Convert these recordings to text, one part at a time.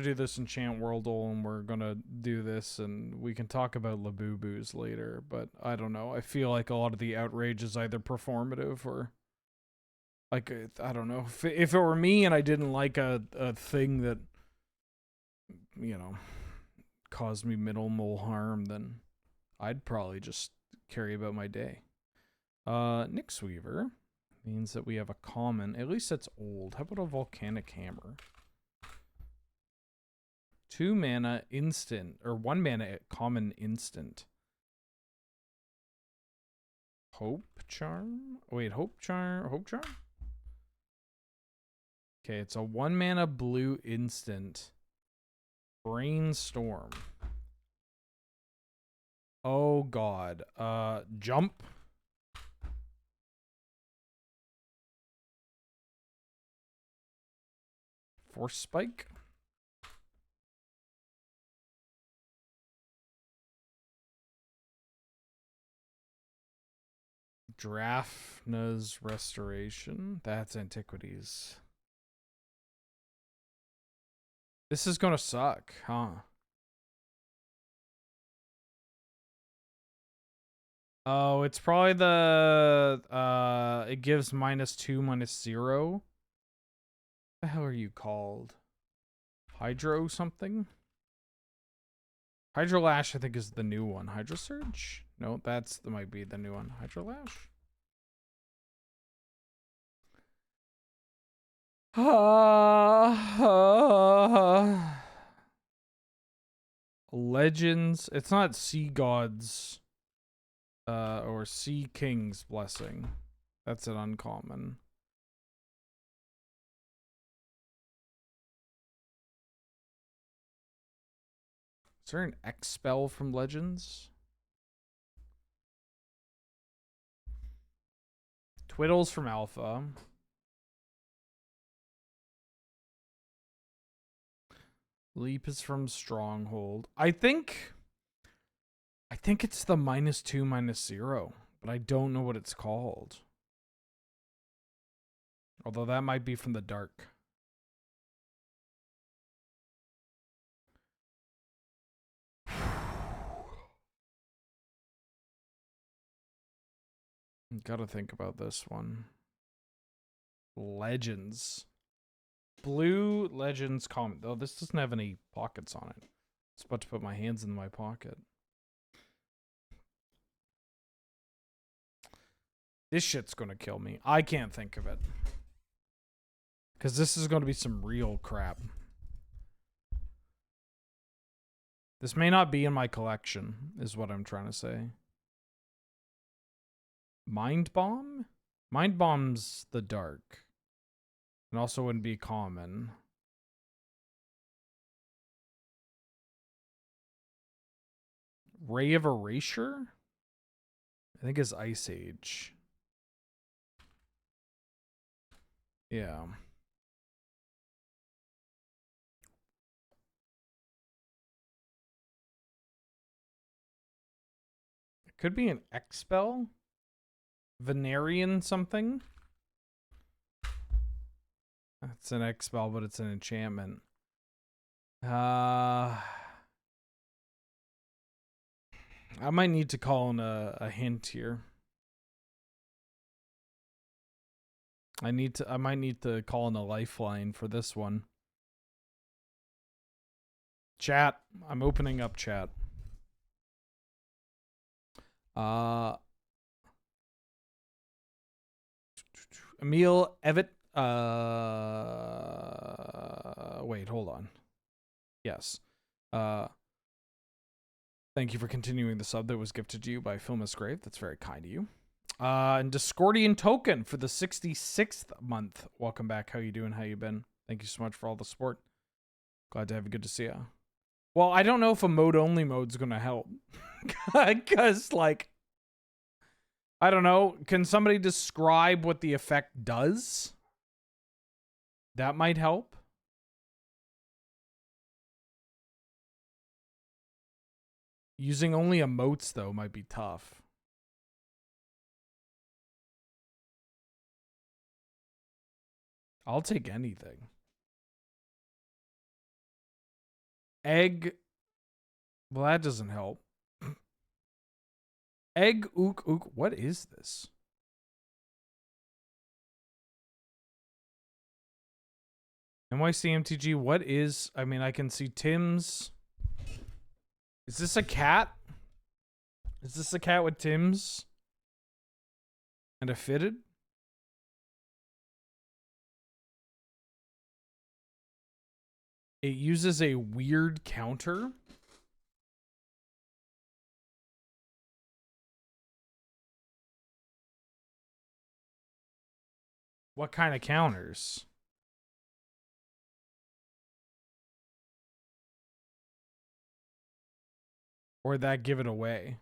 to do this Enchant Worldle, and we're gonna do this, and we can talk about Labubu's later, but I don't know. I feel like a lot of the outrage is either performative or... Like, I don't know. If it were me and I didn't like a thing that, you know, caused me minimal harm, then I'd probably just carry about my day. Nyx Weaver means that we have a common. At least that's old. How about a Volcanic Hammer? 2 mana instant, or 1 mana common instant. Hope Charm? Wait, Hope Charm? Hope Charm? Okay, it's a 1 mana blue instant. Brainstorm. Oh god. Jump. Force Spike. Drafna's Restoration. That's Antiquities. This is gonna suck, huh? Oh, it's probably the it gives -2, -0. What the hell are you called? Hydro something? Hydrolash, I think, is the new one. Hydro Surge? No, that might be the new one. Hydrolash? Legends. It's not Sea Gods or Sea King's Blessing. That's an uncommon. Is there an X spell from Legends? Twiddles from Alpha. Leap is from Stronghold. I think it's the -2, -0, but I don't know what it's called. Although that might be from the dark. Gotta think about this one. Legends. Blue Legends common. Oh, this doesn't have any pockets on it. I was about to put my hands in my pocket. This shit's gonna kill me. I can't think of it. Because this is gonna be some real crap. This may not be in my collection, is what I'm trying to say. Mind Bomb? Mind Bomb's the dark. And also wouldn't be common. Ray of Erasure? I think it's Ice Age. Yeah. It could be an X spell? Venerian something? It's an X spell, but it's an enchantment. I might need to call in a hint here. I might need to call in a lifeline for this one. Chat. I'm opening up chat. Emil Evett. Wait, hold on. Yes. Thank you for continuing the sub that was gifted to you by Filmus Grave. That's very kind of you. And Discordian Token for the 66th month. Welcome back. How you doing? How you been? Thank you so much for all the support. Glad to have you. Good to see you. Well, I don't know if a mode-only mode's gonna help. Because, like, I don't know. Can somebody describe what the effect does? That might help. Using only emotes, though, might be tough. I'll take anything. Egg. Well, that doesn't help. Egg ook ook. What is this? NYCMTG, what is... I mean, I can see Tim's... Is this a cat? Is this a cat with Tim's? And a fitted? It uses a weird counter. What kind of counters? Or would that give it away?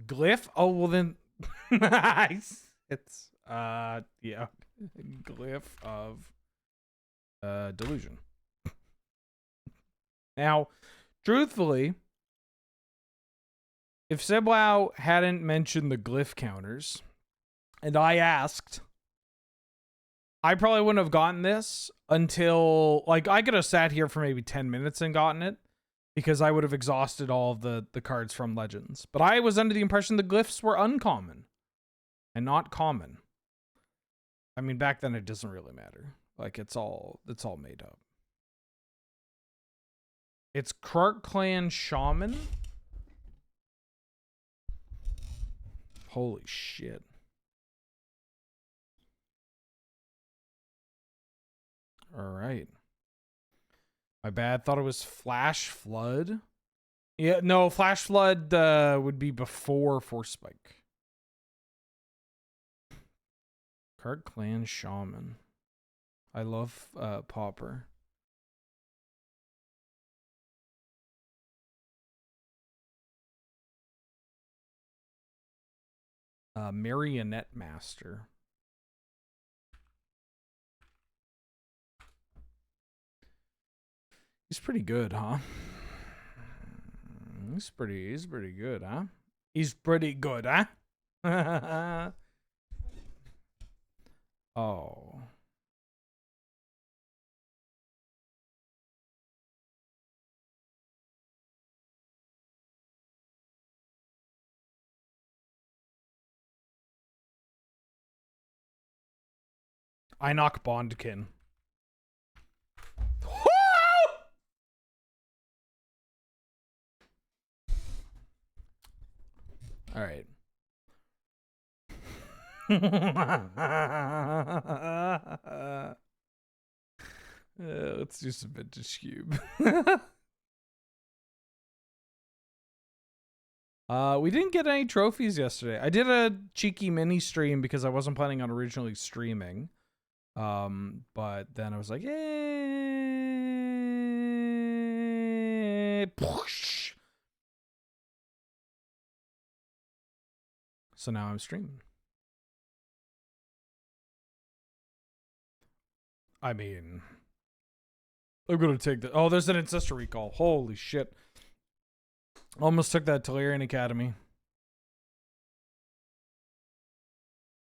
Glyph? Oh, well then... it's, yeah. Glyph of, delusion. Now, truthfully, if Sebwow hadn't mentioned the glyph counters, and I asked, I probably wouldn't have gotten this until, like, I could have sat here for maybe 10 minutes and gotten it, because I would have exhausted all of the cards from Legends. But I was under the impression the glyphs were uncommon and not common. I mean, back then it doesn't really matter. Like, it's all made up. It's Krark Clan Shaman. Holy shit. All right. My bad. Thought it was Flash Flood. Yeah, no, Flash Flood would be before Force Spike. Krark Clan Shaman. I love Pauper. Marionette Master. He's pretty good, huh? He's pretty good, huh? He's pretty good, huh? Oh. I knock Bondkin. All right. Let's do some vintage cube. We didn't get any trophies yesterday. I did a cheeky mini stream because I wasn't planning on originally streaming. But then I was like, so now I'm streaming. I mean, I'm gonna take the... Oh, there's an Ancestor Recall. Holy shit. Almost took that Tolarian Academy.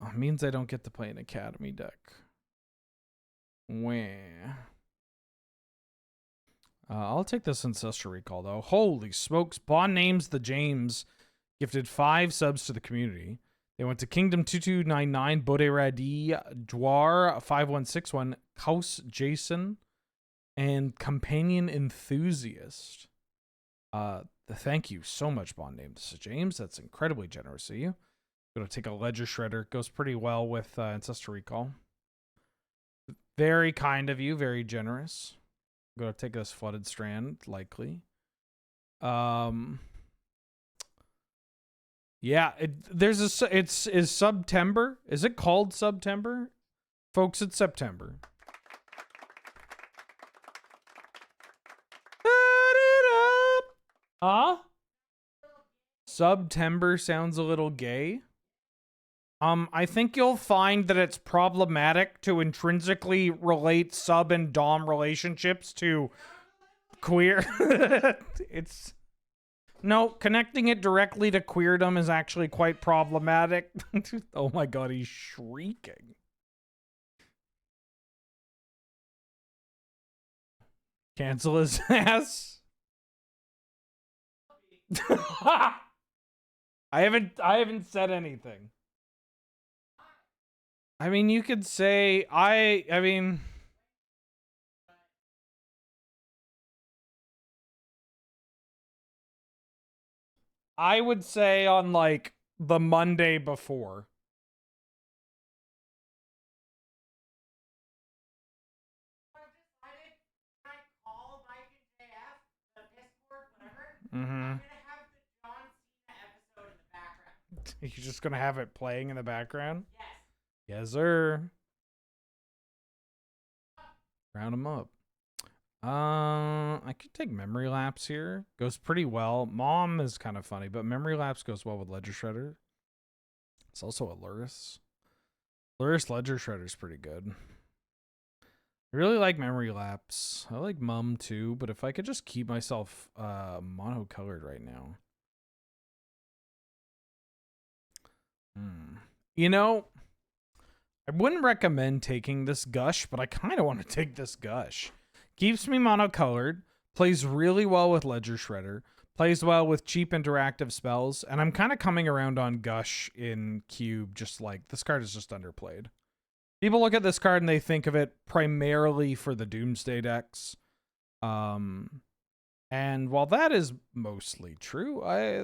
Oh, it means I don't get to play an Academy deck. Wah. I'll take this Ancestor Recall, though. Holy smokes. Bond names the James gifted 5 subs to the community. They went to Kingdom 2299, Bode Radi, Dwar 5161, Kaus Jason, and Companion Enthusiast. Thank you so much, Bond names James. That's incredibly generous of you. Gonna take a Ledger Shredder. Goes pretty well with Ancestor Recall. Very kind of you. Very generous. I'm gonna take this Flooded Strand, likely. Yeah, is September. Is it called September? Folks, it's September. Huh? September sounds a little gay. I think you'll find that it's problematic to intrinsically relate sub and dom relationships to queer. No, connecting it directly to queerdom is actually quite problematic. Oh my god, he's shrieking. Cancel his ass. I haven't said anything. I mean, you could say I mean, I would say on like the Monday before. Mm-hmm. You're just gonna have it playing in the background? Yes, sir. Round them up. I could take memory lapse here. Goes pretty well. Mom is kind of funny, but memory lapse goes well with Ledger Shredder. It's also a Lurrus. Lurrus Ledger Shredder is pretty good. I really like memory lapse. I like Mum too, but if I could just keep myself mono colored right now. You know, I wouldn't recommend taking this Gush, but I kind of want to take this Gush. Keeps me monocolored, plays really well with Ledger Shredder, plays well with cheap interactive spells, and I'm kind of coming around on Gush in Cube, just like, this card is just underplayed. People look at this card and they think of it primarily for the Doomsday decks. And while that is mostly true,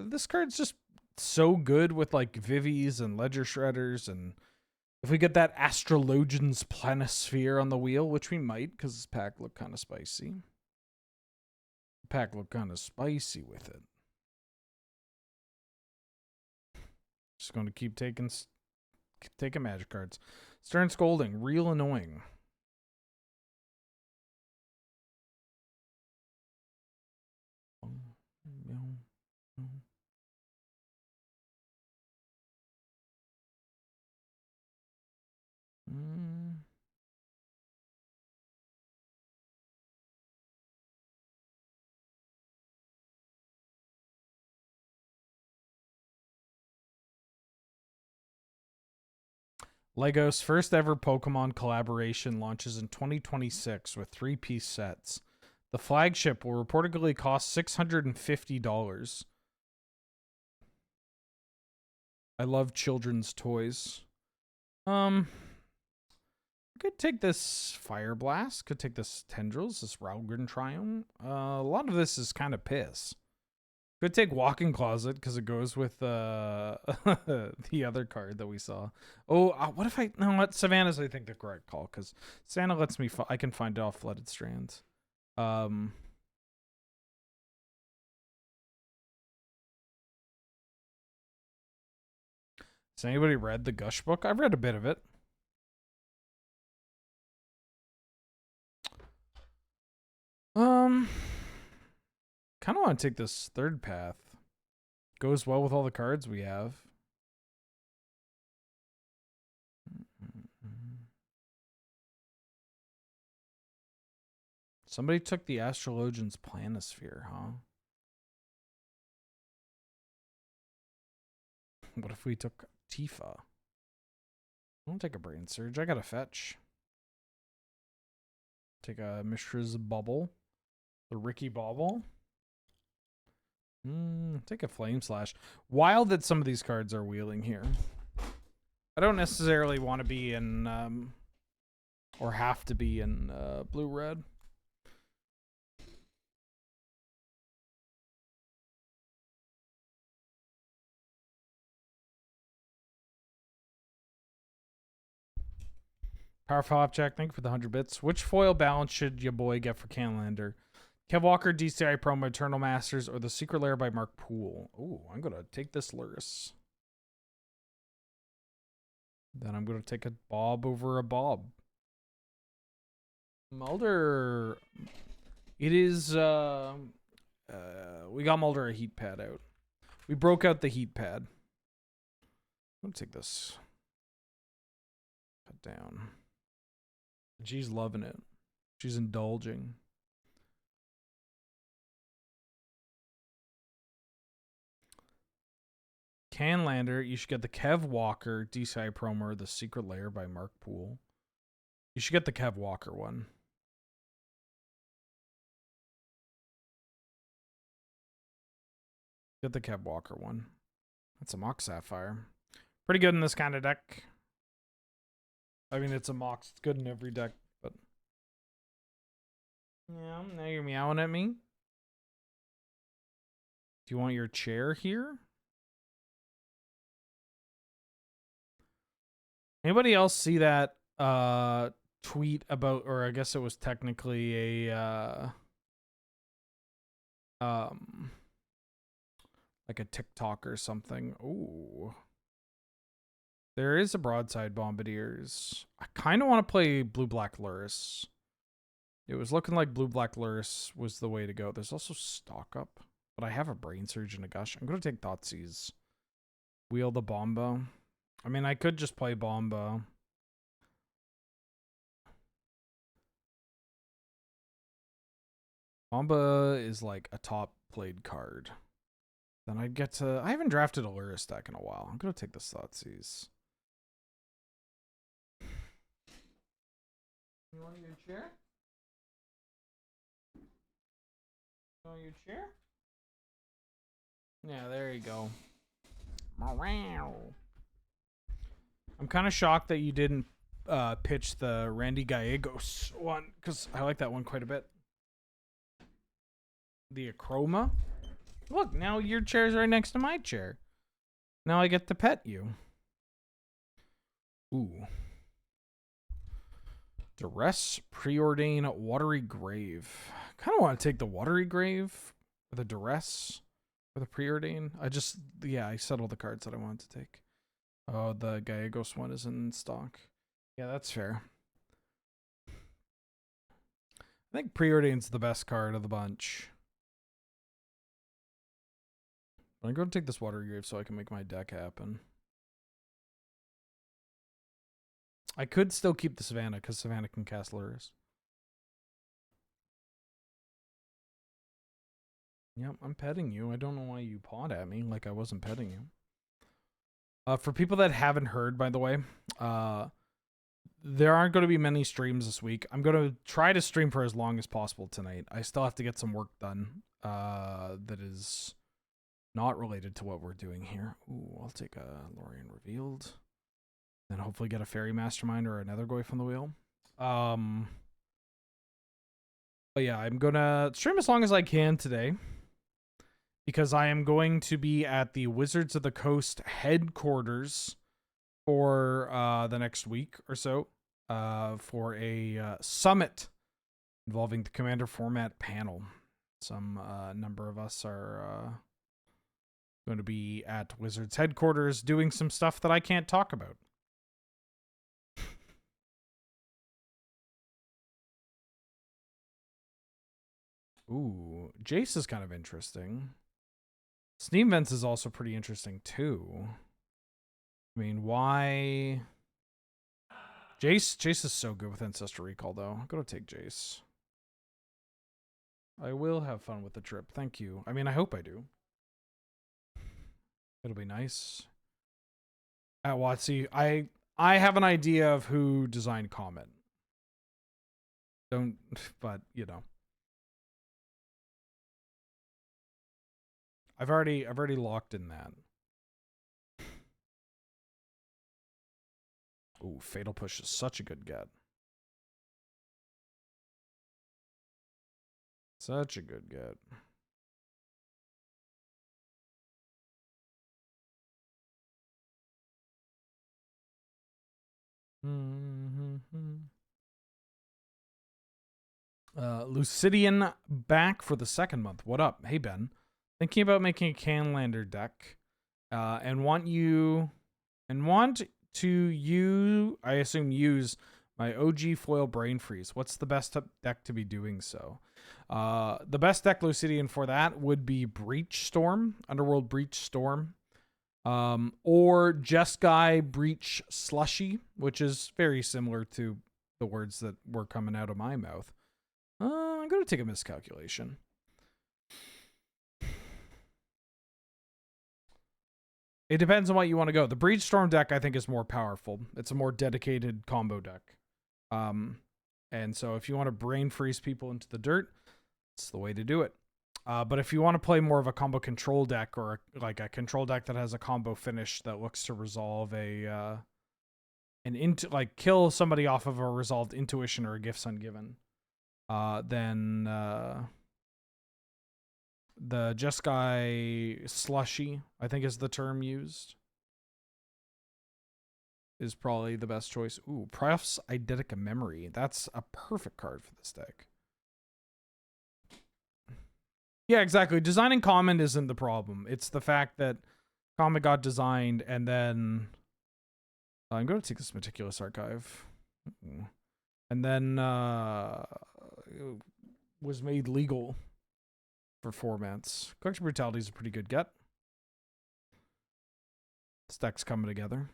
this card's just so good with like Vivies and Ledger Shredders, and if we get that Astrologian's Planisphere on the wheel, which we might, because this pack looked kind of spicy. The pack looked kind of spicy with it. Just going to keep taking magic cards. Stern Scolding, real annoying. Lego's first ever Pokemon collaboration launches in 2026 with 3-piece sets. The flagship will reportedly cost $650. I love children's toys. Could take this Fire Blast. Could take this Tendrils, this Ralgren Triumph. A lot of this is kind of piss. Could take Walking Closet because it goes with the other card that we saw. Oh, what if I... No, what? Savannah's, I think, the correct call because Savannah lets me... I can find off Flooded Strands. Has anybody read the Gush book? I've read a bit of it. Kind of want to take this third path. Goes well with all the cards we have. Somebody took the Astrologian's Planisphere, huh? What if we took Tifa? I won't take a Brain Surge. I got a fetch. Take a Mishra's Bubble. The Ricky Bobble. Take a Flame Slash. Wild that some of these cards are wheeling here. I don't necessarily want to be in, or have to be in blue-red. Powerful Object, thank you for the 100 bits. Which foil balance should your boy get for Canlander? Kev Walker, DCI Promo, Eternal Masters, or The Secret Lair by Mark Poole? Oh, I'm going to take this Lurrus. Then I'm going to take a Bob over a Bob. Mulder. It is, we got Mulder a heat pad out. We broke out the heat pad. I'm going to take this. Cut down. She's loving it. She's indulging. Canlander, you should get the Kev Walker DCI Promo, The Secret Lair by Mark Poole. You should get the Kev Walker one. Get the Keb Walker one. That's a Mox Sapphire. Pretty good in this kind of deck. I mean, it's a Mox. It's good in every deck, but... Yeah, now you're meowing at me. Do you want your chair here? Anybody else see that tweet about, or I guess it was technically a like a TikTok or something. Ooh. There is a Broadside Bombardiers. I kind of want to play Blue-Black Lurrus. It was looking like Blue-Black Lurrus was the way to go. There's also Stock Up, but I have a Brain Surge and a Gush. I'm going to take Thoughtseize. Wheel the Bomba. I mean, I could just play Bomba. Bomba is like a top played card. Then I'd get to... I haven't drafted a Lurrus deck in a while. I'm going to take this Thoughtseize. You want your chair? You want your chair? Yeah, there you go. I'm kind of shocked that you didn't pitch the Randy Gallegos one, because I like that one quite a bit. The Acroma? Look, now your chair's right next to my chair. Now I get to pet you. Ooh. Duress, Preordain, Watery Grave. Kind of want to take the Watery Grave, or the Duress, or the Preordain. I settled the cards that I wanted to take. Oh, the Gallegos one is in stock. Yeah, that's fair. I think Preordain's the best card of the bunch. I'm going to take this Watery Grave so I can make my deck happen. I could still keep the Savannah because Savannah can cast Lurrus. Yep, I'm petting you. I don't know why you pawed at me like I wasn't petting you. For people that haven't heard, by the way, there aren't going to be many streams this week. I'm going to try to stream for as long as possible tonight. I still have to get some work done that is not related to what we're doing here. Ooh, I'll take a Lorien Revealed. Then hopefully get a Fairy Mastermind or another Goy from the wheel. But yeah, I'm going to stream as long as I can today, because I am going to be at the Wizards of the Coast headquarters for the next week or so for a summit involving the Commander format panel. Some number of us are going to be at Wizards headquarters doing some stuff that I can't talk about. Ooh, Jace is kind of interesting. Steam Vents is also pretty interesting too. I mean, why? Jace is so good with Ancestral Recall though. I'm gonna take Jace. I will have fun with the trip. Thank you. I mean, I hope I do. It'll be nice. At WotC, I have an idea of who designed Comet. Don't, but you know. I've already locked in that. Ooh, Fatal Push is such a good get. Such a good get. Lucidian back for the second month. What up? Hey, Ben. Thinking about making a Canlander deck, and want to I assume use my OG foil Brain Freeze. What's the best deck to be doing so? The best deck Lucidian for that would be Breach Storm, Underworld Breach Storm, or Jeskai Breach Slushy, which is very similar to the words that were coming out of my mouth. I'm gonna take a miscalculation. It depends on what you want to go. The Breach Storm deck, I think, is more powerful. It's a more dedicated combo deck. And so if you want to brain freeze people into the dirt, it's the way to do it. But if you want to play more of a combo control deck or like a control deck that has a combo finish that looks to resolve kill somebody off of a resolved intuition or a gifts ungiven, then the Jeskai Slushy, I think is the term used, is probably the best choice. Ooh, Proff's Eidetic Memory. That's a perfect card for this deck. Yeah, exactly. Designing common isn't the problem. It's the fact that common got designed and then... I'm going to take this Meticulous Archive. And then it was made legal for formats. Collection Brutality is a pretty good get. This deck's coming together.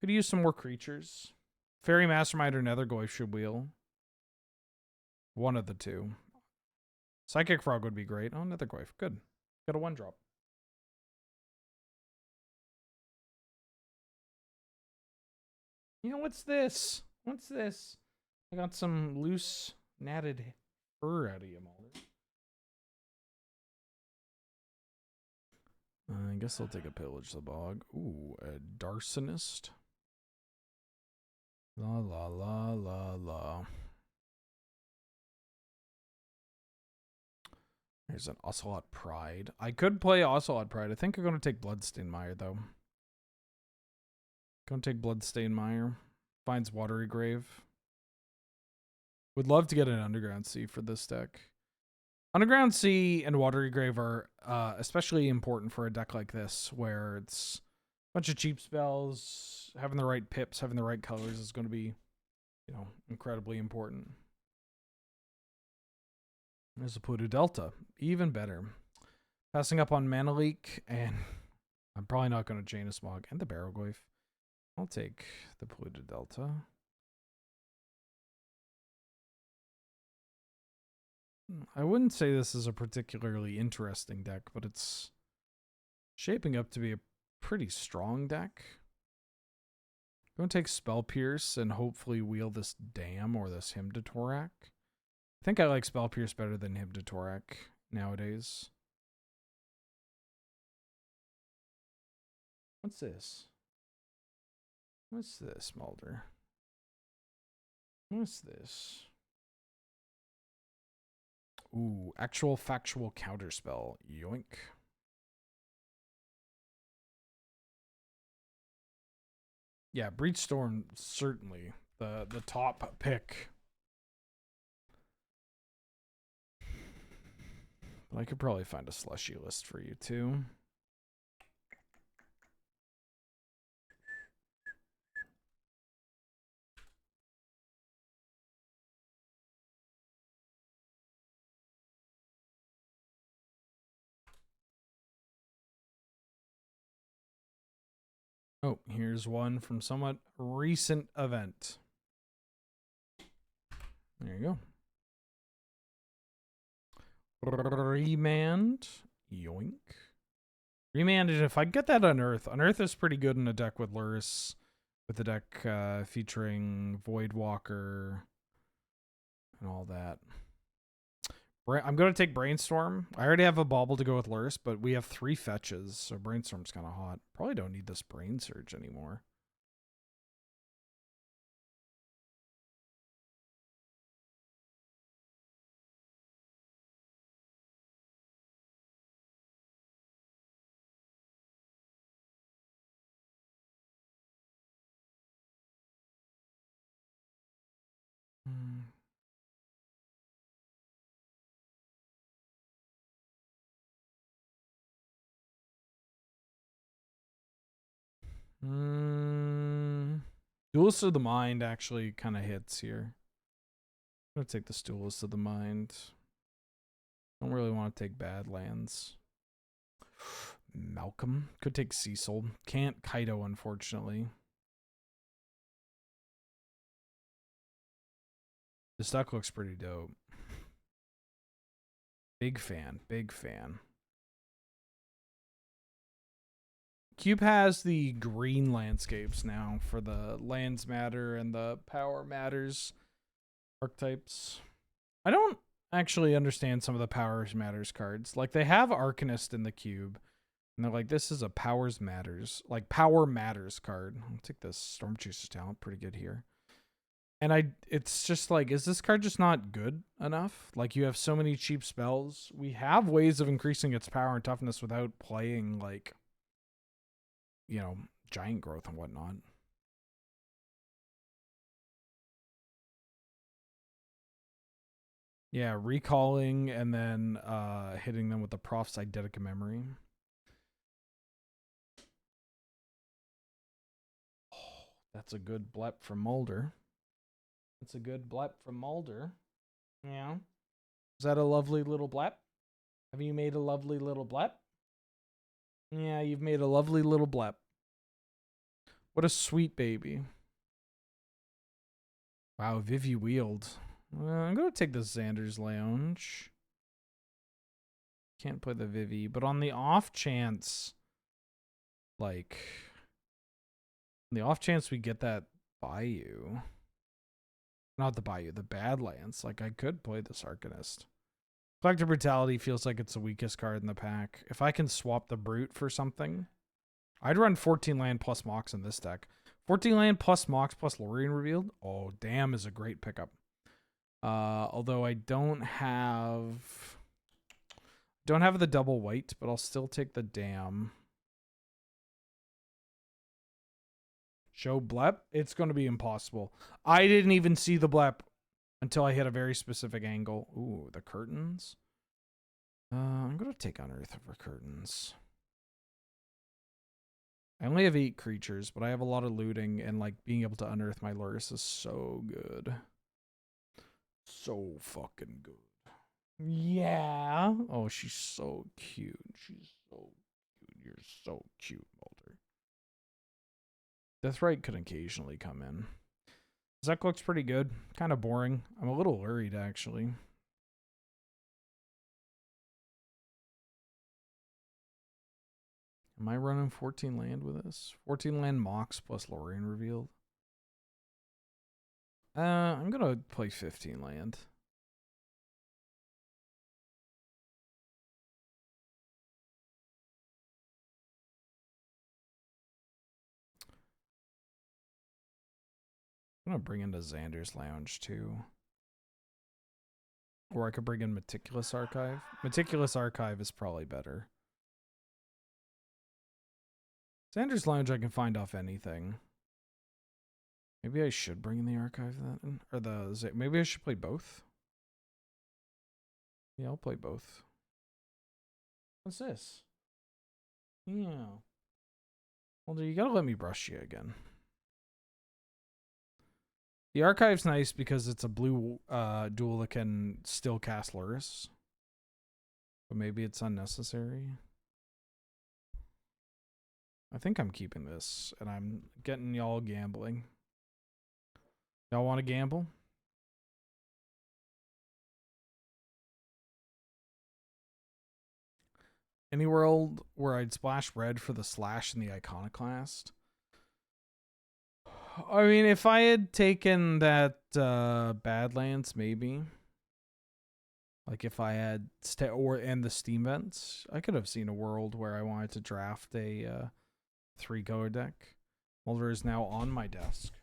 Could use some more creatures. Fairy Mastermind or Nethergoyf should wheel. One of the two. Psychic Frog would be great. Oh, Nethergoyf. Good. Got a 1-drop. You know, what's this? What's this? I got some loose, natted fur out of you, Mulder. I guess I'll take a Pillage the Bog. Ooh, a Darsonist. La la la la la. There's an Ocelot Pride. I could play Ocelot Pride. I think I'm going to take Bloodstained Mire, though. Going to take Bloodstained Mire. Finds Watery Grave. Would love to get an Underground Sea for this deck. Underground Sea and Watery Grave are especially important for a deck like this, where it's a bunch of cheap spells. Having the right pips, having the right colors is going to be, you know, incredibly important. There's a Pluto Delta. Even better. Passing up on Mana Leak, and I'm probably not going to chain a Smog and the Barrowgoyf. I'll take the Pluto Delta. I wouldn't say this is a particularly interesting deck, but it's shaping up to be a pretty strong deck. I'm going to take Spell Pierce and hopefully wheel this Dam or this Hymn to Torak. I think I like Spell Pierce better than Hymn to Torak nowadays. What's this? What's this, Mulder? What's this? Ooh, actual factual counterspell. Yoink. Yeah, Breachstorm certainly the top pick. But I could probably find a slushy list for you too. Oh, here's one from somewhat recent event. There you go. Remand. Yoink. Remand, if I get that Unearth. Unearth is pretty good in a deck with Lurrus. With the deck featuring Voidwalker and all that. I'm going to take Brainstorm. I already have a Bauble to go with Lurrus, but we have 3 fetches, so Brainstorm's kind of hot. Probably don't need this Brain Surge anymore. Duelist of the Mind actually kind of hits here. I'm going to take the Duelist of the Mind. Don't really want to take Badlands. Malcolm. Could take Cecil. Can't Kaido, unfortunately. This deck looks pretty dope. Big fan. Big fan. Cube has the green landscapes now for the Lands Matter and the Power Matters archetypes. I don't actually understand some of the Powers Matters cards. Like, they have Arcanist in the cube, and they're like, this is a Powers Matters, like, Power Matters card. I'll take this Storm Chaser's talent, pretty good here. And it's just like, is this card just not good enough? Like, you have so many cheap spells. We have ways of increasing its power and toughness without playing, like, you know, Giant Growth and whatnot. Yeah, recalling and then hitting them with the Prof's Eidetic Memory. Oh, that's a good blep from Mulder. That's a good blep from Mulder. Yeah. Is that a lovely little blep? Have you made a lovely little blep? Yeah, you've made a lovely little blep. What a sweet baby. Wow, Vivi Wield. I'm going to take the Xander's Lounge. Can't play the Vivi, but on the off chance, like, on the off chance we get that Bayou. Not the Bayou, the Badlands. Like, I could play this Arcanist. Collector Brutality feels like it's the weakest card in the pack. If I can swap the Brute for something, I'd run 14 land plus Mox in this deck. 14 land plus Mox plus Lorien Revealed. Oh, damn is a great pickup. Although I don't have the double white, but I'll still take the Dam. Show blep? It's going to be impossible. I didn't even see the blep until I hit a very specific angle. Ooh, the curtains. I'm going to take Unearth over curtains. I only have 8 creatures, but I have a lot of looting, and like being able to unearth my Lurrus is so good. So fucking good. Yeah. Oh, she's so cute. She's so cute. You're so cute, Mulder. Deathrite could occasionally come in. Zek looks pretty good. Kind of boring. I'm a little worried, actually. Am I running 14 land with this? 14 land Mox plus Lorien Revealed. I'm going to play 15 land. I'm going to bring in the Xander's Lounge, too. Or I could bring in Meticulous Archive. Meticulous Archive is probably better. Xander's Lounge I can find off anything. Maybe I should bring in the Archive then? Or the... Maybe I should play both? Yeah, I'll play both. What's this? Yeah. Well, you gotta let me brush you again. The Archive's nice because it's a blue duel that can still cast Lurrus. But maybe it's unnecessary. I think I'm keeping this, and I'm getting y'all gambling. Y'all want to gamble? Any world where I'd splash red for the slash in the Iconoclast? I mean, if I had taken that Badlands, maybe. Like if I had and the Steam Vents, I could have seen a world where I wanted to draft a 3-color deck. Mulder is now on my desk.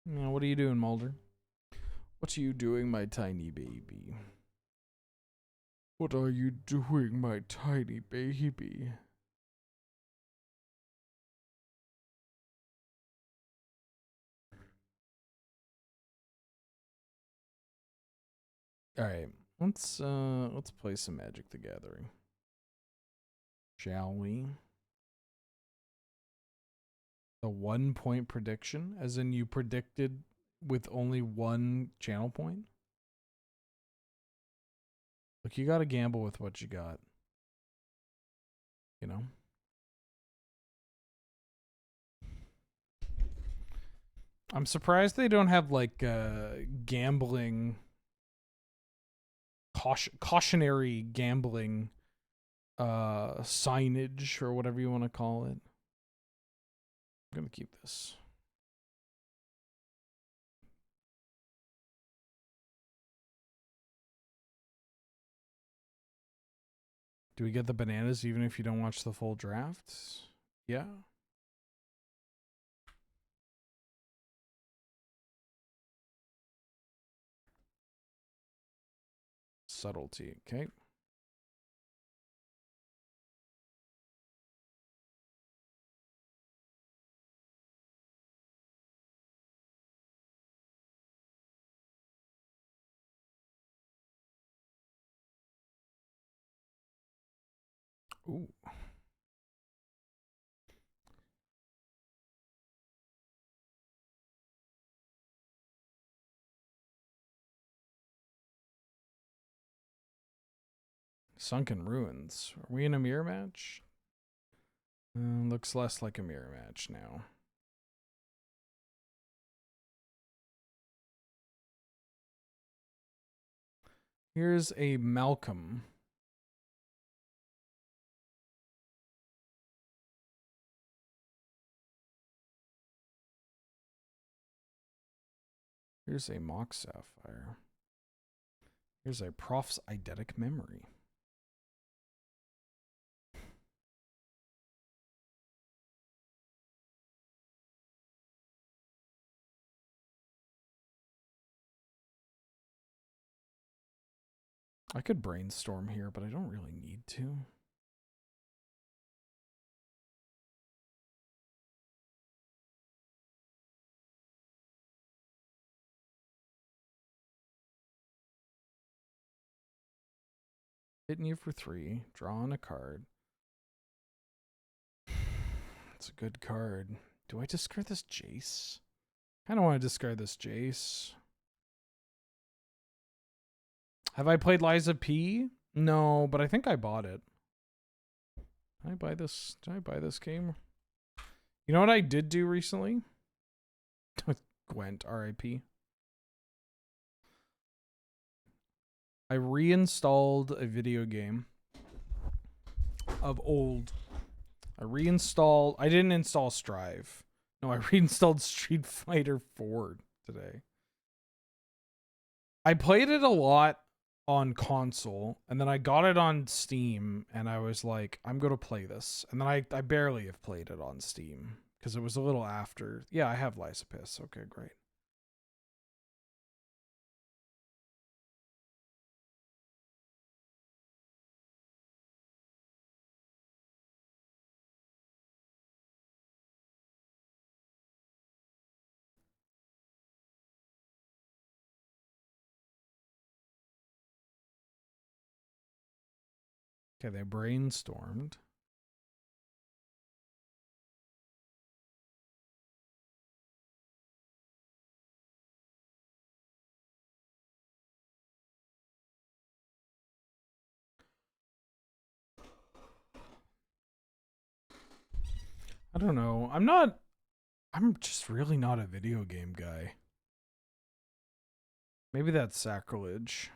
Now, what are you doing, Mulder? What are you doing, my tiny baby? What are you doing, my tiny baby? All right, let's play some Magic the Gathering, shall we? The 1-point prediction, as in you predicted with only 1 channel point. Look, you got to gamble with what you got. You know. I'm surprised they don't have like gambling cautionary gambling signage or whatever you want to call it. I'm gonna keep this. Do we get the bananas even if you don't watch the full draft? Yeah. Subtlety, okay. Ooh. Sunken Ruins. Are we in a mirror match? Looks less like a mirror match now. Here's a Malcolm. Here's a Mock Sapphire. Here's a Prof's Eidetic Memory. I could brainstorm here, but I don't really need to. Hitting you for 3, drawing a card. It's a good card. Do I discard this Jace? I don't want to discard this Jace. Have I played Liza P? No, but I think I bought it. Did I buy this? Did I buy this game? You know what I did do recently? Gwent, R.I.P. I reinstalled a video game of old. I didn't install Strive. No, I reinstalled Street Fighter 4 today. I played it a lot on console, and then I got it on Steam, and I was like, I'm going to play this. And then I barely have played it on Steam, because it was a little after. Yeah, I have Lysipis. Okay, great. Okay, they brainstormed. I don't know. I'm just really not a video game guy. Maybe that's sacrilege.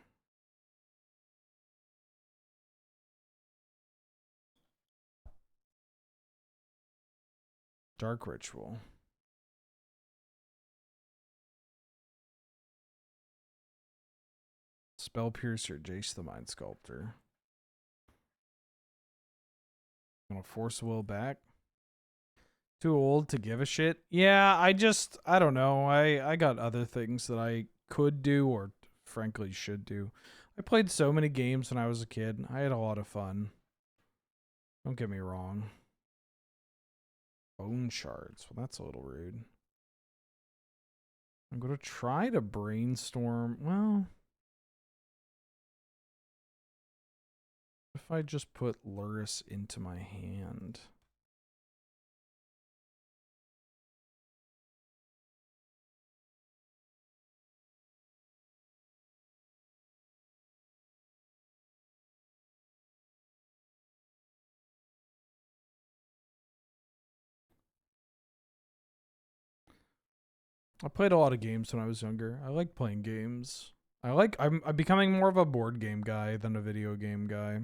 Dark Ritual. Spell Piercer, Jace the Mind Sculptor. Gonna force Will back. Too old to give a shit. Yeah, I don't know. I got other things that I could do or frankly should do. I played so many games when I was a kid. I had a lot of fun. Don't get me wrong. Bone shards. Well, that's a little rude. I'm going to try to brainstorm. Well, if I just put Lurrus into my hand. I played a lot of games when I was younger. I like playing games. I'm becoming more of a board game guy than a video game guy.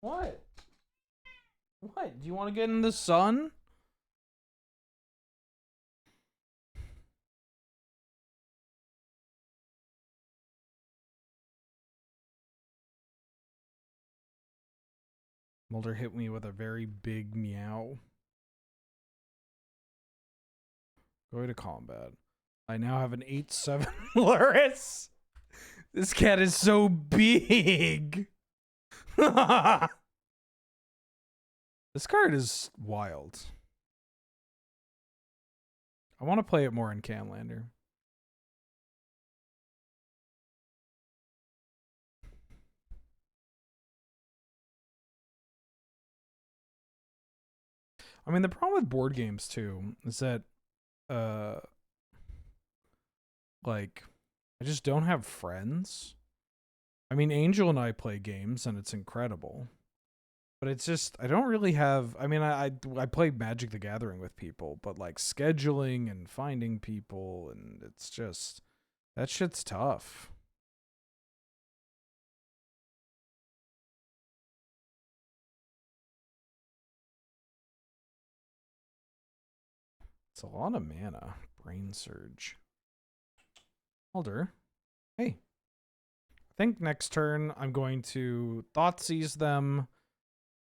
What? What? Do you want to get in the sun? Mulder hit me with a very big meow. Go to combat. I now have an 8/7 Lurrus. This cat is so big. This card is wild. I want to play it more in Canlander. I mean, the problem with board games too is that like I just don't have friends. I mean, Angel and I play games and it's incredible. But it's just I don't really have I mean I play Magic the Gathering with people, but like scheduling and finding people, and it's just that shit's tough. It's a lot of mana. Brain Surge. Alder. Hey. I think next turn I'm going to Thoughtseize them,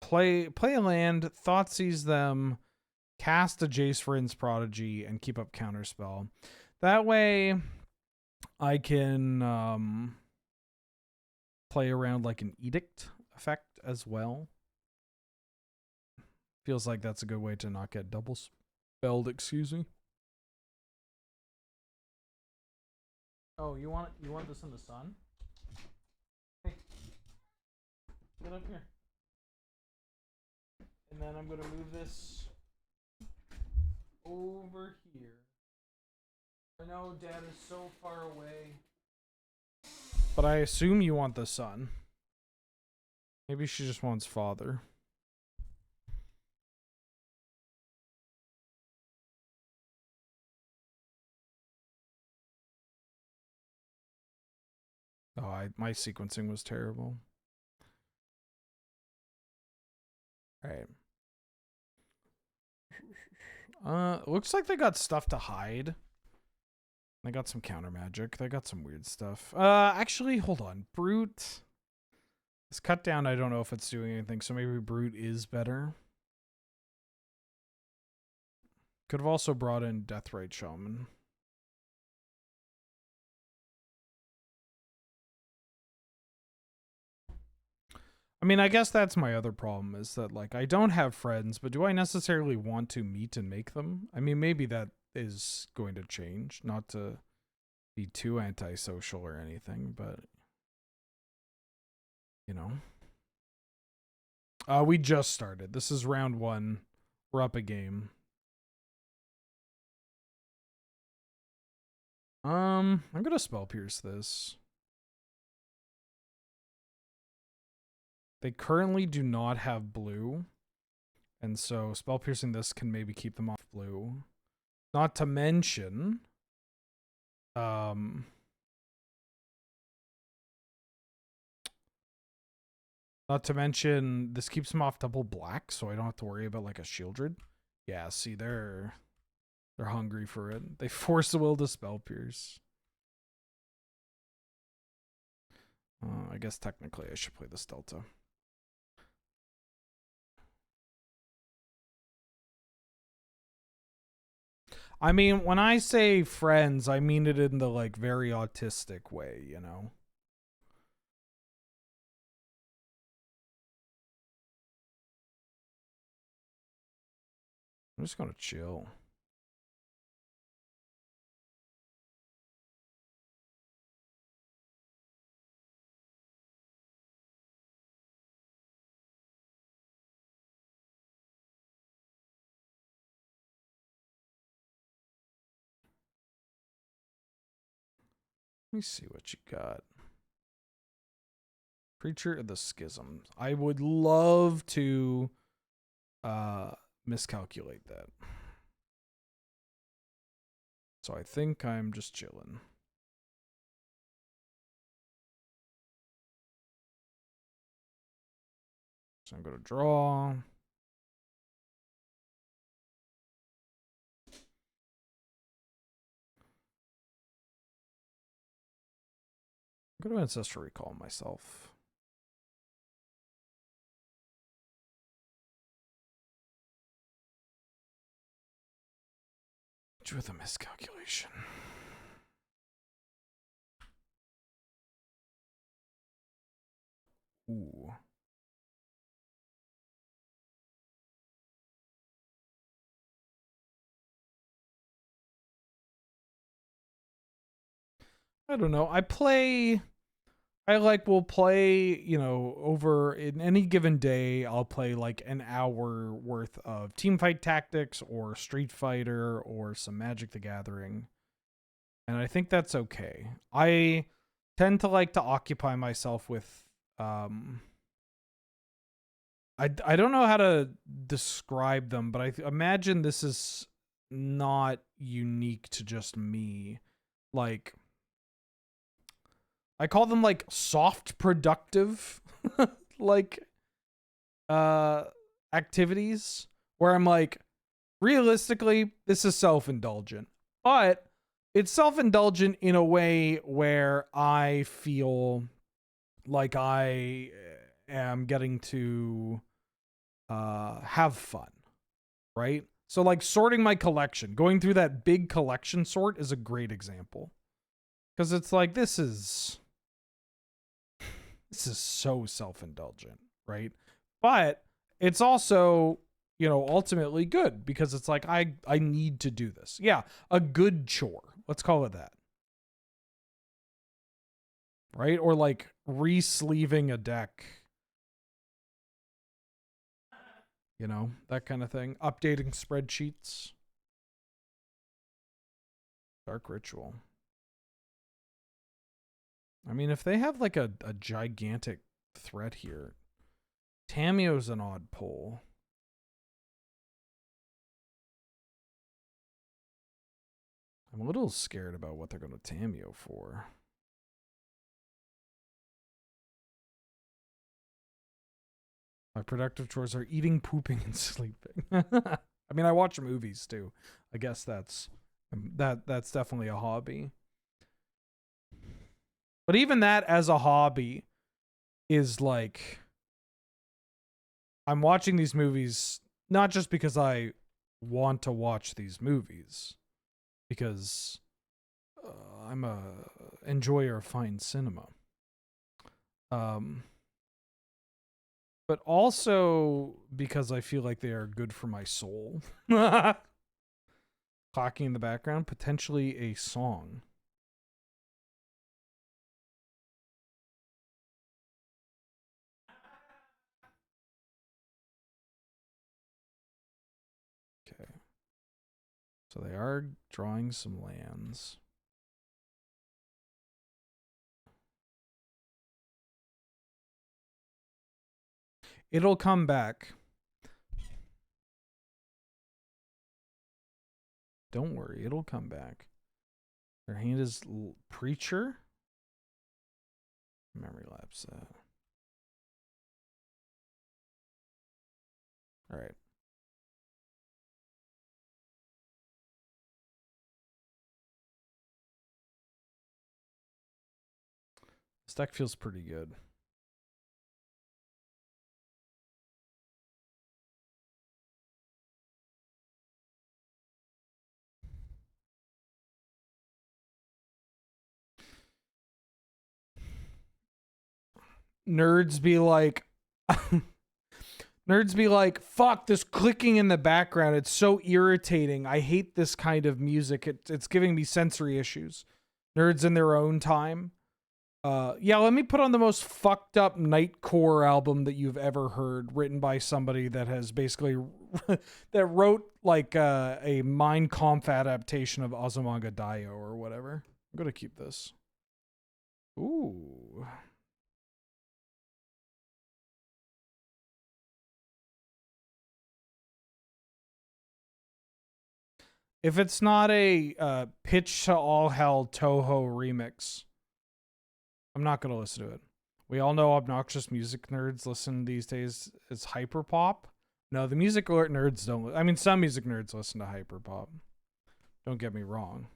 play a land, Thoughtseize them, cast a Jace Vryn's Prodigy, and keep up Counterspell. That way I can play around like an Edict effect as well. Feels like that's a good way to not get double spelled, excuse me. Oh, you want this in the sun? Hey. Get up here. And then I'm gonna move this over here. I know Dad is so far away. But I assume you want the sun. Maybe she just wants father. Oh, my sequencing was terrible. Alright. Looks like they got stuff to hide. They got some counter magic. They got some weird stuff. Actually, hold on. Brute. This cut down, I don't know if it's doing anything, so maybe Brute is better. Could have also brought in Deathrite Shaman. I mean, I guess that's my other problem, is that, like, I don't have friends, but do I necessarily want to meet and make them? I mean, maybe that is going to change, not to be too antisocial or anything, but, you know. We just started. This is round 1. We're up a game. I'm gonna Spell Pierce this. They currently do not have blue, and so Spell Piercing this can maybe keep them off blue. Not to mention, not to mention this keeps them off double black, so I don't have to worry about like a Shieldred. Yeah, see, they're hungry for it. They force the will to Spell Pierce. I guess technically I should play this Delta. I mean, when I say friends, I mean it in the like very autistic way, you know? I'm just gonna chill. Let me see what you got. Preacher of the Schism. I would love to miscalculate that. So I think I'm just chilling. So I'm going to draw. I'm going to Ancestral Recall myself. With a miscalculation. Ooh. I don't know. Will play, you know, over in any given day, I'll play like an hour worth of Teamfight Tactics or Street Fighter or some Magic the Gathering. And I think that's okay. I tend to like to occupy myself with, I don't know how to describe them, but I imagine this is not unique to just me. Like, I call them like soft productive like activities where I'm like, realistically, this is self-indulgent. But it's self-indulgent in a way where I feel like I am getting to have fun, right? So like sorting my collection, going through that big collection sort is a great example. Because it's like, this is so self-indulgent, right? But it's also, you know, ultimately good because it's like, I need to do this. Yeah, a good chore. Let's call it that. Right? Or like re-sleeving a deck. You know, that kind of thing. Updating spreadsheets. Dark Ritual. I mean, if they have like a gigantic threat here, Tameo's an odd pull. I'm a little scared about what they're going to Tameo for. My productive chores are eating, pooping, and sleeping. I mean, I watch movies too. I guess that's definitely a hobby. But even that as a hobby is like, I'm watching these movies not just because I want to watch these movies, because I'm a enjoyer of fine cinema. But also because I feel like they are good for my soul. Clocking in the background, potentially a song. Okay. So they are drawing some lands. It'll come back. Don't worry, it'll come back. Their hand is Preacher. Memory lapse that. All right. This deck feels pretty good. Nerds be like, fuck this clicking in the background. It's so irritating. I hate this kind of music. It's giving me sensory issues. Nerds in their own time. Yeah, let me put on the most fucked up Nightcore album that you've ever heard, written by somebody that has basically that wrote like a Mein Kampf adaptation of Azumanga Daioh or whatever. I'm gonna keep this. Ooh. If it's not a Pitch to All Hell Toho remix, I'm not going to listen to it. We all know obnoxious music nerds listen these days. It's hyperpop. No, the music nerds don't. I mean, some music nerds listen to hyperpop. Don't get me wrong.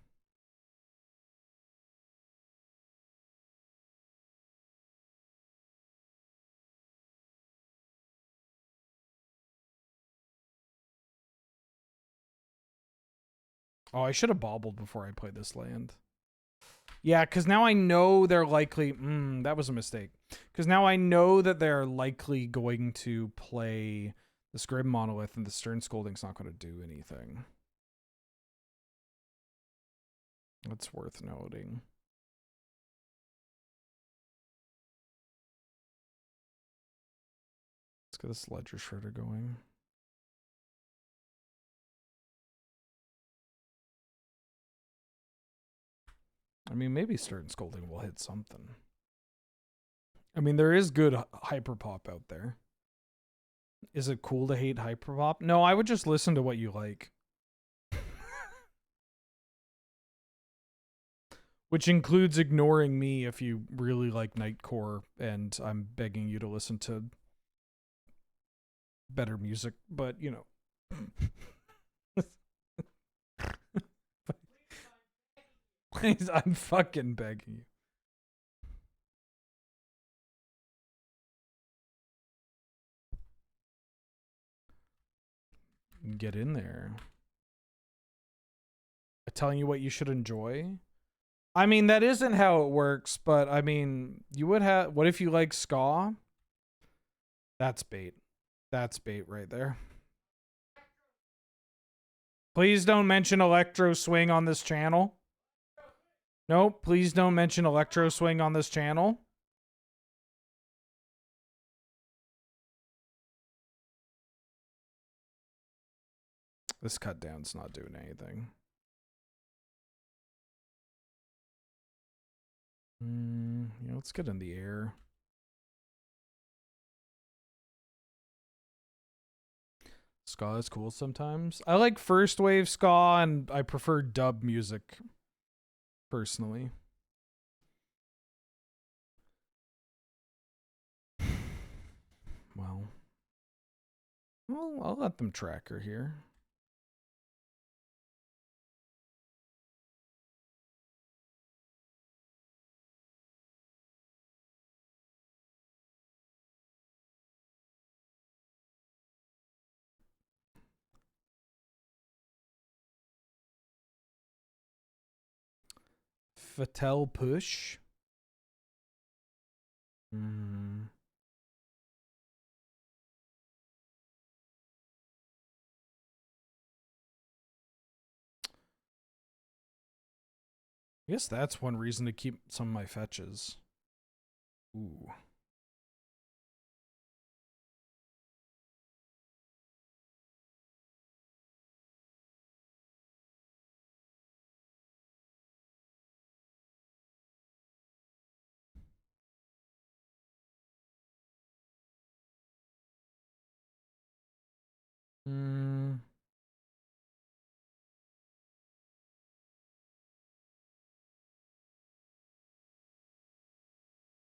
Oh, I should have bobbled before I played this land. Yeah, because now I know they're likely... that was a mistake. Because now I know that they're likely going to play the Grim Monolith, and the Stern Scolding's not going to do anything. That's worth noting. Let's get this Ledger Shredder going. I mean, maybe Stern Scolding will hit something. I mean, there is good hyperpop out there. Is it cool to hate hyperpop? No, I would just listen to what you like. Which includes ignoring me if you really like Nightcore, and I'm begging you to listen to better music, but, you know. Please, I'm fucking begging you. Get in there. Telling you what you should enjoy? I mean, that isn't how it works, but I mean, you would have... What if you like ska? That's bait. That's bait right there. Please don't mention Electro Swing on this channel. Nope, please don't mention Electro Swing on this channel. This cut down's not doing anything. Yeah, let's get in the air. Ska is cool sometimes. I like first wave ska, and I prefer dub music, personally. Well, I'll let them track her here. Fatel push. I guess that's one reason to keep some of my fetches. Ooh.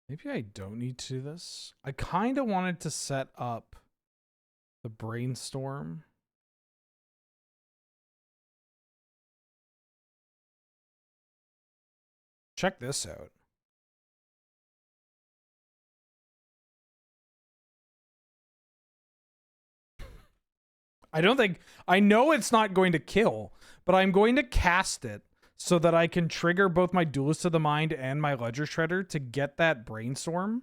Maybe I don't need to do this. I kind of wanted to set up the brainstorm. Check this out. I know it's not going to kill, but I'm going to cast it so that I can trigger both my Duelist of the Mind and my Ledger Shredder to get that brainstorm.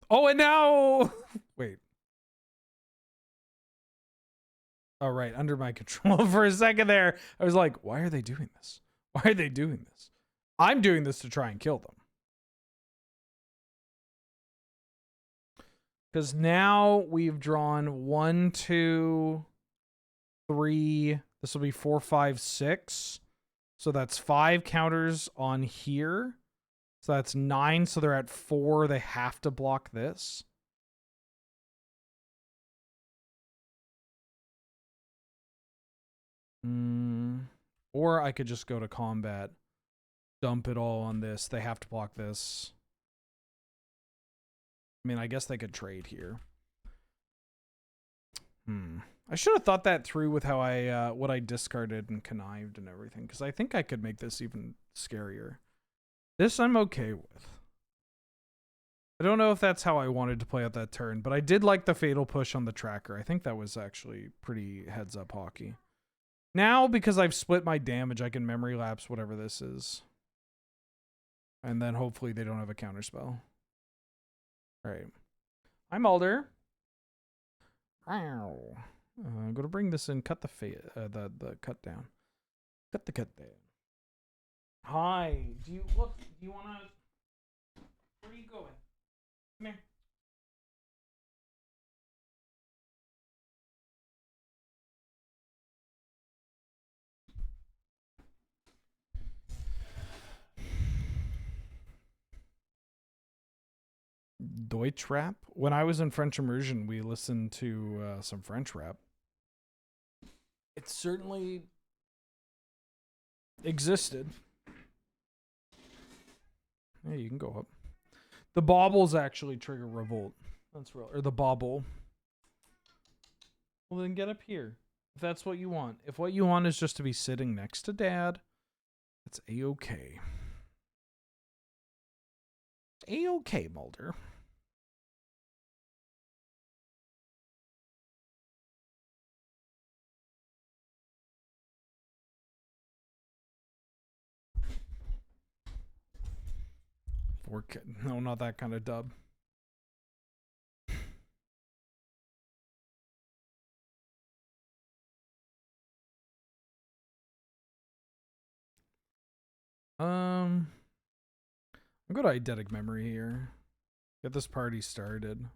Oh, and now... Wait. Oh, right. Under my control for a second there. I was like, why are they doing this? Why are they doing this? I'm doing this to try and kill them. Because now we've drawn 1, 2, 3. This will be 4, 5, 6. So that's 5 counters on here. So that's 9. So they're at 4. They have to block this. Or I could just go to combat. Dump it all on this. They have to block this. I mean, I guess they could trade here. I should have thought that through with how I what I discarded and connived and everything, because I think I could make this even scarier. This I'm okay with. I don't know if that's how I wanted to play out that turn, but I did like the fatal push on the tracker. I think that was actually pretty heads up hockey. Now, because I've split my damage, I can memory lapse whatever this is. And then hopefully they don't have a counterspell. Alright. Hi, Mulder. Wow. I'm going to bring this in, cut the cut down. Cut the cut down. Hi. Do you want to... Where are you going? Come here. Deutsch rap? When I was in French immersion, we listened to some French rap. It certainly existed. Yeah, you can go up. The baubles actually trigger revolt. That's real. Or the bauble. Well, then get up here. If that's what you want. If what you want is just to be sitting next to Dad, it's A-okay. A-okay, Mulder. No, not that kind of dub. I'm going to eidetic memory here. Get this party started.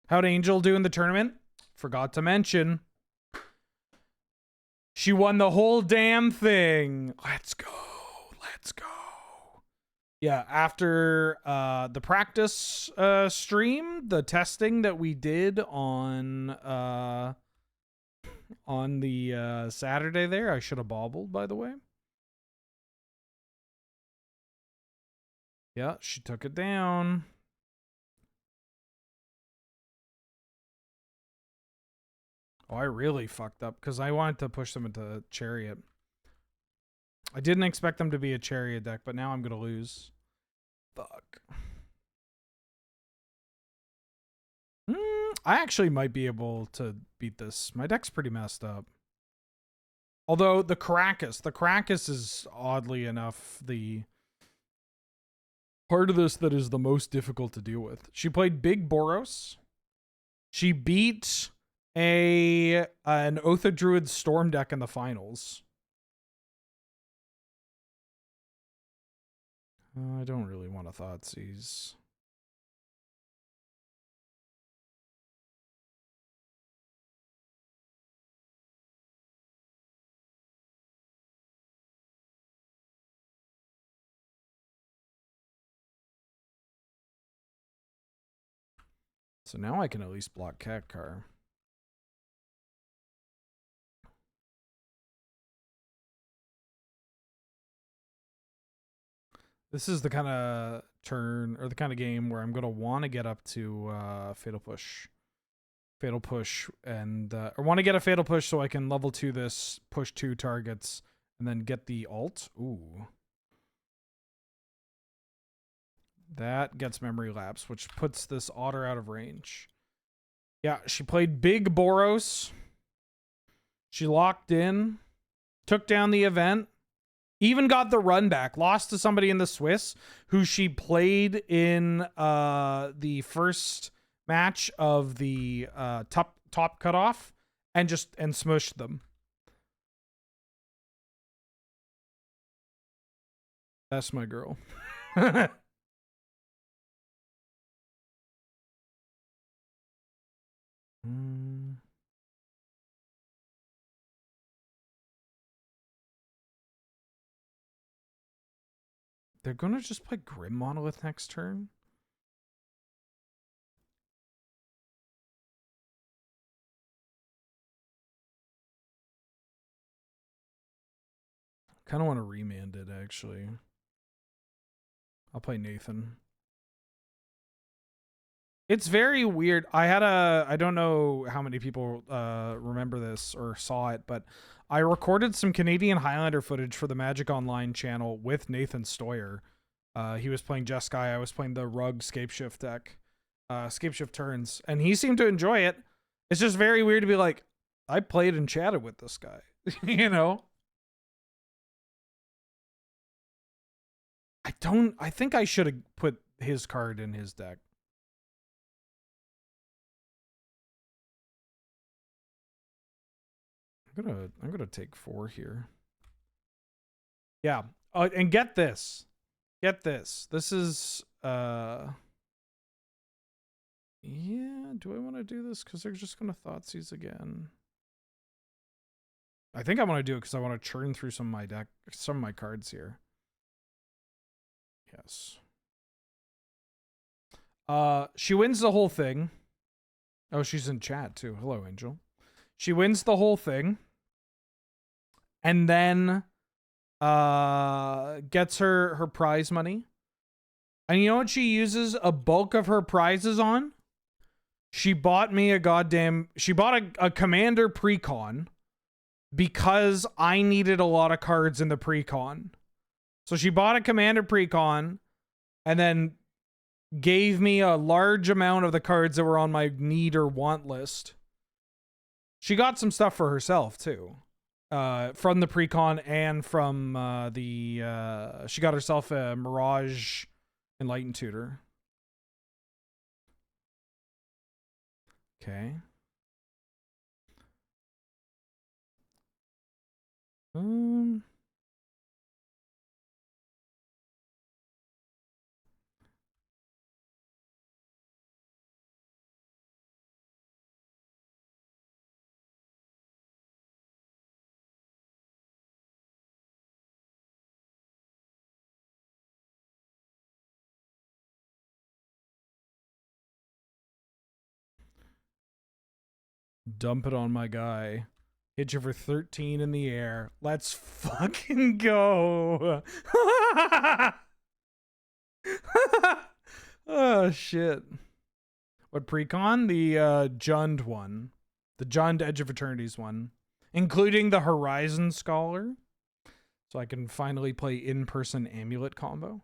How'd Angel do in the tournament? Forgot to mention. She won the whole damn thing. Let's go. Let's go. Yeah, after the practice stream, the testing that we did on the Saturday there, I should have bobbled, by the way. Yeah, she took it down. Oh, I really fucked up because I wanted to push them into Chariot. I didn't expect them to be a Chariot deck, but now I'm going to lose. Fuck. I actually might be able to beat this. My deck's pretty messed up. Although the Caracas is oddly enough the part of this that is the most difficult to deal with. She played Big Boros. She beat an Oath of Druid Storm deck in the finals. I don't really want a Thoughtseize. So now I can at least block Catcar. This is the kind of turn, or the kind of game where I'm going to want to get up to Fatal Push. Fatal Push, and I want to get a Fatal Push so I can level 2 this, push 2 targets, and then get the ult. Ooh. That gets Memory Lapse, which puts this Otter out of range. Yeah, she played Big Boros. She locked in, took down the event, even got the run back, lost to somebody in the Swiss who she played in the first match of the top cutoff and smushed them. That's my girl. They're gonna just play Grim Monolith next turn. Kind of want to remand it, actually. I'll play Nathan. It's very weird. I don't know how many people remember this or saw it, but I recorded some Canadian Highlander footage for the Magic Online channel with Nathan Stoyer. He was playing Jeskai. I was playing the Rug Scapeshift deck, Scapeshift turns, and he seemed to enjoy it. It's just very weird to be like, I played and chatted with this guy, you know? I think I should have put his card in his deck. I'm gonna take 4 here. Yeah. And get this. Get this. This is yeah, do I want to do this? Because they're just gonna Thoughtseize again. I think I want to do it because I want to churn through some of my deck, some of my cards here. Yes. She wins the whole thing. Oh, she's in chat too. Hello, Angel. She wins the whole thing. And then gets her prize money. And you know what she uses a bulk of her prizes on? She bought me she bought a commander precon because I needed a lot of cards in the precon. So she bought a commander precon and then gave me a large amount of the cards that were on my need or want list. She got some stuff for herself too. From the precon and from she got herself a Mirage Enlightened Tutor. Okay. Dump it on my guy. Hit you for 13 in the air. Let's fucking go. Oh, shit. What precon? The Jund one. The Jund Edge of Eternities one. Including the Horizon Scholar. So I can finally play in-person amulet combo.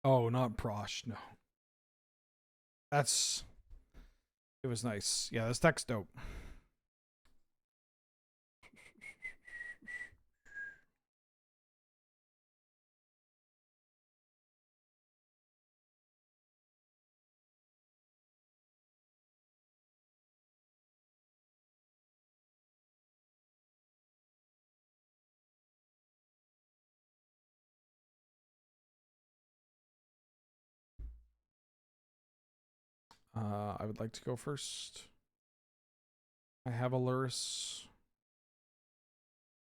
Oh, not Prosh, no. It was nice. Yeah, this deck's dope. I would like to go first. I have a Lurrus.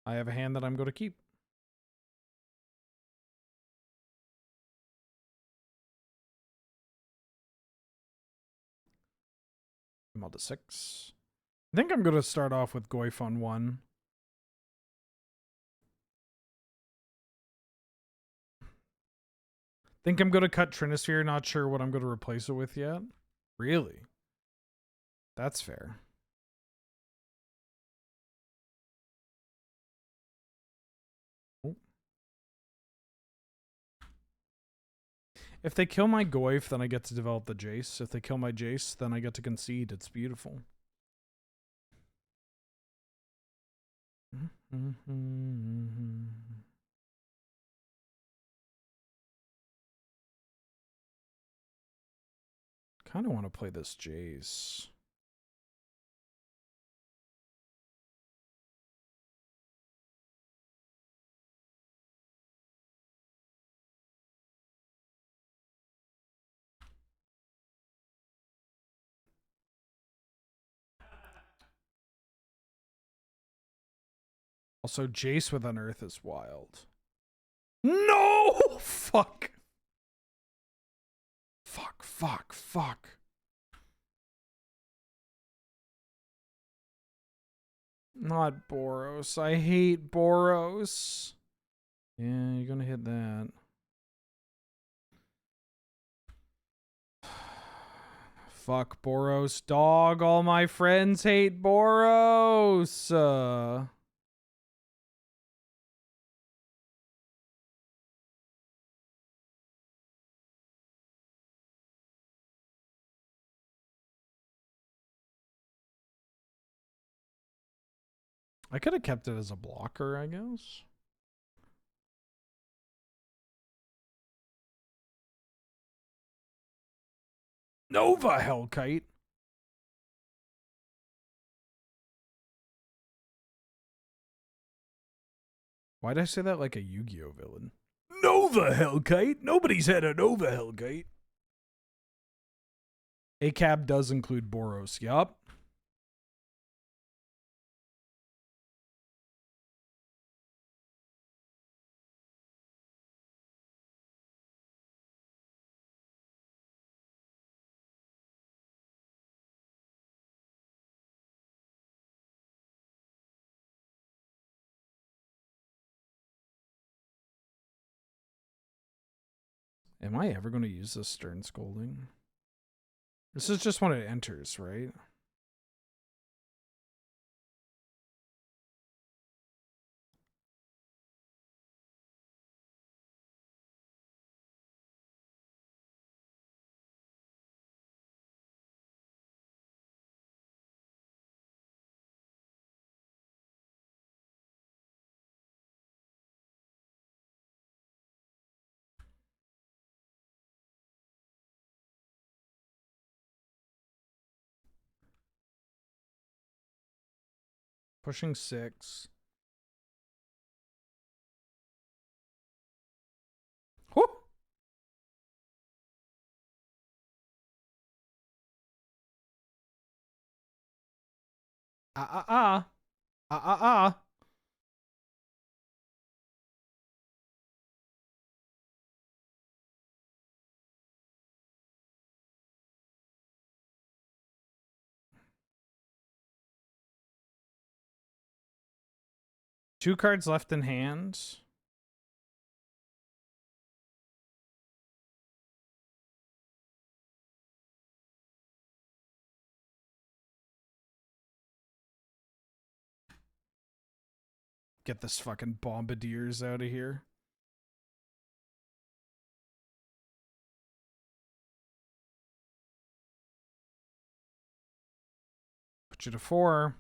I have a hand that I'm going to keep. I'm all to 6. I think I'm going to start off with Goyf on 1. Think I'm going to cut Trinisphere. Not sure what I'm going to replace it with yet. Really? That's fair. Oh. If they kill my Goyf, then I get to develop the Jace. If they kill my Jace, then I get to concede. It's beautiful. Kind of want to play this Jace. Also, Jace with Unearth is wild. No! Fuck. Fuck, fuck, fuck. Not Boros. I hate Boros. Yeah, you're gonna hit that. Fuck Boros, dog. All my friends hate Boros. I could have kept it as a blocker, I guess. Nova Hellkite. Why'd I say that like a Yu-Gi-Oh villain? Nova Hellkite? Nobody's had a Nova Hellkite. ACAB does include Boros. Yup. Am I ever going to use this Stern Scolding? This is just when it enters, right? Pushing 6. Whoop! Ah, ah, ah. Ah, ah, ah. Two cards left in hand. Get this fucking Bombardiers out of here. Put you to 4.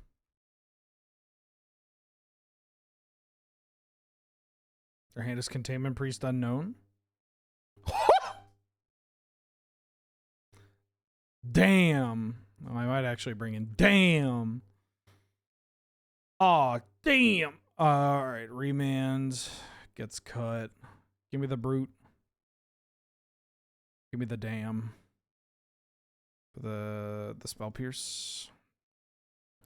Their hand is Containment Priest Unknown. Damn. Oh, I might actually bring in. Damn. Aw, damn. Alright, remand. Gets cut. Give me the brute. Give me the damn. The spell pierce.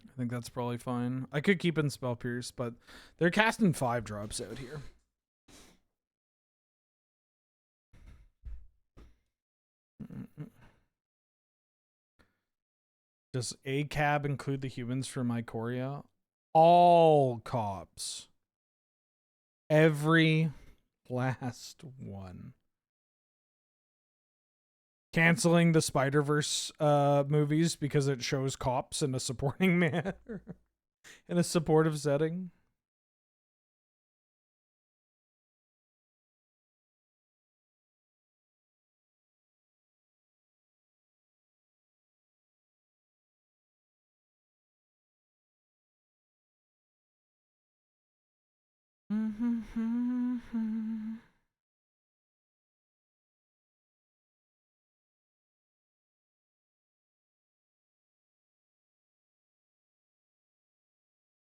I think that's probably fine. I could keep in spell pierce, but they're casting 5 drops out here. Does ACAB include the humans from Ikoria? All cops. Every last one. Canceling the Spider-Verse movies because it shows cops in a supporting manner. In a supportive setting.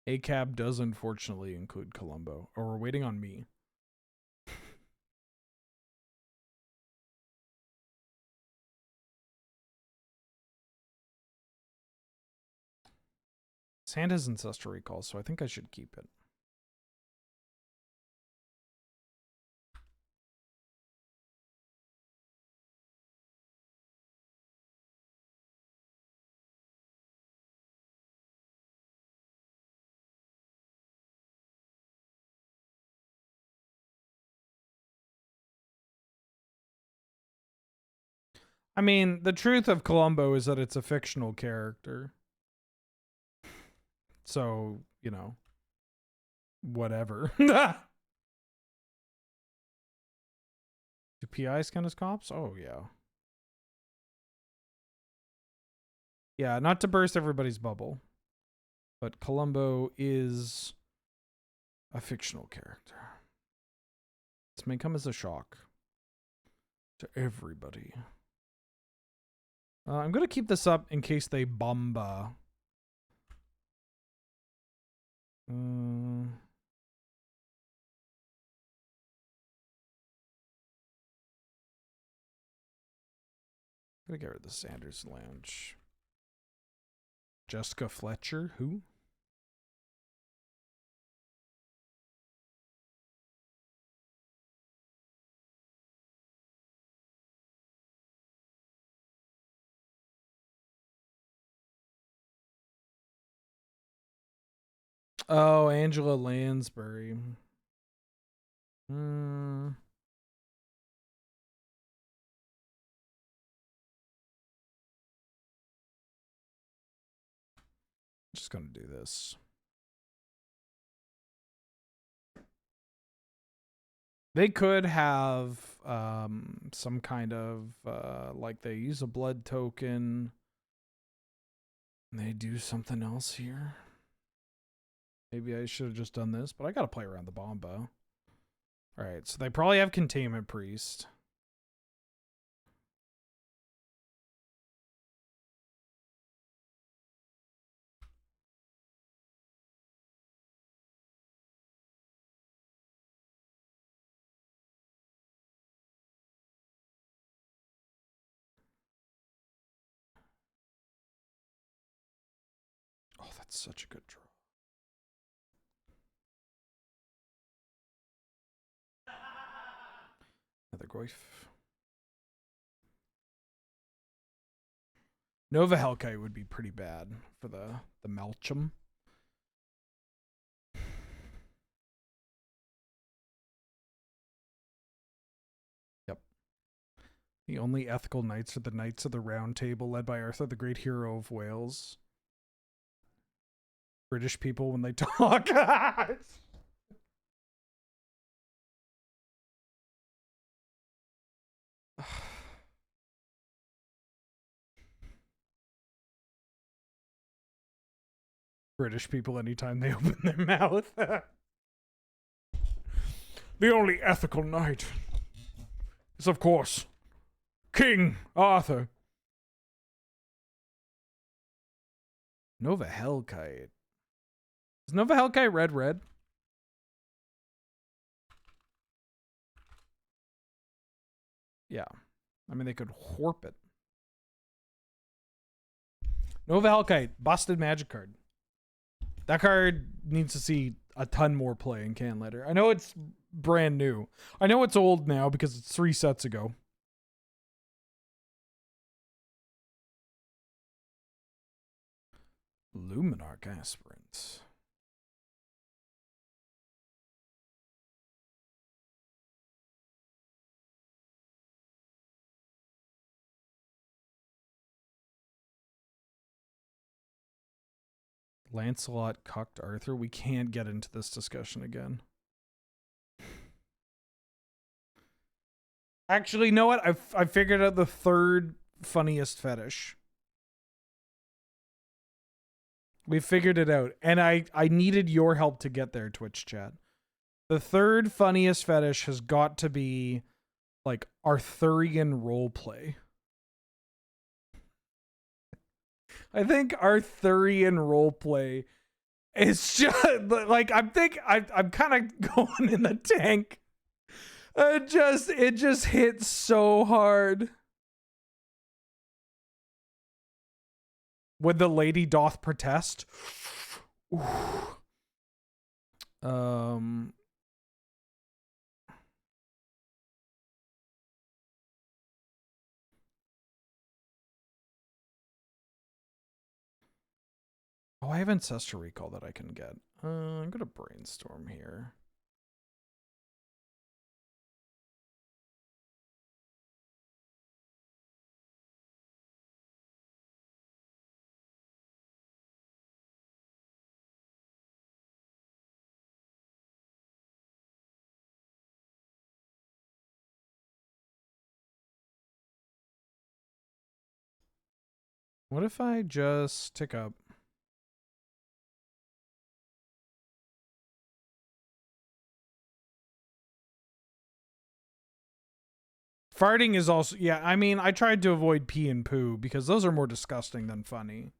ACAB does unfortunately include Columbo. Or we're waiting on me. His hand has Ancestral Recall, so I think I should keep it. I mean, the truth of Columbo is that it's a fictional character. So, you know, whatever. Do PIs count as cops? Oh, yeah. Yeah, not to burst everybody's bubble, but Columbo is a fictional character. This may come as a shock to everybody. I'm going to keep this up in case they bomba. Gotta get rid of the Sanders Lounge. Jessica Fletcher? Who? Oh, Angela Lansbury. Just gonna do this. They could have some kind of like they use a blood token. And they do something else here. Maybe I should have just done this, but I gotta play around the bomba. Alright, so they probably have Containment Priest. Oh, that's such a good draw. Another Goyf. Nova Hellkite would be pretty bad for the Melchum. Yep. The only ethical knights are the Knights of the Round Table, led by Arthur, the great hero of Wales. British people when they talk. British people anytime they open their mouth. The only ethical knight is, of course, King Arthur. Nova Hellkite. Is Nova Hellkite red? Yeah. I mean, they could warp it. Nova Hellkite, busted magic card. That card needs to see a ton more play in Can Letter. I know it's brand new. I know it's old now because it's 3 sets ago. Luminarch Aspirant. Lancelot cucked Arthur. We can't get into this discussion again. Actually, you know what? I figured out the third funniest fetish. We figured it out. And I needed your help to get there, Twitch chat. The third funniest fetish has got to be like Arthurian roleplay. I think Arthurian roleplay is just like I'm kind of going in the tank. It just hits so hard. When the lady doth protest. Ooh. Oh, I have Ancestral Recall that I can get. I'm gonna brainstorm here. What if I just tick up? Farting is also, yeah, I mean, I tried to avoid pee and poo because those are more disgusting than funny.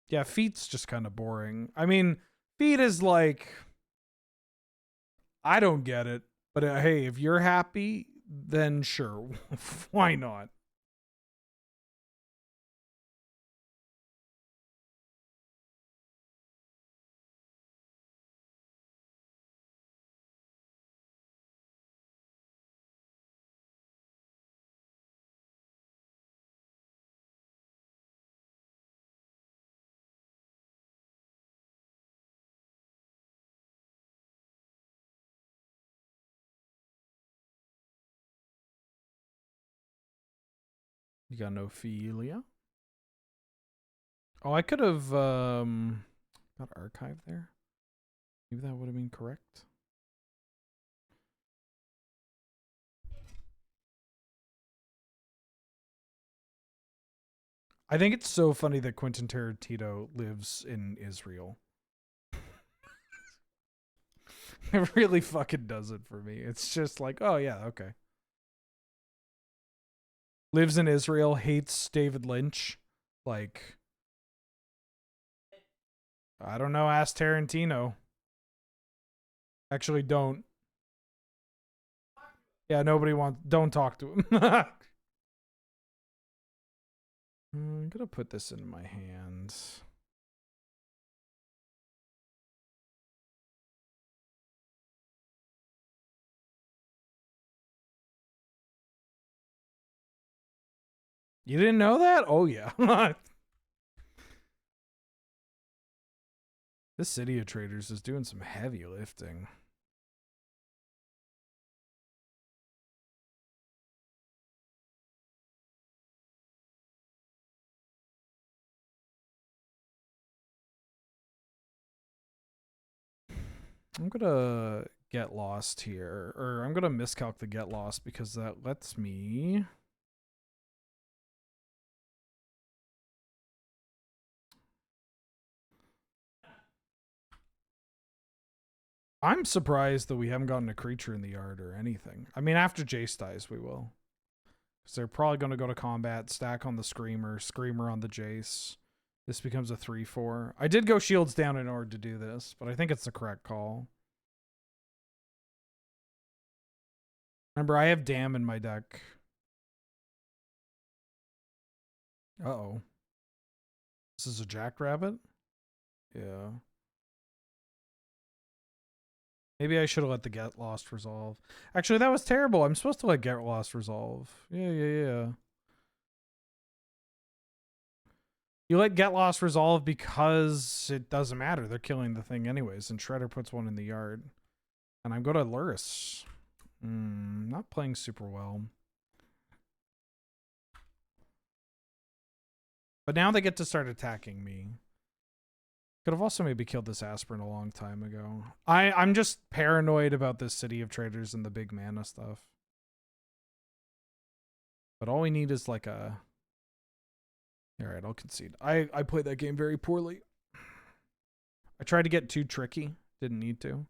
Yeah, feet's just kind of boring. I mean, feet is like, I don't get it, but hey, if you're happy, then sure, why not? You got no philia? Oh, I could have got archive there. Maybe that would have been correct. I think it's so funny that Quentin Tarantino lives in Israel. It really fucking does it for me. It's just like, oh yeah, okay. Lives in Israel, hates David Lynch. Like, I don't know, ask Tarantino. Actually, don't. Yeah, nobody wants, don't talk to him. I'm gonna put this in my hands. You didn't know that? Oh yeah. This City of Traders is doing some heavy lifting. I'm gonna get lost here, or I'm gonna miscalc the get lost because that lets me. I'm surprised that we haven't gotten a creature in the yard or anything. I mean, after Jace dies, we will. Because they're probably going to go to combat, stack on the Screamer, Screamer on the Jace. This becomes a 3-4. I did go shields down in order to do this, but I think it's the correct call. Remember, I have Dam in my deck. Uh-oh. This is a Jackrabbit? Yeah. Maybe I should have let the Get Lost resolve. Actually, that was terrible. I'm supposed to let Get Lost resolve. Yeah. You let Get Lost resolve because it doesn't matter. They're killing the thing anyways, and Shredder puts one in the yard. And I'm going to Lurrus. Not playing super well. But now they get to start attacking me. Could have also maybe killed this Aspirin a long time ago. I'm just paranoid about this City of Traders and the big mana stuff. But all we need is like a... Alright, I'll concede. I played that game very poorly. I tried to get too tricky. Didn't need to.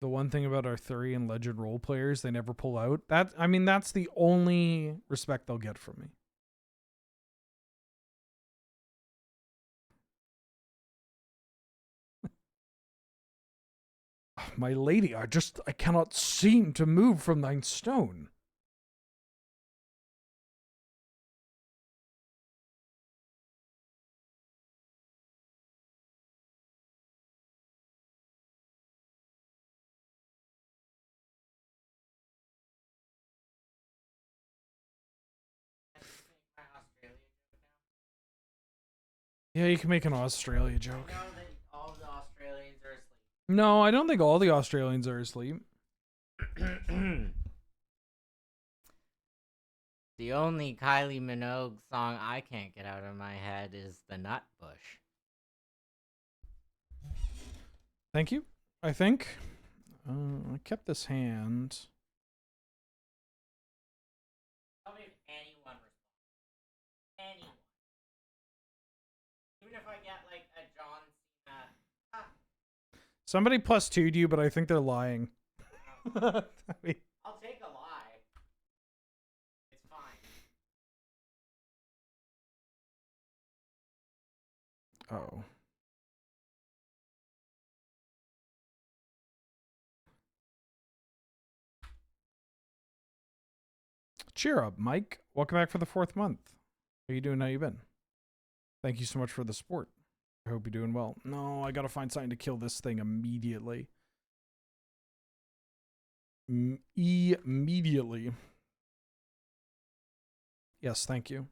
The one thing about Arthurian and Legend role players, they never pull out. I mean, that's the only respect they'll get from me. My lady, I cannot seem to move from thine stone. Yeah, you can make an Australia joke. I know that all the Australians are asleep. No, I don't think all the Australians are asleep. The only Kylie Minogue song I can't get out of my head is The Nut Bush. Thank you, I think. I kept this hand. Tell me if anyone responds. Anyone. Even if I get like a John Cena. Ah, Somebody plus 2'd you, but I think they're lying. I mean, I'll take a lie. It's fine. oh. Cheer up, Mike. Welcome back for the 4th month. How you doing? How you been? Thank you so much for the support. I hope you're doing well. No, I gotta find something to kill this thing immediately. Immediately. Yes, thank you.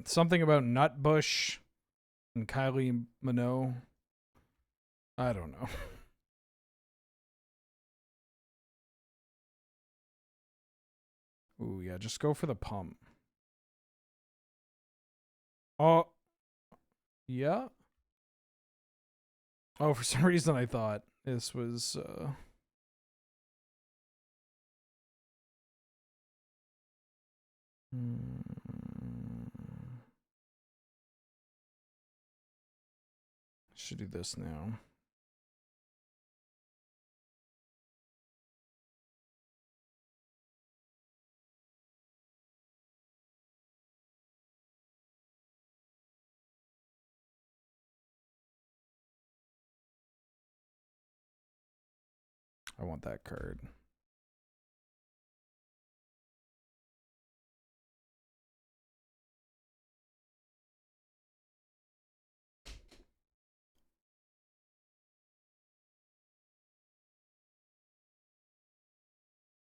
Something about Nutbush and Kylie Minogue. I don't know. Ooh, yeah, just go for the pump. Oh. Yeah. Oh, for some reason I thought this was should do this now. I want that card.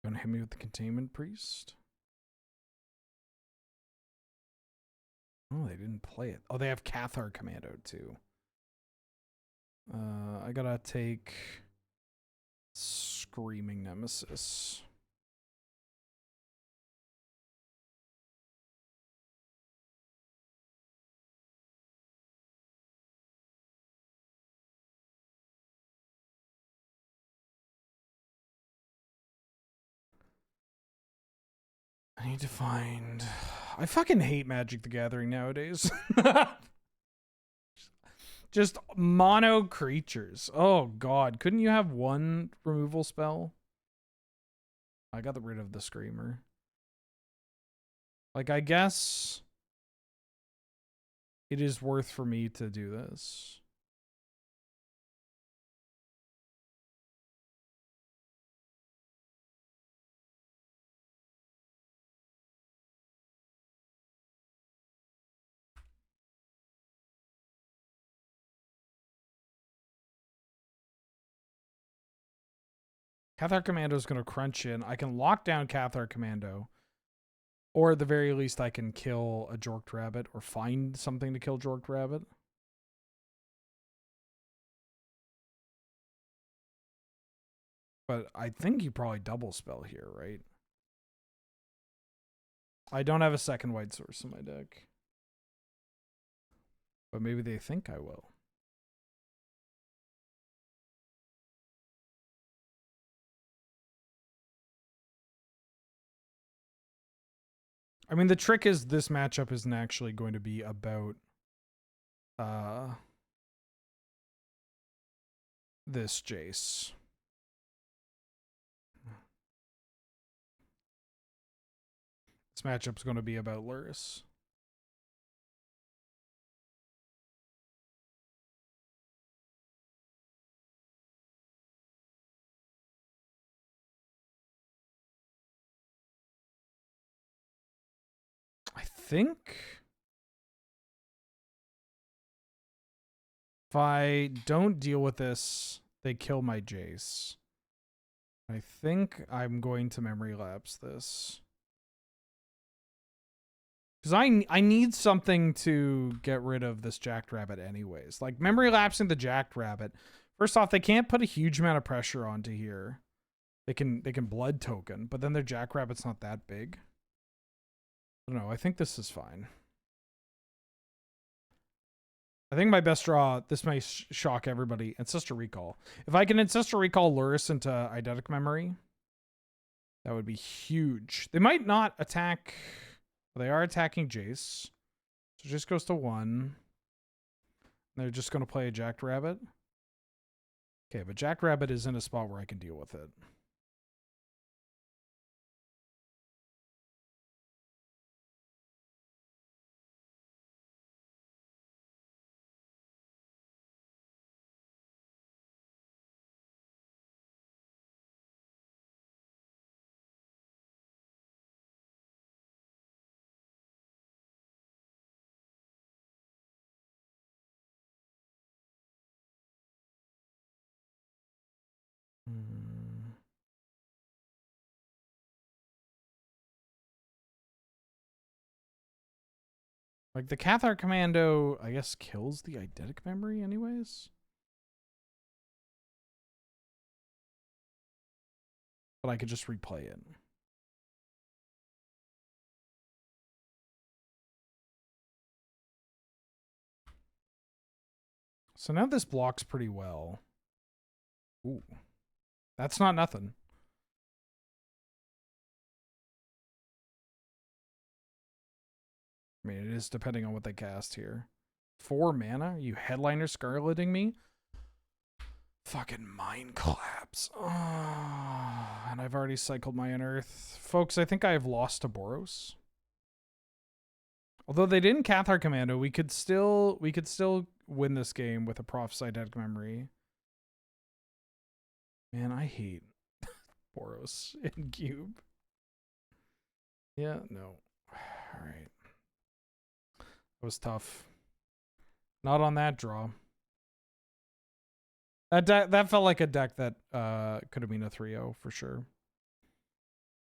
Gonna hit me with the Containment Priest? Oh, they didn't play it. Oh, they have Cathar Commando too. I gotta take Screaming Nemesis. I need to find... I fucking hate Magic the Gathering nowadays. Just mono creatures. Oh, God. Couldn't you have one removal spell? I got rid of the Screamer. Like, I guess it is worth for me to do this. Cathar Commando is going to crunch in. I can lock down Cathar Commando. Or at the very least, I can kill a Jorked Rabbit or find something to kill Jorked Rabbit. But I think you probably double spell here, right? I don't have a second white source in my deck. But maybe they think I will. I mean, the trick is this matchup isn't actually going to be about this Jace. This matchup's going to be about Lurrus. I think if I don't deal with this, they kill my Jace. I think I'm going to memory lapse this. Because I need something to get rid of this Jackrabbit anyways. Like, memory lapsing the Jackrabbit. First off, they can't put a huge amount of pressure onto here. They can blood token, but then their Jackrabbit's not that big. I don't know. I think this is fine. I think my best draw, this may shock everybody, Ancestor Recall. If I can Ancestor Recall Lurrus into Eidetic Memory, that would be huge. They might not attack... Well, they are attacking Jace. So Jace goes to 1. They're just going to play a Jackrabbit. Okay, but Jackrabbit is in a spot where I can deal with it. Like, the Cathar Commando, I guess, kills the Eidetic Memory anyways? But I could just replay it. So now this blocks pretty well. Ooh. That's not nothing. I mean, it is depending on what they cast here. 4 mana? You headliner scarleting me? Fucking Mind Collapse. Oh, and I've already cycled my Unearth. Folks, I think I have lost to Boros. Although they didn't Cathar Commando, we could still win this game with a Prophesied Memory. Man, I hate Boros in Cube. Yeah, no. Alright. That was tough. Not on that draw. That felt like a deck that could have been a 3-0 for sure.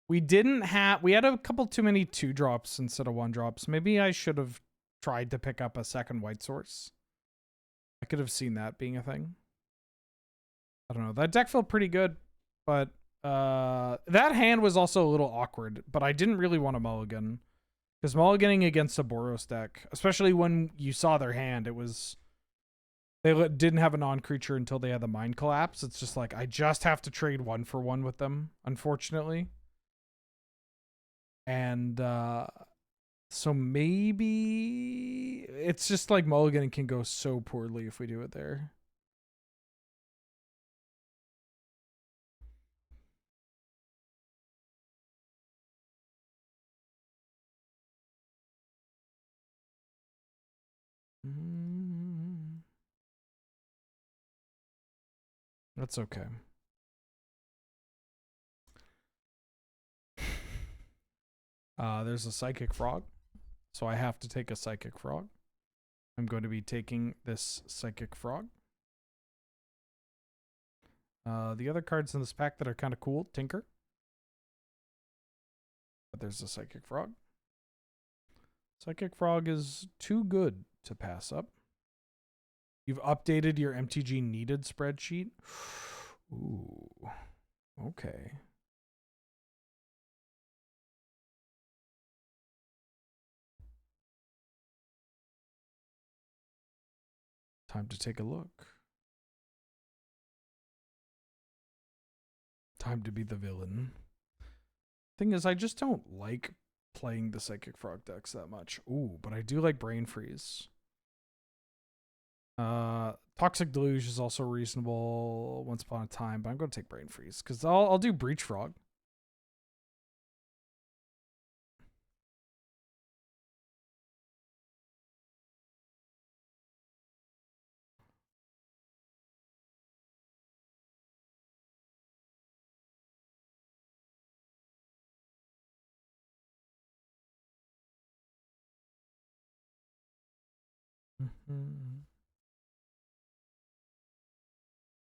We had a couple too many 2-drops instead of 1-drops. Maybe I should have tried to pick up a second white source. I could have seen that being a thing. I don't know. That deck felt pretty good, but that hand was also a little awkward, but I didn't really want to mulligan. Because mulliganing against a Boros deck, especially when you saw their hand, it was... They didn't have a non-creature until they had the Mind Collapse. It's just like, I just have to trade 1-for-1 with them, unfortunately. And so maybe... It's just like mulliganing can go so poorly if we do it there. That's okay. There's a Psychic Frog, so I have to take a Psychic Frog. I'm going to be taking this Psychic Frog. The other cards in this pack that are kind of cool, Tinker. But there's a Psychic Frog. Psychic Frog is too good to pass up. You've updated your MTG needed spreadsheet. Ooh, okay. Time to take a look. Time to be the villain. Thing is, I just don't like playing the Psychic Frog decks that much. Ooh, but I do like Brain Freeze. Toxic Deluge is also reasonable once upon a time, but I'm going to take Brain Freeze because I'll do Breach Frog.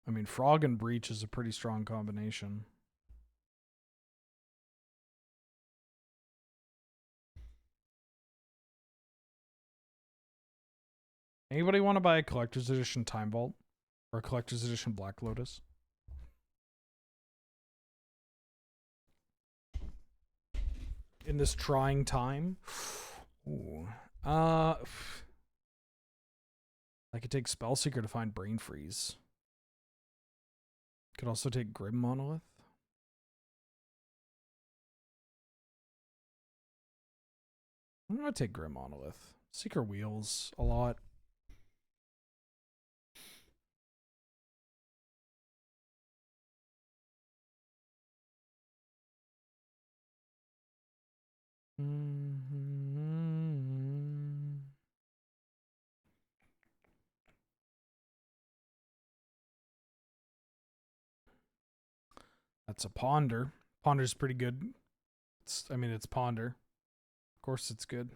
I mean, Frog and Breach is a pretty strong combination. Anybody want to buy a collector's edition Time Vault? Or a collector's edition Black Lotus? In this trying time? Ooh. I could take Spellseeker to find Brain Freeze. Could also take Grim Monolith. I'm gonna take Grim Monolith. Seeker Wheels a lot. That's a Ponder. Ponder's pretty good. It's Ponder. Of course it's good.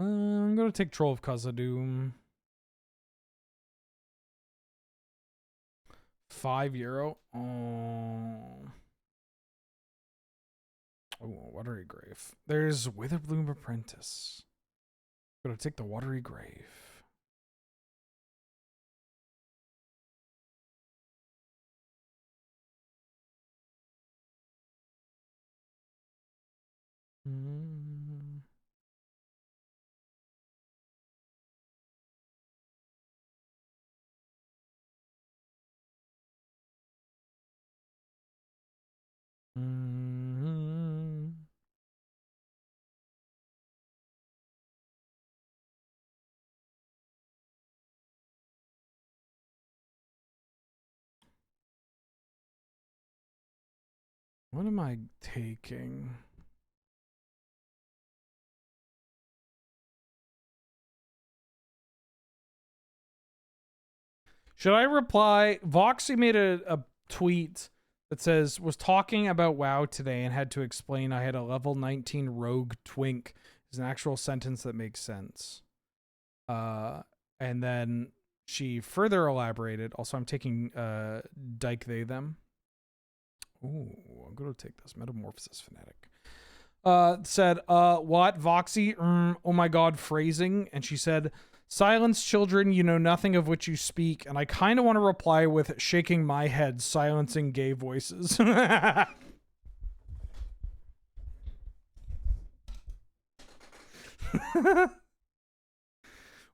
I'm gonna take Troll of Khazad-dûm. €5. Oh, Watery Grave. There's Witherbloom Apprentice. I'm gonna take the Watery Grave. What am I taking? Should I reply? Voxy made a tweet that says, was talking about WoW today and had to explain I had a level 19 rogue twink. Is an actual sentence that makes sense. And then she further elaborated. Also, I'm taking Dyke They Them. Ooh, I'm going to take this. Metamorphosis Fanatic. Said, what? Voxy? Oh my god, phrasing. And she said, silence, children, you know nothing of which you speak. And I kind of want to reply with shaking my head, silencing gay voices.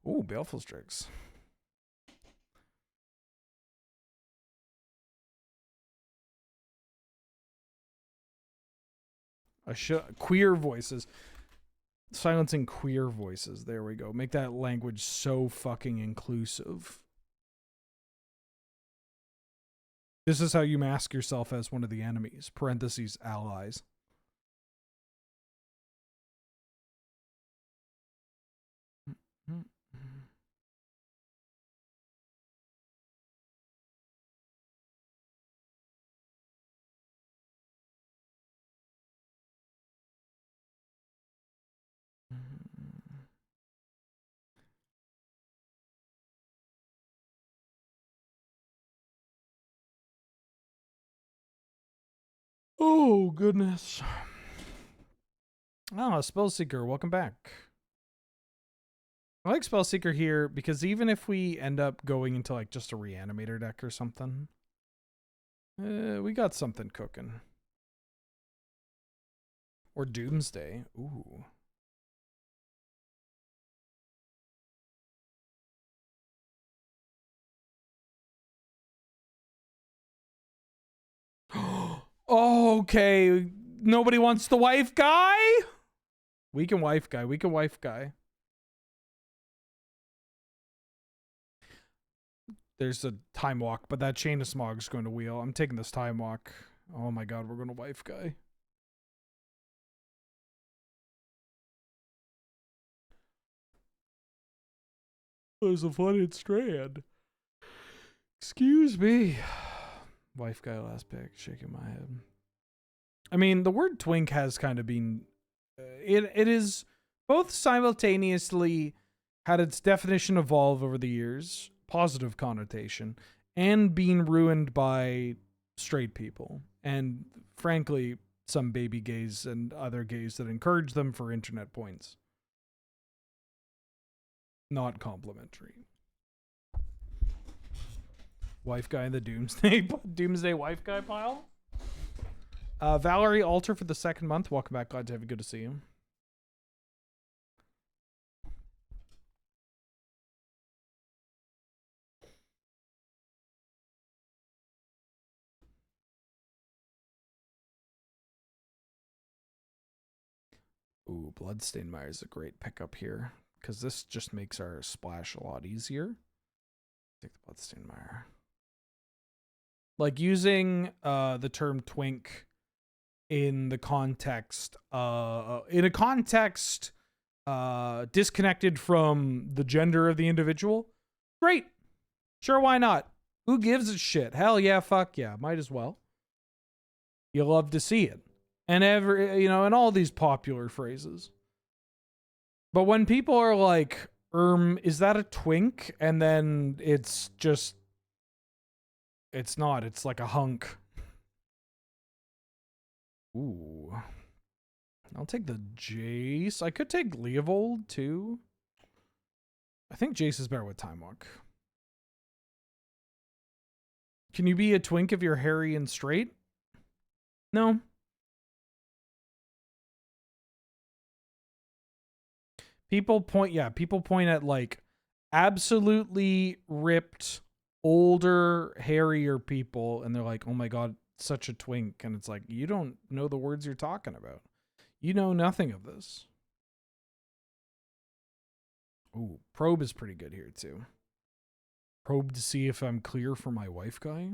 Ooh, Baleful Strix. Queer voices. Silencing queer voices. There we go. Make that language so fucking inclusive. This is how you mask yourself as one of the enemies. Parentheses, allies. Oh, goodness. Oh, Spellseeker, welcome back. I like Spellseeker here because even if we end up going into like just a Reanimator deck or something, we got something cooking. Or Doomsday. Ooh. Okay. Nobody wants the wife guy? We can wife guy. We can wife guy. There's a time walk, but that Chain of Smog is going to wheel. I'm taking this time walk. Oh my god, we're going to wife guy. There's a flooded strand. Excuse me. Wife guy last pick. Shaking my head. I mean, the word twink has kind of been... It is both simultaneously had its definition evolve over the years, positive connotation, and being ruined by straight people. And frankly, some baby gays and other gays that encourage them for internet points. Not complimentary. Wife guy in the doomsday wife guy pile. Valerie Alter for the 2nd month. Welcome back. Glad to have you. Good to see you. Ooh, Bloodstained Mire is a great pickup here because this just makes our splash a lot easier. Take the Bloodstained Mire. Like using the term twink in the context, in a context disconnected from the gender of the individual. Great. Sure, why not? Who gives a shit? Hell yeah, fuck yeah. Might as well. You'll love to see it. And and all these popular phrases. But when people are like, is that a twink? And then it's just, it's not. It's like a hunk. Ooh. I'll take the Jace. I could take Leovold too. I think Jace is better with Time Walk. Can you be a twink if you're hairy and straight? No. People point at like absolutely ripped, older, hairier people, and they're like, oh my god, such a twink. And it's like, you don't know the words you're talking about. You know nothing of this. Ooh, probe is pretty good here too. Probe to see if I'm clear for my wife guy.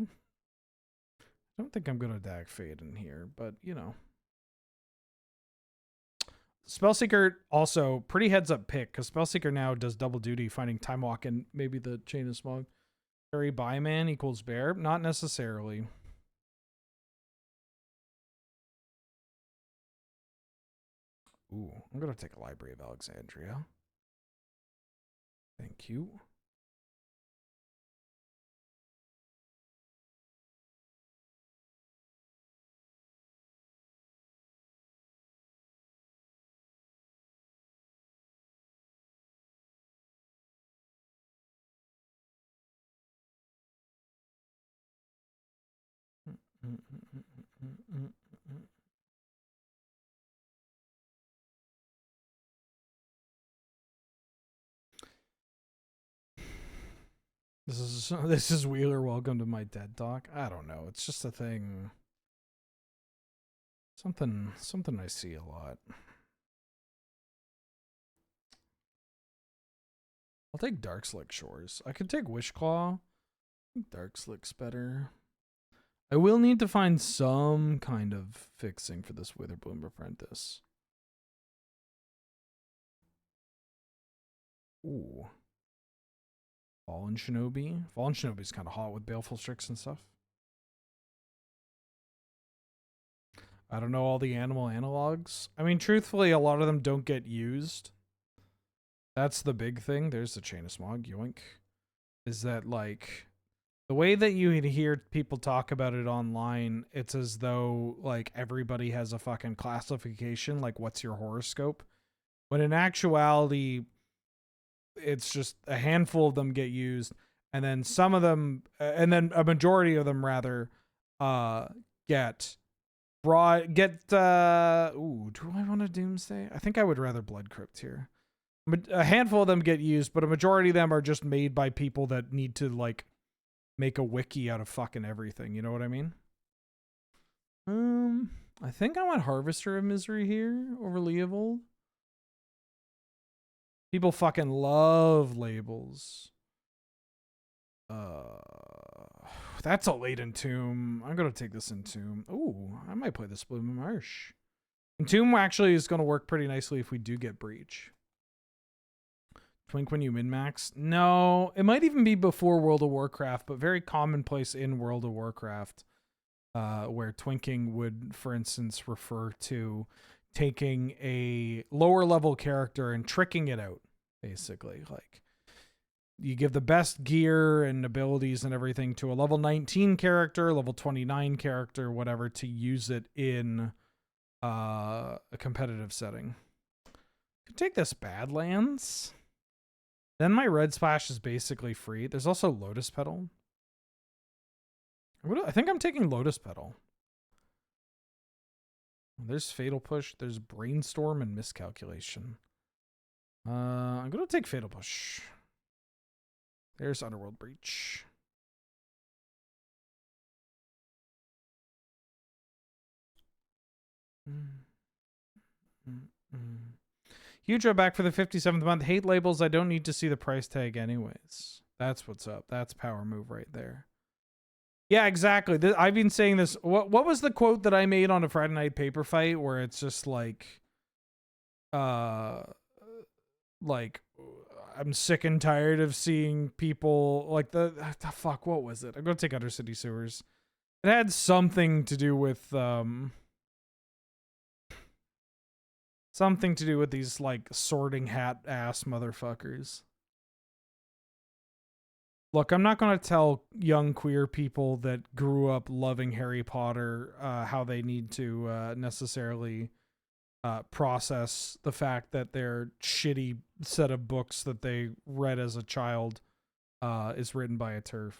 I don't think I'm gonna Dag Fade in here, but you know. Spellseeker also pretty heads up pick because Spellseeker now does double duty, finding Time Walk and maybe the Chain of Smog. Fairy Buyman equals bear? Not necessarily. Ooh, I'm gonna take a Library of Alexandria. Thank you. This is Wheeler. Welcome to my TED Talk. I don't know. It's just a thing. Something I see a lot. I'll take Darkslick Shores. I could take Wishclaw. I think Darkslick's better. I will need to find some kind of fixing for this Witherbloom Apprentice. Ooh. Fallen Shinobi. Fallen Shinobi's kind of hot with Baleful Strix and stuff. I don't know all the animal analogs. I mean, truthfully, a lot of them don't get used. That's the big thing. There's the Chain of Smog, yoink. Is that, like, the way that you hear people talk about it online, it's as though, like, everybody has a fucking classification, like, what's your horoscope? When in actuality, it's just a handful of them get used, and then some of them, and then a majority of them, rather, get... ooh, do I want a Doomsday? I think I would rather Blood Crypt here. A handful of them get used, but a majority of them are just made by people that need to, like, make a wiki out of fucking everything. You know what I mean? I think I want Harvester of Misery here over Leovold. People fucking love labels. That's a late Entomb. I'm gonna take this Entomb. Ooh, I might play this Blue Marsh. Entomb actually is gonna work pretty nicely if we do get Breach. Twink when you min-max? No, it might even be before World of Warcraft, but very commonplace in World of Warcraft, where twinking would, for instance, refer to taking a lower level character and tricking it out, basically. Like, you give the best gear and abilities and everything to a level 19 character, level 29 character, whatever, to use it in a competitive setting. Could take this Badlands. Then my red splash is basically free. There's also Lotus Petal. I think I'm taking Lotus Petal. There's Fatal Push. There's Brainstorm and Miscalculation. I'm going to take Fatal Push. There's Underworld Breach. Huge back for the 57th month. Hate labels. I don't need to see the price tag anyways. That's what's up. That's power move right there. Yeah, exactly. I've been saying this. What was the quote that I made on a Friday night paper fight where it's just like I'm sick and tired of seeing people like the fuck, what was it? I'm going to take Undercity Sewers. It had something to do with these like sorting hat ass motherfuckers. Look, I'm not going to tell young queer people that grew up loving Harry Potter how they need to necessarily process the fact that their shitty set of books that they read as a child is written by a TERF.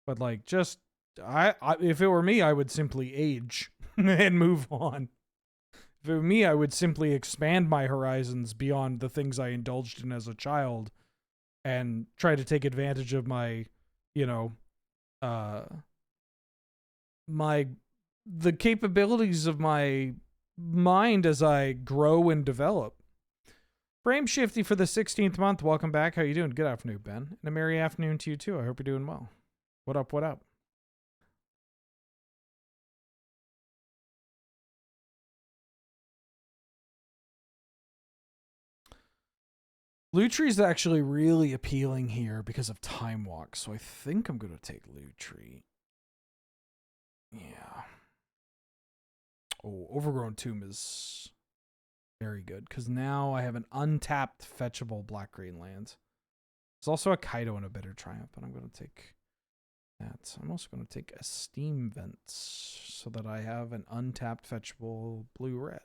But like, just I if it were me, I would simply age and move on. If it were me, I would simply expand my horizons beyond the things I indulged in as a child and try to take advantage of my, the capabilities of my mind as I grow and develop. Frame Shifty for the 16th month. Welcome back. How you doing? Good afternoon, Ben. And a merry afternoon to you too. I hope you're doing well. What up, what up? Lutri is actually really appealing here because of Time Walk, so I think I'm going to take Lutri. Yeah. Oh, Overgrown Tomb is very good because now I have an untapped fetchable black-green land. There's also a Kaido and a Bitter Triumph, but I'm going to take that. I'm also going to take a Steam Vents so that I have an untapped fetchable blue-red.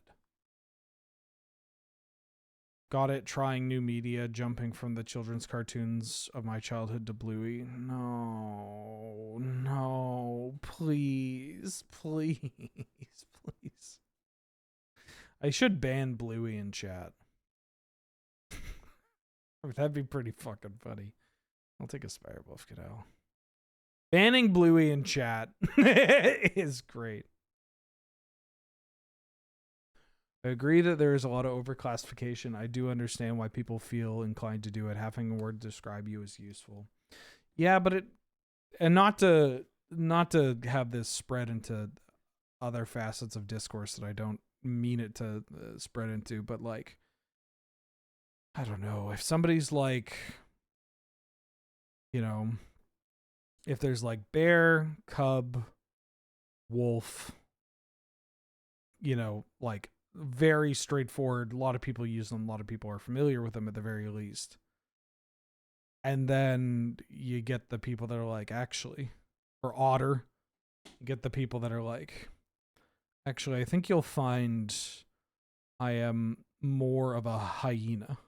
Got it, trying new media, jumping from the children's cartoons of my childhood to Bluey. No, please, please, please. I should ban Bluey in chat. That'd be pretty fucking funny. I'll take a Spire Buff, kiddo. Banning Bluey in chat is great. I agree that there is a lot of overclassification. I do understand why people feel inclined to do it. Having a word to describe you is useful. Yeah, but not to have this spread into other facets of discourse that I don't mean it to spread into, but like, I don't know, if somebody's like, if there's like bear, cub, wolf, like very straightforward. A lot of people use them. A lot of people are familiar with them at the very least. And then you get the people that are like, actually, or otter. You get the people that are like, actually, I think you'll find I am more of a hyena.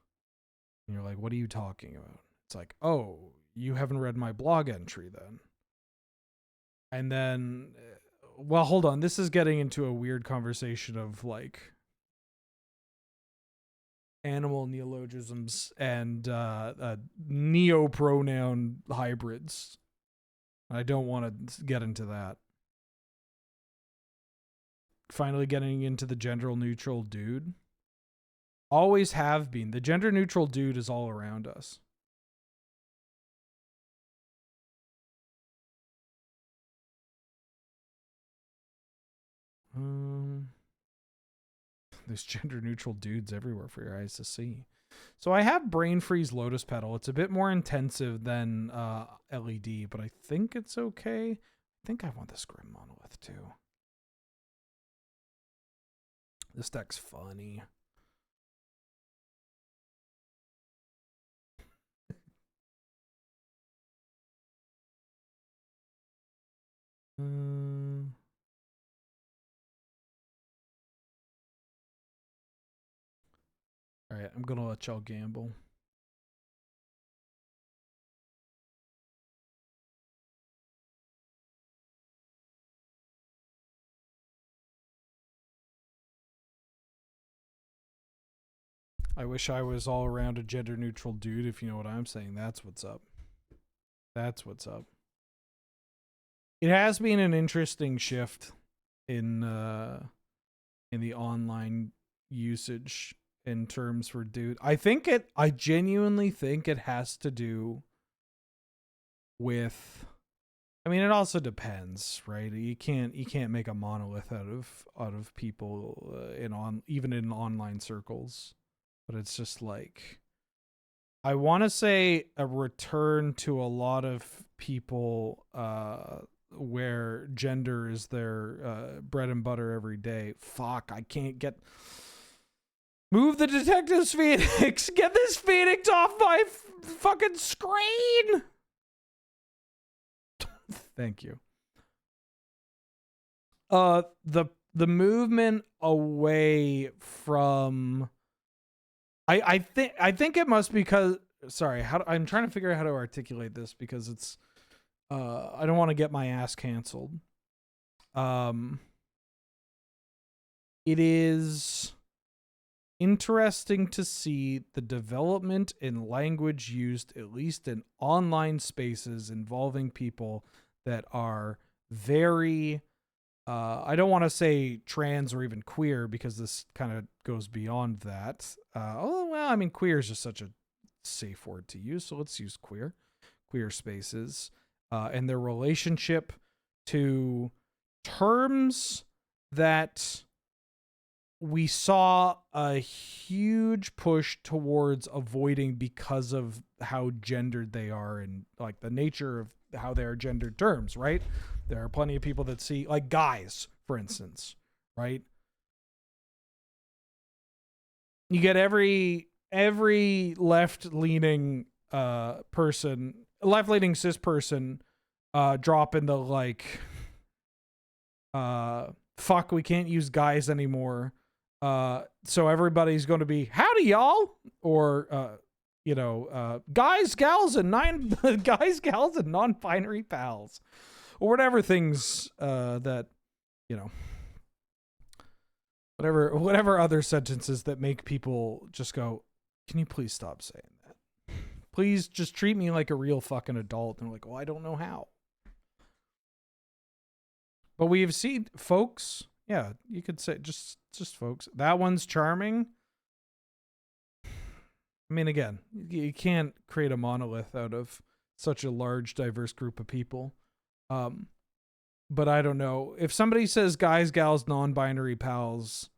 And you're like, what are you talking about? It's like, oh, you haven't read my blog entry then. And then, well, hold on. This is getting into a weird conversation of like animal neologisms and neo-pronoun hybrids. I don't want to get into that. Finally getting into the gender-neutral dude. Always have been. The gender-neutral dude is all around us. There's gender-neutral dudes everywhere for your eyes to see. So I have Brain Freeze Lotus Petal. It's a bit more intensive than LED, but I think it's okay. I think I want this Grim Monolith too. This deck's funny. All right, I'm gonna let y'all gamble. I wish I was all around a gender neutral dude, if you know what I'm saying. That's what's up. That's what's up. It has been an interesting shift in the online usage in terms for dude. I genuinely think it has to do with, I mean, it also depends, right? You can't make a monolith out of people even in online circles. But it's just like, I want to say a return to a lot of people where gender is their bread and butter every day. Fuck, I can't get... Move the detective's Phoenix! Get this Phoenix off my fucking screen! Thank you. The movement away from... I think it must be because... Sorry, I'm trying to figure out how to articulate this because it's... I don't want to get my ass canceled. It is interesting to see the development in language used, at least in online spaces, involving people that are very... I don't want to say trans or even queer because this kind of goes beyond that. Well, I mean, queer is just such a safe word to use, so let's use queer spaces, and their relationship to terms that we saw a huge push towards avoiding because of how gendered they are and like the nature of how they are gendered terms, right? There are plenty of people that see, like guys, for instance, right? You get every left-leaning left-leaning cis person drop in the like, fuck, we can't use guys anymore. So everybody's going to be, howdy y'all, or guys, gals, and guys, gals, and non-binary pals, or whatever things that, whatever other sentences that make people just go, can you please stop saying that? Please just treat me like a real fucking adult. And I'm like, well, I don't know how. But we have seen folks. Yeah, you could say just folks. That one's charming. I mean, again, you can't create a monolith out of such a large, diverse group of people. But I don't know. If somebody says guys, gals, non-binary pals,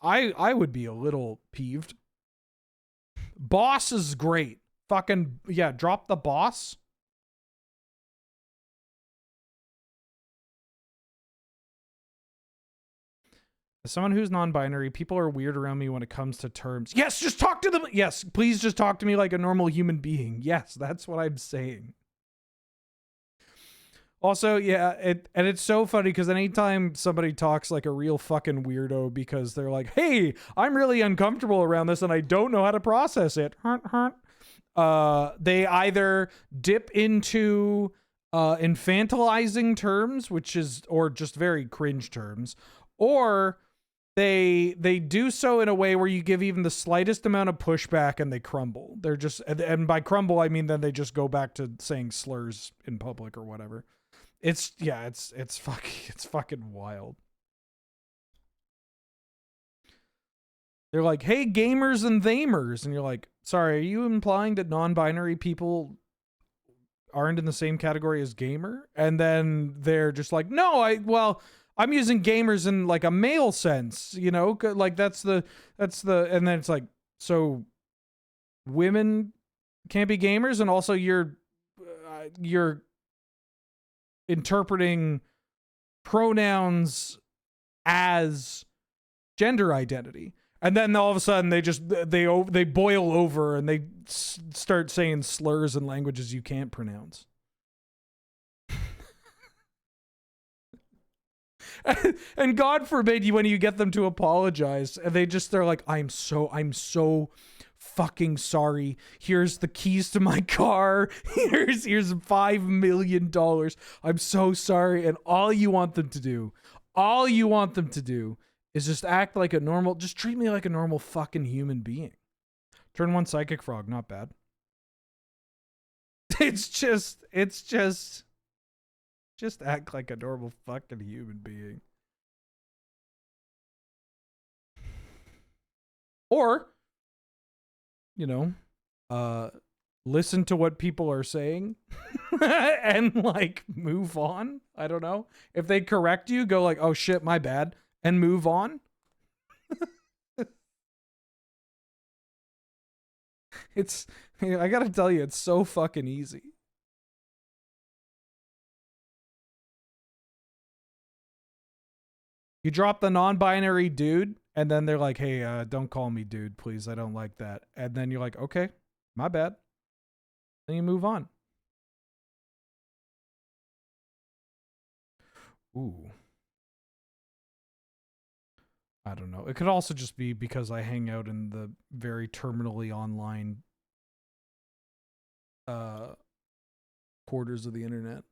I would be a little peeved. Boss is great. Fucking, yeah, drop the boss. As someone who's non-binary, people are weird around me when it comes to terms. Yes, just talk to them. Yes, please just talk to me like a normal human being. Yes, that's what I'm saying. Also, yeah, it's so funny because anytime somebody talks like a real fucking weirdo because they're like, hey, I'm really uncomfortable around this and I don't know how to process it. They either dip into infantilizing terms, or just very cringe terms, or they do so in a way where you give even the slightest amount of pushback and they crumble. They're just, and by crumble I mean then they just go back to saying slurs in public or whatever. It's fucking wild. They're like, hey, gamers and thamers, and you're like, sorry, are you implying that non-binary people aren't in the same category as gamer? And then they're just like, no, I'm using gamers in like a male sense, like that's the, and then it's like, so women can't be gamers, and also you're interpreting pronouns as gender identity. And then all of a sudden they boil over and they start saying slurs and languages you can't pronounce. And God forbid when you get them to apologize and they're like, I'm so fucking sorry. Here's the keys to my car. Here's $5 million. I'm so sorry. And all you want them to do is just act like just treat me like a normal fucking human being. Turn 1 Psychic Frog, not bad. It's just act like a normal fucking human being. Or, listen to what people are saying and like move on. I don't know. If they correct you, go like, oh shit, my bad, and move on. I gotta tell you, it's so fucking easy. You drop the non-binary dude, and then they're like, hey, don't call me dude, please. I don't like that. And then you're like, okay, my bad. Then you move on. Ooh. I don't know. It could also just be because I hang out in the very terminally online quarters of the internet.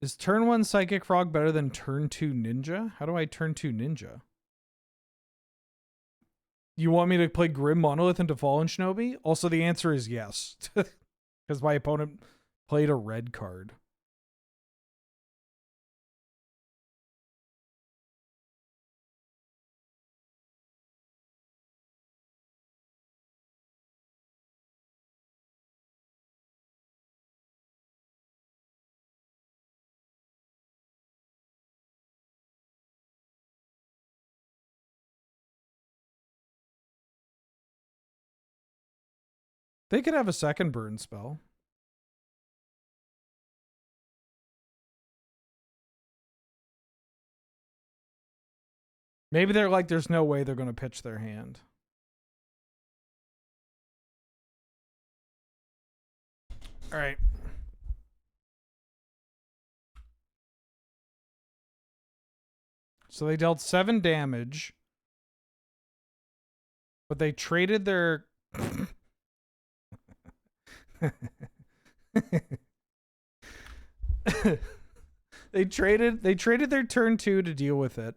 Is turn 1 Psychic Frog better than turn 2 Ninja? How do I turn 2 Ninja? You want me to play Grim Monolith into Fallen Shinobi? Also, the answer is yes. Because my opponent played a red card. They could have a second burn spell. Maybe they're like, there's no way they're going to pitch their hand. All right. So they dealt 7 damage. But they traded their... They traded their turn 2 to deal with it.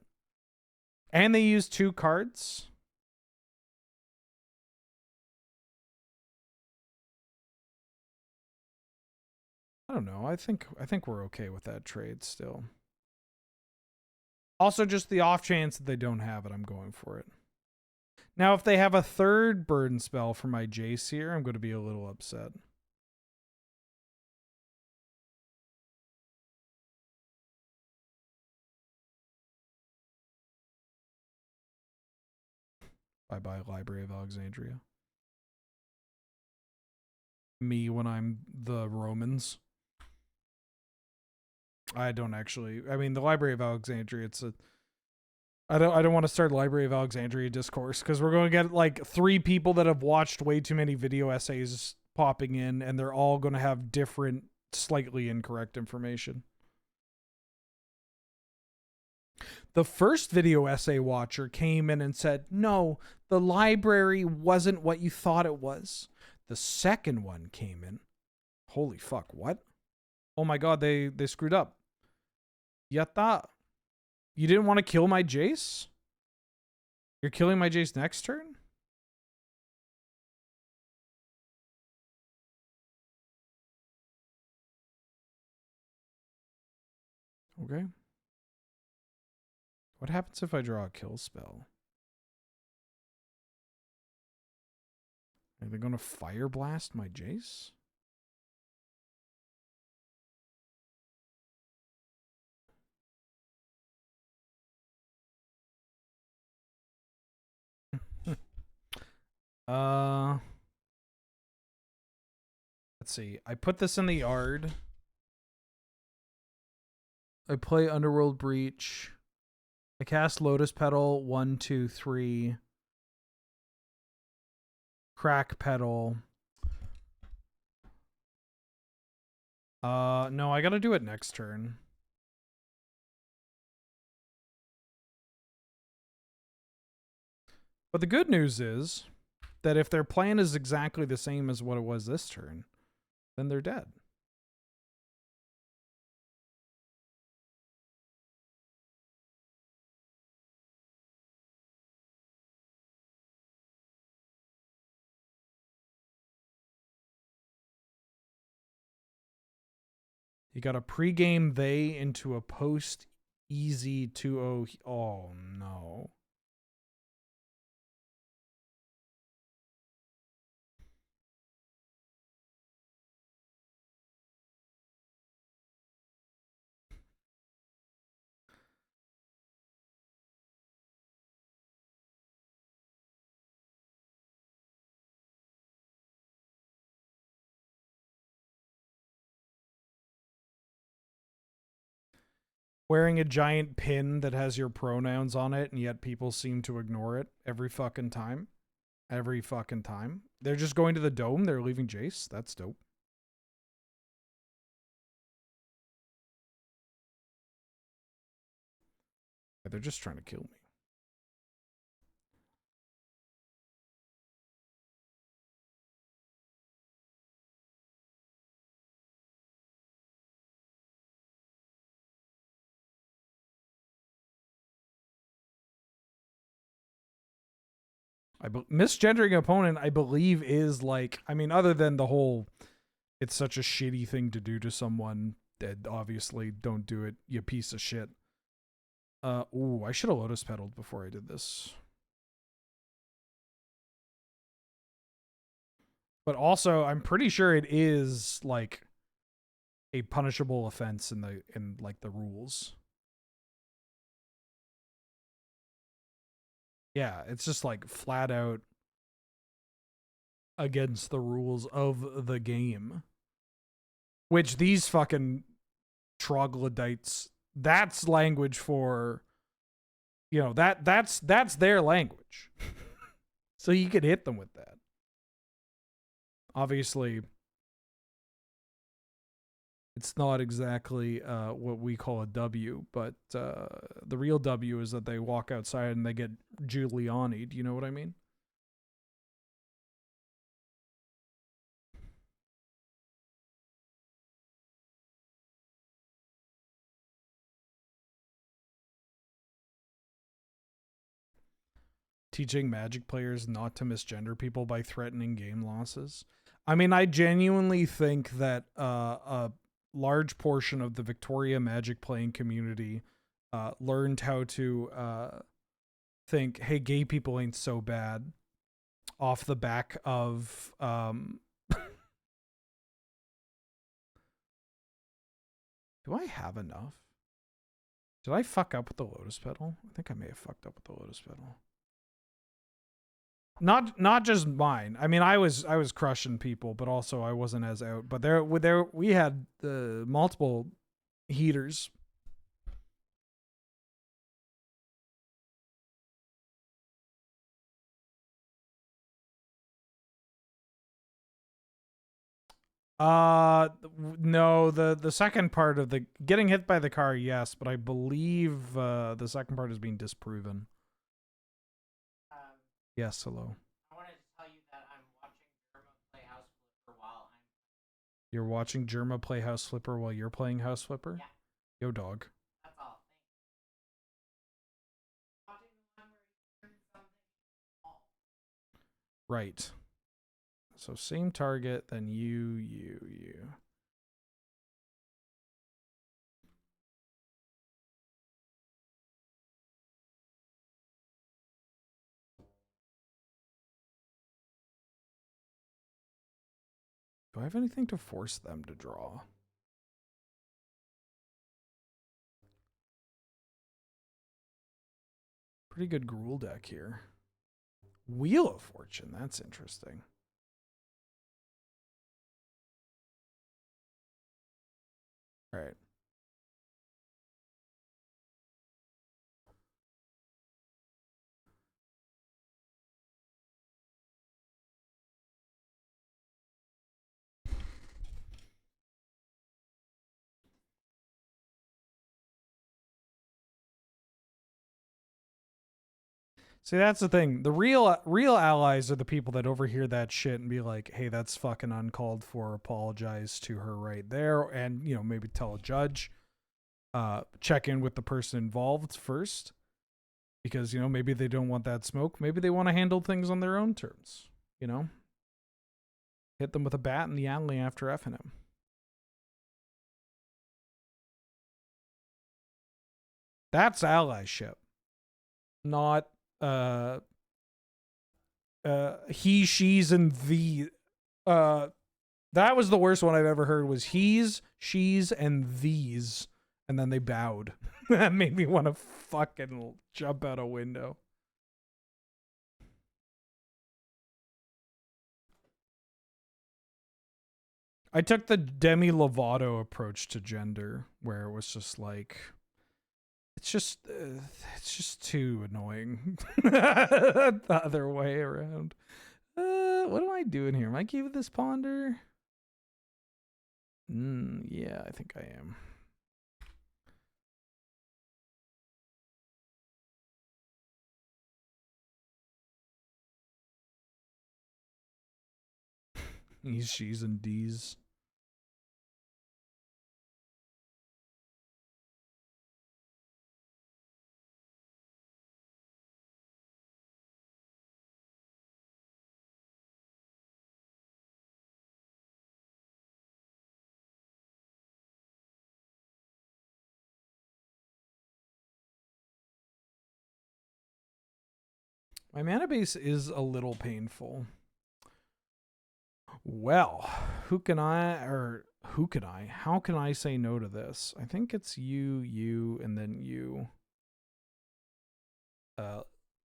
And they used 2 cards. I don't know. I think we're okay with that trade still. Also, just the off chance that they don't have it, I'm going for it. Now, if they have a third burden spell for my Jace here, I'm going to be a little upset. Bye-bye, Library of Alexandria. Me when I'm the Romans. I don't actually... I mean, the Library of Alexandria, it's a... I don't want to start Library of Alexandria discourse, because we're going to get, like, 3 people that have watched way too many video essays popping in, and they're all going to have different, slightly incorrect information. The first video essay watcher came in and said, no, the library wasn't what you thought it was. The second one came in. Holy fuck, what? Oh my god, they screwed up. Yatta. You didn't want to kill my Jace? You're killing my Jace next turn? Okay. What happens if I draw a kill spell? Are they going to fire blast my Jace? Let's see. I put this in the yard. I play Underworld Breach. I cast Lotus Petal. 1, 2, 3. Crack Petal. No, I gotta do it next turn. But the good news is that if their plan is exactly the same as what it was this turn, then they're dead. You got a pregame they into a post easy 2-0. Oh no. Wearing a giant pin that has your pronouns on it, and yet people seem to ignore it every fucking time. Every fucking time. They're just going to the dome. They're leaving Jace. That's dope. They're just trying to kill me. Misgendering opponent, I believe, is like, I mean, other than the whole, it's such a shitty thing to do to someone that obviously don't do it, you piece of shit. Ooh, I should have Lotus Petaled before I did this. But also, I'm pretty sure it is like a punishable offense in the rules. Yeah, it's just like flat out against the rules of the game. Which these fucking troglodytes, that's language for, you know, that's their language. So you could hit them with that. Obviously, it's not exactly what we call a W, but the real W is that they walk outside and they get Giuliani'd. You know what I mean? Teaching Magic players not to misgender people by threatening game losses. I mean, I genuinely think that a large portion of the Victoria Magic playing community learned how to think, hey, gay people ain't so bad off the back of do I have enough? Did I fuck up with the Lotus Petal? I think I may have fucked up with the Lotus Petal. Not just mine. I mean, I was crushing people, but also I wasn't as out. But there we had multiple heaters. No, the second part of the getting hit by the car, yes, but I believe the second part is being disproven. Yes, hello. I wanted to tell you that I'm watching Germa play House Flipper while I'm. You're watching Germa play House Flipper while you're playing House Flipper? Yeah. Yo, dog. That's all. Thanks. Watching the one where you turn something small. Right. So same target, then you. Do I have anything to force them to draw? Pretty good Gruul deck here. Wheel of Fortune, that's interesting. All right. See, that's the thing. The real allies are the people that overhear that shit and be like, "Hey, that's fucking uncalled for. Apologize to her right there," and maybe tell a judge. Check in with the person involved first, because maybe they don't want that smoke. Maybe they want to handle things on their own terms. Hit them with a bat in the alley after effing him. That's allyship, not he, she's, and the. That was the worst one I've ever heard. Was he's, she's, and these, and then they bowed. That made me want to fucking jump out a window. I took the Demi Lovato approach to gender, where it was just like, it's just too annoying. The other way around. What am I doing here? Am I keeping this ponder? Yeah, I think I am. He's, she's, and D's. My mana base is a little painful. Well, how can I say no to this? I think it's you, and then you.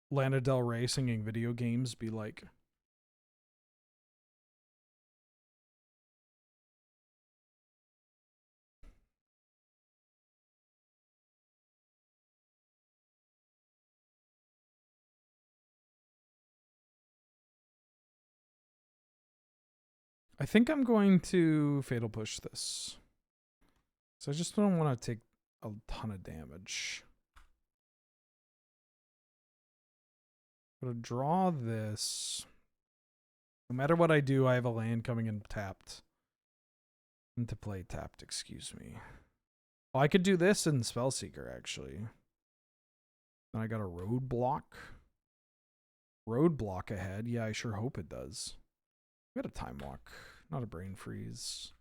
Lana Del Rey singing video games be like. I think I'm going to Fatal Push this. So I just don't want to take a ton of damage. I'm going to draw this. No matter what I do, I have a land coming in tapped. Into play tapped, excuse me. Well, I could do this in Spellseeker, actually. Then I got a roadblock. Roadblock ahead. Yeah, I sure hope it does. We got a time walk, not a brain freeze.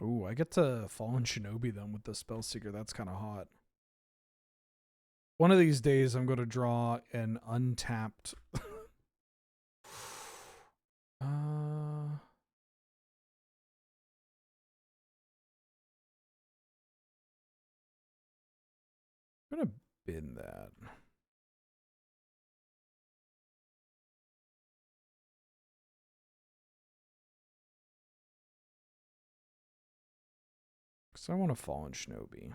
Ooh, I get to Fallen Shinobi then with the Spellseeker. That's kind of hot. One of these days, I'm going to draw an untapped. I'm going to bin that. Because I want a Fallen Shinobi.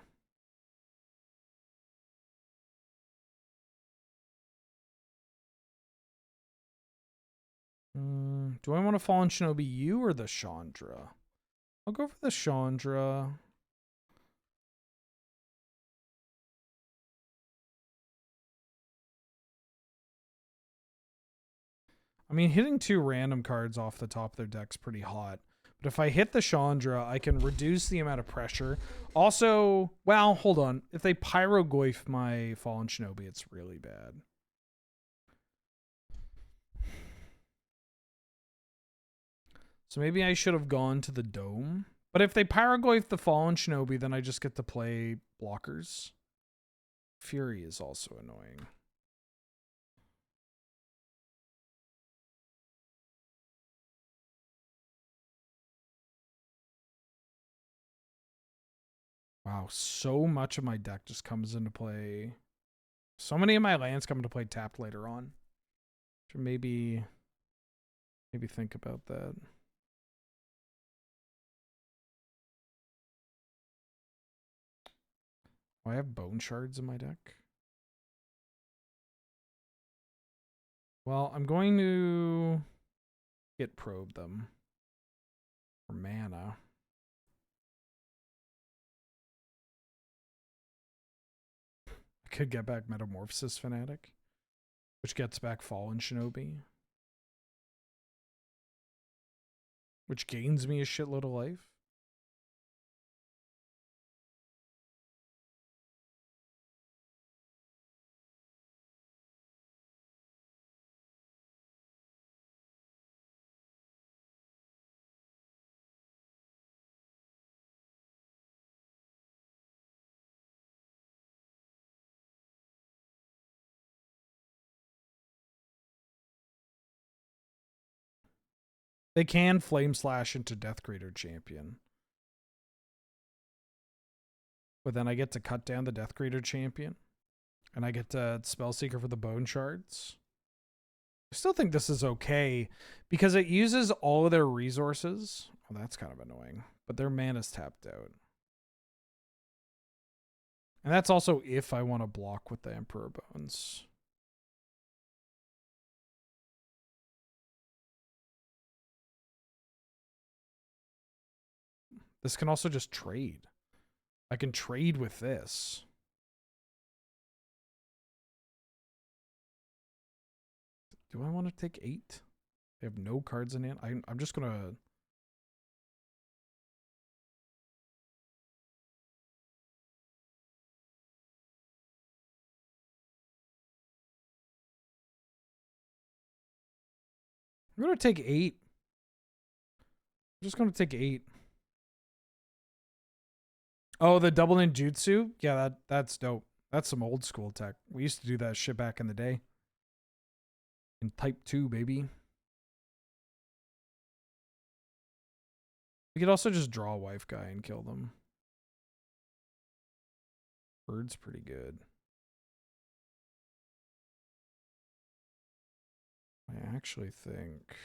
Do I want to Fallen Shinobi you or the Chandra? I'll go for the Chandra. I mean, hitting 2 random cards off the top of their deck's pretty hot. But if I hit the Chandra, I can reduce the amount of pressure. Also, well, hold on. If they Pyrogoyf my Fallen Shinobi, it's really bad. So maybe I should have gone to the Dome. But if they Pyrogoyf the Fallen Shinobi, then I just get to play blockers. Fury is also annoying. Wow, so much of my deck just comes into play. So many of my lands come into play tapped later on. Should maybe think about that. Oh, I have bone shards in my deck. Well, I'm going to Git probe them for mana. I could get back Metamorphosis Fanatic, which gets back Fallen Shinobi, which gains me a shitload of life. They can Flame Slash into Death Greater Champion. But then I get to cut down the Death Greater Champion. And I get to Spellseeker for the Bone Shards. I still think this is okay because it uses all of their resources. Well, that's kind of annoying. But their mana's tapped out. And that's also if I want to block with the Emperor Bones. This can also just trade. I can trade with this. Do I want to take 8? They have no cards in hand. I'm just going to... I'm going to take 8. I'm just going to take 8. Oh, the double ninjutsu? Yeah, that's dope. That's some old school tech. We used to do that shit back in the day. In Type 2, baby. We could also just draw a wife guy and kill them. Bird's pretty good. I actually think...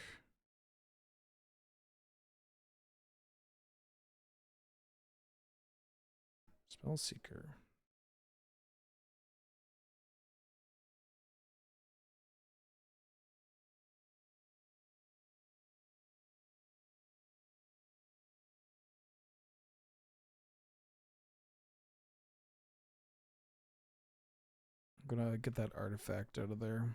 Spellseeker. I'm gonna get that artifact out of there.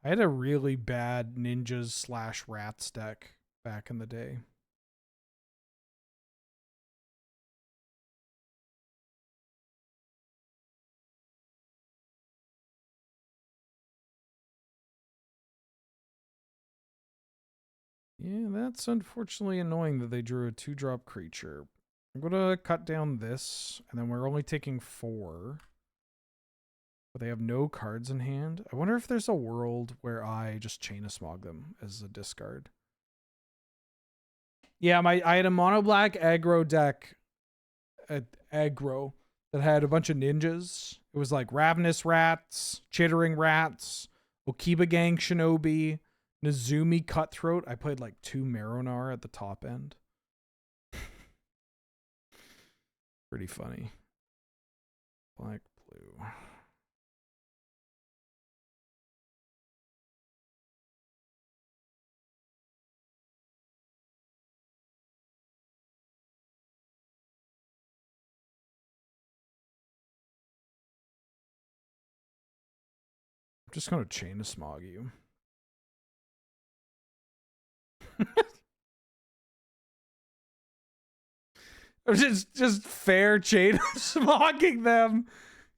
I had a really bad ninjas slash rats deck back in the day. Yeah, that's unfortunately annoying that they drew a 2-drop creature. I'm gonna cut down this, and then we're only taking 4. But they have no cards in hand. I wonder if there's a world where I just Chain of Smog them as a discard. Yeah, I had a mono black aggro deck at aggro that had a bunch of ninjas. It was like Ravenous Rats, Chittering Rats, Okiba Gang Shinobi, Nezumi Cutthroat. I played like 2 Maronar at the top end. Pretty funny. Black, blue. I'm just gonna Chain of Smog you. just fair Chain of Smogging them.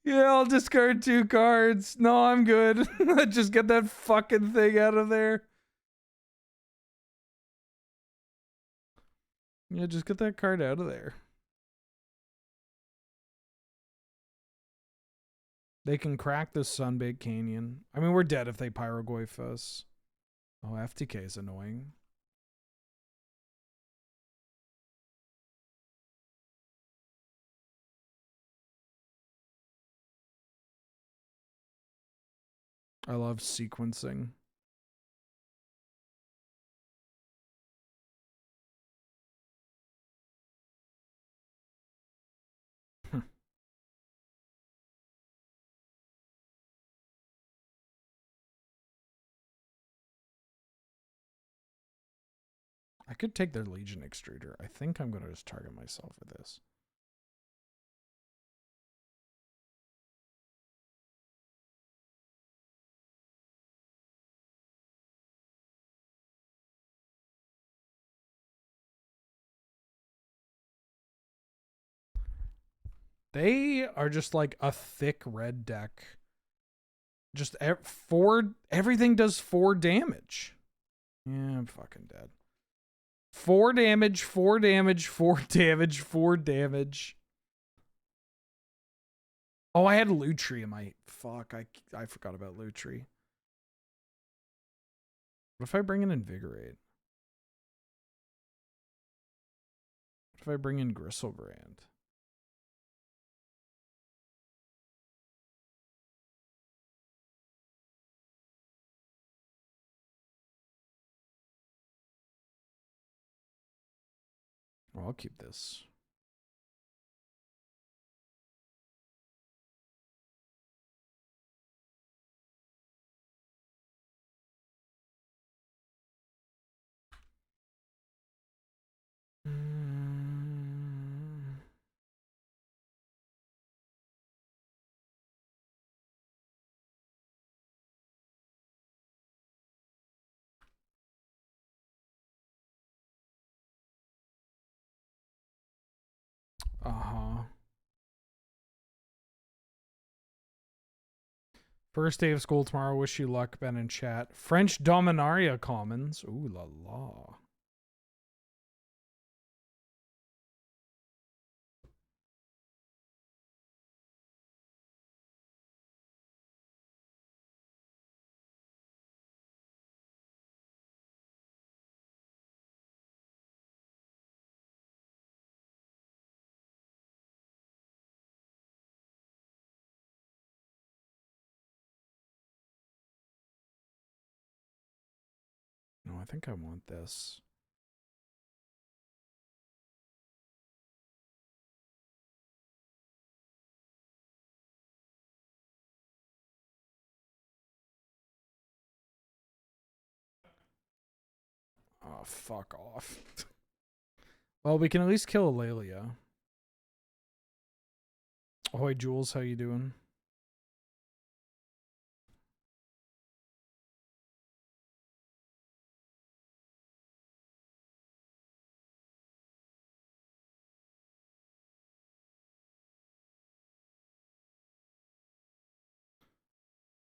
Yeah, I'll discard 2 cards. No, I'm good. Just get that fucking thing out of there. Yeah, just get that card out of there. They can crack the Sunbaked Canyon. I mean, we're dead if they Pyrogoyph us. Oh, FTK is annoying. I love sequencing. I could take their Legion Extruder. I think I'm going to just target myself with this. They are just like a thick red deck. Just everything does 4 damage. Yeah, I'm fucking dead. 4 damage, 4 damage, 4 damage, 4 damage. Oh, I had Lutri in my... Fuck, I forgot about Lutri. What if I bring in Invigorate? What if I bring in Gristlebrand? Well, I'll keep this. Uh-huh. First day of school tomorrow. Wish you luck, Ben in chat. French Dominaria commons. Ooh la la. No, I think I want this. Oh, fuck off. Well, we can at least kill Aurelia. Ahoy, Jules, how you doing?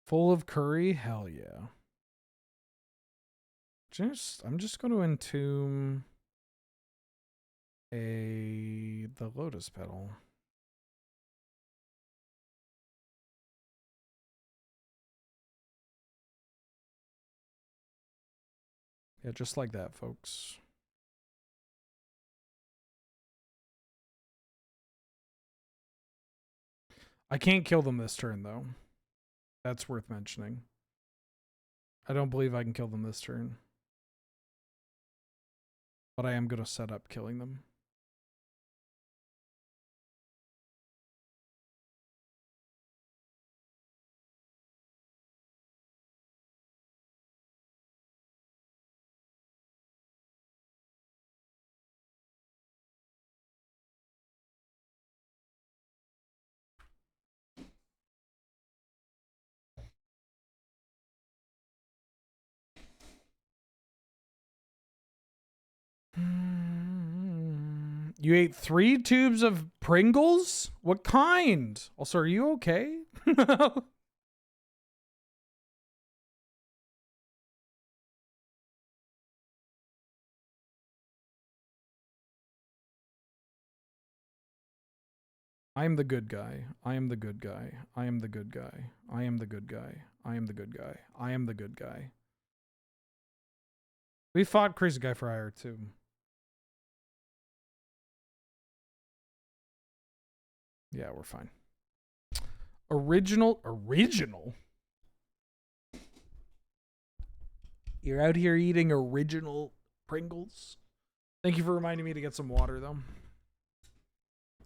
Full of curry? Hell yeah. I'm just going to entomb the Lotus Petal. Yeah, just like that, folks. I can't kill them this turn, though. That's worth mentioning. I don't believe I can kill them this turn. But I am going to set up killing them. You ate 3 tubes of Pringles? What kind? Also, are you okay? I am the good guy. I am the good guy. I am the good guy. I am the good guy. I am the good guy. I am the good guy. We fought Crazy Guy for Hire too. Yeah, we're fine. Original? You're out here eating original Pringles. Thank you for reminding me to get some water, though.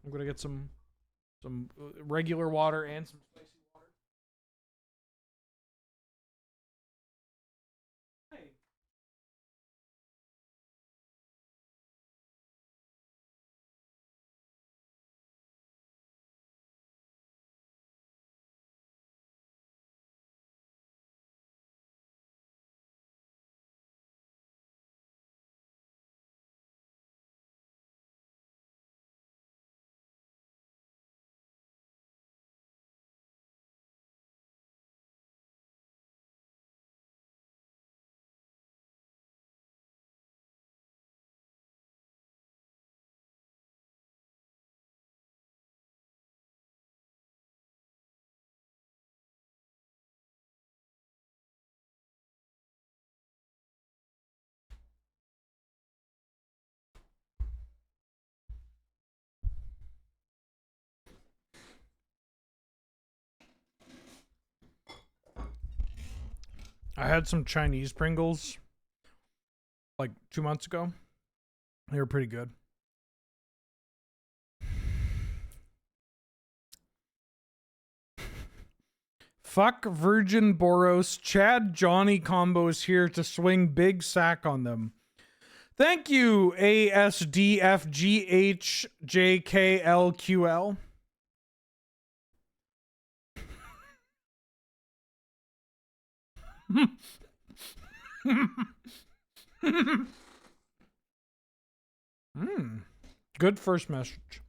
I'm gonna get some regular water and some spicy water. Hey. I had some Chinese Pringles like 2 months ago. They were pretty good. Fuck Virgin Boros. Chad Johnny combos here to swing big sack on them. Thank you, ASDFGHJKLQL. Good first message.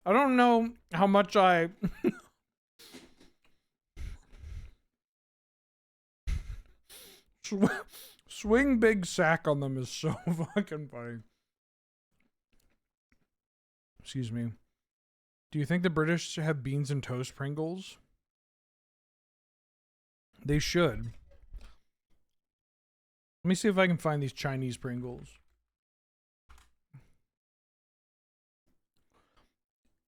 I don't know how much I swing big sack on them is so fucking funny. Excuse me. Do you think the British have beans and toast Pringles? They should. Let me see if I can find these Chinese Pringles.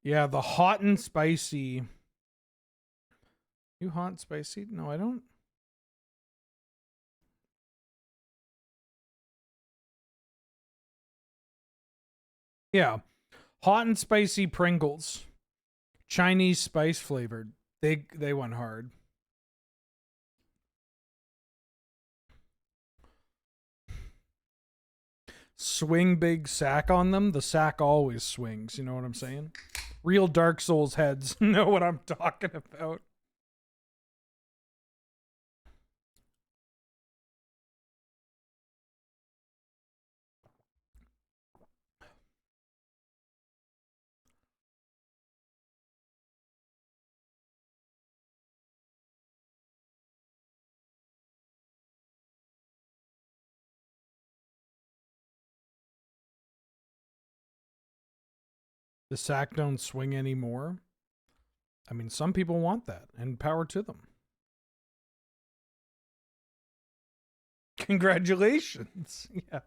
Yeah, the hot and spicy. You hot and spicy? No, I don't. Yeah. Hot and spicy Pringles. Chinese spice flavored. They went hard. Swing big sack on them. The sack always swings. You know what I'm saying? Real Dark Souls heads know what I'm talking about. The sack don't swing anymore. I mean, some people want that, and power to them. Congratulations. Yeah.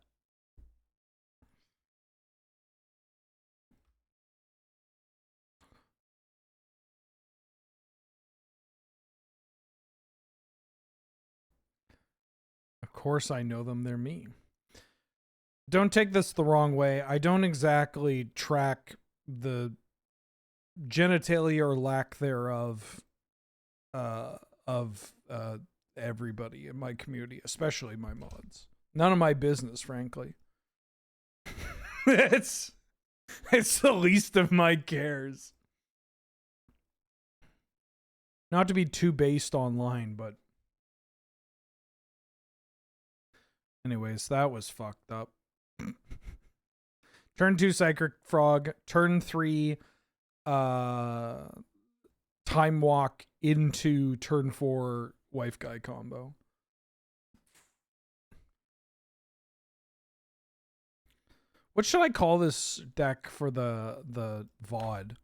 Of course I know them. They're me. Don't take this the wrong way. I don't exactly track the genitalia or lack thereof of everybody in my community, especially my mods. None of my business, frankly. it's the least of my cares. Not to be too based online, but anyways, that was fucked up. Turn 2 Psychic Frog. Turn 3 Time Walk into turn 4 Wife Guy combo. What should I call this deck for the VOD?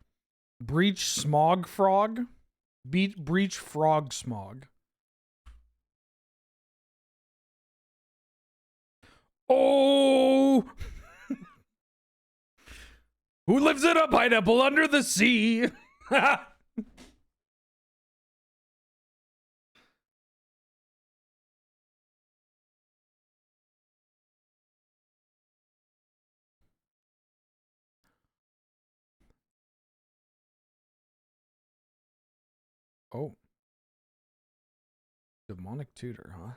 Breach Smog Frog? Breach Frog Smog. Oh! Who lives in a pineapple under the sea? Oh. Demonic Tutor, huh?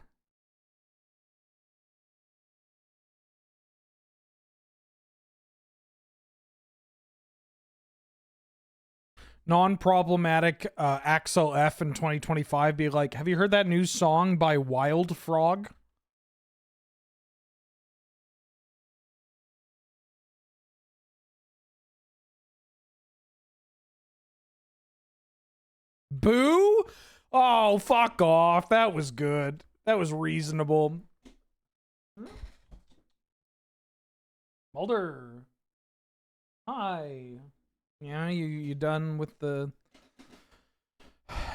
Non-problematic Axel F in 2025 be like, have you heard that new song by Wild Frog? Boo? Oh, fuck off. That was good. That was reasonable. Mulder. Hi. Yeah, you done with the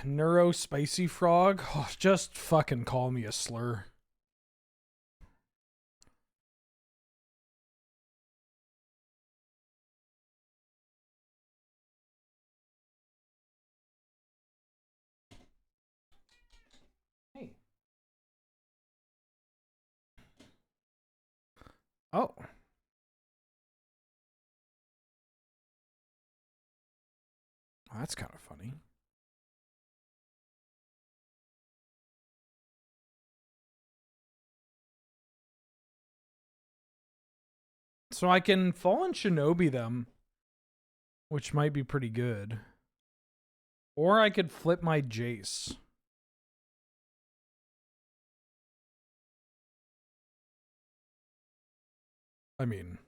neuro spicy frog? Oh, just fucking call me a slur. Hey. Oh. That's kind of funny. So I can Fallen Shinobi them, which might be pretty good. Or I could flip my Jace. I mean...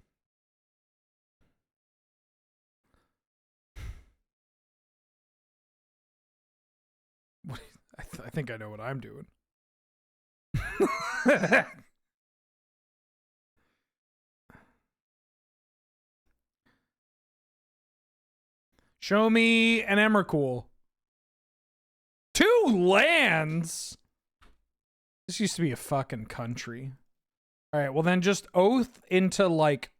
I think I know what I'm doing. Show me an Emrakul. 2 lands? This used to be a fucking country. Alright, well then just Oath into like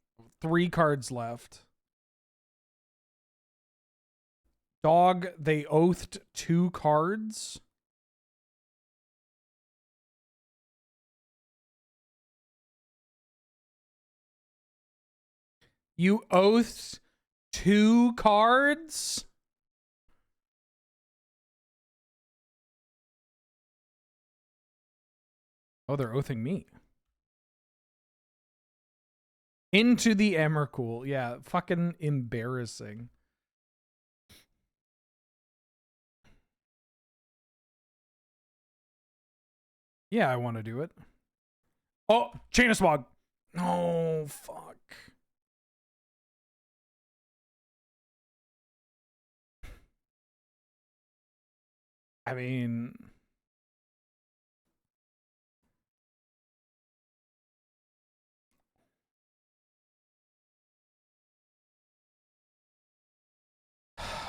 3 cards left. Dog, they oathed 2 cards. You oathed 2 cards? Oh, they're oathing me. Into the Emrakul. Yeah, fucking embarrassing. Yeah, I want to do it. Oh, Chain of Smog. Oh, fuck. I mean...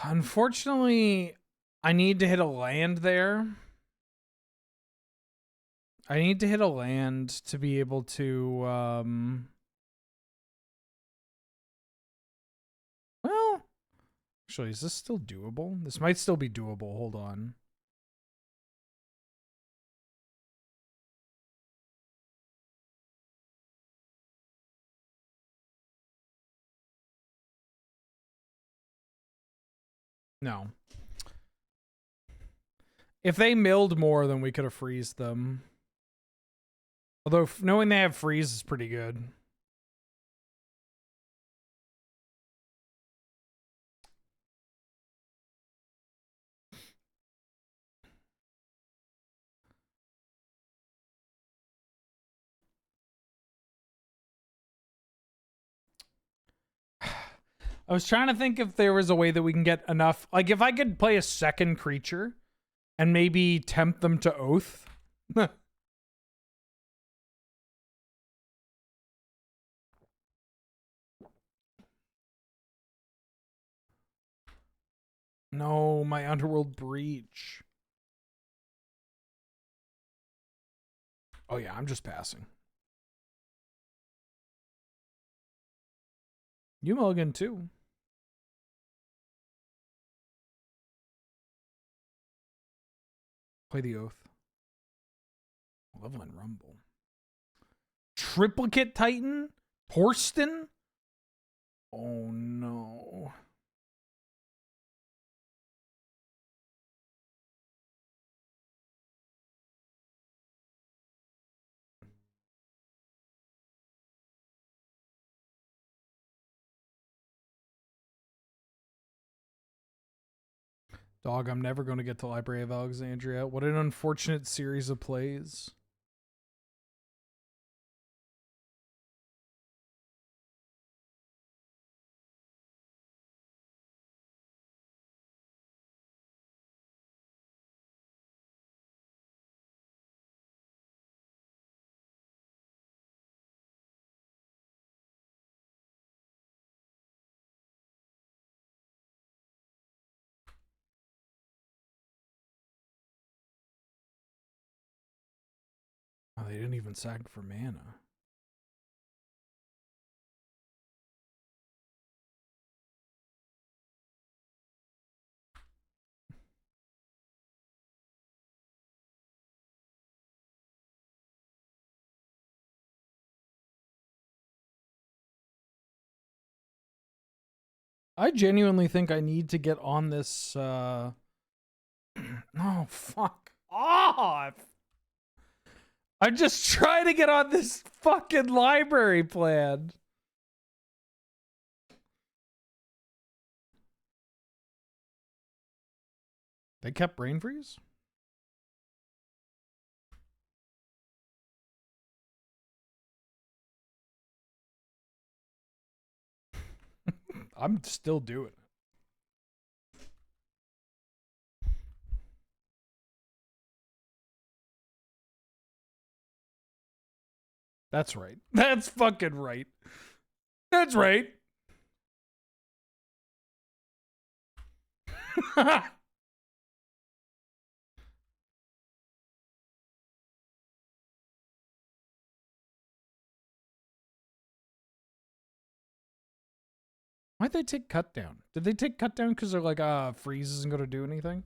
Unfortunately, I need to hit a land there. I need to hit a land to be able to, well, actually, is this still doable? This might still be doable. Hold on. No. If they milled more, then we could have freezed them. Although, knowing they have freeze is pretty good. I was trying to think if there was a way that we can get enough. Like, if I could play a second creature and maybe tempt them to Oath. No, my Underworld Breach. Oh, yeah, I'm just passing. You mulligan, too. Play the Oath. Loveland Rumble. Triplicate Titan? Torsten? Oh, no. Dog, I'm never going to get to Library of Alexandria. What an unfortunate series of plays. Oh, they didn't even sack for mana. I genuinely think I need to get on this, no, fuck off! I'm just trying to get on this fucking library plan. They kept Brain Freeze? I'm still doing it. That's right. That's fucking right. That's right. Why'd they take cut down? Did they take cut down because they're like, freeze isn't going to do anything?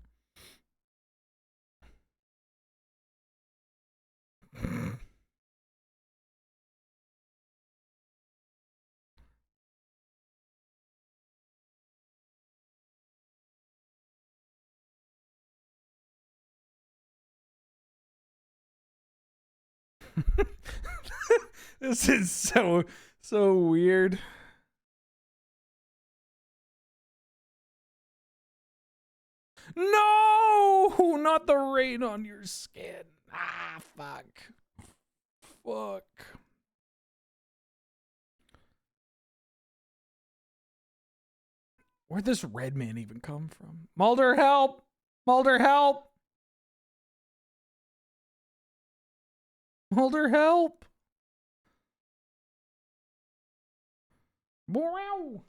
This is so weird. No, not the rain on your skin. Ah, fuck. Fuck. Where'd this red man even come from? Mulder, help! Mulder, help! Mulder, help! Wow!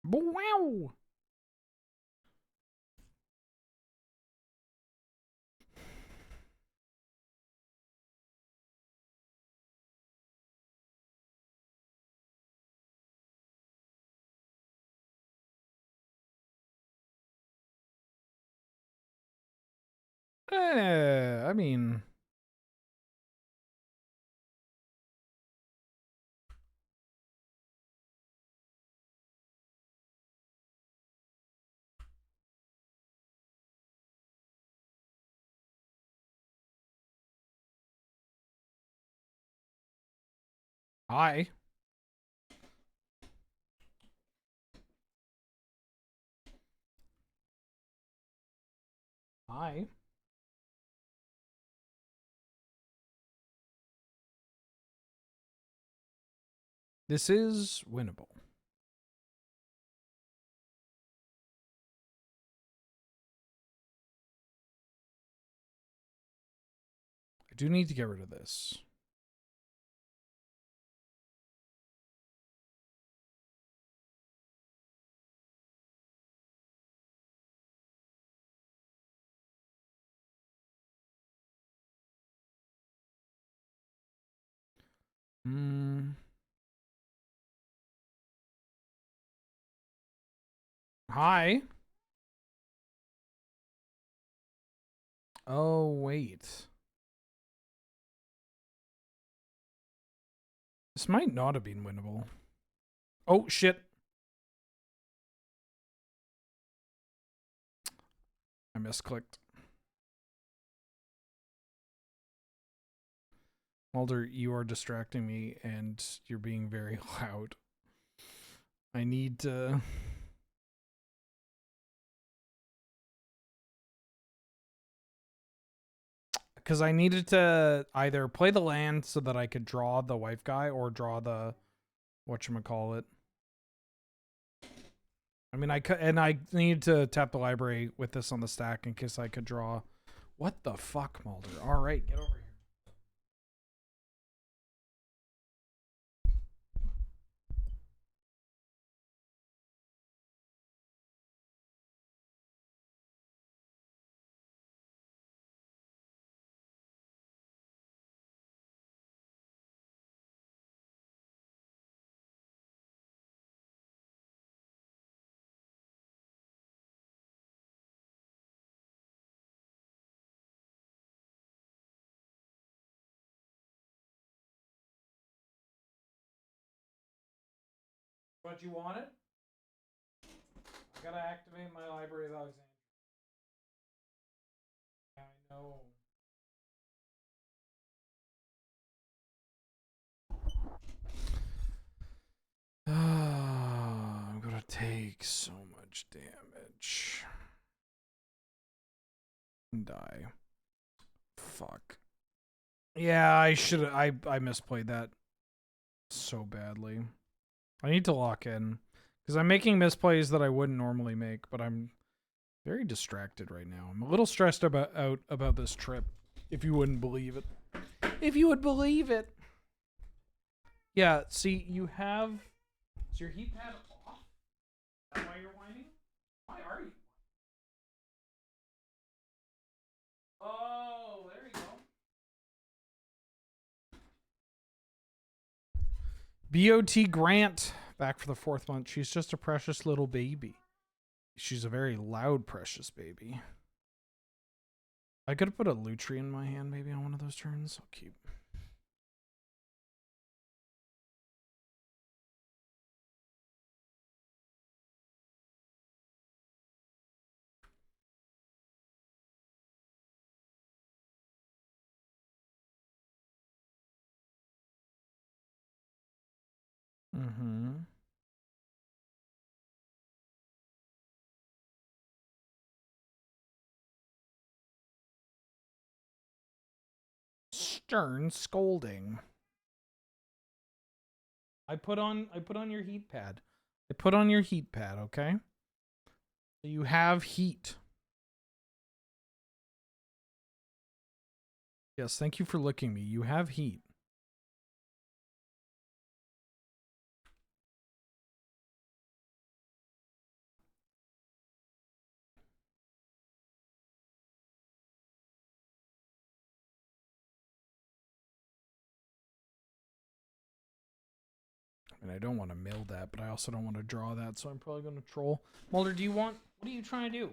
Wow! I mean... Hi. Hi. This is winnable. I do need to get rid of this. Hi. Oh, wait. This might not have been winnable. Oh, shit. I misclicked. Mulder, you are distracting me and you're being very loud. I need to... because I needed to either play the land so that I could draw the wife guy or draw the whatchamacallit. I mean, I could, and I needed to tap the library with this on the stack in case I could draw. What the fuck, Mulder? All right, get over here. What, you want it? I gotta activate my Library of Alexandria. I know. I'm gonna take so much damage. And die. Fuck. Yeah, I should. I misplayed that so badly. I need to lock in because I'm making misplays that I wouldn't normally make, but I'm very distracted right now. I'm a little stressed about this trip. If you wouldn't believe it. If you would believe it. Yeah, see, you have... Is your heat pad off? Is that why you're whining? Why are you? Oh, there you go. VOD Grant, back for the 4th month. She's just a precious little baby. She's a very loud, precious baby. I could have put a Lutri in my hand maybe on one of those turns. I'll keep... Mm-hmm. Stern scolding. I put on your heat pad. I put on your heat pad, okay? So you have heat. Yes, thank you for licking me. You have heat. I mean, I don't want to mill that, but I also don't want to draw that, so I'm probably going to troll. Mulder, do you want... What are you trying to do?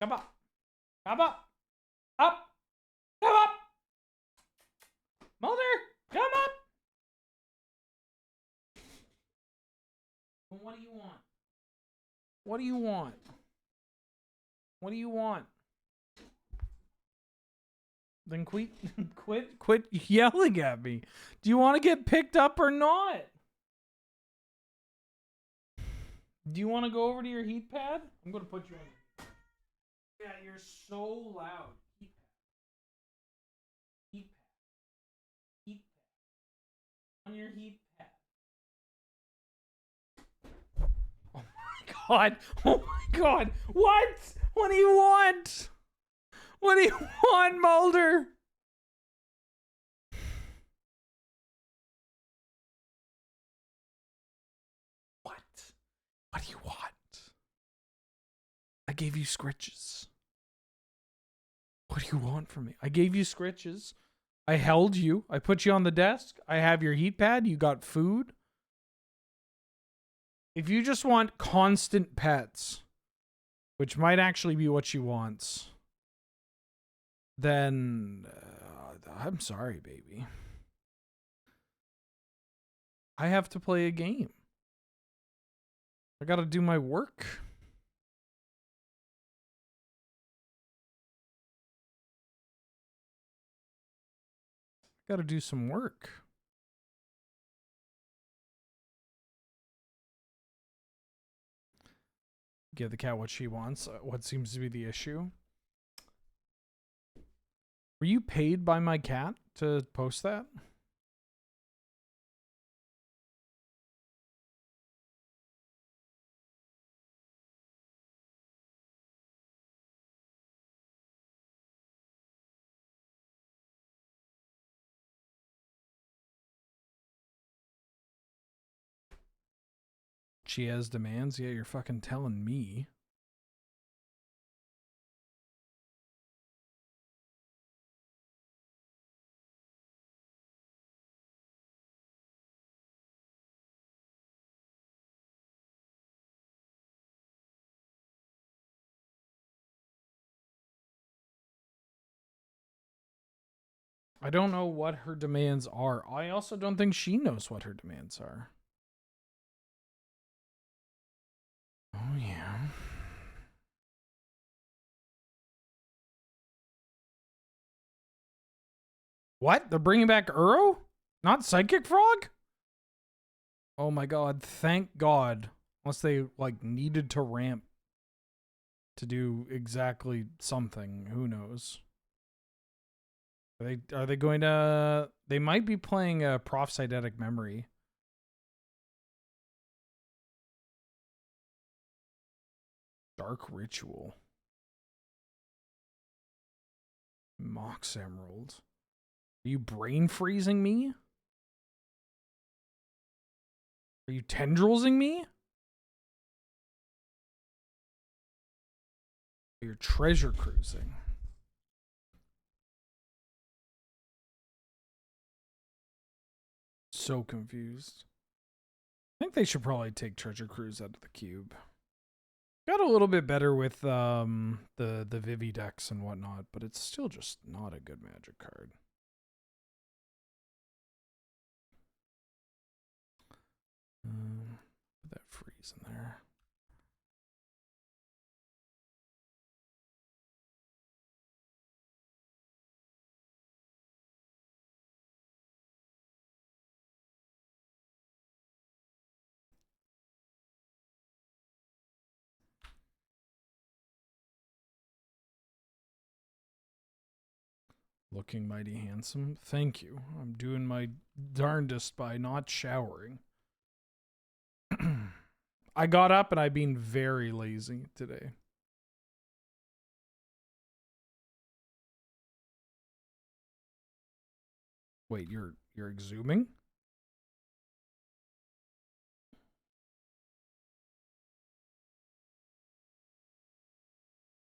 Come up. Come up. Up. Come up. Mulder, come up. What do you want? What do you want? What do you want? Then quit yelling at me. Do you want to get picked up or not? Do you want to go over to your heat pad? I'm going to put you on. Yeah, you're so loud. Heat pad. Heat pad. Heat pad. On your heat pad. Oh my god. Oh my god. What? What do you want? What do you want, Mulder? What? What do you want? I gave you scritches. What do you want from me? I gave you scritches. I held you. I put you on the desk. I have your heat pad. You got food. If you just want constant pets, which might actually be what she wants, then I'm sorry, baby. I have to play a game. I gotta do my work. Gotta do some work. Give the cat what she wants. What seems to be the issue? Were you paid by my cat to post that? She has demands? Yeah, you're fucking telling me. I don't know what her demands are. I also don't think she knows what her demands are. Oh, yeah. What? They're bringing back Uro? Not Psychic Frog? Oh my god, thank god. Unless they, like, needed to ramp to do exactly something. Who knows? Are they going to... They might be playing a Prophytic Memory. Dark Ritual. Mox Emerald. Are you brain freezing me? Are you tendrilsing me? You're treasure cruising. So confused. I think they should probably take treasure cruise out of the cube. Got a little bit better with the Vivi decks and whatnot, but it's still just not a good Magic card. Put that freeze in there. Looking mighty handsome. Thank you. I'm doing my darndest by not showering. I got up and I've been very lazy today. Wait, you're exhuming?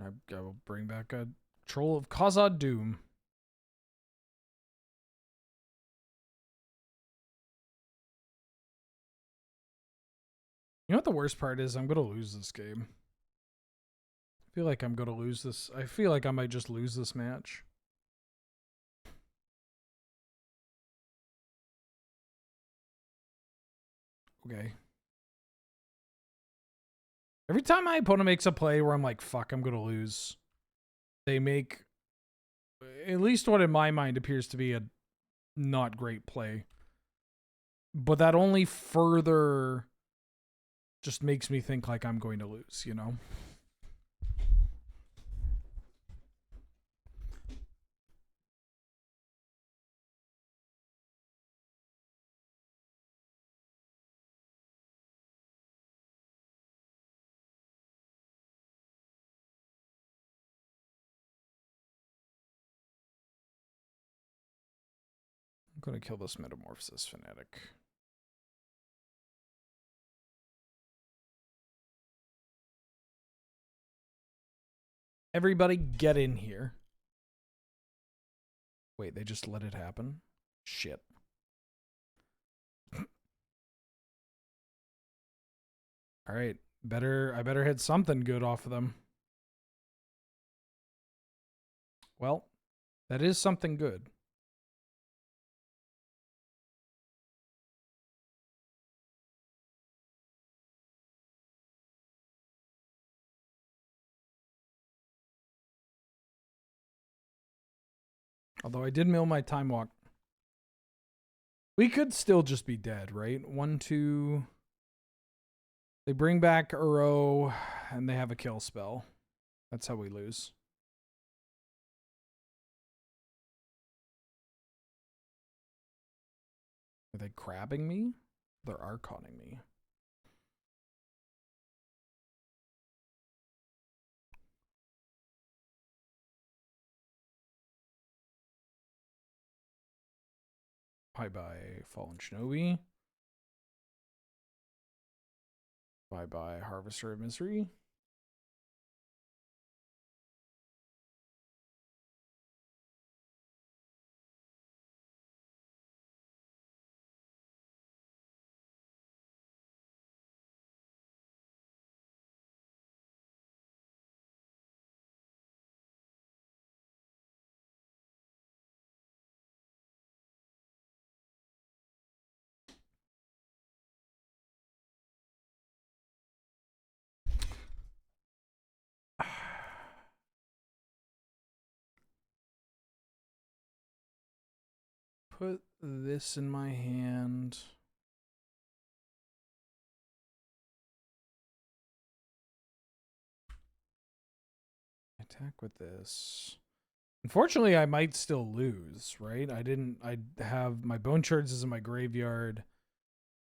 I will bring back a Troll of Khazad Doom. You know what the worst part is? I'm going to lose this game. I feel like I'm going to lose this. I feel like I might just lose this match. Okay. Every time my opponent makes a play where I'm like, fuck, I'm going to lose, they make at least what in my mind appears to be a not great play. But that only further just makes me think like I'm going to lose, you know? I'm going to kill this Metamorphosis Fanatic. Everybody get in here. Wait, they just let it happen? Shit. All right. I better hit something good off of them. Well, that is something good. Although I did mill my Time Walk. We could still just be dead, right? 1, 2. They bring back Uro, and they have a kill spell. That's how we lose. Are they crabbing me? They're archonning me. Bye-bye, Fallen Shinobi. Bye-bye, Harvester of Misery. Put this in my hand. Attack with this. Unfortunately, I might still lose, right? I have my Bone Shards is in my graveyard.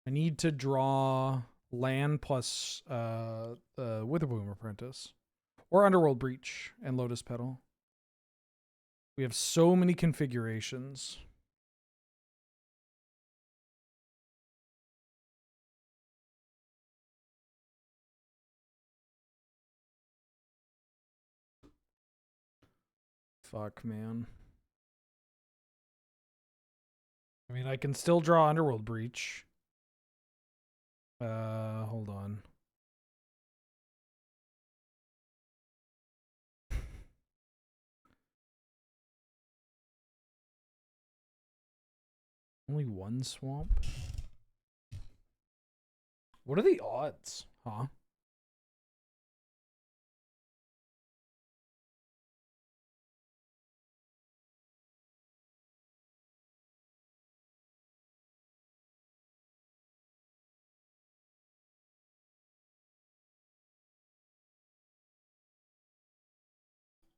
I need to draw land plus Witherbloom Apprentice. Or Underworld Breach and Lotus Petal. We have so many configurations. Fuck, man. I mean, I can still draw Underworld Breach. Hold on. Only one swamp? What are the odds? Huh?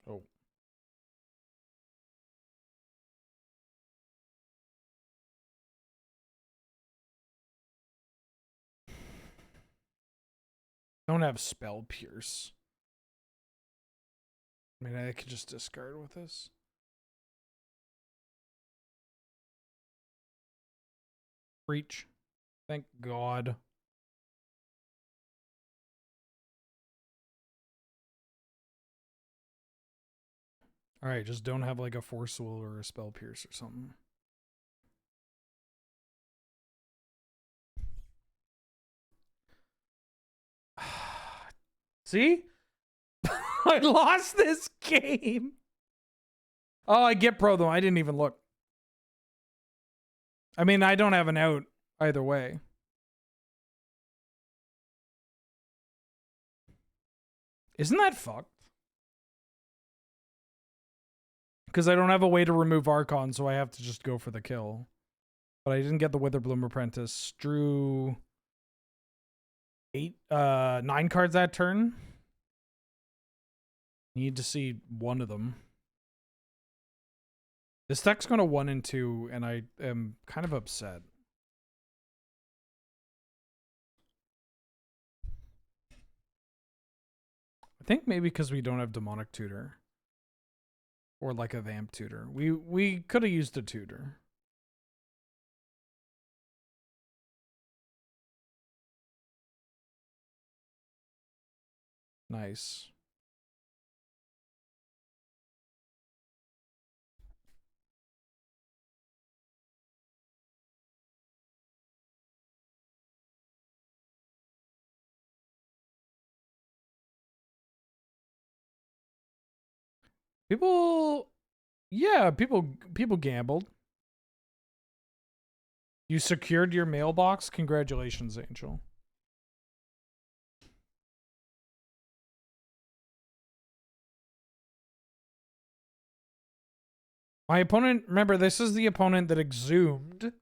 Oh. Don't have Spell Pierce. I mean, I could just discard with this. Breach. Thank God. Alright, just don't have like a Force Will or a Spell Pierce or something. See? I lost this game. Oh, I get Pro though. I didn't even look. I mean, I don't have an out either way. Isn't that fucked? Because I don't have a way to remove Archon, so I have to just go for the kill. But I didn't get the Witherbloom Apprentice. Drew 9 cards that turn. Need to see one of them. This deck's going to 1 and 2, and I am kind of upset. I think maybe because we don't have Demonic Tutor. Or like a Vamp Tutor. We could have used a Tutor. Nice. People, yeah, people gambled. You secured your mailbox? Congratulations, Angel. My opponent, remember, this is the opponent that exhumed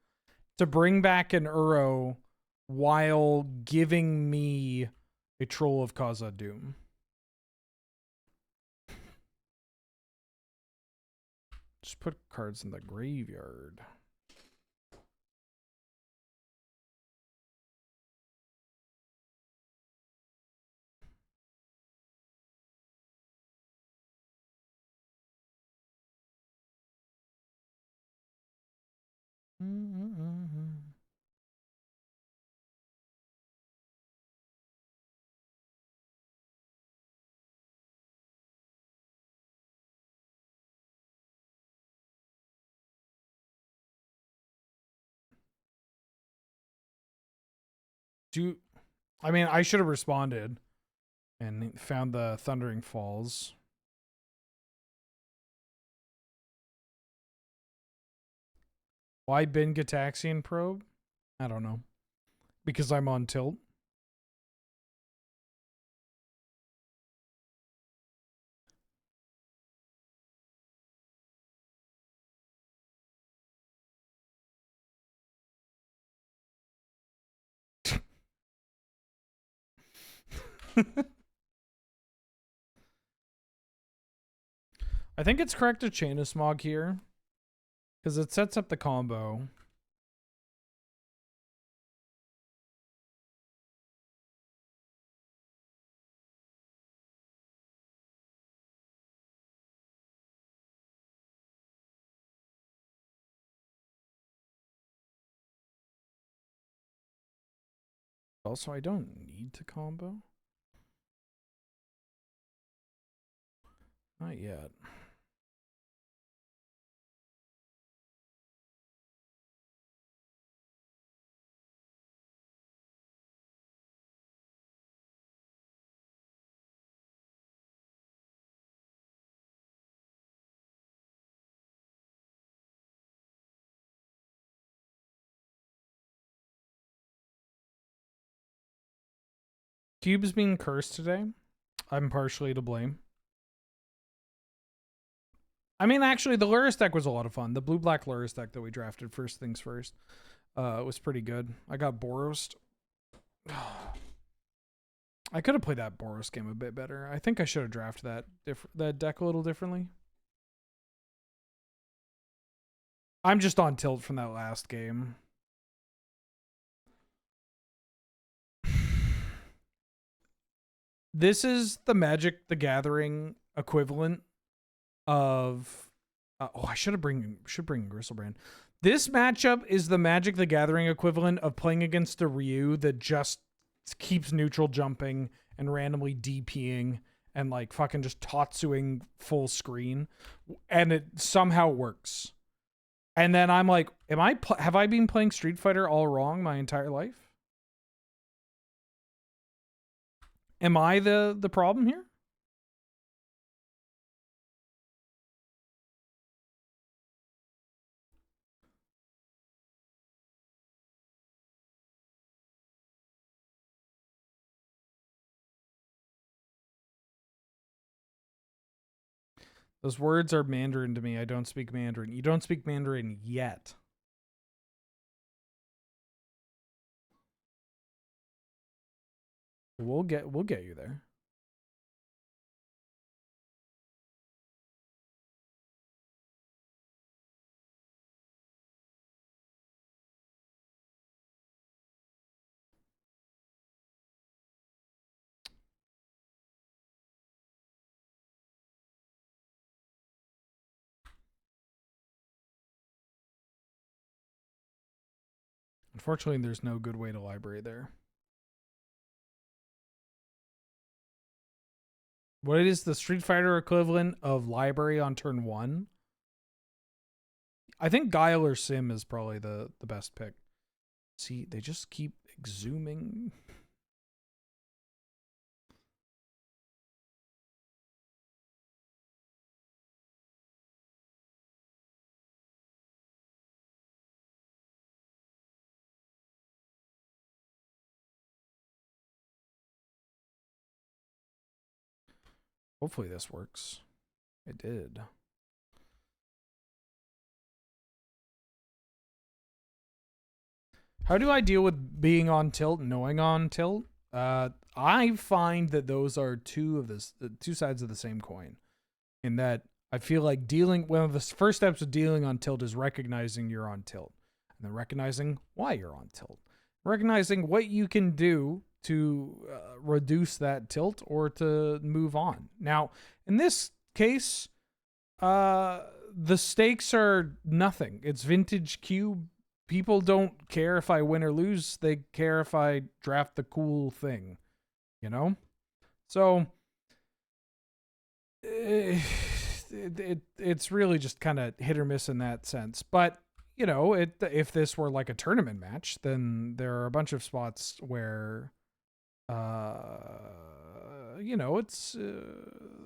to bring back an Uro while giving me a Troll of Khazad-dûm. Just put cards in the graveyard. I mean, I should have responded and found the Thundering Falls. Why bin Gataxian probe? I don't know. Because I'm on tilt. I think it's correct to chain a Smog here. Because it sets up the combo. Also, I don't need to combo. Not yet. Cube's being cursed today. I'm partially to blame. I mean, actually, the Lurrus deck was a lot of fun. The blue-black Lurrus deck that we drafted, first things first, was pretty good. I got Boros. I could have played that Boros game a bit better. I think I should have drafted that deck a little differently. I'm just on tilt from that last game. This is the Magic the Gathering equivalent of I should bring Gristlebrand. This matchup is the Magic the Gathering equivalent of playing against a Ryu that just keeps neutral jumping and randomly DPing and like fucking just Tatsuing full screen, and it somehow works. And then I'm like, have I been playing Street Fighter all wrong my entire life? Am I the problem here? Those words are Mandarin to me. I don't speak Mandarin. You don't speak Mandarin yet. We'll get you there. Unfortunately, there's no good way to library there. What is the Street Fighter equivalent of library on turn 1? I think Guile or Sim is probably the best pick. See, they just keep exhuming. Hopefully this works. It did. How do I deal with being on tilt, knowing on tilt? I find that those are two sides of the same coin. In that I feel like one of the first steps of dealing on tilt is recognizing you're on tilt. And then recognizing why you're on tilt. Recognizing what you can do to reduce that tilt or to move on. Now, in this case, the stakes are nothing. It's vintage cube people don't care if I win or lose. They care if I draft the cool thing, you know? So it's really just kind of hit or miss in that sense. But, you know, if this were like a tournament match, then there are a bunch of spots where you know, it's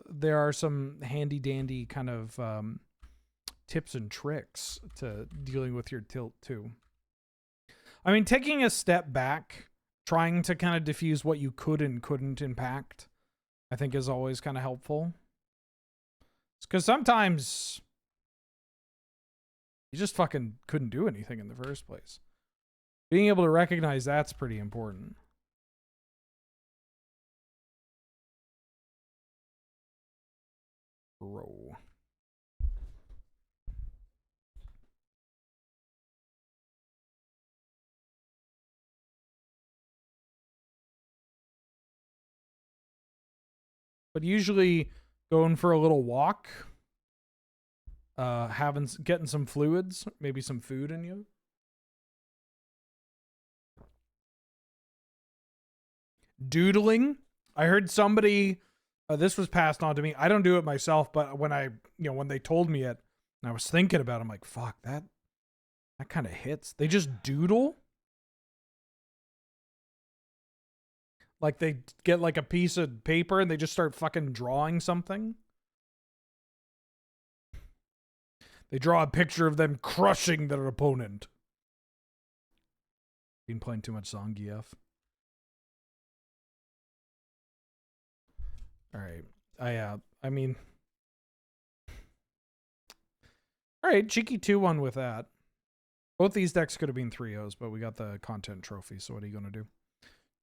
there are some handy dandy kind of tips and tricks to dealing with your tilt too. I mean, taking a step back, trying to kind of diffuse what you could and couldn't impact, I think is always kind of helpful. Because sometimes you just fucking couldn't do anything in the first place. Being able to recognize that's pretty important. Bro. But usually going for a little walk, getting some fluids, maybe some food in you. Doodling. I heard somebody, this was passed on to me. I don't do it myself, but when they told me it and I was thinking about it, I'm like, fuck, that kind of hits. They just doodle. Like they get like a piece of paper and they just start fucking drawing something. They draw a picture of them crushing their opponent. Been playing too much Zangief. All right. I mean, all right, cheeky 2-1 with that. Both these decks could have been 3-0s, but we got the content trophy, so what are you going to do?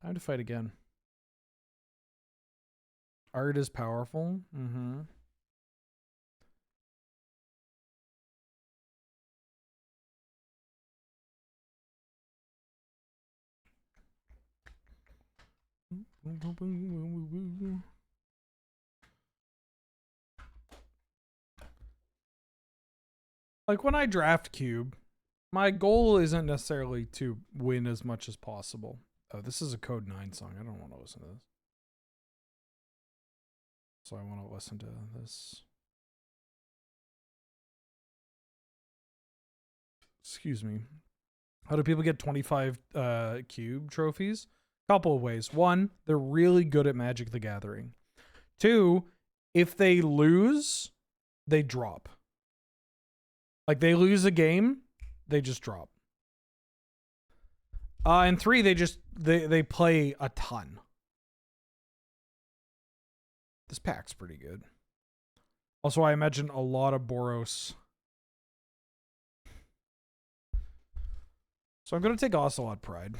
Time to fight again. Art is powerful. Mm-hmm. Like when I draft Cube, my goal isn't necessarily to win as much as possible. Oh, this is a Code 9 song. I don't want to listen to this. So I want to listen to this. Excuse me. How do people get 25 Cube trophies? Couple of ways. One, they're really good at Magic the Gathering. Two, if they lose, they drop. Like they lose a game, they just drop. And three, they play a ton. This pack's pretty good. Also, I imagine a lot of Boros. So I'm going to take Ocelot Pride.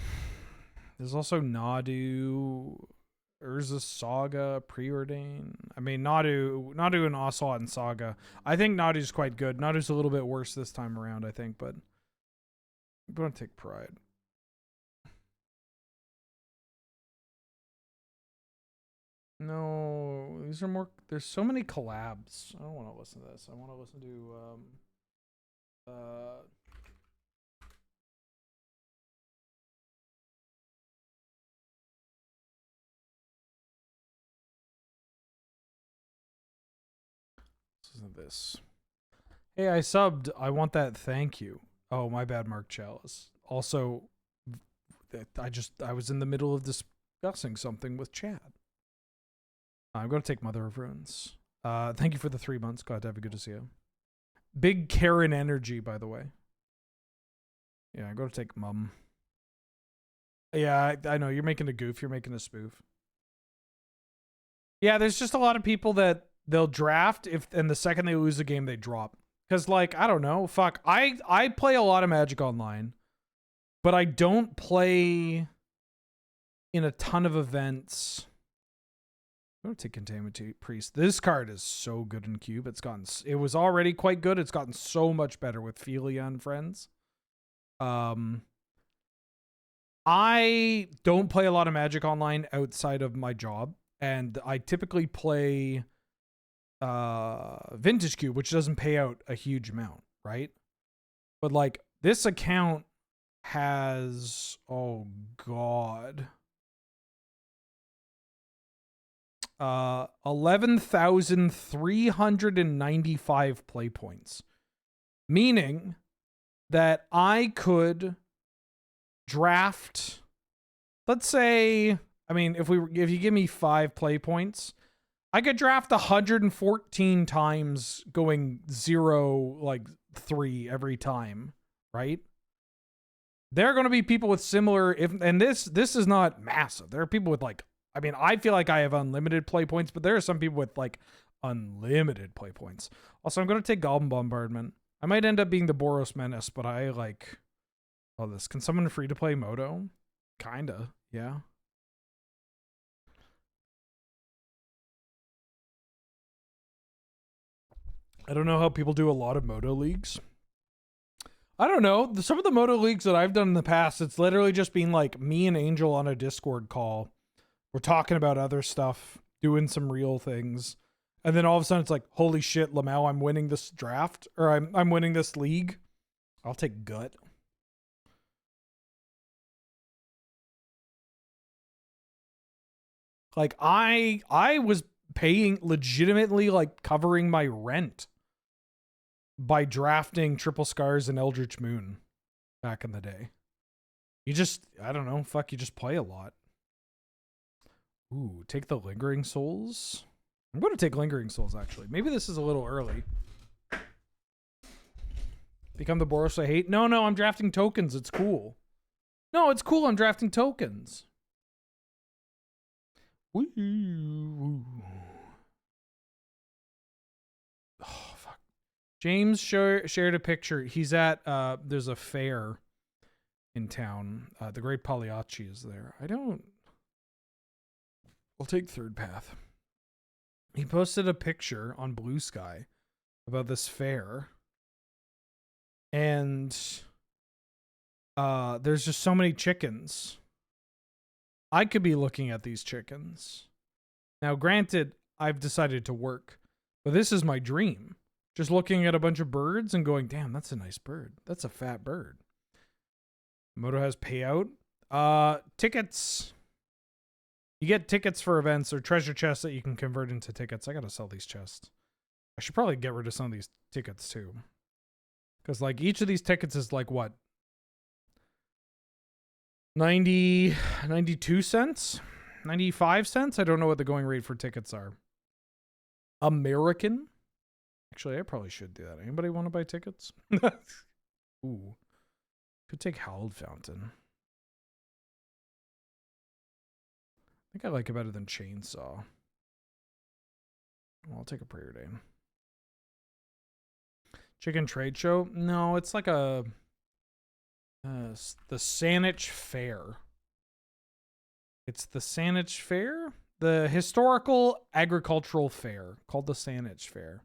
There's also Nadu, Urza Saga, Preordain. I mean, Nadu and Ocelot and Saga. I think Nadu's quite good. Nadu's a little bit worse this time around, I think, but I'm going to take Pride. No, these are more. There's so many collabs. I don't want to listen to this. I want to listen to listen to this. Hey, I subbed. I want that. Thank you. Oh, my bad, Mark Chalice. Also, I was in the middle of discussing something with Chad. I'm going to take Mother of Runes. Thank you for the 3 months. Glad to have you. Good to see you. Big Karen energy, by the way. Yeah, I'm going to take Mum. Yeah, I know. You're making a goof. You're making a spoof. Yeah, there's just a lot of people that they'll draft and the second they lose a game, they drop. Because, like, I don't know. Fuck. I play a lot of Magic Online, but I don't play in a ton of events. I'm going to take Containment Priest. This card is so good in Cube. It was already quite good. It's gotten so much better with Philia and friends. I don't play a lot of Magic Online outside of my job, and I typically play Vintage Cube, which doesn't pay out a huge amount, right? But like this account has, oh god, 11,395 play points, meaning that I could draft, let's say, I mean, if you give me 5 play points, I could draft 114 times going 0, like 3 every time, right? There are going to be people with similar, and this is not massive. There are people with like, I mean, I feel like I have unlimited play points, but there are some people with like unlimited play points. Also, I'm going to take Goblin Bombardment. I might end up being the Boros Menace, but I like all this. Can someone free to play Moto? Kinda, yeah. I don't know how people do a lot of Moto leagues. I don't know. Some of the Moto leagues that I've done in the past, it's literally just been like me and Angel on a Discord call. We're talking about other stuff, doing some real things. And then all of a sudden it's like, holy shit, Lamau, I'm winning this draft, or I'm winning this league. I'll take Gut. Like I was paying, legitimately like covering my rent by drafting Triple Scars and Eldritch Moon back in the day. You just, I don't know, fuck, you just play a lot. Ooh, take the Lingering Souls. I'm going to take Lingering Souls, actually. Maybe this is a little early. Become the Boros I hate? No, I'm drafting tokens. It's cool. No, it's cool. I'm drafting tokens. Woo. Oh, fuck. James shared a picture. He's at, there's a fair in town. The Great Pagliacci is there. I'll take Third Path. He posted a picture on Blue Sky about this fair. And there's just so many chickens. I could be looking at these chickens. Now, granted, I've decided to work, but this is my dream. Just looking at a bunch of birds and going, damn, that's a nice bird. That's a fat bird. Moto has payout. Tickets. You get tickets for events or treasure chests that you can convert into tickets. I gotta sell these chests. I should probably get rid of some of these tickets too. Because like each of these tickets is like what? 92 cents? 95 cents? I don't know what the going rate for tickets are. American? Actually, I probably should do that. Anybody want to buy tickets? Ooh. Could take Howled Fountain. I think I like it better than Chainsaw. Well, I'll take a Prayer Day. Chicken Trade Show? No, it's like a... the Saanich Fair. It's the Saanich Fair? The Historical Agricultural Fair, called the Saanich Fair.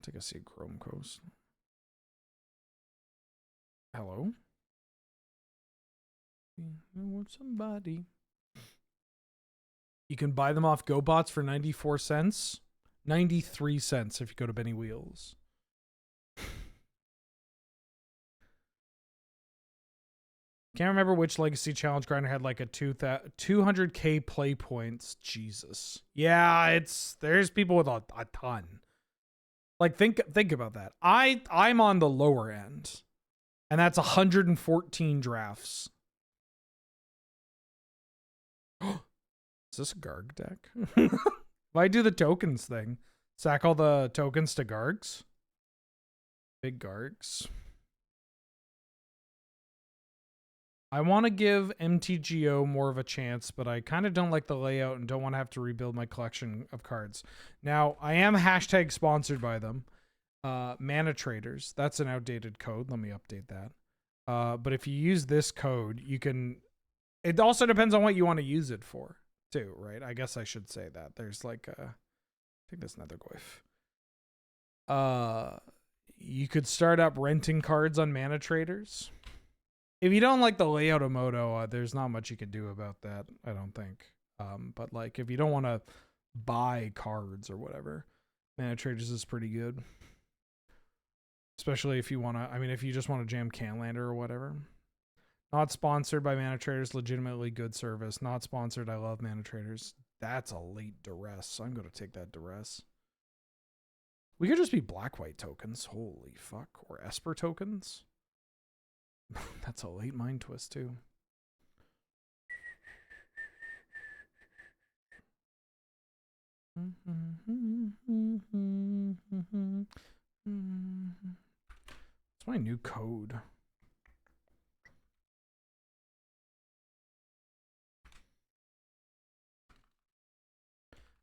Take a seat, Chrome Coast. Hello? I want somebody. You can buy them off GoBots for 94 cents. 93 cents if you go to Benny Wheels. Can't remember which Legacy Challenge grinder had like a 200k play points. Jesus. Yeah, there's people with a ton. Like think about that. I'm on the lower end. And that's 114 drafts. Is this a Garg deck? If I do the tokens thing, sack all the tokens to Gargs. Big Gargs. I want to give MTGO more of a chance, but I kind of don't like the layout and don't want to have to rebuild my collection of cards. Now, I am hashtag sponsored by them. Mana Traders. That's an outdated code. Let me update that. But if you use this code, you can... It also depends on what you want to use it for, too, right? I guess I should say that. There's like a... I think that's another Goyf. You could start up renting cards on Mana Traders. If you don't like the layout of Moto, there's not much you can do about that, I don't think. But like, if you don't want to buy cards or whatever, Mana Traders is pretty good. Especially if you want to, I mean, if you just want to jam Canlander or whatever. Not sponsored by Mana Traders, legitimately good service. Not sponsored, I love Mana Traders. That's a late duress, so I'm going to take that duress. We could just be black-white tokens. Holy fuck. Or Esper tokens. That's a late mind twist, too. It's my new code.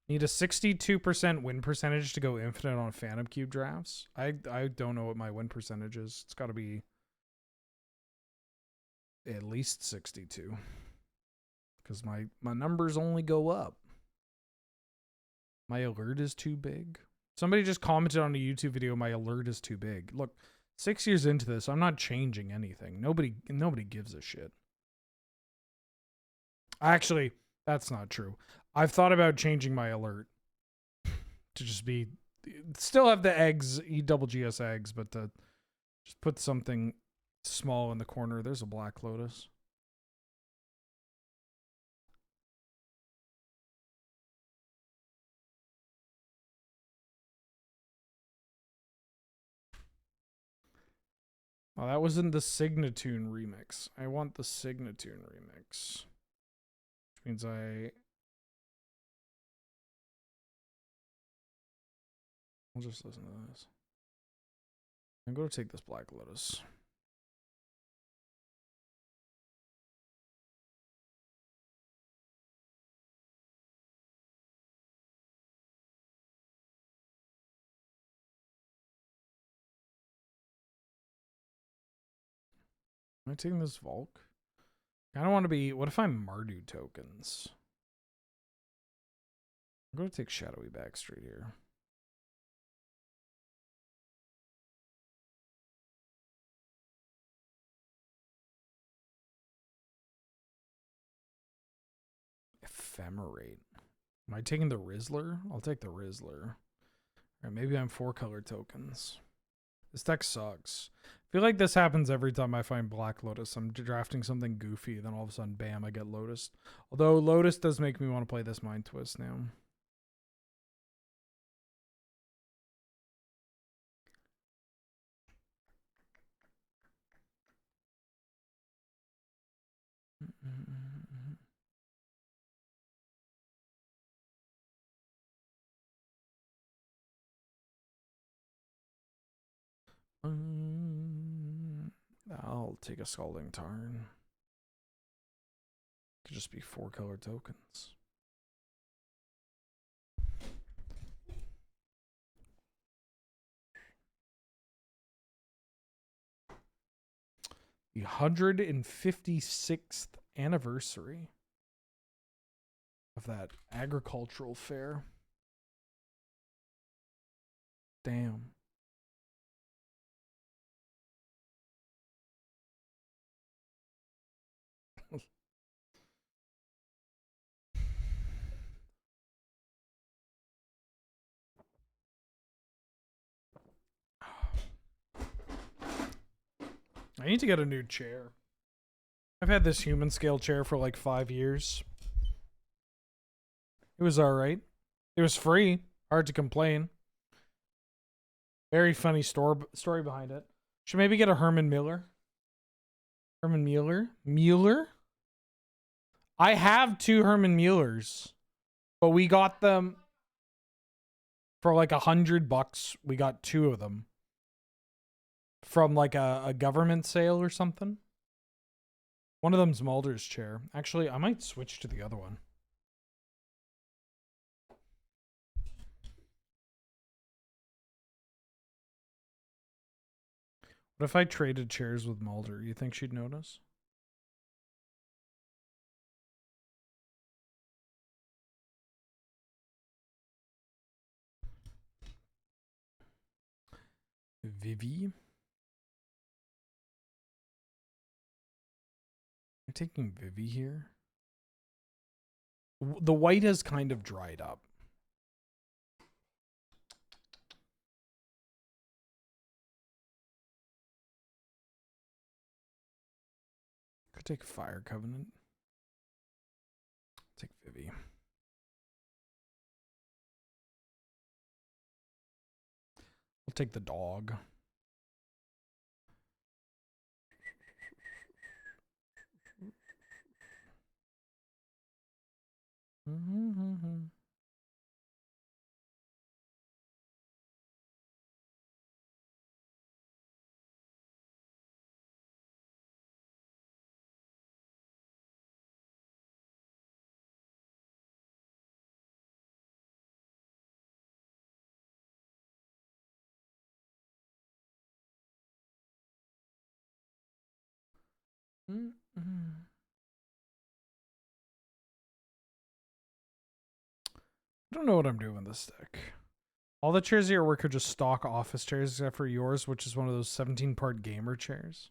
Need a 62% win percentage to go infinite on Phantom Cube drafts. I don't know what my win percentage is. It's got to be at least 62. Because my numbers only go up. My alert is too big. Somebody just commented on a YouTube video, my alert is too big. Look, 6 years into this, I'm not changing anything. Nobody gives a shit. Actually, that's not true. I've thought about changing my alert to just be, still have the eggs, double GS eggs, but to just put something small in the corner. There's a Black Lotus. Oh, that was in the Signatune remix. I want the Signatune remix. Which means I'll just listen to this. I'm going to take this Black Lotus. Am I taking this Volk? I don't want to be... What if I'm Mardu tokens? I'm going to take Shadowy Backstreet here. Ephemerate. Am I taking the Rizzler? I'll take the Rizzler. Alright, maybe I'm 4-color tokens. This deck sucks. I feel like this happens every time I find Black Lotus. I'm drafting something goofy, then all of a sudden, bam, I get Lotus. Although Lotus does make me want to play this Mind Twist now. I'll take a Scalding Tarn. Could just be 4-color tokens. The 156th anniversary of that agricultural fair. Damn. I need to get a new chair. I've had this human scale chair for like 5 years. It was alright. It was free. Hard to complain. Very funny story behind it. Should maybe get a Herman Miller. Herman Mueller? Mueller? I have 2 Herman Muellers. But we got them for like $100. We got 2 of them. From like a government sale or something. One of them's Mulder's chair. Actually, I might switch to the other one. What if I traded chairs with Mulder? You think she'd notice? Vivi? Am I taking Vivi here? The white has kind of dried up. Could take Fire Covenant. Take Vivi. We'll take the dog. I don't know what I'm doing with this deck. All the chairs here at work are just stock office chairs except for yours, which is one of those 17-part gamer chairs.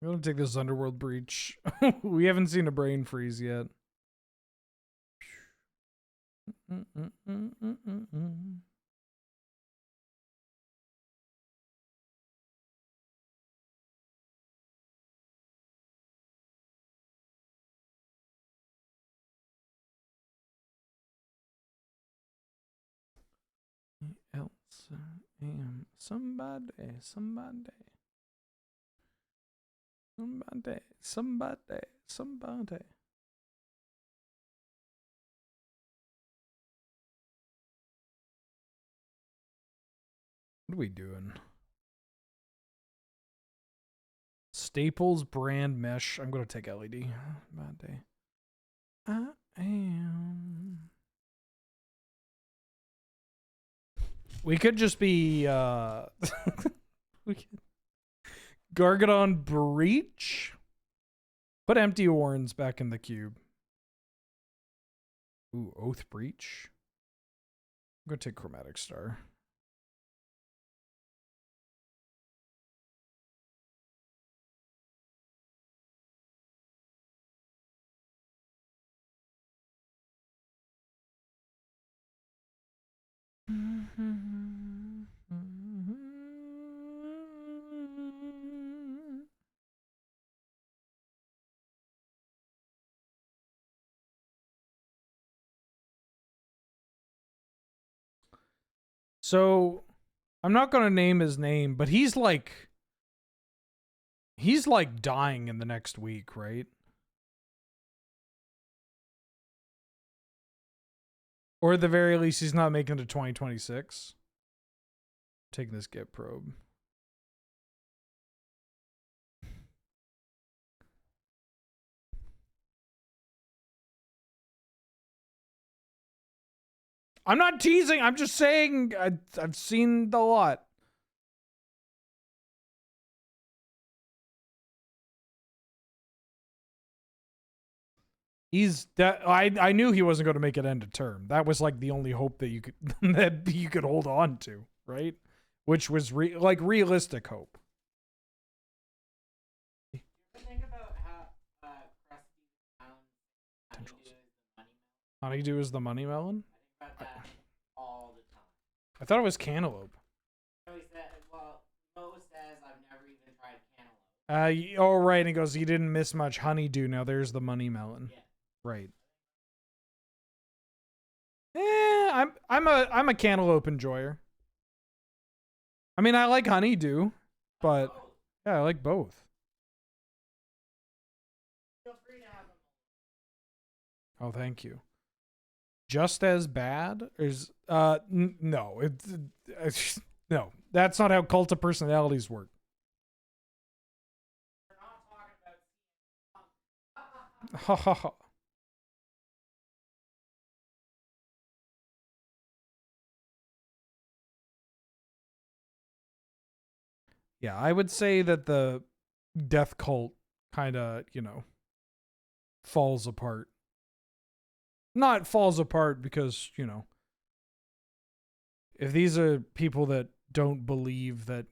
I'm gonna take this Underworld Breach. We haven't seen a brain freeze yet. Else am somebody. What are we doing? Staples brand mesh. I'm gonna take LED. Bad day. I am. We could just be we could Gargadon Breach. Put empty warrens back in the cube. Ooh, Oath Breach. I'm gonna take Chromatic Star. So, I'm not going to name his name, but he's like dying in the next week, right? Or at the very least, he's not making it to 2026. Taking this Get Probe. I'm not teasing. I'm just saying I've seen the lot. He's that I knew he wasn't going to make it end of term. That was like the only hope that you could that you could hold on to, right? Which was like realistic hope. Think about how Honeydew is the money melon. I think about that all the time. I thought it was cantaloupe. Well, Mo says I've never even tried cantaloupe. Oh right, and he goes, "You didn't miss much honeydew. Now there's the money melon." Yeah. Right. I'm a cantaloupe enjoyer. I mean, I like honeydew, but yeah, I like both. Feel free to have them. Oh, thank you. Just as bad is no, it's no. That's not how cult of personalities work. We're not talking about Ha ha ha. Yeah, I would say that the death cult kind of, falls apart. Not falls apart because, if these are people that don't believe that,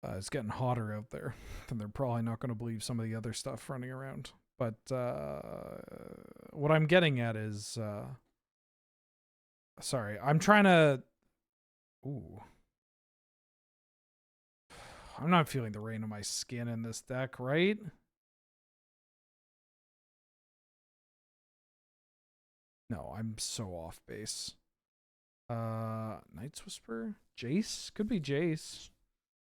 It's getting hotter out there, and they're probably not going to believe some of the other stuff running around. But what I'm getting at is, sorry, I'm trying to. Ooh, I'm not feeling the rain on my skin in this deck, right? No, I'm so off base. Night's Whisper, Jace could be Jace.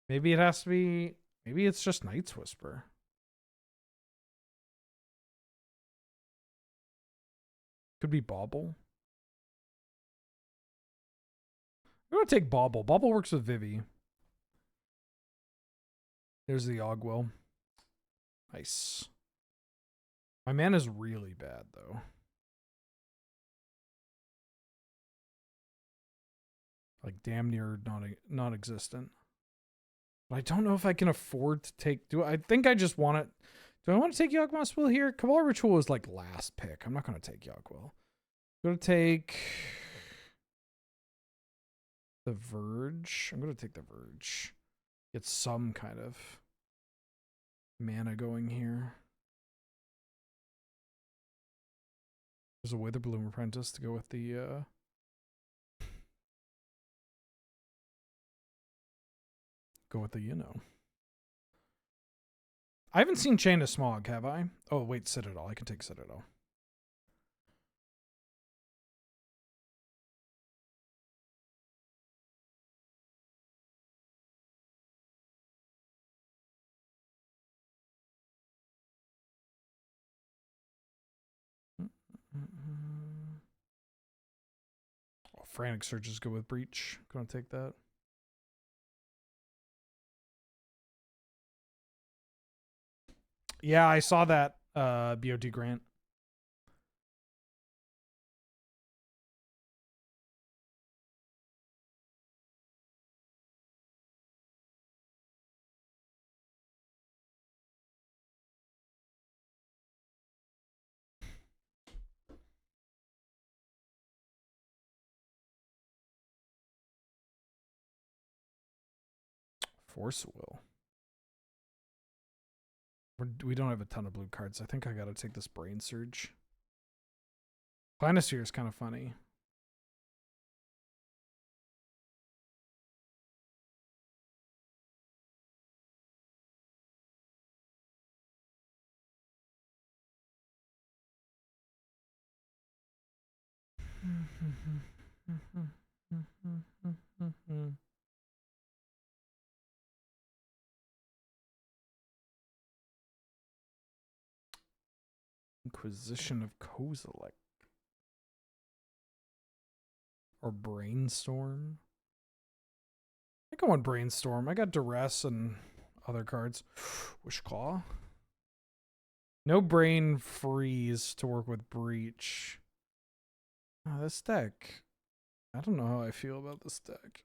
Maybe it has to be. Maybe it's just Night's Whisper. Could be Bauble. I'm gonna take Bauble. Bauble works with Vivi. There's the Ogwill. Nice. My mana's really bad though. Like damn near non-existent. But I don't know if I can afford to take. I think I just want it. Do I want to take Yawgmoth's Will here? Cabal Ritual is like last pick. I'm not gonna take Yawgwill. I'm gonna take the Verge. I'm gonna take the Verge. Get some kind of mana going here. There's a Witherbloom Apprentice to go with the you know. I haven't seen Chain of Smog, have I? Oh wait, Citadel. I can take Citadel. Oh, Frantic Surges go with Breach. Gonna take that. Yeah, I saw that BOD grant. Force Will. We don't have a ton of blue cards. I think I gotta take this Brain Surge. Planisphere is kind of funny. Inquisition of Kozilek. Or Brainstorm. I think I want Brainstorm. I got Duress and other cards. Wishclaw. No Brain Freeze to work with Breach. Oh, this deck. I don't know how I feel about this deck.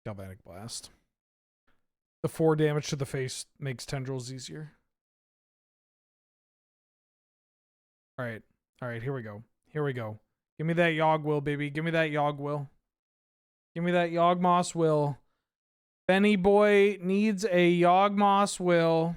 Galvanic Blast. The 4 damage to the face makes tendrils easier. Alright. Alright, here we go. Here we go. Give me that Yawgwill, baby. Give me that Yawgwill. Give me that Yawgmoth's Will. Benny boy needs a Yawgmoth's Will.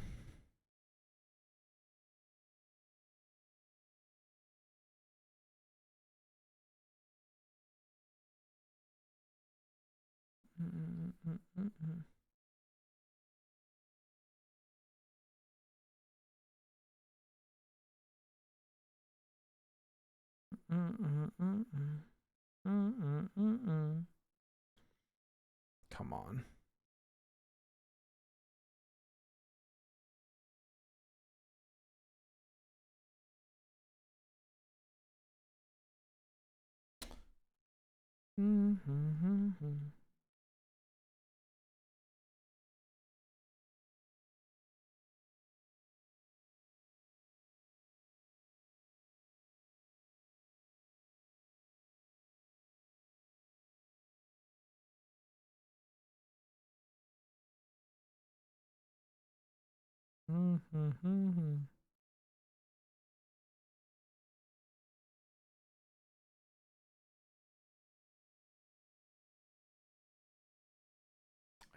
Come on.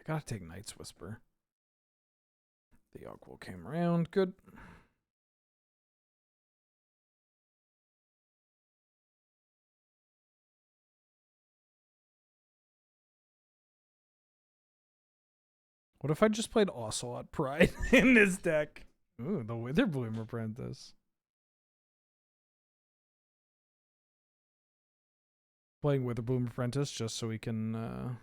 gotta take Night's Whisper. The Ogwell came around. Good. What if I just played Ocelot Pride in this deck? Ooh, the Witherbloom Apprentice. Playing Witherbloom Apprentice just so we can,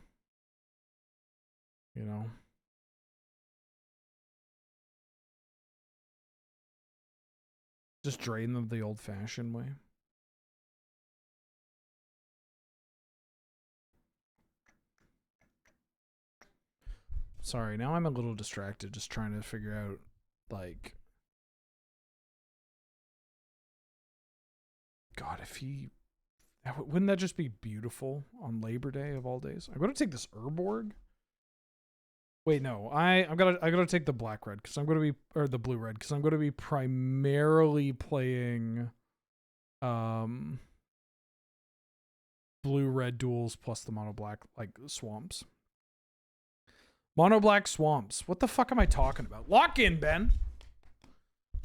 you know. Just drain them the old-fashioned way. Sorry, now I'm a little distracted just trying to figure out, like... God, if he... Wouldn't that just be beautiful on Labor Day of all days? I'm going to take this Urborg. Wait, no. I gotta take the black-red because I'm going to be... Or the blue-red because I'm going to be primarily playing... blue-red duels plus the mono-black, like, swamps. Mono-black swamps. What the fuck am I talking about? Lock in, Ben.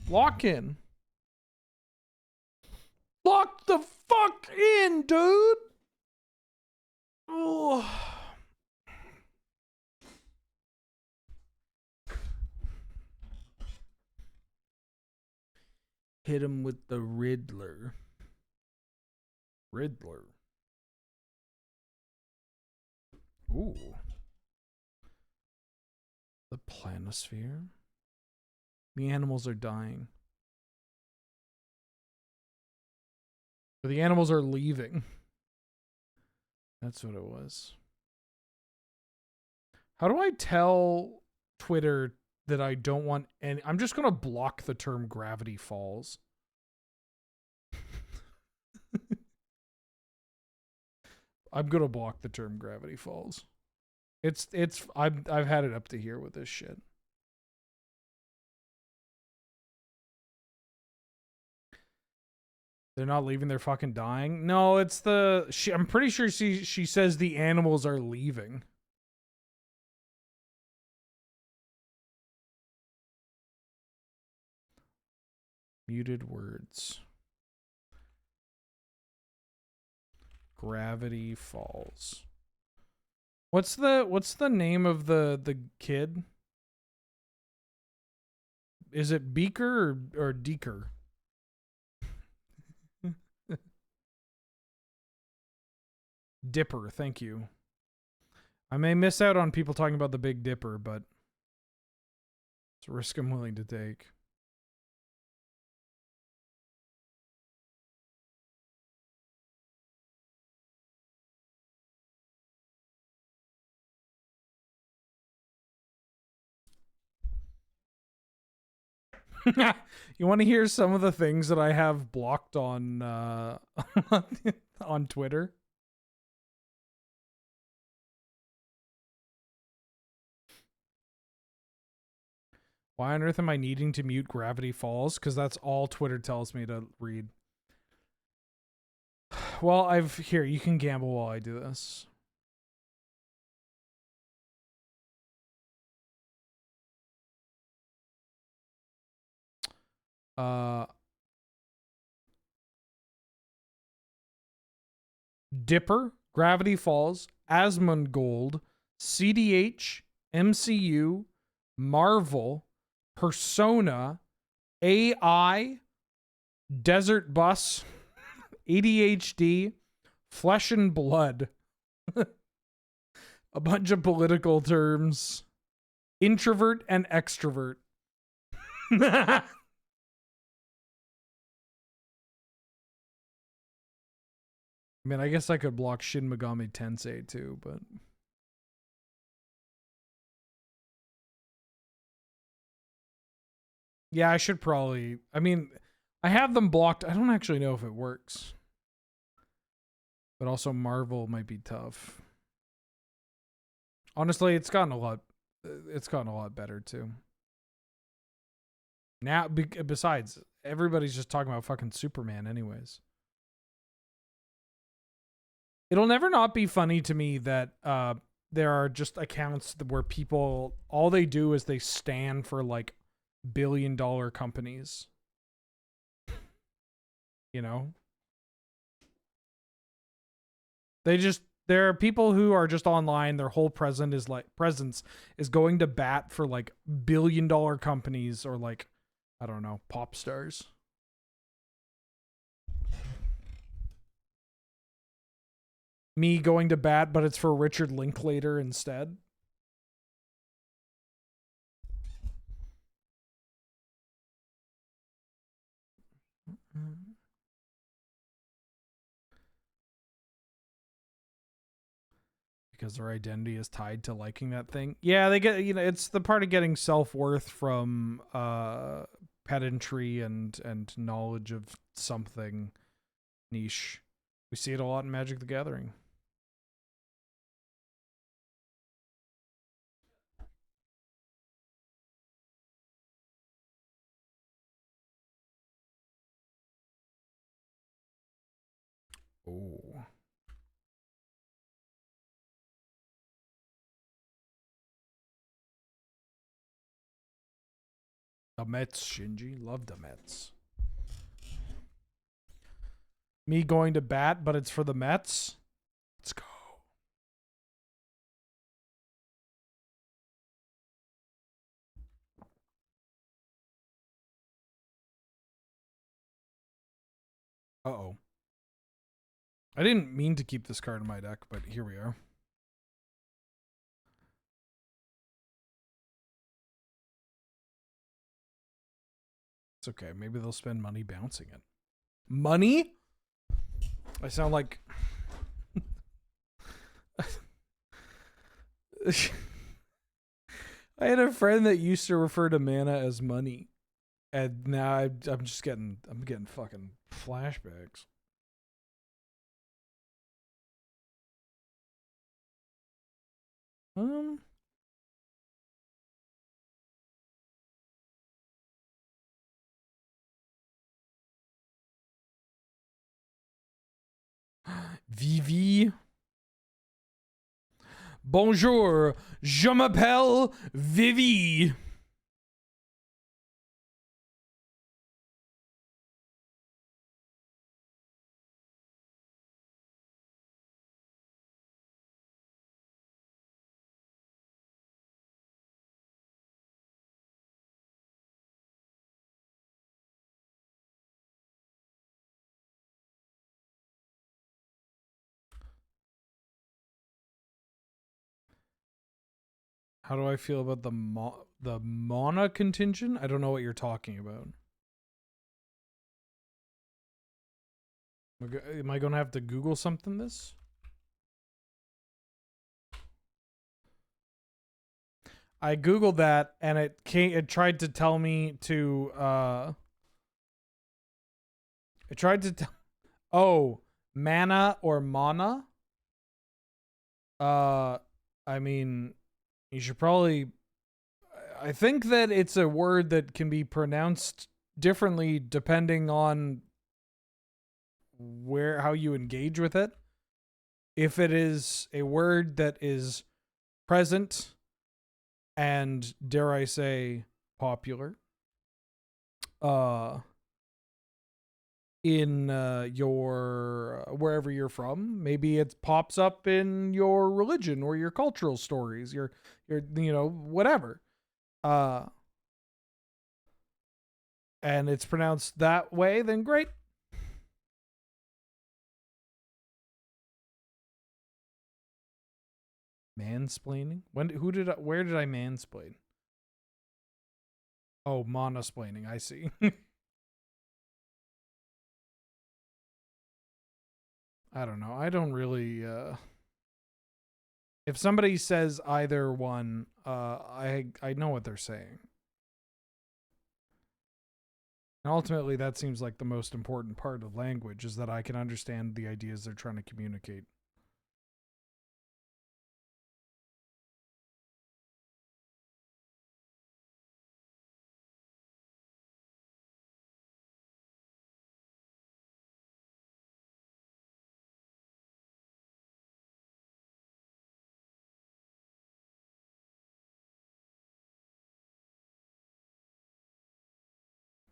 Lock in. Lock the fuck in, dude. Oh. Hit him with the Riddler. Riddler. Ooh. The planisphere. The animals are dying. But the animals are leaving. That's what it was. How do I tell Twitter that I don't want any... I'm just going to block the term Gravity Falls. I'm going to block the term Gravity Falls. I've had it up to here with this shit. They're not leaving, they're fucking dying. No, it's the... I'm pretty sure she says the animals are leaving. Muted words. Gravity Falls. What's the name of the kid? Is it Beaker or Deeker? Dipper, thank you. I may miss out on people talking about the Big Dipper, but it's a risk I'm willing to take. You want to hear some of the things that I have blocked on on Twitter? Why on earth am I needing to mute Gravity Falls? Because that's all Twitter tells me to read. Well, here, you can gamble while I do this. Dipper, Gravity Falls, Asmongold, CDH, MCU, Marvel, Persona, AI, Desert Bus, ADHD, Flesh and Blood. A bunch of political terms. Introvert and extrovert. I mean, I guess I could block Shin Megami Tensei too, but... Yeah, I should probably... I mean, I have them blocked. I don't actually know if it works. But also Marvel might be tough. Honestly, it's gotten a lot better too. Now, besides, everybody's just talking about fucking Superman anyways. It'll never not be funny to me that there are just accounts where people, all they do is they stand for like billion-dollar companies. You know? There are people who are just online, their whole presence is going to bat for like billion-dollar companies or like, I don't know, pop stars. Me going to bat, but it's for Richard Linklater instead. Because their identity is tied to liking that thing. Yeah, they get, it's the part of getting self-worth from pedantry and knowledge of something niche. We see it a lot in Magic the Gathering. Oh. The Mets, Shinji. Love the Mets. Me going to bat, but it's for the Mets. Let's go. Uh-oh. I didn't mean to keep this card in my deck, but here we are. It's okay. Maybe they'll spend money bouncing it. Money? I sound like... I had a friend that used to refer to mana as money. And now I'm getting fucking flashbacks. Vivi. Bonjour, je m'appelle Vivi. How do I feel about the mana contingent? I don't know what you're talking about. Am I going to have to Google something this? I Googled that and it tried to tell me to it tried to oh, mana or mana? I mean, you should probably, I think that it's a word that can be pronounced differently depending on how you engage with it. If it is a word that is present and, dare I say, popular in your wherever you're from, maybe it pops up in your religion or your cultural stories, your whatever, and it's pronounced that way, then great. Mansplaining? Where did I mansplain? Oh, mana-splaining, I see. I don't know. I don't really if somebody says either one, I know what they're saying. And ultimately that seems like the most important part of language, is that I can understand the ideas they're trying to communicate.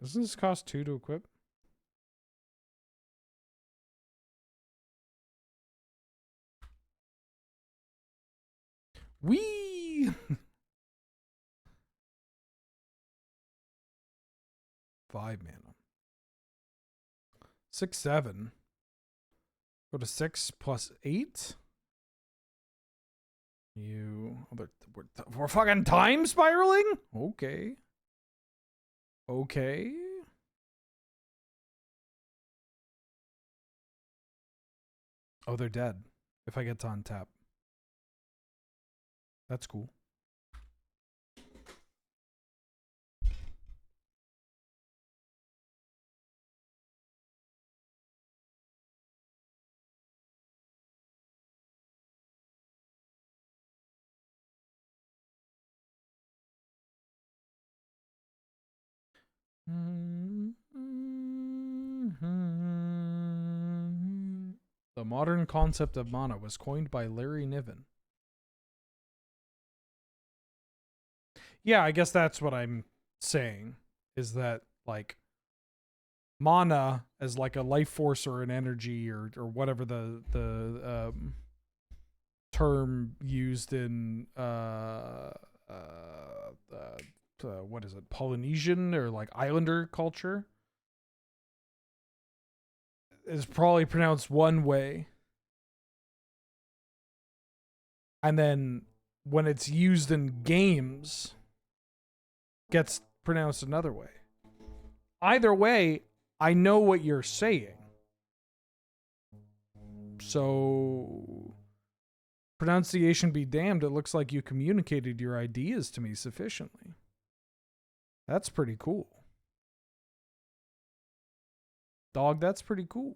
Doesn't this cost 2 to equip? Whee! 5 mana. 6, 7. Go to 6 plus 8. We're fucking time spiraling? Okay. Okay. Oh, they're dead. If I get to untap. That's cool. The modern concept of mana was coined by Larry Niven. Yeah, I guess that's what I'm saying, is that, like, mana as like a life force or an energy or whatever the term used in what is it, Polynesian or like Islander culture, is probably pronounced one way, and then when it's used in games gets pronounced another way. Either way, I know what you're saying. So, pronunciation be damned, it looks like you communicated your ideas to me sufficiently. That's pretty cool. Dog, that's pretty cool.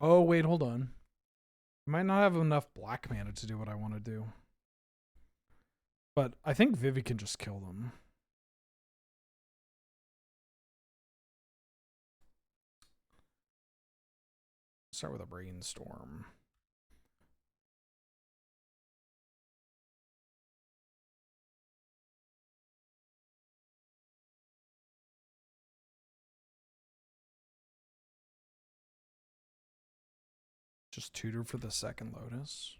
Oh, wait, hold on. I might not have enough black mana to do what I want to do. But I think Vivi can just kill them. Start with a brainstorm. Just tutor for the second Lotus.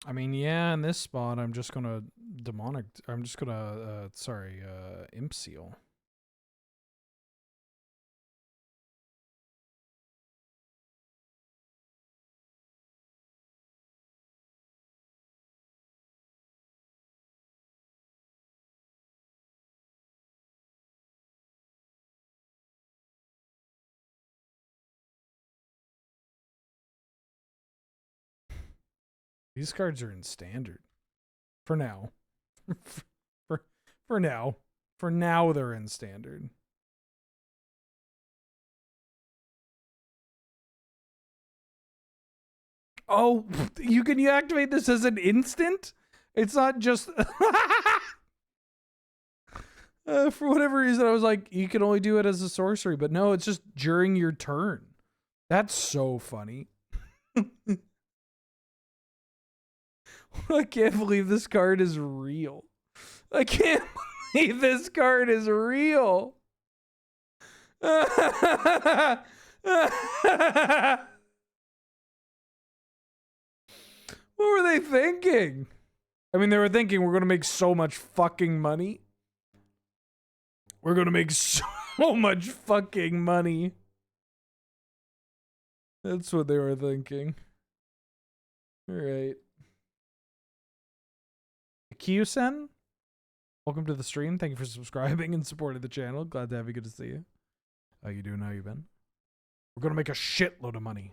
I mean, yeah, in this spot, I'm just gonna Imp Seal. These cards are in standard. For now. for now. For now, they're in standard. Oh, you can activate this as an instant? It's not just... for whatever reason, I was like, you can only do it as a sorcery. But no, it's just during your turn. That's so funny. I can't believe this card is real. I can't believe this card is real. What were they thinking? I mean, they were thinking we're going to make so much fucking money. We're going to make so much fucking money. That's what they were thinking. All right. Kyusen, welcome to the stream. Thank you for subscribing and supporting the channel. Glad to have you. Good to see you. How you doing? How you been? We're gonna make a shitload of money.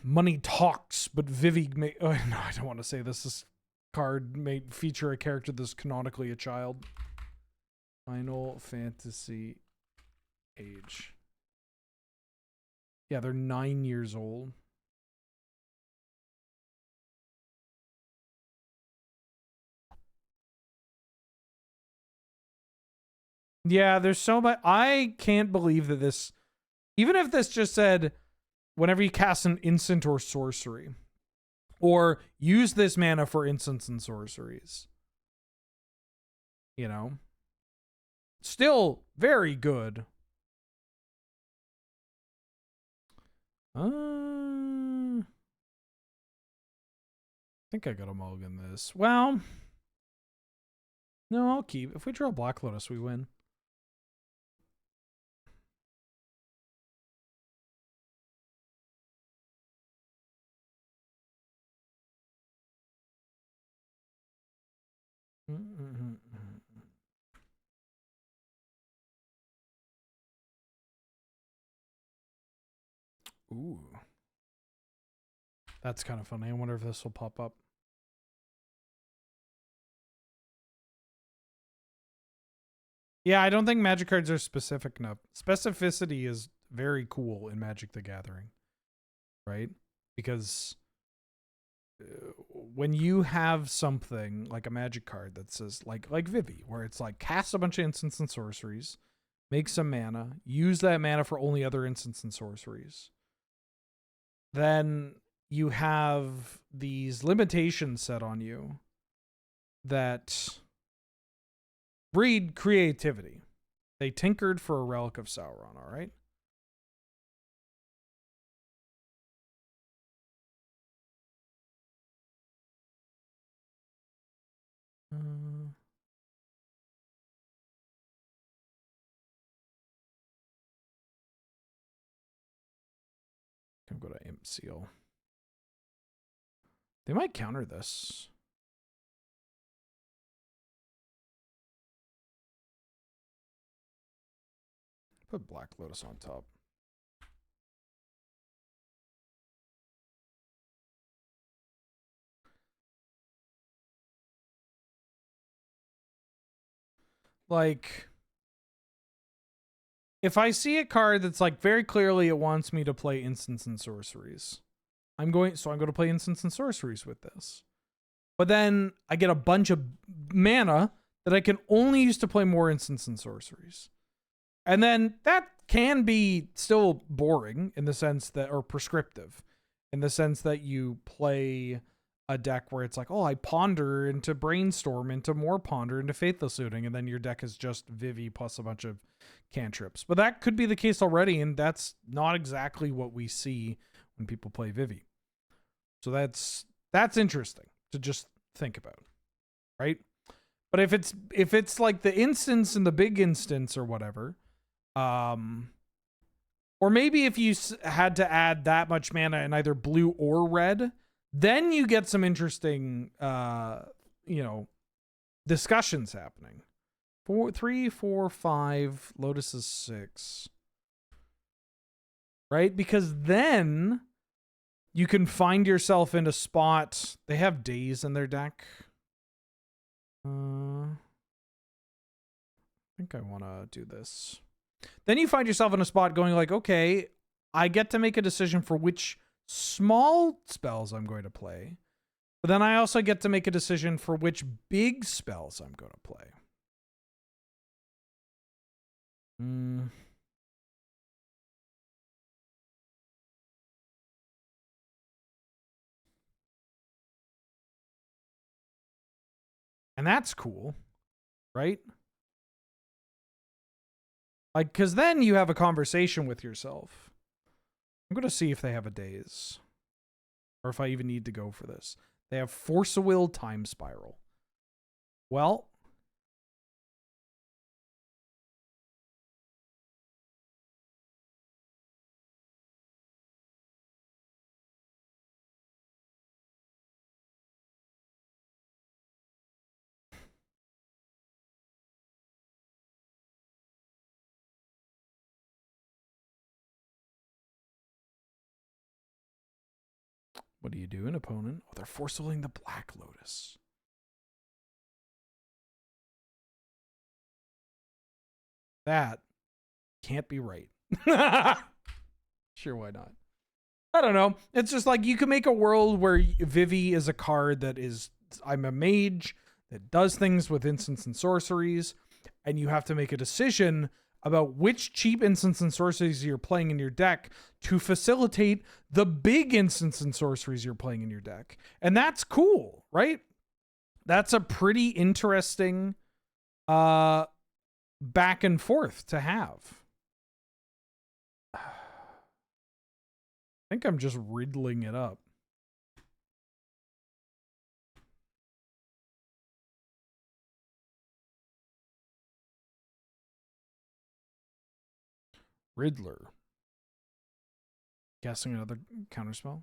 Money talks, but Vivi may. Oh, no, I don't want to say this. This card may feature a character that's canonically a child. Final Fantasy age. Yeah, they're 9 years old. Yeah, there's so much. I can't believe that this. Even if this just said, whenever you cast an instant or sorcery, or use this mana for instants and sorceries, you know, still very good. I think I got a mulligan this. Well, no, I'll keep. If we draw Black Lotus, we win. Ooh. That's kind of funny. I wonder if this will pop up. Yeah, I don't think Magic cards are specific enough. Specificity is very cool in Magic the Gathering, right? Because when you have something like a Magic card that says, like Vivi, where it's like cast a bunch of instants and sorceries, make some mana, use that mana for only other instants and sorceries, then you have these limitations set on you that breed creativity. They tinkered for a Relic of Sauron, all right? Can go to Imp Seal. They might counter this. Put Black Lotus on top. Like, if I see a card that's like very clearly it wants me to play instants and sorceries, I'm going to play instants and sorceries with this. But then I get a bunch of mana that I can only use to play more instants and sorceries. And then that can be still boring in the sense that, or prescriptive, in the sense that you play a deck where it's like, oh, I ponder into brainstorm, into more ponder, into faithless looting, and then your deck is just Vivi plus a bunch of cantrips. But that could be the case already, and that's not exactly what we see when people play Vivi. So that's interesting to just think about, right? But if it's like the instance and the big instance or whatever, or maybe if you had to add that much mana in either blue or red, then you get some interesting, discussions happening. 3, 4, 5, Lotus is 6. Right? Because then you can find yourself in a spot. They have days in their deck. I think I want to do this. Then you find yourself in a spot going like, okay, I get to make a decision for which small spells I'm going to play. But then I also get to make a decision for which big spells I'm going to play. And that's cool, right? Like, because then you have a conversation with yourself. I'm going to see if they have a daze. Or if I even need to go for this. They have Force of Will, Time Spiral. Well, What do you do, an opponent? Oh, they're forcefulling the Black Lotus. That can't be right. Sure, why not? I don't know. It's just like you can make a world where Vivi is a card that is, I'm a mage that does things with instants and sorceries, and you have to make a decision about which cheap instants and sorceries you're playing in your deck to facilitate the big instants and sorceries you're playing in your deck. And that's cool, right? That's a pretty interesting back and forth to have. I think I'm just riddling it up. Riddler. Guessing another counterspell.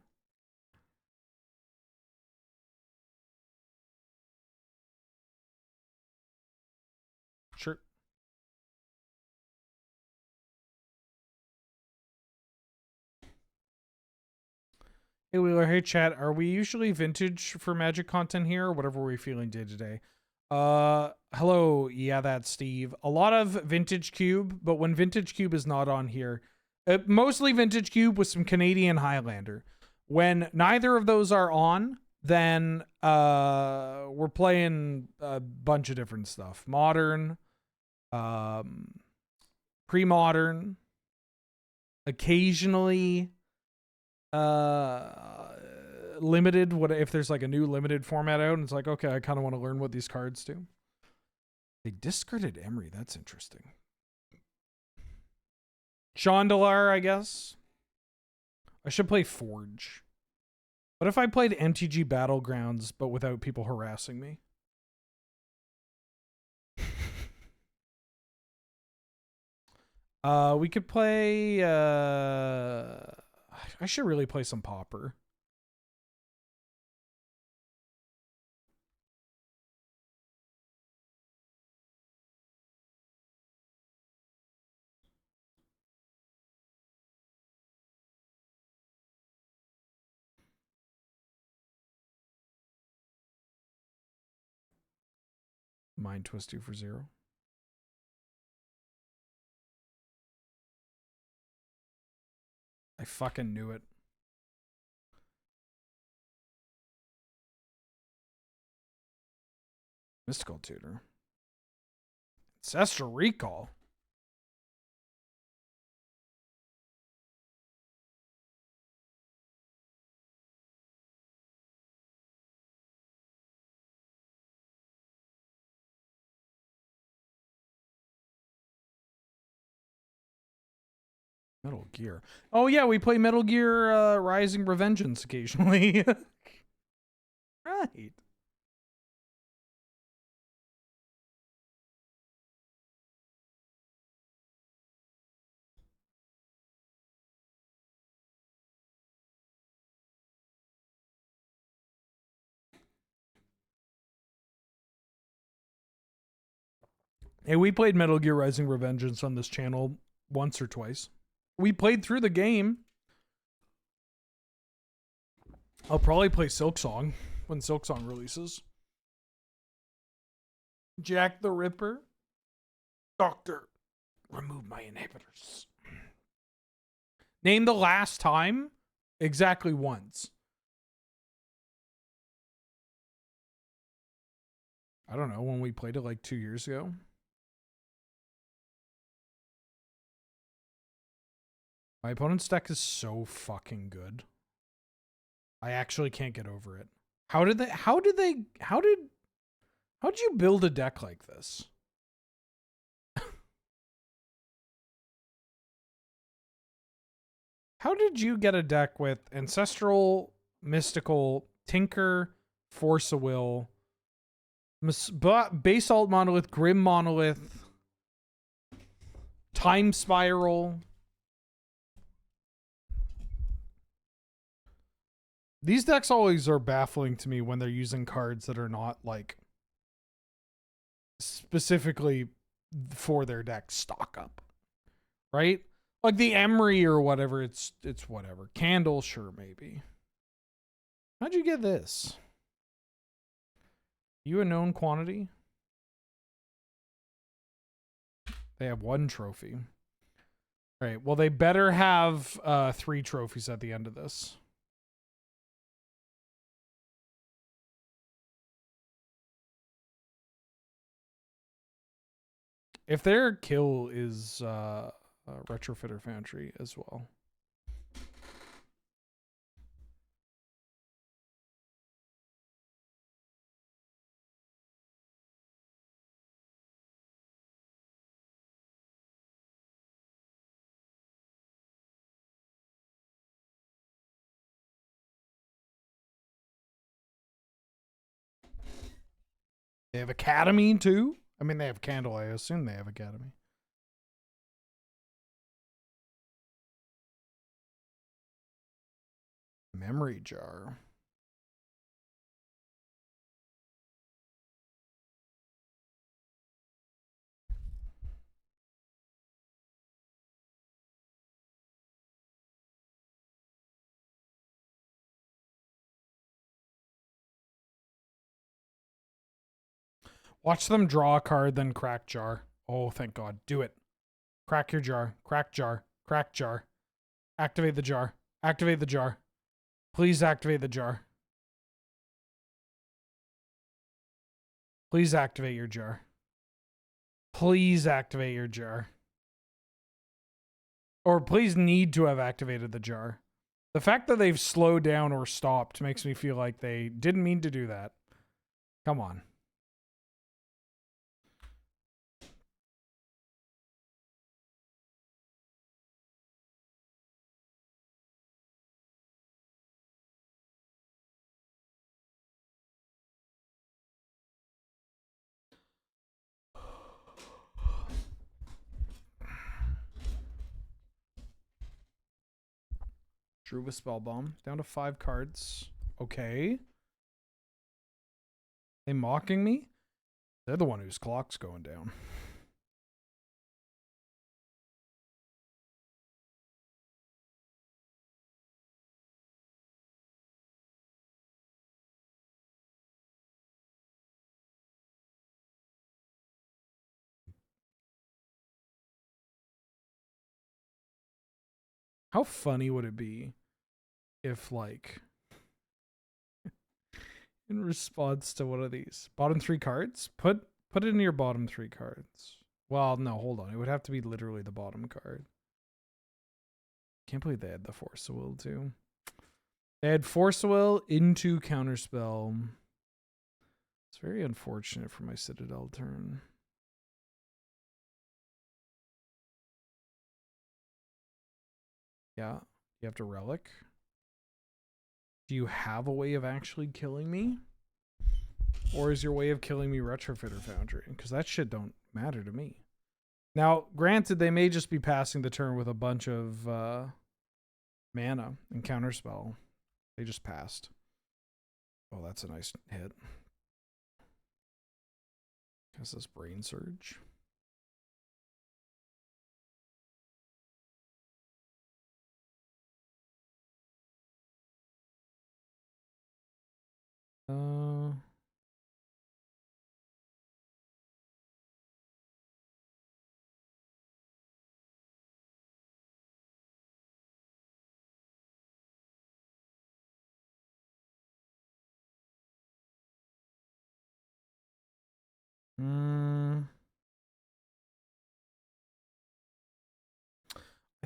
Sure. Hey Wheeler, hey chat. Are we usually vintage for Magic content here, or whatever we're feeling day to day? Hello. Yeah, that's Steve. A lot of Vintage Cube, but when Vintage Cube is not on here, mostly Vintage Cube with some Canadian Highlander. When neither of those are on, then we're playing a bunch of different stuff. Modern, pre-modern, occasionally limited. What if there's like a new limited format out and it's like, okay, I kind of want to learn what these cards do. They discarded Emery. That's interesting. Chandelar, I guess. I should play Forge. What if I played MTG Battlegrounds but without people harassing me? We could play I should really play some Pauper. Mind Twist 2 for 0. I fucking knew it. Mystical Tutor. Ancestral Recall. Metal Gear. Oh yeah, we play Metal Gear Rising Revengeance occasionally. Right. Hey, we played Metal Gear Rising Revengeance on this channel once or twice. We played through the game. I'll probably play Silksong when Silksong releases. Jack the Ripper. Doctor, remove my inhibitors. Name the last time? Exactly once. I don't know, when we played it like 2 years ago. My opponent's deck is so fucking good. I actually can't get over it. How did you build a deck like this? How did you get a deck with Ancestral, Mystical, Tinker, Force of Will, Basalt Monolith, Grim Monolith, Time Spiral? These decks always are baffling to me when they're using cards that are not like specifically for their deck stock up, right? Like the Emery or whatever, it's whatever. Candle, sure, maybe. How'd you get this? You a known quantity? They have 1 trophy. All right. Well, they better have 3 trophies at the end of this. If their kill is Retrofitter Foundry as well. They have Academy too? I mean, they have Candle. I assume they have Academy. Memory Jar. Watch them draw a card, then crack jar. Oh, thank God. Do it. Crack your jar. Crack jar. Crack jar. Activate the jar. Activate the jar. Please activate the jar. Please activate your jar. Please activate your jar. Or please need to have activated the jar. The fact that they've slowed down or stopped makes me feel like they didn't mean to do that. Come on. Drew with Spell Bomb. Down to 5 cards. Okay. They mocking me? They're the one whose clock's going down. How funny would it be if, like, in response to one of these bottom 3 cards, put it in your bottom 3 cards. Well, no, hold on. It would have to be literally the bottom card. Can't believe they had the Force of Will too. They had Force of Will into Counterspell. It's very unfortunate for my Citadel turn. Yeah, you have to Relic. Do you have a way of actually killing me? Or is your way of killing me Retrofitter Foundry? Because that shit don't matter to me. Now, granted, they may just be passing the turn with a bunch of mana and Counterspell. They just passed. Oh, that's a nice hit. Has this Brain Surge?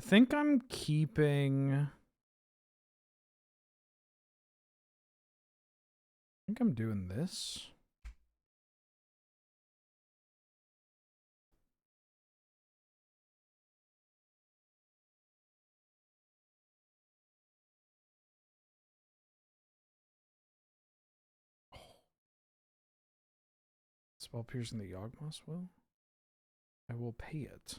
I think I'm keeping... I think I'm doing this. Spell piercing the Yawgmoth's Will. I will pay it.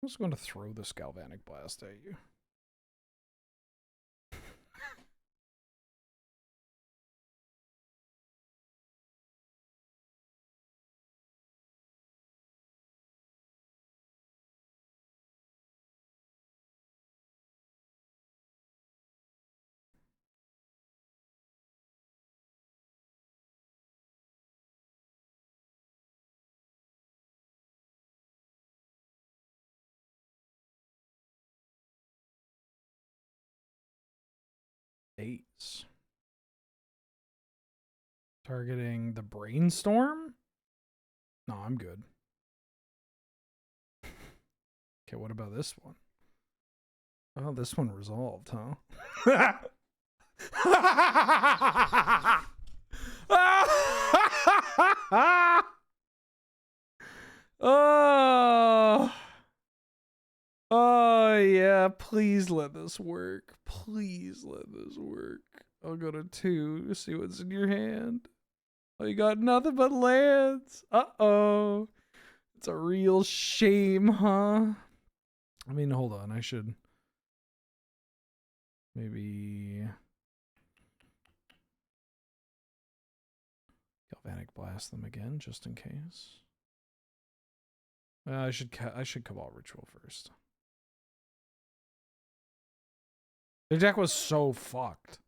I'm just going to throw this Galvanic Blast at you. Days. Targeting the brainstorm? No, I'm good. Okay, what about this one? Oh, this one resolved, huh? Oh. Oh, yeah. Please let this work. Please let this work. I'll go to 2 to see what's in your hand. Oh, you got nothing but lands. Uh-oh. It's a real shame, huh? I mean, hold on. I should maybe Galvanic Blast them again, just in case. I should Cabal Ritual first. Their deck was so fucked.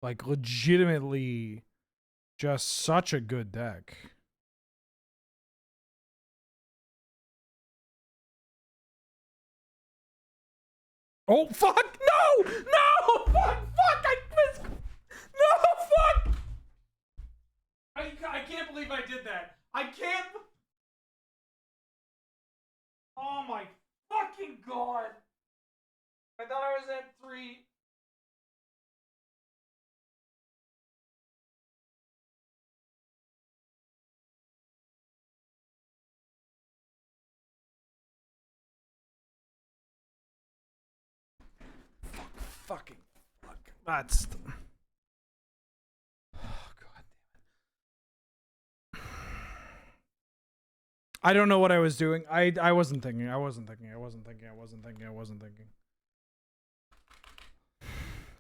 Like, legitimately, just such a good deck. Oh, fuck! No! No! Fuck! Fuck! I missed! No! Fuck! I can't believe I did that. I can't... Oh my fucking god! I thought I was at 3. Fucking fuck. That's... Oh, god damn it. I don't know what I was doing. I wasn't thinking. I wasn't thinking.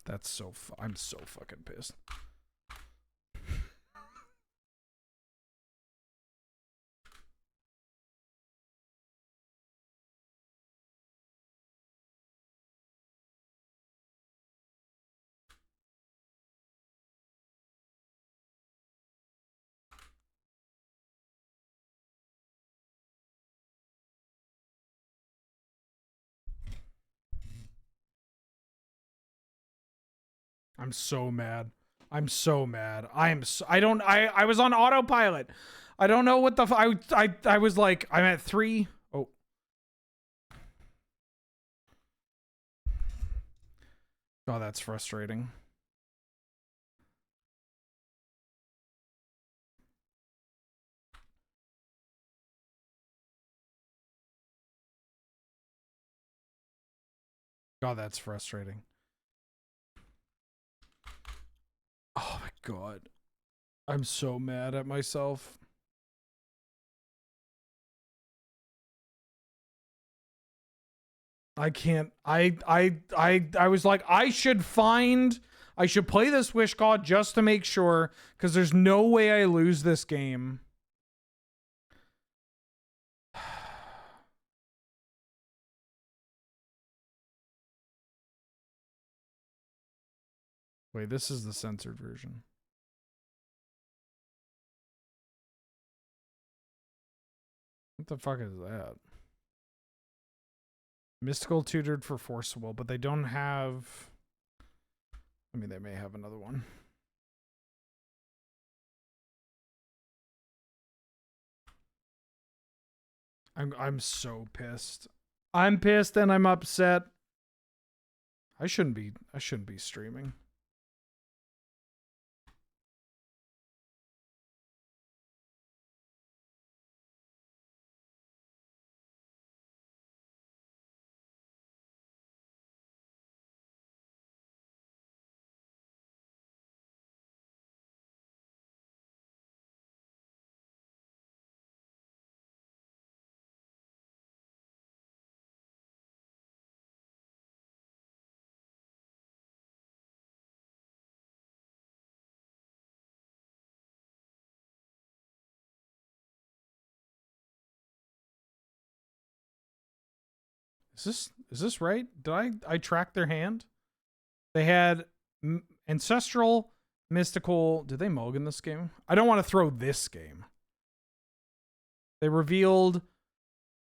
That's so... I'm so fucking pissed. I'm so mad. I'm so mad. I was on autopilot. I don't know what the I was like, I'm at 3. Oh. Oh, that's frustrating. God, that's frustrating. Oh my god. I'm so mad at myself. I can't. I was like, I should play this Wish God just to make sure, because there's no way I lose this game. Wait, this is the censored version. What the fuck is that? Mystical tutored for Forcible, but they don't have... I mean, they may have another one. I'm so pissed. I'm pissed and I'm upset. I shouldn't be streaming. Is this right? Did I track their hand? They had Ancestral, Mystical. Did they mulligan this game? I don't want to throw this game. They revealed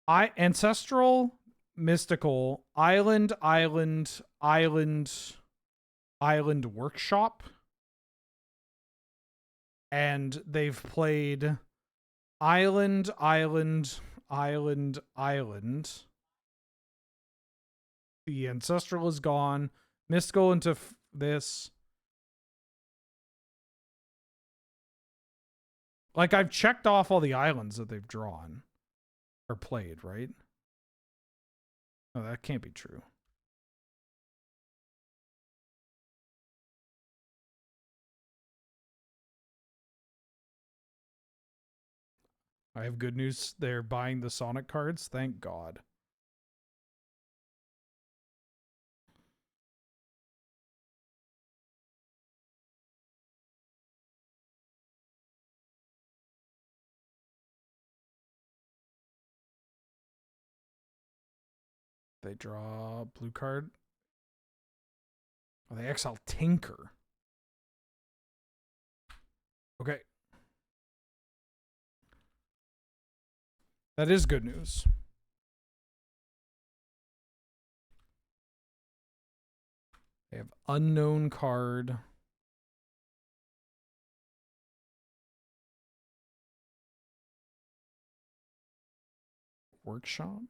Ancestral, Mystical, Island, Island Workshop. And they've played Island, Island, Island, Island. The Ancestral is gone. Mystical into this. Like, I've checked off all the islands that they've drawn. Or played, right? Oh, that can't be true. I have good news. They're buying the Sonic cards. Thank God. They draw blue card. Oh, they exile Tinker. Okay. That is good news. They have unknown card. Workshop.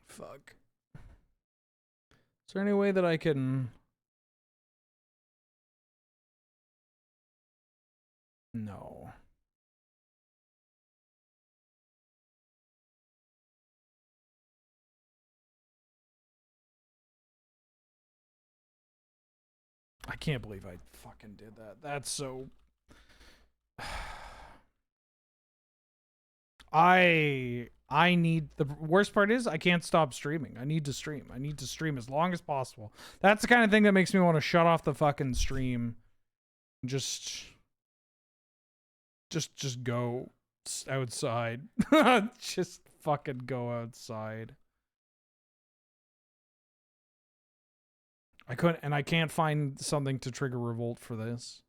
Fuck. Is there any way that I can... No. I can't believe I fucking did that. That's so... I need... The worst part is I can't stop streaming. I need to stream. I need to stream as long as possible. That's the kind of thing that makes me want to shut off the fucking stream. Just go outside. Just fucking go outside. I couldn't, and I can't find something to trigger revolt for this.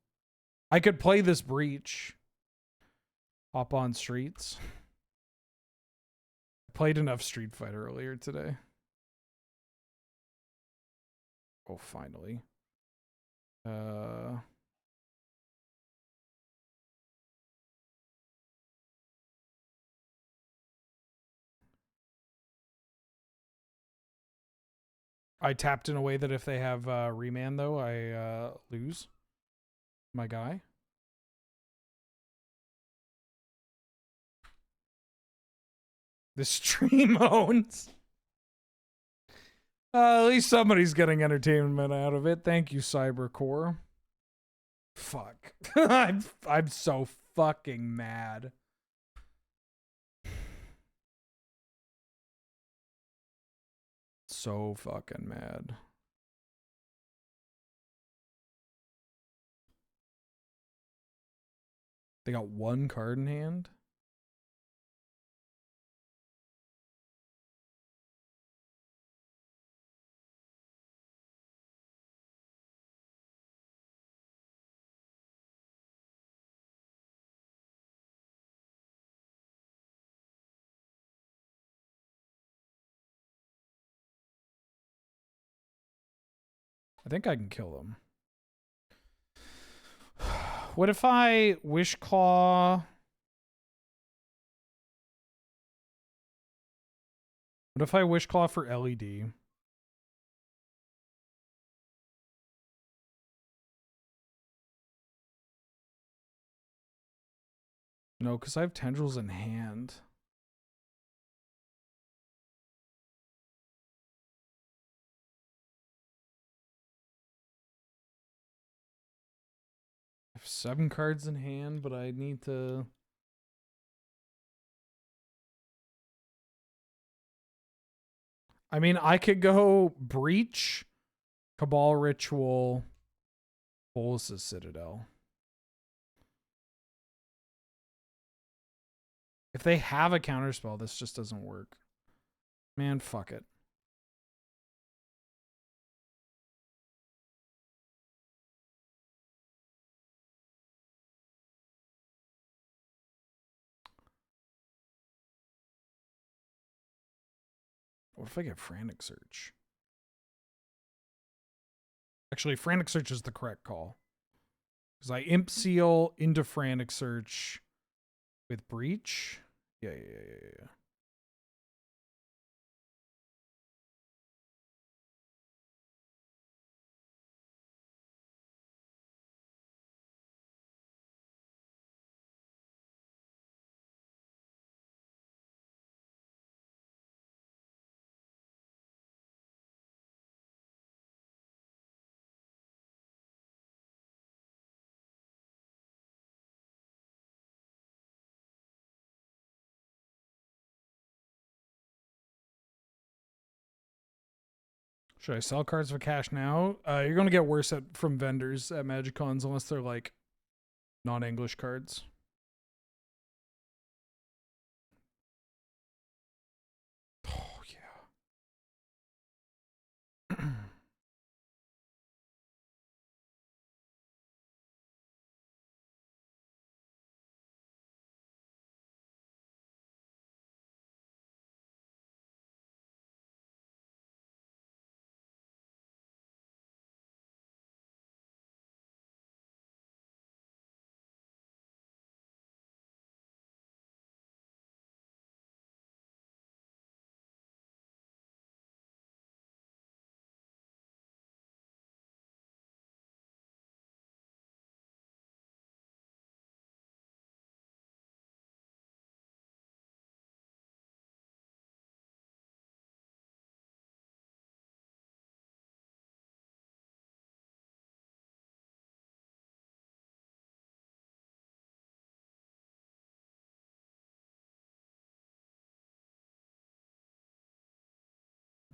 I could play this breach. Hop on streets. I played enough Street Fighter earlier today. Oh, finally. I tapped in a way that if they have remand, though, I lose my guy. The stream owns. At least somebody's getting entertainment out of it. Thank you, Cybercore. Fuck. I'm so fucking mad. So fucking mad. They got one card in hand. I think I can kill them. What if I Wish Claw? What if I Wish Claw for LED? No, because I have tendrils in hand. I have 7 cards in hand, but I need to... I mean, I could go Breach, Cabal Ritual, Bolus's Citadel. If they have a counterspell, this just doesn't work. Man, fuck it. What if I get Frantic Search? Actually, Frantic Search is the correct call. Because I Imp Seal into Frantic Search with Breach. Yeah. Should I sell cards for cash now? You're going to get worse from vendors at MagicCons unless they're like non-English cards. Oh, yeah.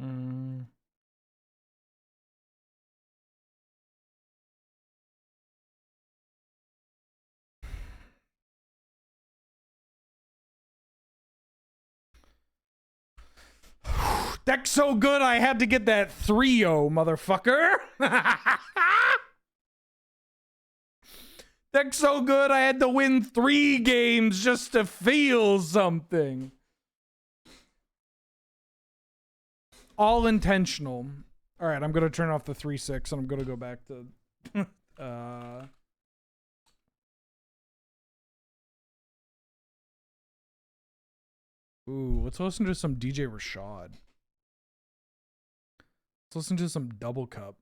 Mm. Deck's so good, I had to get that 3-0, motherfucker. Deck's so good, I had to win 3 games just to feel something. All intentional. All right, I'm going to turn off the 3-6 and I'm going to go back to... Ooh, let's listen to some DJ Rashad. Let's listen to some Double Cup.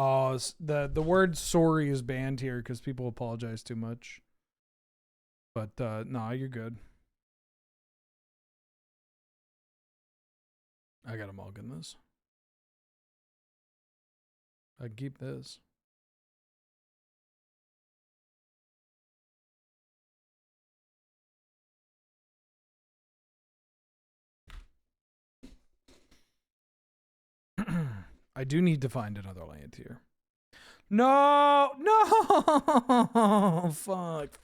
Oh, the word sorry is banned here because people apologize too much. But nah, you're good. I gotta mulligan this. I can keep this. I do need to find another land here. No! Fuck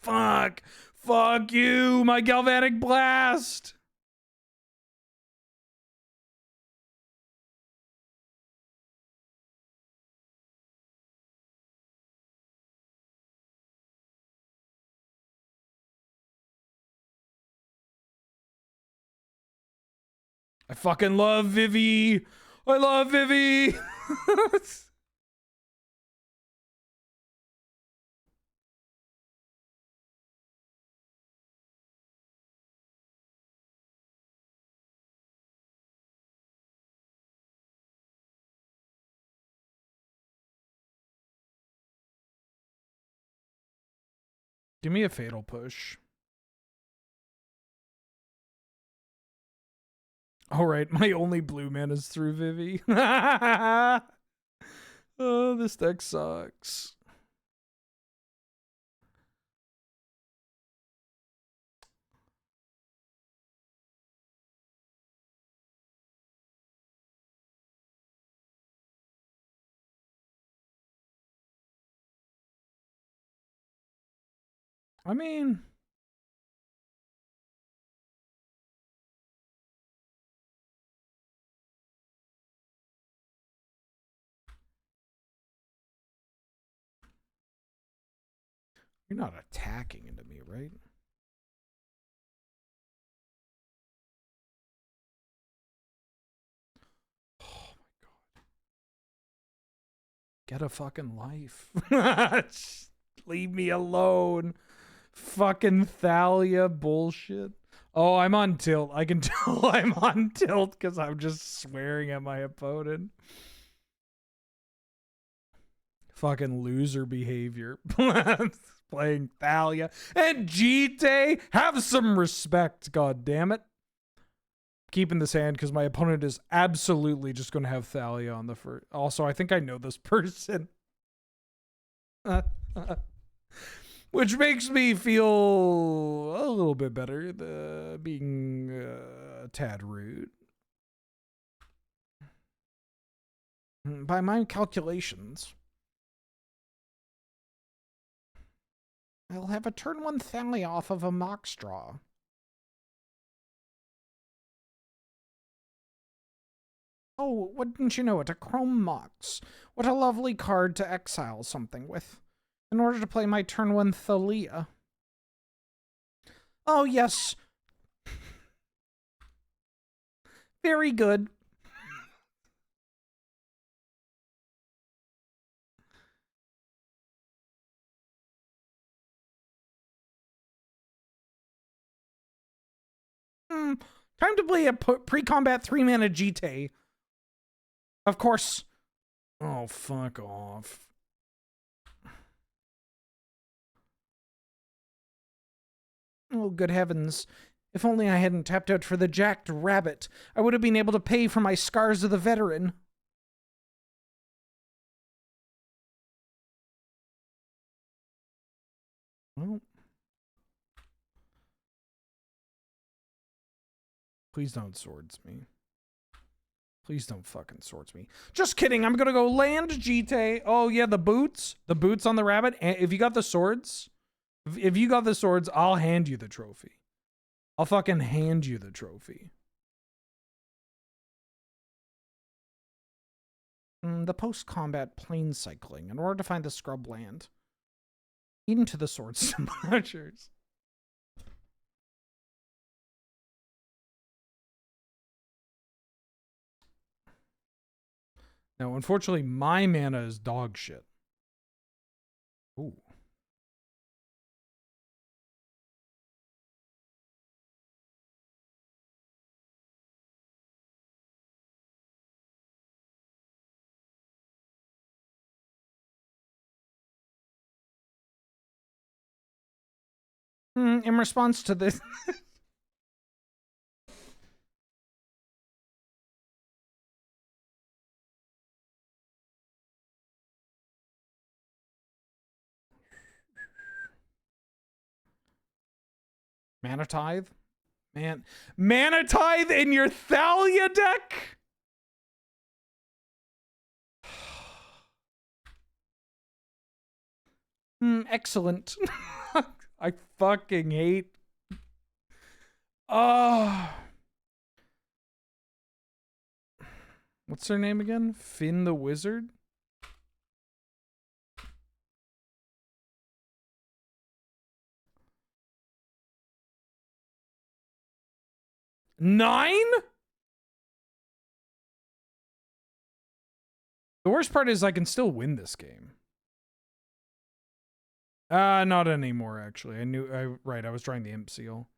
you, my Galvanic Blast! I fucking love Vivi! I love Vivi! Give me a fatal push. All right, my only blue mana is through Vivi. Oh, this deck sucks. I mean, you're not attacking into me, right? Oh my god. Get a fucking life. Just leave me alone. Fucking Thalia bullshit. Oh, I'm on tilt. I can tell I'm on tilt because I'm just swearing at my opponent. Fucking loser behavior. Playing Thalia. And Jite, have some respect, god damn it. Keeping this hand because my opponent is absolutely just going to have Thalia on the first. Also, I think I know this person. Which makes me feel a little bit better, being a tad rude. By my calculations, I'll have a turn 1 Thalia off of a Mox draw. Oh, wouldn't you know it, a Chrome Mox. What a lovely card to exile something with. In order to play my turn 1 Thalia. Oh, yes. Very good. Time to play a pre-combat 3-mana Jite. Of course. Oh, fuck off. Oh, good heavens. If only I hadn't tapped out for the jacked rabbit, I would have been able to pay for my scars of the veteran. Well, please don't swords me. Please don't fucking swords me. Just kidding. I'm gonna go land Jite. Oh yeah, the boots. The boots on the rabbit. And if you got the swords, if you got the swords, I'll hand you the trophy. I'll fucking hand you the trophy. The post-combat plane cycling in order to find the scrub land. Into the sword smashers. Now, unfortunately, my mana is dog shit. Ooh. In response to this... Mana Tithe? Man, Mana Tithe in your Thalia deck? Excellent. I fucking hate... What's her name again? Finn the Wizard? Nine? The worst part is I can still win this game. Not anymore, actually. I was trying the Imp Seal.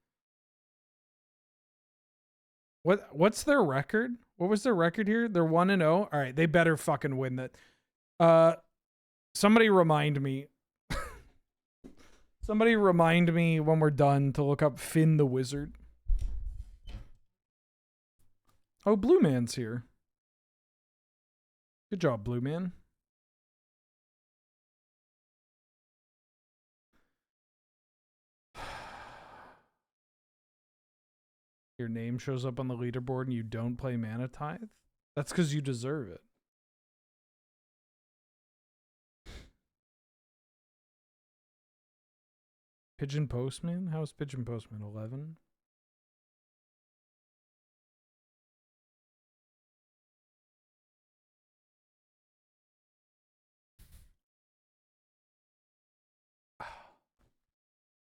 What's their record? What was their record here? They're 1-0. All right, they better fucking win that. Somebody remind me. Somebody remind me when we're done to look up Finn the Wizard. Oh, Blue Man's here. Good job, Blue Man. Your name shows up on the leaderboard and you don't play Mana Tithe? That's because you deserve it. Pigeon Postman? How's Pigeon Postman 11?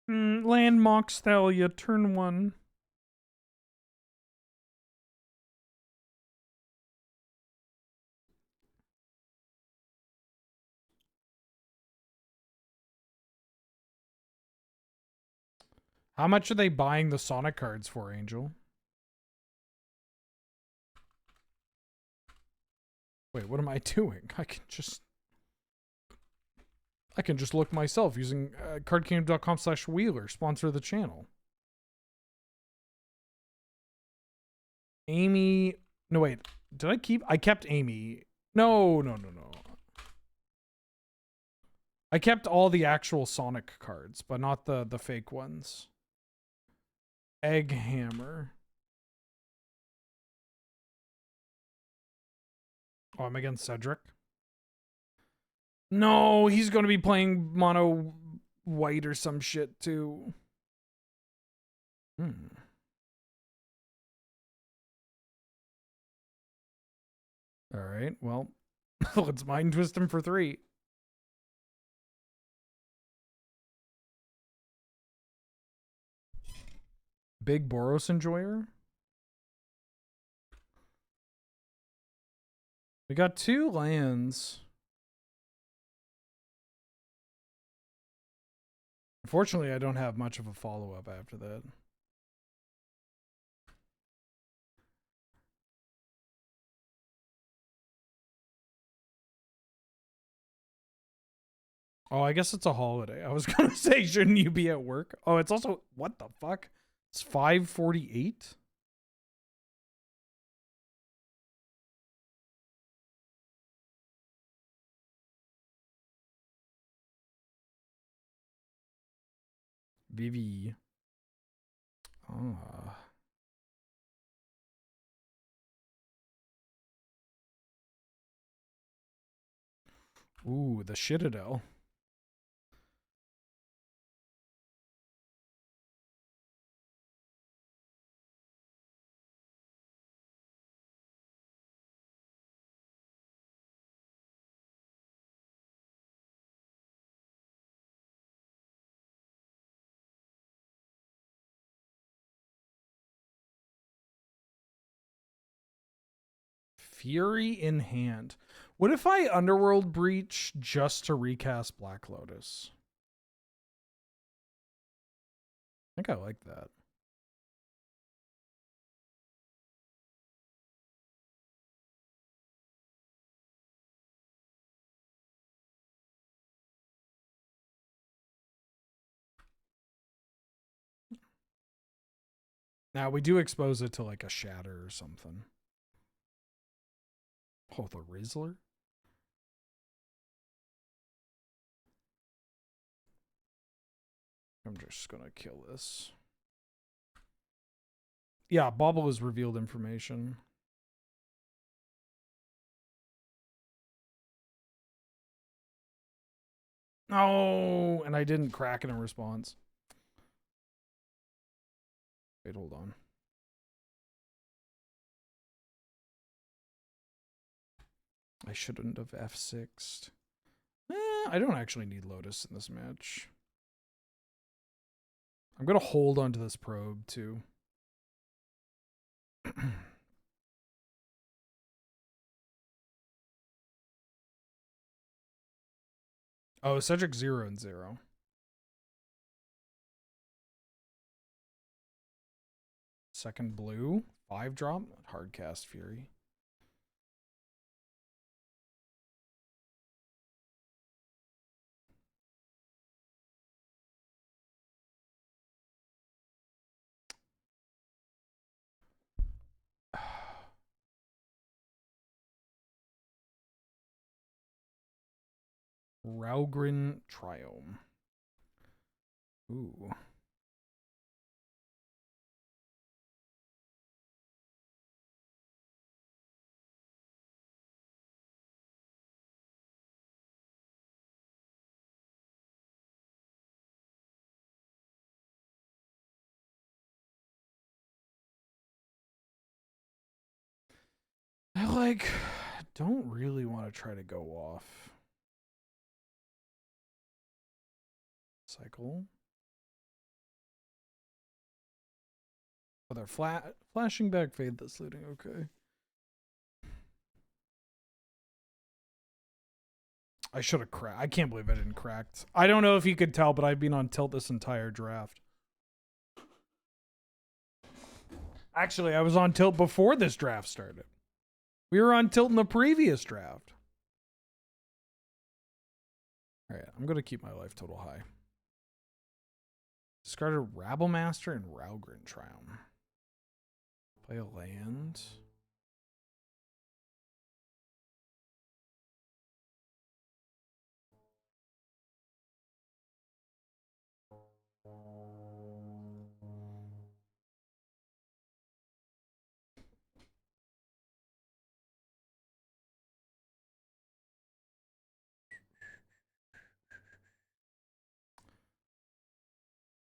Land Mox Thalia, turn 1. How much are they buying the Sonic cards for, Angel? Wait, what am I doing? I can just look myself using cardkingdom.com/Wheeler, sponsor of the channel. Amy, no wait, I kept Amy. No. I kept all the actual Sonic cards, but not the fake ones. Egg Hammer. Oh, I'm against Cedric. No, he's going to be playing mono white or some shit too. All right, well, let's Mind Twist him for 3. Big Boros Enjoyer. We got 2 lands. Unfortunately, I don't have much of a follow-up after that. Oh, I guess it's a holiday. I was going to say, shouldn't you be at work? Oh, it's also, what the fuck? It's 5:48? Vivi. Ah. Ooh, the Citadel. Fury in hand. What if I Underworld Breach just to recast Black Lotus? I think I like that. Now we do expose it to like a Shatter or something. Oh, the Rizzler? I'm just gonna kill this. Yeah, Bauble is revealed information. Oh, and I didn't crack it in response. Wait, hold on. I shouldn't have F6'd. I don't actually need Lotus in this match. I'm going to hold onto this probe, too. Oh, Cedric 0 and 0. Second blue. 5-drop. Hardcast Fury. Raugrin Triome. Ooh. like, don't really want to try to go off. Cycle. Oh, they're flashing back fade that's looting. Okay. I should have cracked. I can't believe I didn't cracked. I don't know if you could tell, but I've been on tilt this entire draft. Actually, I was on tilt before this draft started. We were on tilt in the previous draft. All right, I'm going to keep my life total high. Discarded Rabblemaster and Raugrin Triumph. Play a land.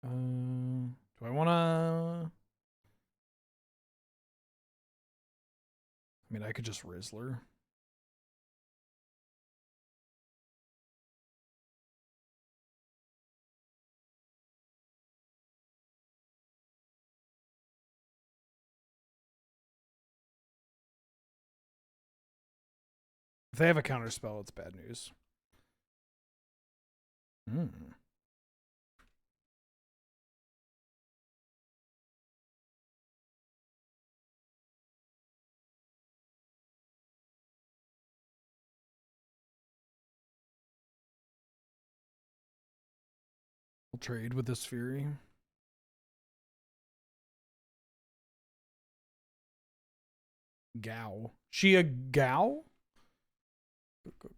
Do I want to... I mean, I could just Rizzler. If they have a counter spell, it's bad news. We'll trade with this Fury. Gao. She a Gao? Go.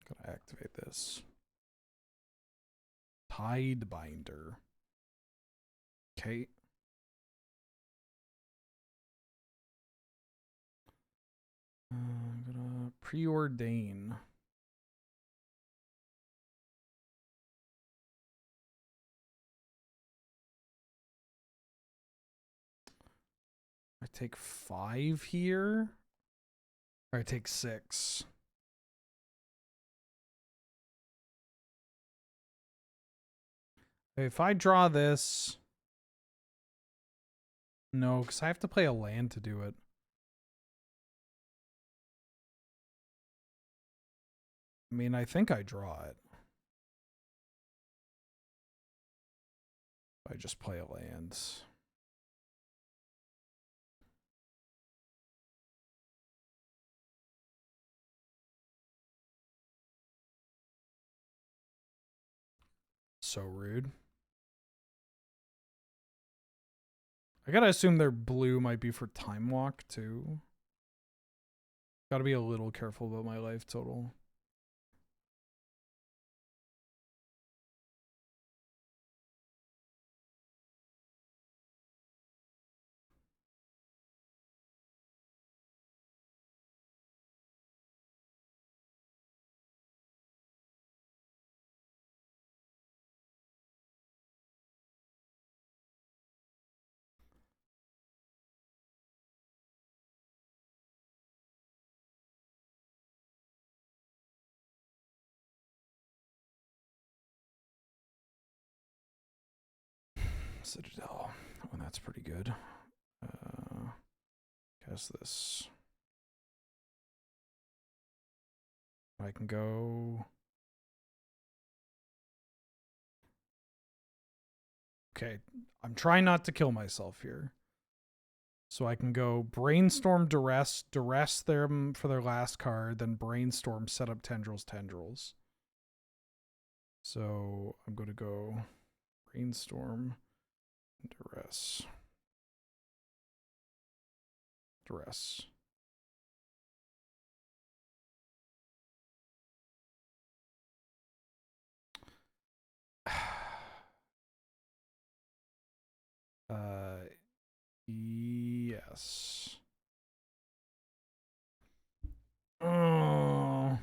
Gotta activate this. Tidebinder. Okay. I'm gonna preordain. I take 5 here. Or I take 6. If I draw this... No, because I have to play a land to do it. I mean, I think I draw it. I just play a land. So rude. I gotta assume their blue might be for Time Walk too. Gotta be a little careful about my life total. Citadel. Oh, that's pretty good. Guess this. I can go. Okay, I'm trying not to kill myself here. So I can go Brainstorm, Duress them for their last card, then Brainstorm, set up Tendrils. So I'm going to go Brainstorm, Duress. Yes. Oh.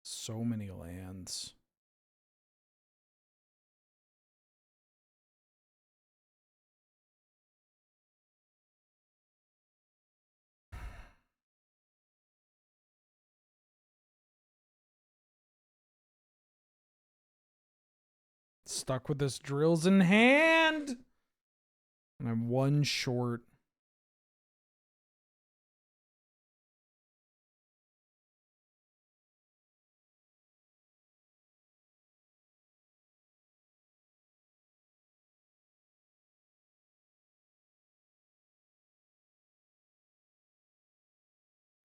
So many lands. Stuck with this drills in hand. And I'm one short.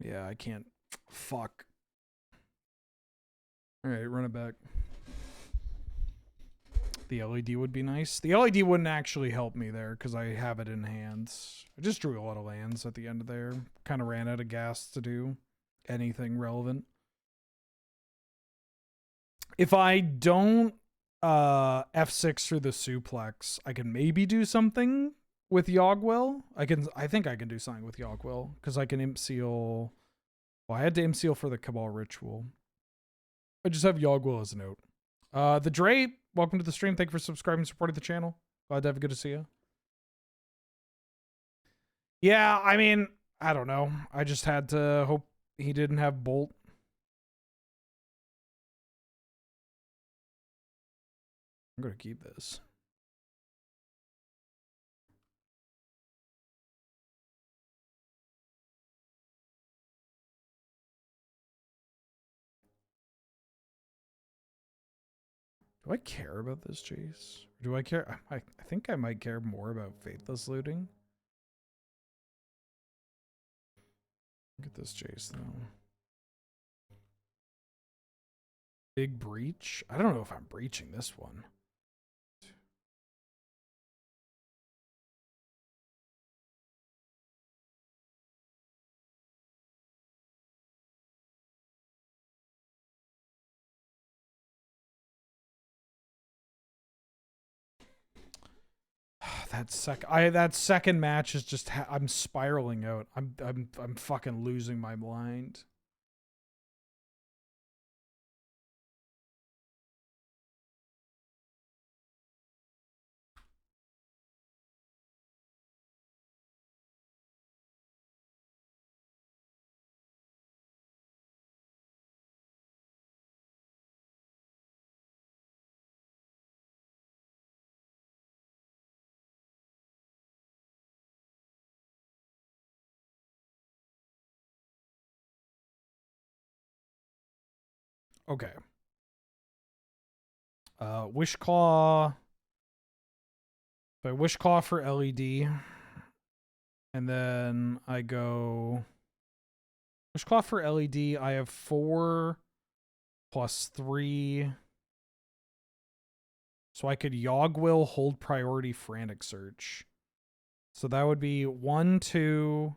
Yeah, I can't. Fuck. Alright, run it back. The LED would be nice. The LED wouldn't actually help me there because I have it in hands. I just drew a lot of lands at the end of there. Kind of ran out of gas to do anything relevant. If I don't F6 through the suplex, I can maybe do something with Yogwell. I think I can do something with Yogwell because I can imp seal. Well, I had to imp seal for the Cabal Ritual. I just have Yogwell as a note. The Drape, welcome to the stream. Thank you for subscribing and supporting the channel. Glad to have good to see you. Yeah, I mean, I don't know. I just had to hope he didn't have Bolt. I'm going to keep this. Do I care about this chase? Or do I care? I think I might care more about Faithless looting. Look at this chase, though. Big breach? I don't know if I'm breaching this one. That second match is just I'm spiraling out. I'm fucking losing my mind. Okay. Wishclaw. So I Wishclaw for LED. And then I go Wishclaw for LED. I have 4 plus 3. So I could Yogwill, hold priority, frantic search. So that would be 1, 2,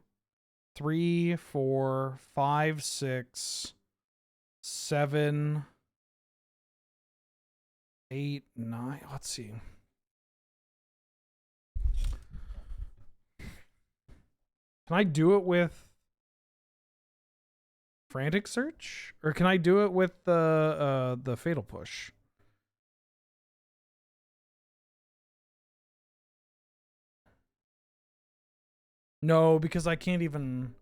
3, 4, 5, 6, 7, 8, 9. Let's see. Can I do it with frantic search, or can I do it with the fatal push? No, because I can't even.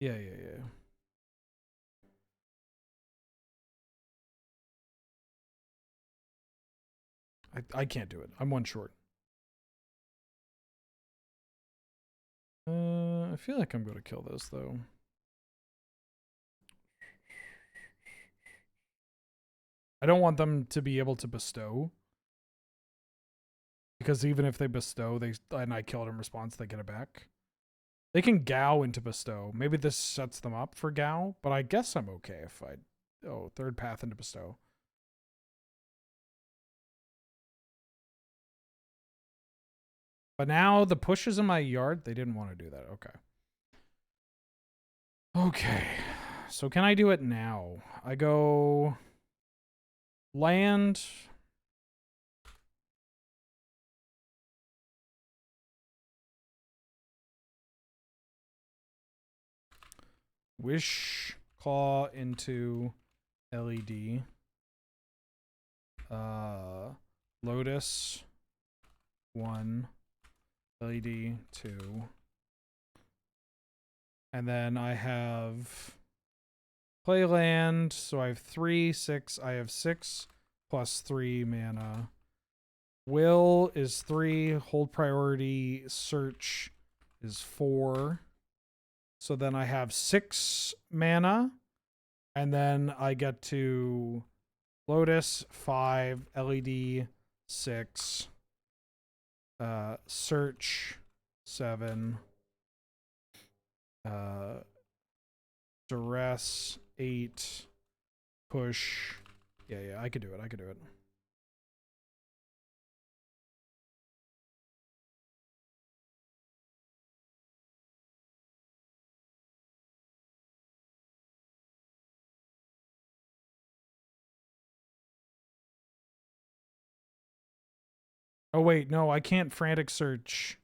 Yeah. I can't do it. I'm one short. I feel like I'm going to kill this, though. I don't want them to be able to bestow. Because even if they bestow, and I kill it in response, they get it back. They can Gao into bestow. Maybe this sets them up for Gao, but I guess I'm okay if I... Oh, third path into bestow. But now the pushes in my yard, they didn't want to do that. Okay. Okay. So can I do it now? I go land. Wish Claw into LED. Lotus 1, LED 2. And then I have Playland, so I have 3, 6. I have 6 plus 3 mana. Will is 3. Hold priority. Search is 4. So then I have 6 mana. And then I get to Lotus 5, LED 6, Search 7, Duress 8, Push. Yeah, I could do it. I could do it. Oh, wait, no, I can't frantic search.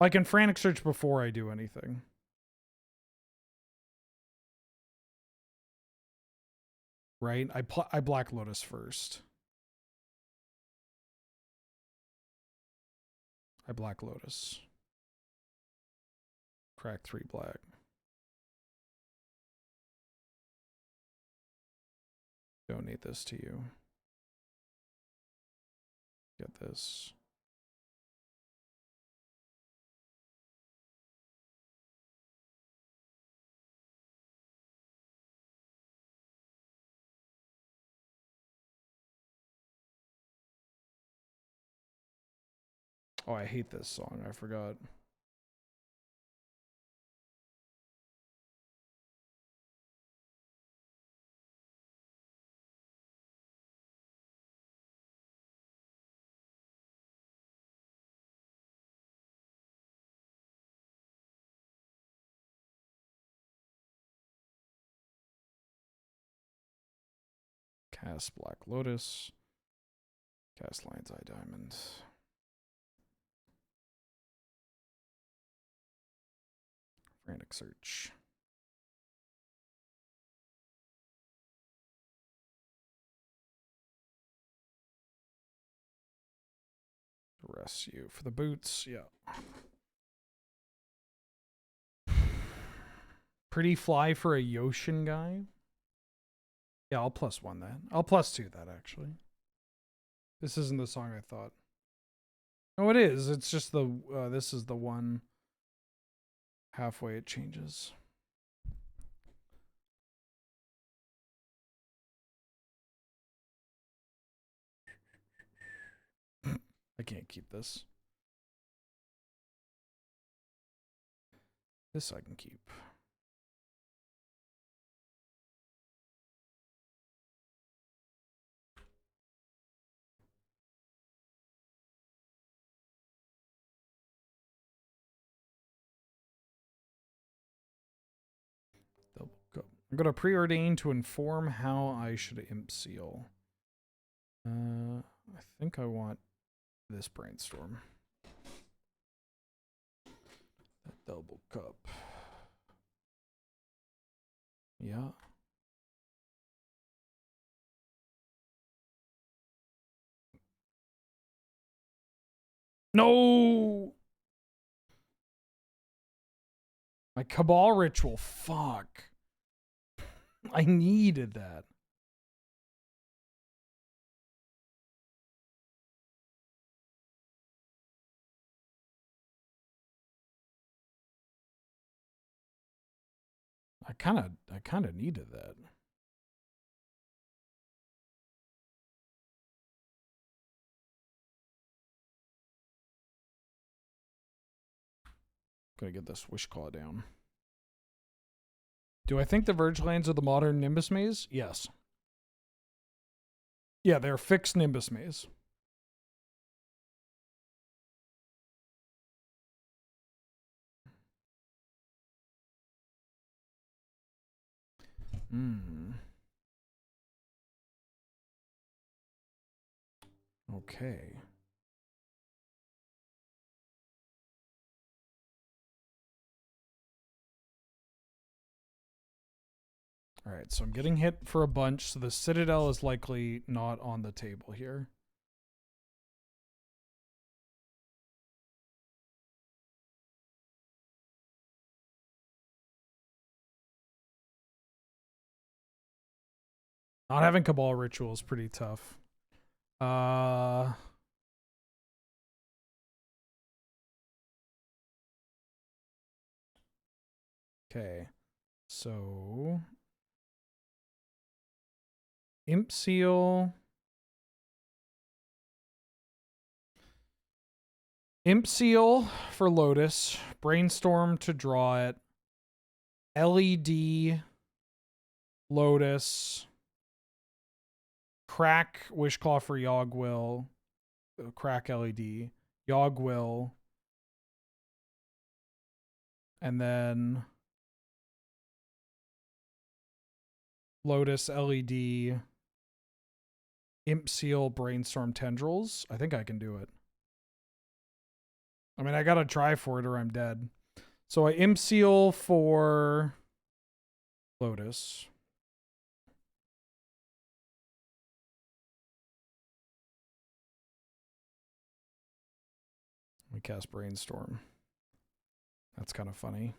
I can frantic search before I do anything. Right? I Black Lotus first. I Black Lotus. Crack 3 black. Donate this to you. Get this. Oh, I hate this song. I forgot. Cast Black Lotus. Cast Lion's Eye Diamond. Frantic Search. Rest you for the boots. Yeah. Pretty fly for a Yoshin guy. Yeah, I'll +1 that. I'll +2 that, actually. This isn't the song I thought. Oh, it is. It's just the, this is the one halfway it changes. I can't keep this. This I can keep. I'm going to preordain to inform how I should imp seal. I think I want this brainstorm. That double cup. Yeah. No! My Cabal Ritual. Fuck. I needed that. I kind of needed that. Gotta get this Wish Claw down. Do I think the Verge lands are the modern Nimbus Maze? Yes. Yeah, they're fixed Nimbus Maze. Okay. All right, so I'm getting hit for a bunch, so the Citadel is likely not on the table here. Not having Cabal Ritual is pretty tough. Okay. So Imp Seal. Imp Seal for Lotus. Brainstorm to draw it. LED. Lotus. Crack Wishclaw for Yogwill. Crack LED. Yogwill. And then Lotus LED. Imp Seal Brainstorm Tendrils. I think I can do it. I mean, I gotta try for it or I'm dead. So I Imp Seal for Lotus. We cast Brainstorm. That's kind of funny.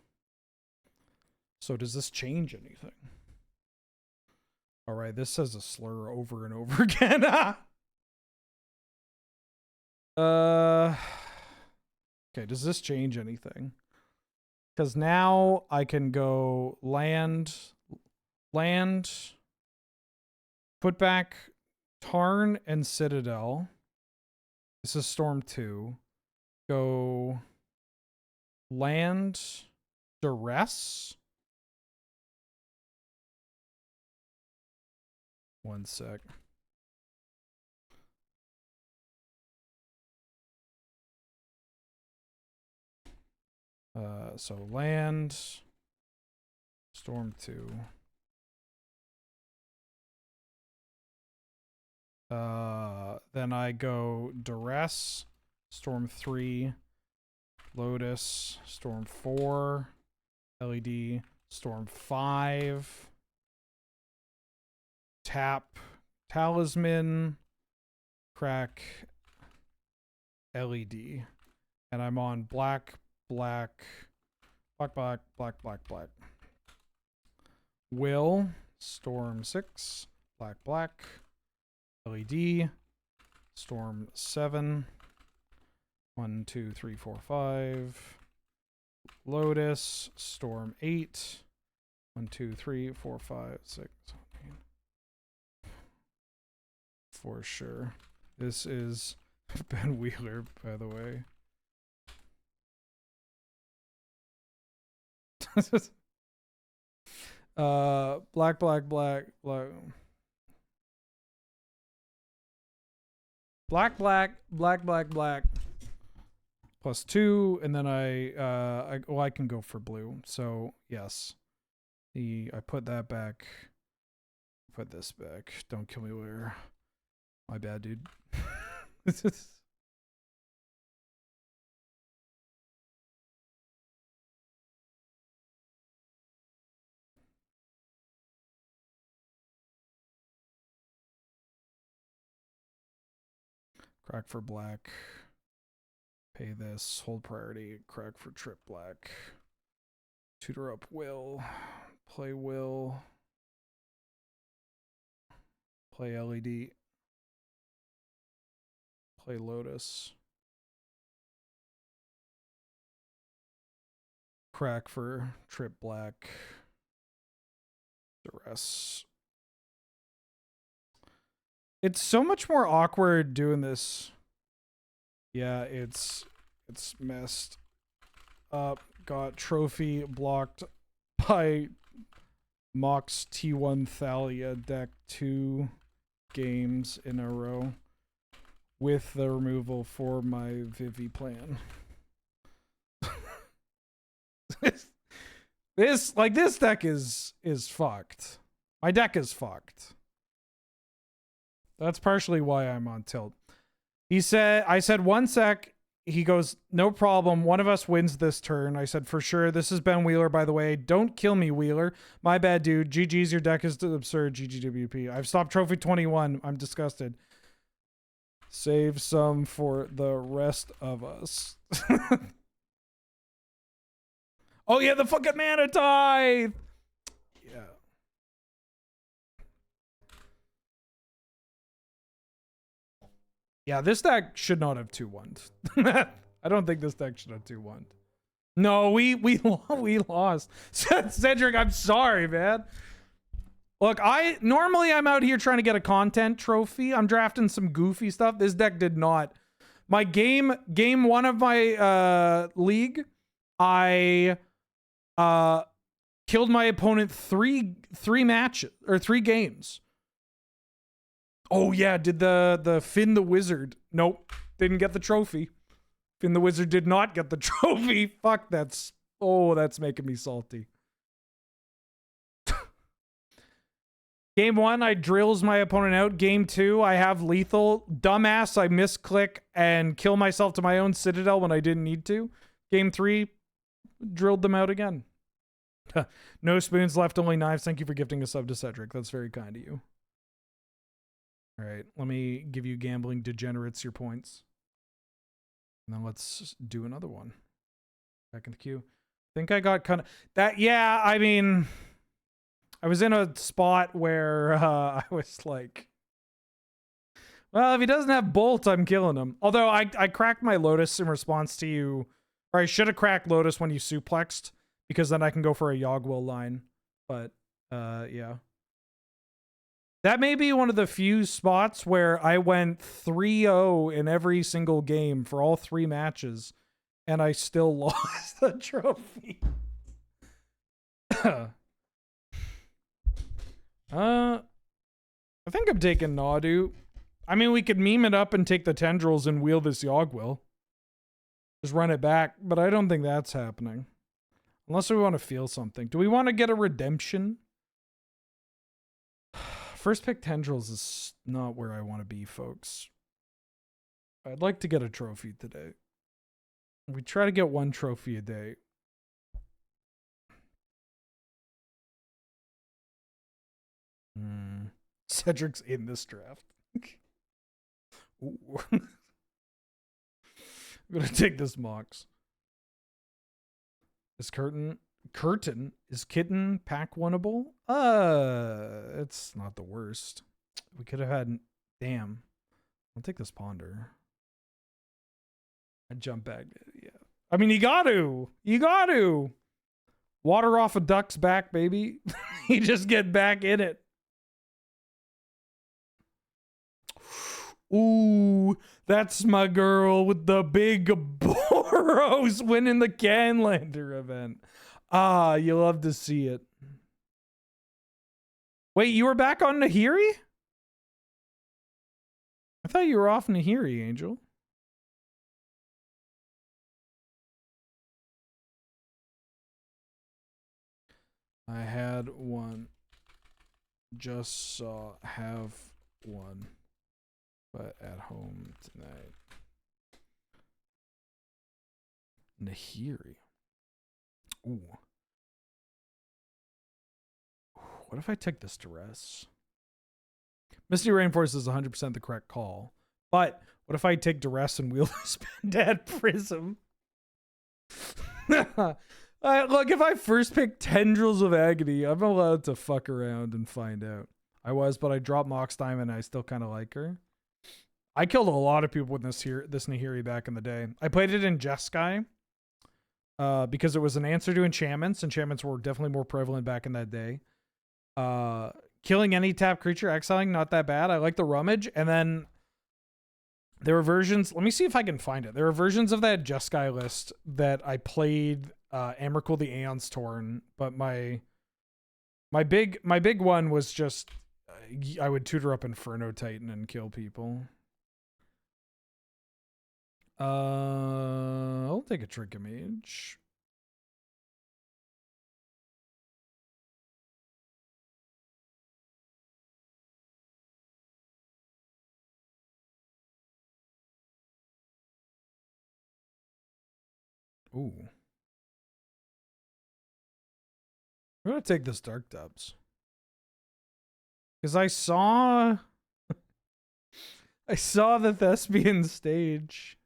So does this change anything? All right, this says a slur over and over again. Okay, does this change anything? Because now I can go land, put back Tarn and Citadel. This is Storm 2. Go land, Duress. One sec. So land, Storm 2. Then I go Duress, Storm 3, Lotus, Storm 4, LED, Storm 5, tap, Talisman, crack, LED. And I'm on black, black, black, black, black, black, black. Will, Storm 6, black, black, LED, Storm 7, 1, 2, 3, 4, 5, Lotus, Storm 8, 1, 2, 3, 4, 5, 6, 7, 8. For sure. This is Ben Wheeler, by the way. Black, black, black, black. Black, black, black, black, black. +2, and then I can go for blue. So yes, I put that back. Put this back. Don't kill me, Where? My bad, dude. Crack for black. Pay this. Hold priority. Crack for trip black. Tutor up Will. Play Will. Play LED. Play Lotus. Crack for trip black. Duress. It's so much more awkward doing this. Yeah, it's messed up. Got trophy blocked by Mox T1 Thalia deck 2 games in a row with the removal for my Vivi plan. this deck is fucked. My deck is fucked. That's partially why I'm on tilt. I said 1 sec. He goes, no problem. One of us wins this turn. I said, for sure. This is Ben Wheeler, by the way. Don't kill me, Wheeler. My bad, dude. GG's, your deck is absurd. GGWP. I've stopped trophy 21. I'm disgusted. Save some for the rest of us. Oh, yeah, the fucking mana tithe. Yeah. Yeah, this deck should not have 2-1'd. I don't think this deck should have 2-1'd. No, we lost. Cedric, I'm sorry, man. Look, normally I'm out here trying to get a content trophy. I'm drafting some goofy stuff. This deck did not. My game 1 of my league, I killed my opponent three matches or 3 games. Oh yeah, did the Finn the Wizard? Nope, didn't get the trophy. Finn the Wizard did not get the trophy. Fuck, that's making me salty. Game 1, I drills my opponent out. Game 2, I have lethal. Dumbass, I misclick and kill myself to my own Citadel when I didn't need to. Game 3, drilled them out again. No spoons left, only knives. Thank you for gifting a sub to Cedric. That's very kind of you. All right, let me give you gambling degenerates your points. And then let's do another one. Back in the queue. Think I got kind of that. Yeah, I mean, I was in a spot where I was like, well, if he doesn't have Bolt, I'm killing him. Although I cracked my Lotus in response to you, or I should have cracked Lotus when you suplexed, because then I can go for a Yogwill line. But yeah. That may be one of the few spots where I went 3-0 in every single game for all 3 matches, and I still lost the trophy. I think I'm taking Nadu. I mean, we could meme it up and take the tendrils and wheel this Yogwill. Just run it back, but I don't think that's happening. Unless we want to feel something. Do we want to get a redemption? First pick tendrils is not where I want to be, folks. I'd like to get a trophy today. We try to get 1 trophy a day. Cedric's in this draft. Ooh. I'm gonna take this Mox. Is Curtain is Kitten pack winnable? It's not the worst. We could have had. Damn. I'll take this Ponder. I jump back. Yeah. I mean, you got to. Water off a duck's back, baby. You just get back in it. Ooh, that's my girl with the big Boros winning the Canlander event. Ah, you love to see it. Wait, you were back on Nahiri? I thought you were off Nahiri, Angel. I had one. Just saw have one. But at home tonight. Nahiri. Ooh. What if I take this Duress? Misty Rainforest is 100% the correct call. But what if I take Duress and wheel this Dad Prism? Look, if I first pick Tendrils of Agony, I'm allowed to fuck around and find out. I was, but I dropped Mox Diamond and I still kind of like her. I killed a lot of people with this Nahiri back in the day. I played it in Jeskai because it was an answer to enchantments. Enchantments were definitely more prevalent back in that day. Killing any tap creature, exiling, not that bad. I like the Rummage. And then there were versions. Let me see if I can find it. There were versions of that Jeskai list that I played Emrakul the Aeon's Torn. But my big one was just I would tutor up Inferno Titan and kill people. I'll take a Trinket Mage. Ooh. I'm gonna take this Dark Depths. Because I saw the Thespian stage.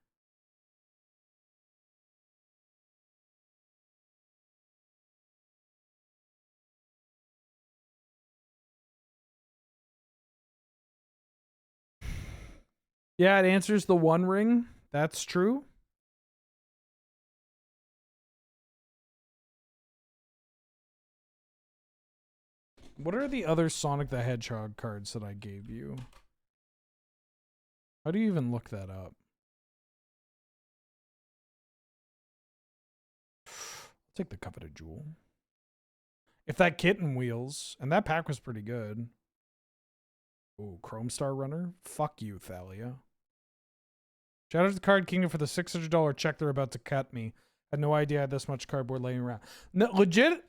Yeah, it answers the One Ring. That's true. What are the other Sonic the Hedgehog cards that I gave you? How do you even look that up? I'll take the Coveted Jewel. If that Kitten Wheels, and that pack was pretty good. Ooh, Chrome Star Runner? Fuck you, Thalia. Shout out to the Card Kingdom for the $600 check they're about to cut me. Had no idea I had this much cardboard laying around. No, legit,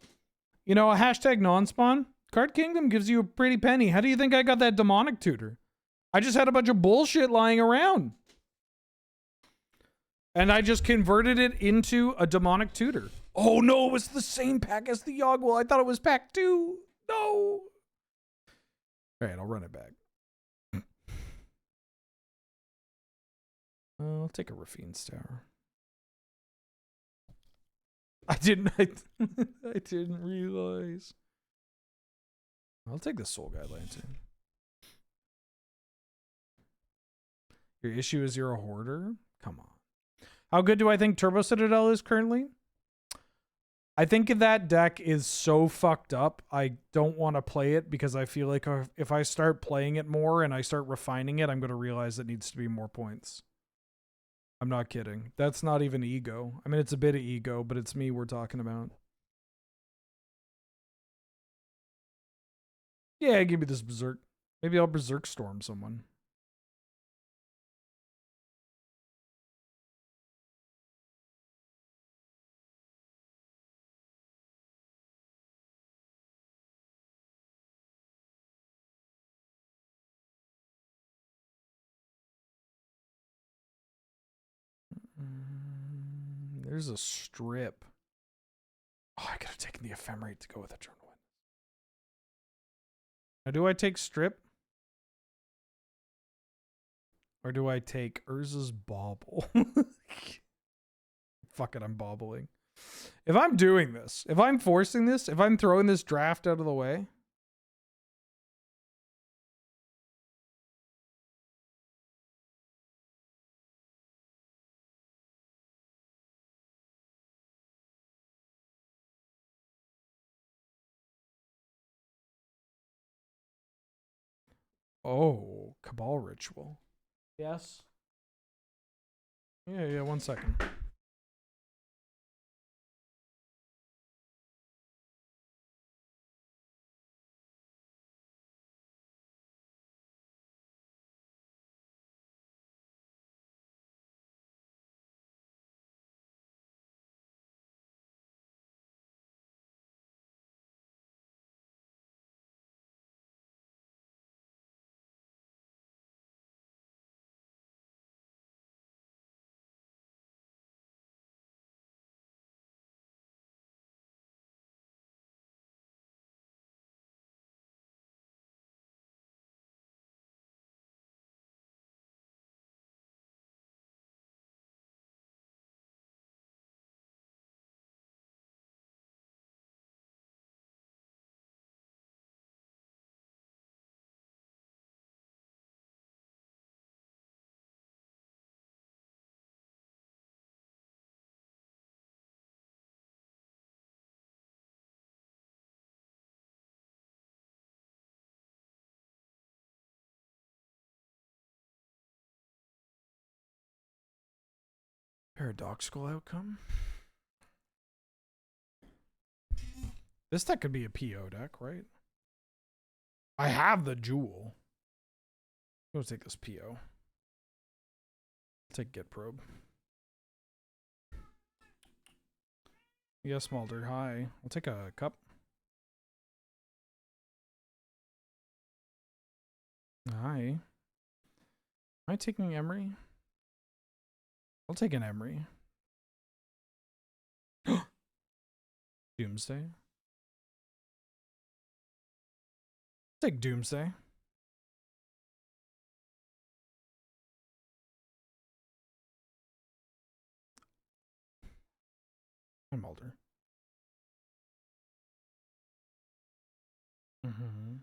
you know, a hashtag non-spawn. Card Kingdom gives you a pretty penny. How do you think I got that demonic tutor? I just had a bunch of bullshit lying around. And I just converted it into a demonic tutor. Oh no, it was the same pack as the Yogwell. I thought it was pack 2. No. Alright, I'll run it back. I'll take a Rafine's Tower. I didn't realize. I'll take the Soul Guide Lantern. Your issue is you're a hoarder? Come on. How good do I think Turbo Citadel is currently? I think that deck is so fucked up, I don't want to play it because I feel like if I start playing it more and I start refining it, I'm going to realize it needs to be more points. I'm not kidding. That's not even ego. I mean, it's a bit of ego, but it's me we're talking about. Yeah, give me this Berserk. Maybe I'll Berserk Storm someone. There's a strip. Oh, I could have taken the Ephemerate to go with a Journal. Now, do I take strip? Or do I take Urza's Bauble? Fuck it, I'm bobbling. If I'm doing this, if I'm forcing this, if I'm throwing this draft out of the way. Oh, Cabal Ritual. Yes. Yeah, 1 second. Paradoxical outcome. This deck could be a PO deck, right? I have the jewel. I'm gonna take this PO. I'll take Get Probe. Yes, Mulder. Hi. I'll take a cup. Hi. Am I taking Emery? I'll take an Emery. Doomsday. Take Doomsday. I'm older. Mm-hmm.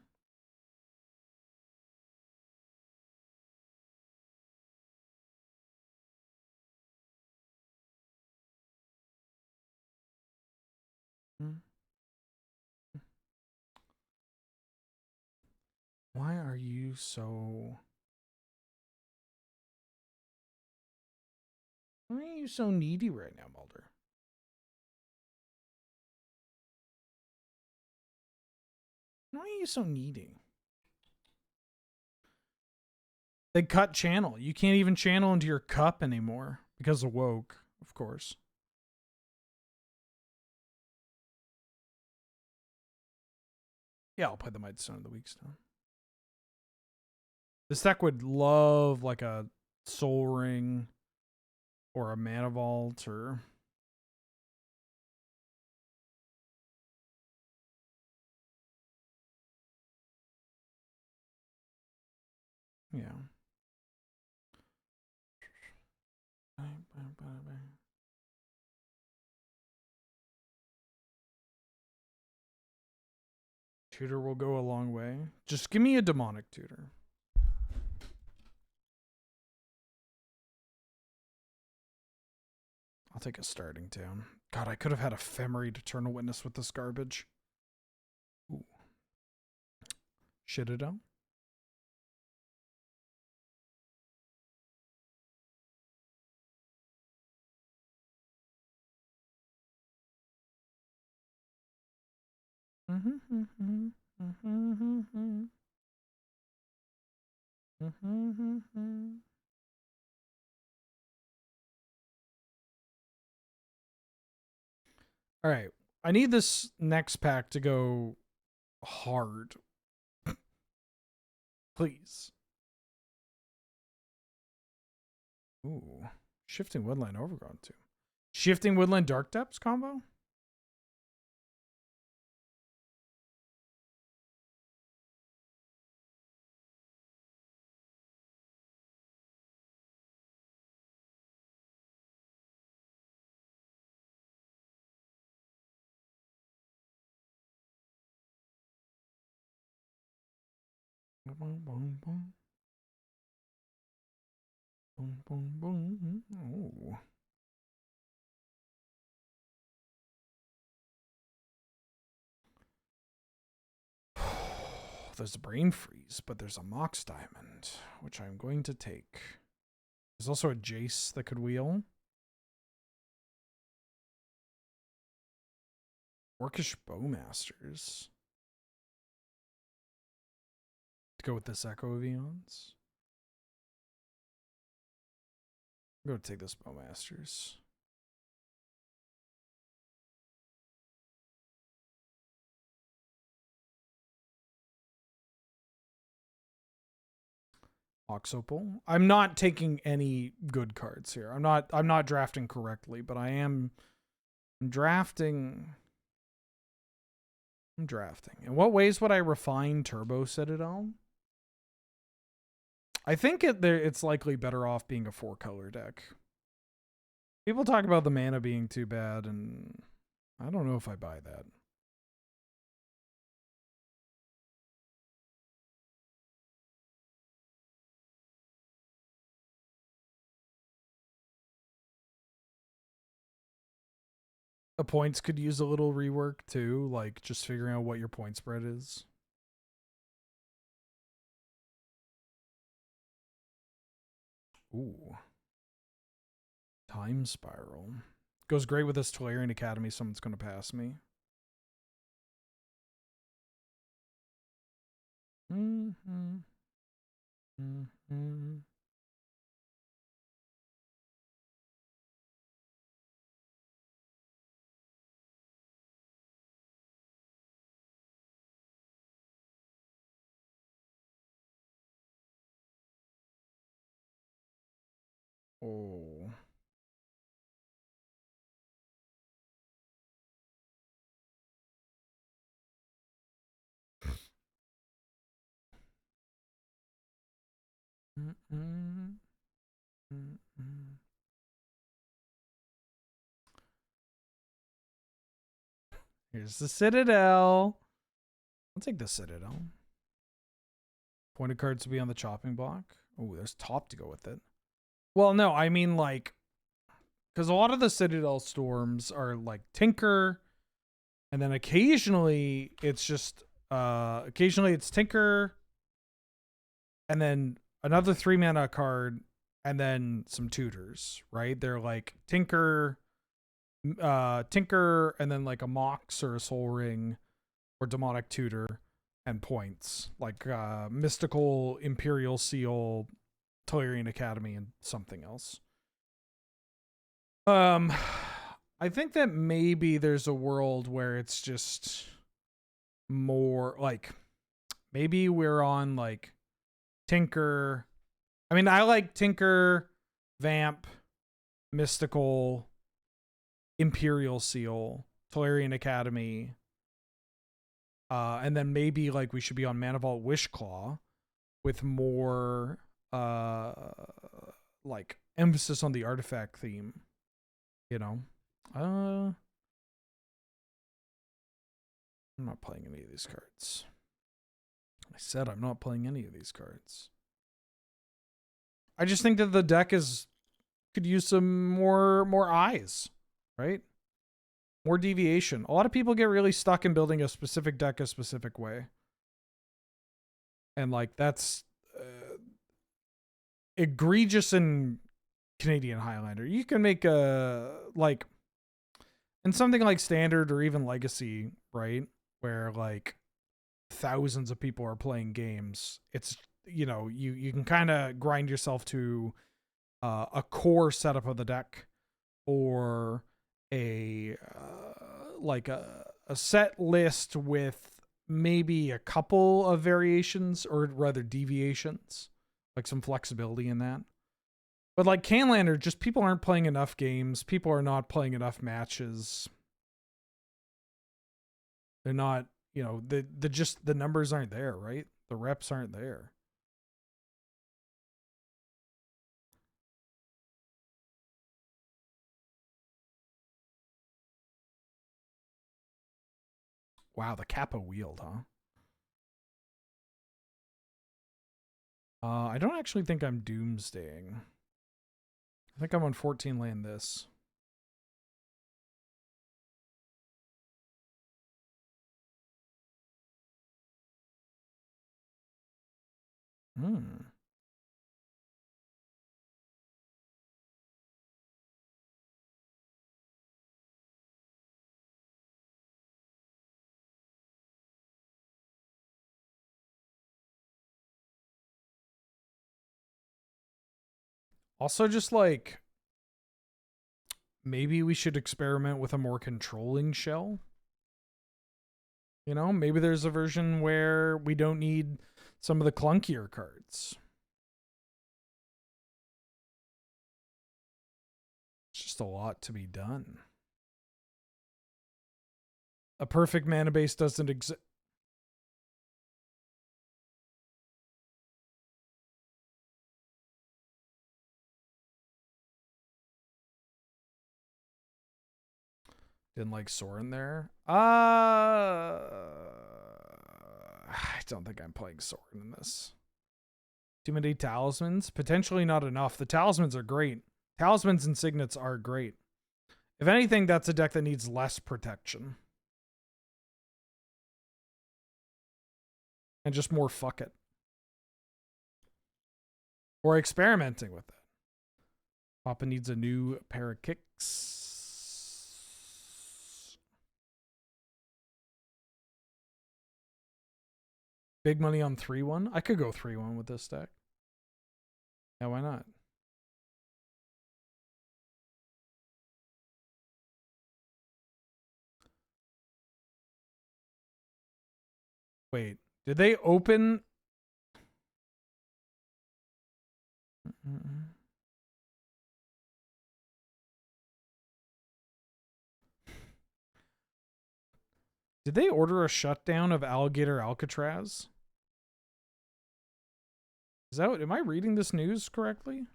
Why are you so... Why are you so needy right now, Mulder? Why are you so needy? They cut channel. You can't even channel into your cup anymore because of woke, of course. Yeah, I'll play the Might Stone of the Weak Stone. This deck would love like a Soul Ring or a Mana Vault or... Yeah. Tutor will go a long way. Just give me a demonic tutor. I'll take a starting town. God, I could have had Ephemerate Eternal Witness with this garbage. Ooh. Citadel. All right. I need this next pack to go hard. Please. Ooh. Shifting Woodland Overgrown too. Shifting Woodland Dark Depths combo? Oh. There's a Brain Freeze, but there's a Mox Diamond, which I'm going to take. There's also a Jace that could wheel. Orcish Bowmasters. To go with this Echo of Eons. I'm going to take this Bowmasters. Oxopole. I'm not taking any good cards here. I'm not drafting correctly, but I'm drafting. I'm drafting. In what ways would I refine Turbo Citadel? I think it's likely better off being a 4-color deck. People talk about the mana being too bad, and I don't know if I buy that. The points could use a little rework too, like just figuring out what your point spread is. Ooh. Time Spiral. Goes great with this Tolarian Academy, someone's going to pass me. Mm-hmm. Mm-hmm. Oh. Here's the Citadel. I'll take the Citadel. Pointed cards to be on the chopping block. Oh, there's top to go with it. Well, no, I mean like, because a lot of the Citadel storms are like Tinker, and then occasionally it's just occasionally it's Tinker, and then another 3-mana card, and then some tutors, right? They're like Tinker, and then like a Mox or a Soul Ring or Demonic Tutor and points like Mystical, Imperial Seal, Tolarian Academy, and something else. I think that maybe there's a world where it's just more like maybe we're on like Tinker. I mean, I like Tinker, Vamp, Mystical, Imperial Seal, Tolarian Academy, and then maybe like we should be on Mana Vault Wishclaw with more like emphasis on the artifact theme, you know. I'm not playing any of these cards. I said I'm not playing any of these cards. I just think that the deck could use some more eyes, right? More deviation. A lot of people get really stuck in building a specific deck a specific way. And like that's egregious in Canadian Highlander. You can make a like in something like Standard or even Legacy, right? Where like thousands of people are playing games. It's, you know, you can kind of grind yourself to a core setup of the deck or a like a set list with maybe a couple of variations or rather deviations, like some flexibility in that. But like Canlander, just people aren't playing enough games. People are not playing enough matches. They're not, you know, the numbers aren't there, right? The reps aren't there. Wow, the Kappa wield, huh? I don't actually think I'm doomsdaying. I think I'm on 14 land this. Also, just like maybe we should experiment with a more controlling shell. You know, maybe there's a version where we don't need some of the clunkier cards. It's just a lot to be done. A perfect mana base doesn't exist. Didn't like Sorin there. I don't think I'm playing Sorin in this. Too many talismans? Potentially not enough. The talismans are great. Talismans and signets are great. If anything, that's a deck that needs less protection. And just more fuck it. Or experimenting with it. Papa needs a new pair of kicks. Big money on 3-1. I could go 3-1 with this deck. Yeah, why not? Wait, did they open? Did they order a shutdown of Alligator Alcatraz? Is that am I reading this news correctly?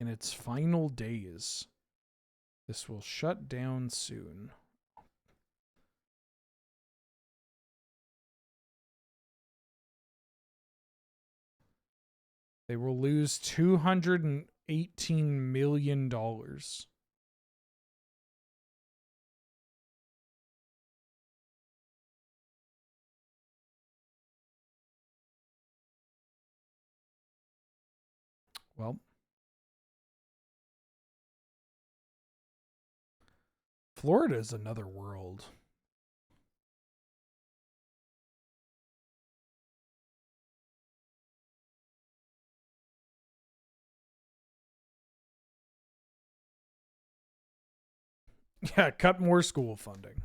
In its final days, this will shut down soon. They will lose $218 million. Well, Florida is another world. Yeah, cut more school funding.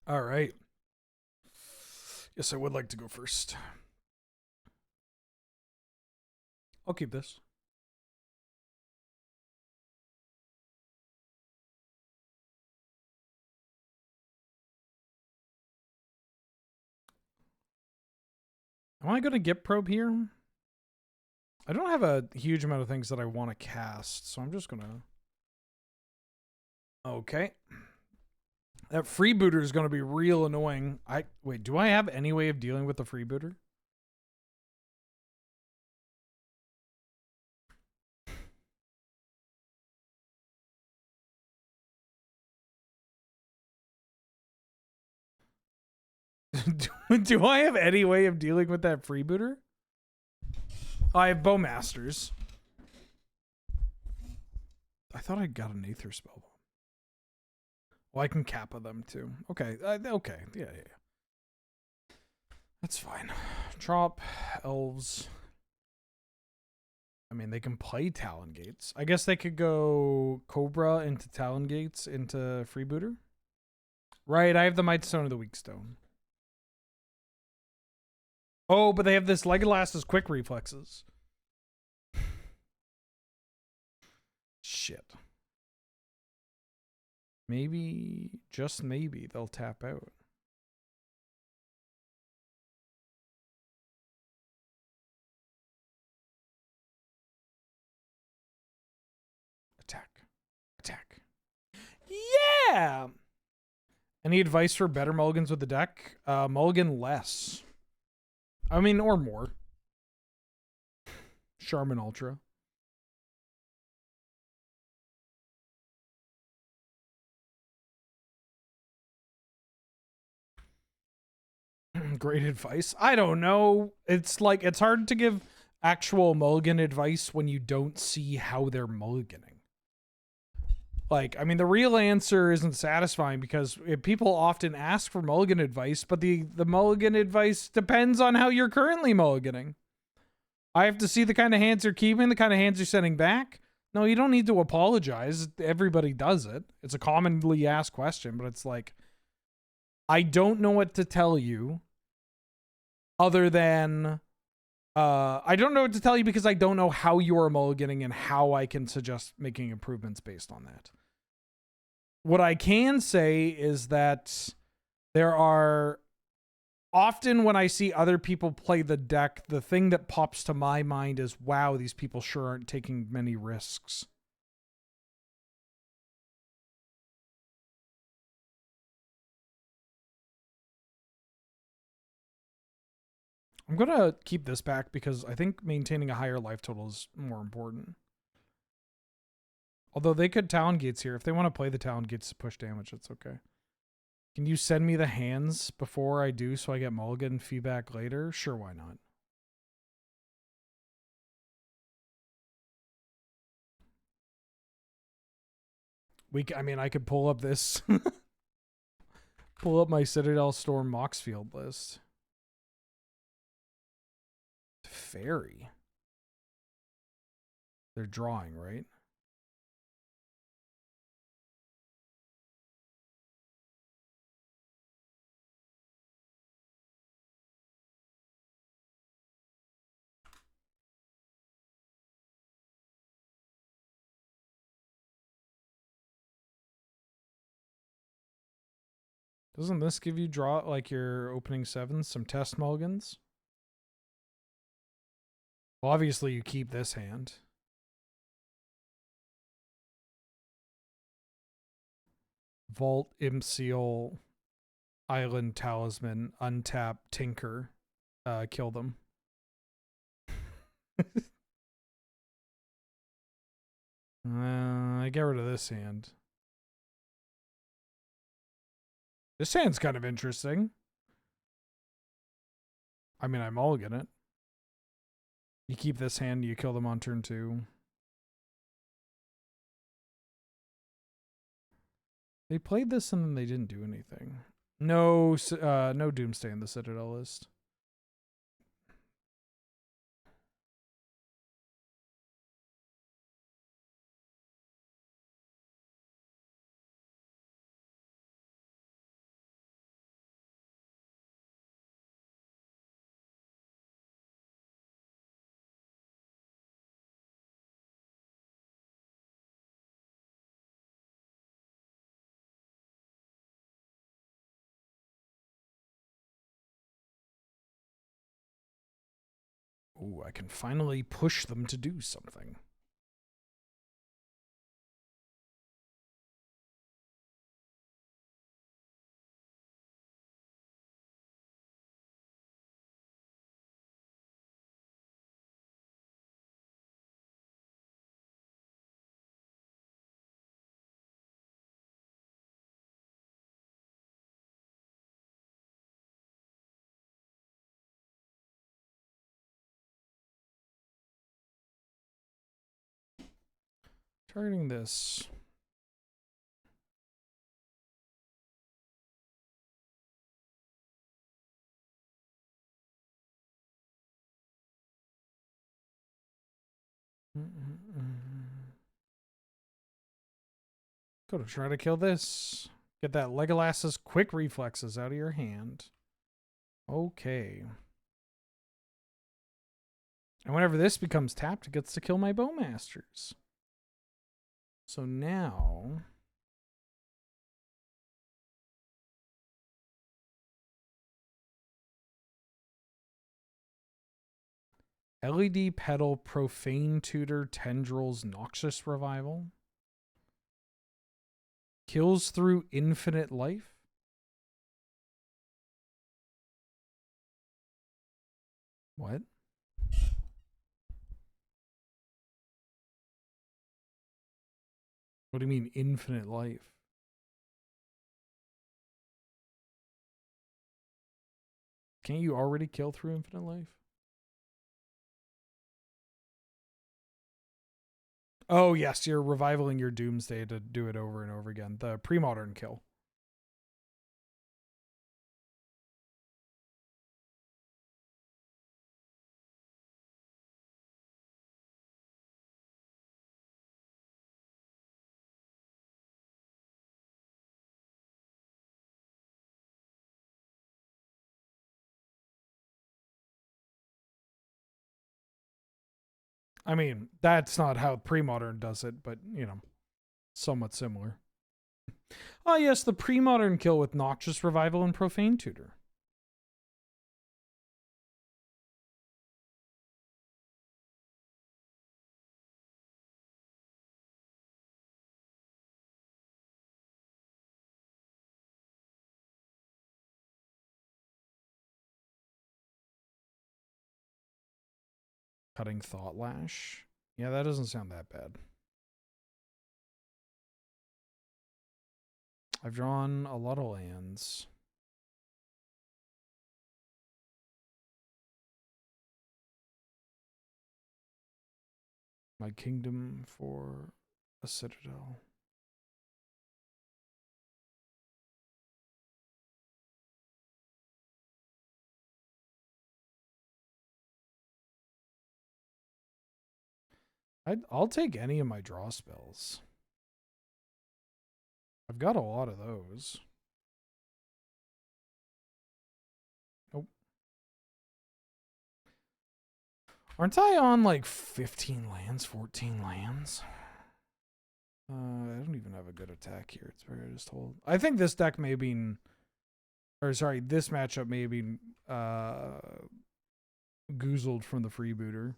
All right. Yes, I would like to go first. I'll keep this. Am I going to get probe here? I don't have a huge amount of things that I want to cast, so I'm just going to... Okay. That freebooter is going to be real annoying. Wait, do I have any way of dealing with the freebooter? Do I have any way of dealing with that freebooter? I have Bowmasters. I thought I got an Aether spell. Well, I can Kappa them too. Okay, okay, yeah. That's fine. Trop, elves. I mean, they can play Talon Gates. I guess they could go Cobra into Talon Gates into Freebooter. Right, I have the Might Stone of the Weak Stone. Oh, but they have this Legolas's quick reflexes. Shit. Maybe, just maybe, they'll tap out. Attack. Attack. Yeah! Any advice for better mulligans with the deck? Mulligan less. I mean, or more. Charmin Ultra. Great advice. I don't know. It's like, it's hard to give actual mulligan advice when you don't see how they're mulliganing. Like, I mean, the real answer isn't satisfying because people often ask for mulligan advice, but the mulligan advice depends on how you're currently mulliganing. I have to see the kind of hands you're keeping, the kind of hands you're sending back. No, you don't need to apologize. Everybody does it. It's a commonly asked question, but it's like, I don't know what to tell you other than, I don't know what to tell you because I don't know how you are mulliganing and how I can suggest making improvements based on that. What I can say is that there are often when I see other people play the deck, the thing that pops to my mind is, wow, these people sure aren't taking many risks. I'm going to keep this back because I think maintaining a higher life total is more important. Although they could Talon Gates here. If they want to play the Talon Gates to push damage, it's okay. Can you send me the hands before I do so I get mulligan feedback later? Sure, why not? I mean, I could pull up this. Pull up my Citadel Storm Moxfield list. Fairy. They're drawing, right? Doesn't this give you draw, like your opening 7s, some test mulligans? Well, obviously you keep this hand. Vault, Imseal, Island Talisman, untap, Tinker. Kill them. I get rid of this hand. This hand's kind of interesting. I mean, I mulligan it. You keep this hand, you kill them on turn 2. They played this and then they didn't do anything. No, no Doomsday in the Citadel list. Ooh, I can finally push them to do something. Targeting this. Go to try to kill this. Get that Legolas's quick reflexes out of your hand. Okay. And whenever this becomes tapped, it gets to kill my Bowmasters. So now... LED Petal, Profane Tutor, Tendrils, Noxious Revival. Kills through infinite life. What? What do you mean infinite life? Can't you already kill through infinite life? Oh, yes, you're revivaling your Doomsday to do it over and over again. The pre-modern kill. I mean, that's not how pre-modern does it, but, you know, somewhat similar. Oh, yes, the pre-modern kill with Noxious Revival and Profane Tutor. Cutting Thought Lash. Yeah, that doesn't sound that bad. I've drawn a lot of lands. My kingdom for a Citadel. I'll take any of my draw spells. I've got a lot of those. Nope. Aren't I on like 15 lands, 14 lands? I don't even have a good attack here. It's very just hold. I think this deck may have been Or sorry, this matchup may be goozled from the freebooter.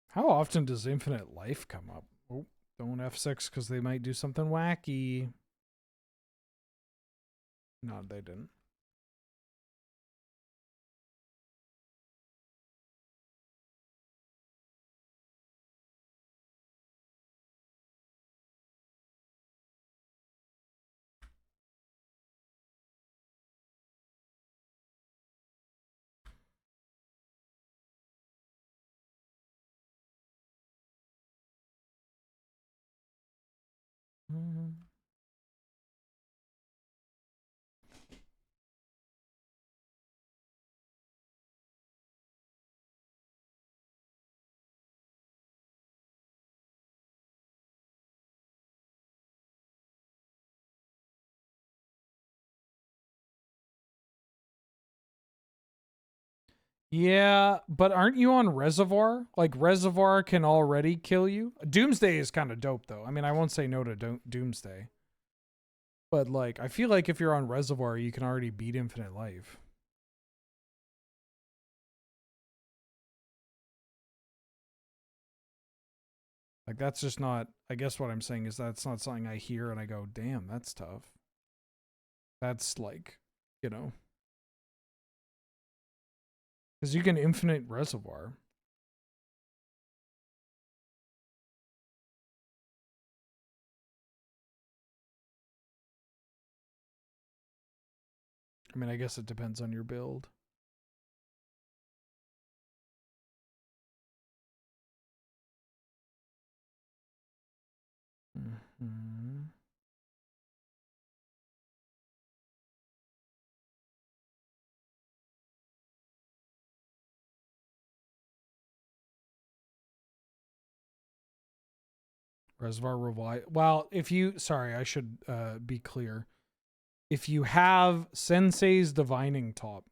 How often does infinite life come up? Oh, don't F6 because they might do something wacky. No, they didn't. Yeah, but aren't you on Reservoir? Like, Reservoir can already kill you. Doomsday is kind of dope, though. I mean, I won't say no to Doomsday. But, like, I feel like if you're on Reservoir, you can already beat Infinite Life. Like, that's just not... I guess what I'm saying is that's not something I hear and I go, damn, that's tough. That's, like, you know... Because you can infinite Reservoir. I mean, I guess it depends on your build. Mm-hmm. Reservoir Revive. Well, if you... Sorry, I should be clear. If you have Sensei's Divining Top,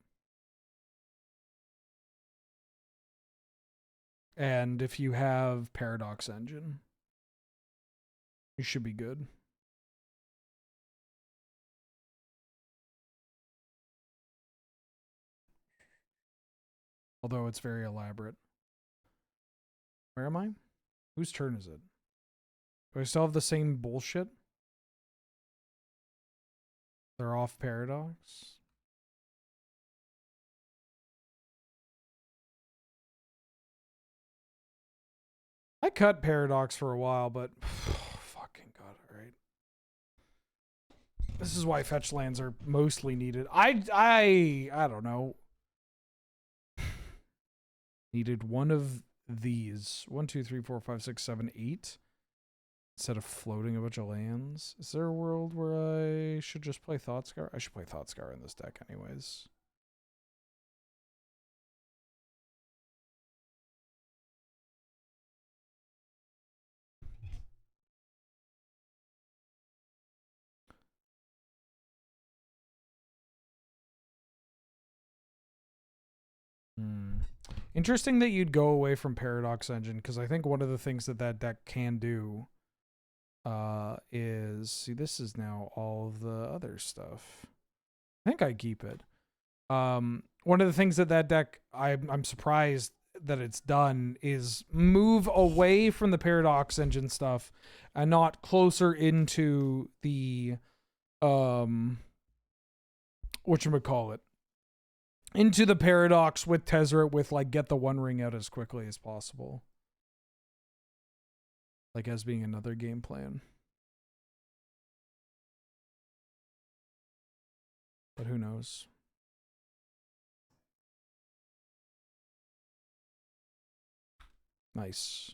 and if you have Paradox Engine, you should be good. Although it's very elaborate. Where am I? Whose turn is it? Do I still have the same bullshit? They're off Paradox. I cut Paradox for a while, but fucking god, alright. This is why fetch lands are mostly needed. I don't know. Needed one of these. 1, 2, 3, 4, 5, 6, 7, 8. Instead of floating a bunch of lands. Is there a world where I should just play Thoughtscour? I should play Thoughtscour in this deck anyways. Interesting that you'd go away from Paradox Engine, because I think one of the things that that deck can do is... See, this is now all of the other stuff. I think I keep it. One of the things that that deck, I'm surprised that it's done, is move away from the Paradox Engine stuff and not closer into the whatchamacallit, into the Paradox with Tezzeret, with like get the One Ring out as quickly as possible, like as being another game plan. But who knows? Nice.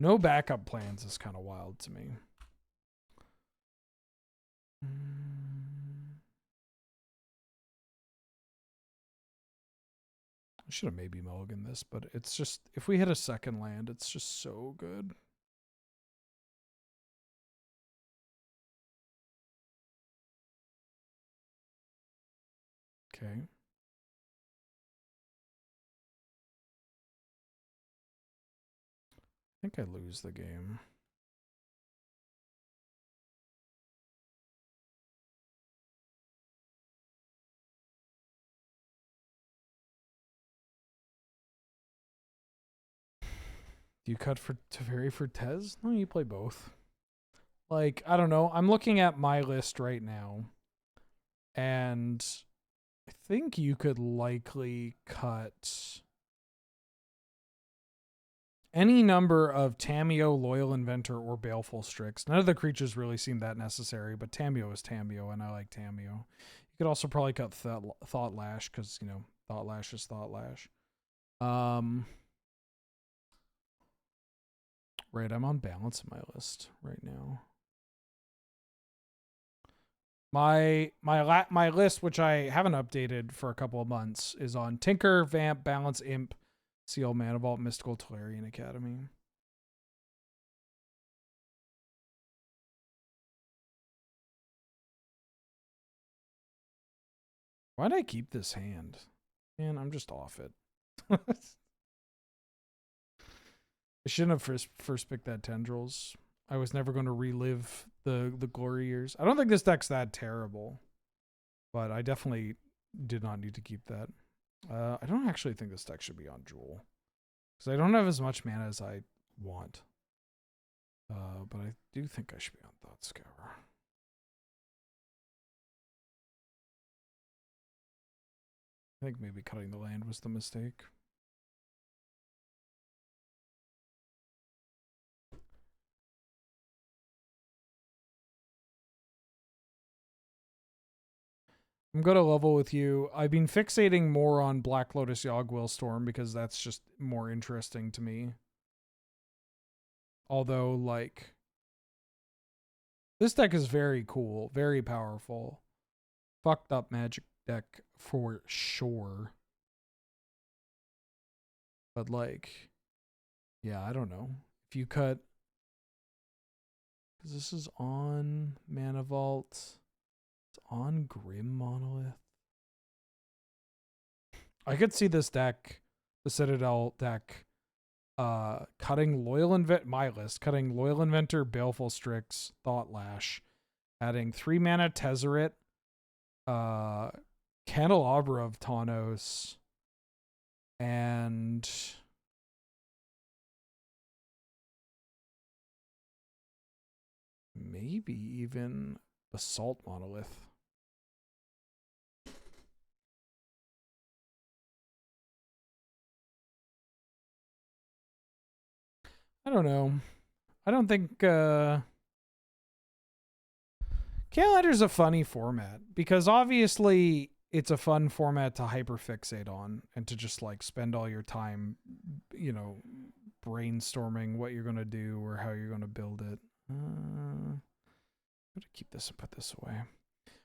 No backup plans is kind of wild to me. I should have maybe mulliganed this, but it's just, if we hit a second land, it's just so good. Okay. I think I lose the game. Do you cut for Teferi for Tez? No, you play both. Like, I don't know. I'm looking at my list right now. And I think you could likely cut any number of Tamiyo, Loyal Inventor, or Baleful Strix. None of the creatures really seem that necessary, but Tamiyo is Tamiyo, and I like Tamiyo. You could also probably cut Thought Lash, because, you know, Thought Lash is Thought Lash. Right, I'm on balance in my list right now. My list, which I haven't updated for a couple of months, is on Tinker, Vamp, Balance, Imp, Seal, Mana Vault, Mystical, Tolarian Academy. Why'd I keep this hand? Man, I'm just off it. I shouldn't have first picked that Tendrils. I was never going to relive the glory years. I don't think this deck's that terrible, but I definitely did not need to keep that. I don't actually think this deck should be on Jewel, because I don't have as much mana as I want. But I do think I should be on Thought Scour. I think maybe cutting the land was the mistake. I'm going to level with you. I've been fixating more on Black Lotus Yogg Storm because that's just more interesting to me. Although, like, this deck is very cool, very powerful. Fucked up Magic deck for sure. But, like, yeah, I don't know. If you cut... Because this is on Mana Vault... It's on Grim Monolith. I could see this deck, the Citadel deck, cutting Loyal cutting Loyal Inventor, Baleful Strix, Thought Lash, adding 3 mana Tezzeret, Candelabra of Tawnos, and maybe even Basalt Monolith. I don't know. I don't think Calendar's a funny format, because obviously it's a fun format to hyperfixate on and to just like spend all your time, you know, brainstorming what you're going to do or how you're going to build it. I'm going to keep this and put this away.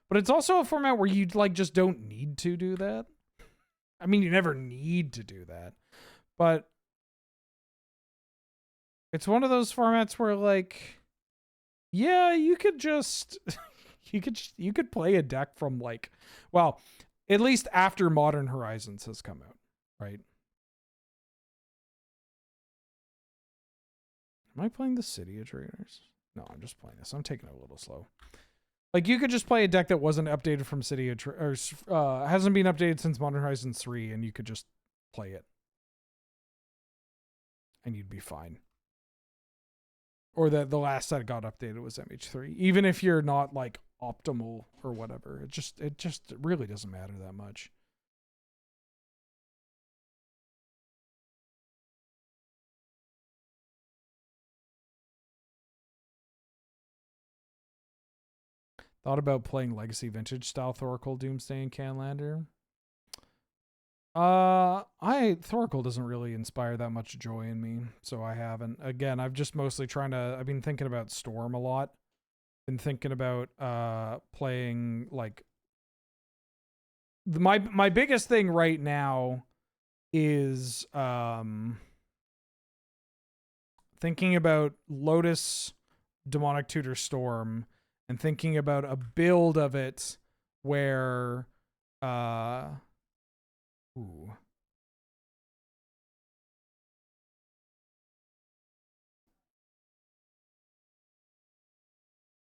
But it's also a format where you like just don't need to do that. I mean, you never need to do that. But it's one of those formats where like, yeah, you could just you could play a deck from like, well, at least after Modern Horizons has come out, right? Am I playing the City of Traitors? No, I'm just playing this. I'm taking it a little slow. Like, you could just play a deck that wasn't updated from City of Traitors, or hasn't been updated since Modern Horizons 3, and you could just play it. And you'd be fine. Or that the last set got updated was MH3. Even if you're not, like, optimal or whatever. It just really doesn't matter that much. Thought about playing Legacy Vintage style Thoracle, Doomsday, and Canlander. Thoracle doesn't really inspire that much joy in me, so I haven't. Again, I've just mostly I've been thinking about Storm a lot. been thinking about playing like my biggest thing right now is thinking about Lotus Demonic Tutor Storm and thinking about a build of it where ooh.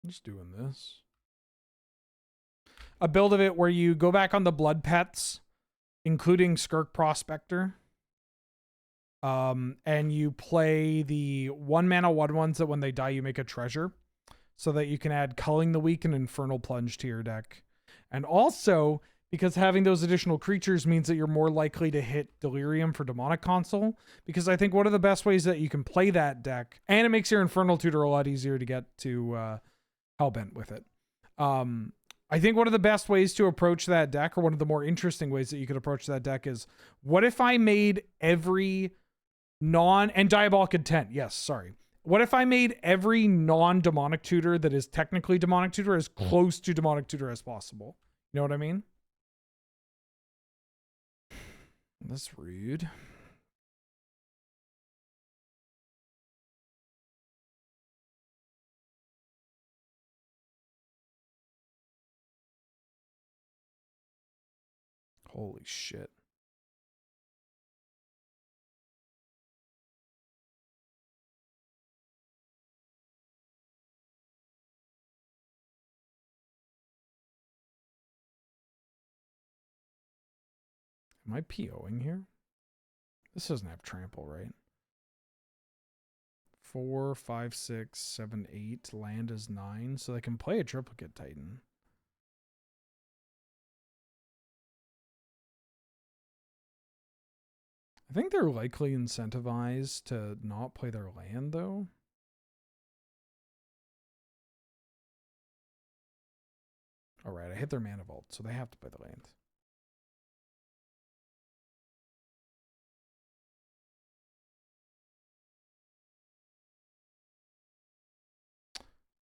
I'm just doing this. A build of it where you go back on the blood pets, including Skirk Prospector. And you play the 1-mana 1/1s that when they die you make a treasure, so that you can add Culling the Weak and Infernal Plunge to your deck. And also, because having those additional creatures means that you're more likely to hit Delirium for Demonic Console, because I think one of the best ways that you can play that deck, and it makes your Infernal Tutor a lot easier to get to Hellbent with it. I think one of the best ways to approach that deck, or one of the more interesting ways that you could approach that deck, is what if I made every and Diabolic Intent, yes, sorry. What if I made every non-Demonic Tutor that is technically Demonic Tutor as close to Demonic Tutor as possible? You know what I mean? That's rude. Holy shit. Am I POing here? This doesn't have trample, right? 4, 5, 6, 7, 8. Land is 9, so they can play a Triplicate Titan. I think they're likely incentivized to not play their land, though. Alright, I hit their mana vault, so they have to play the land.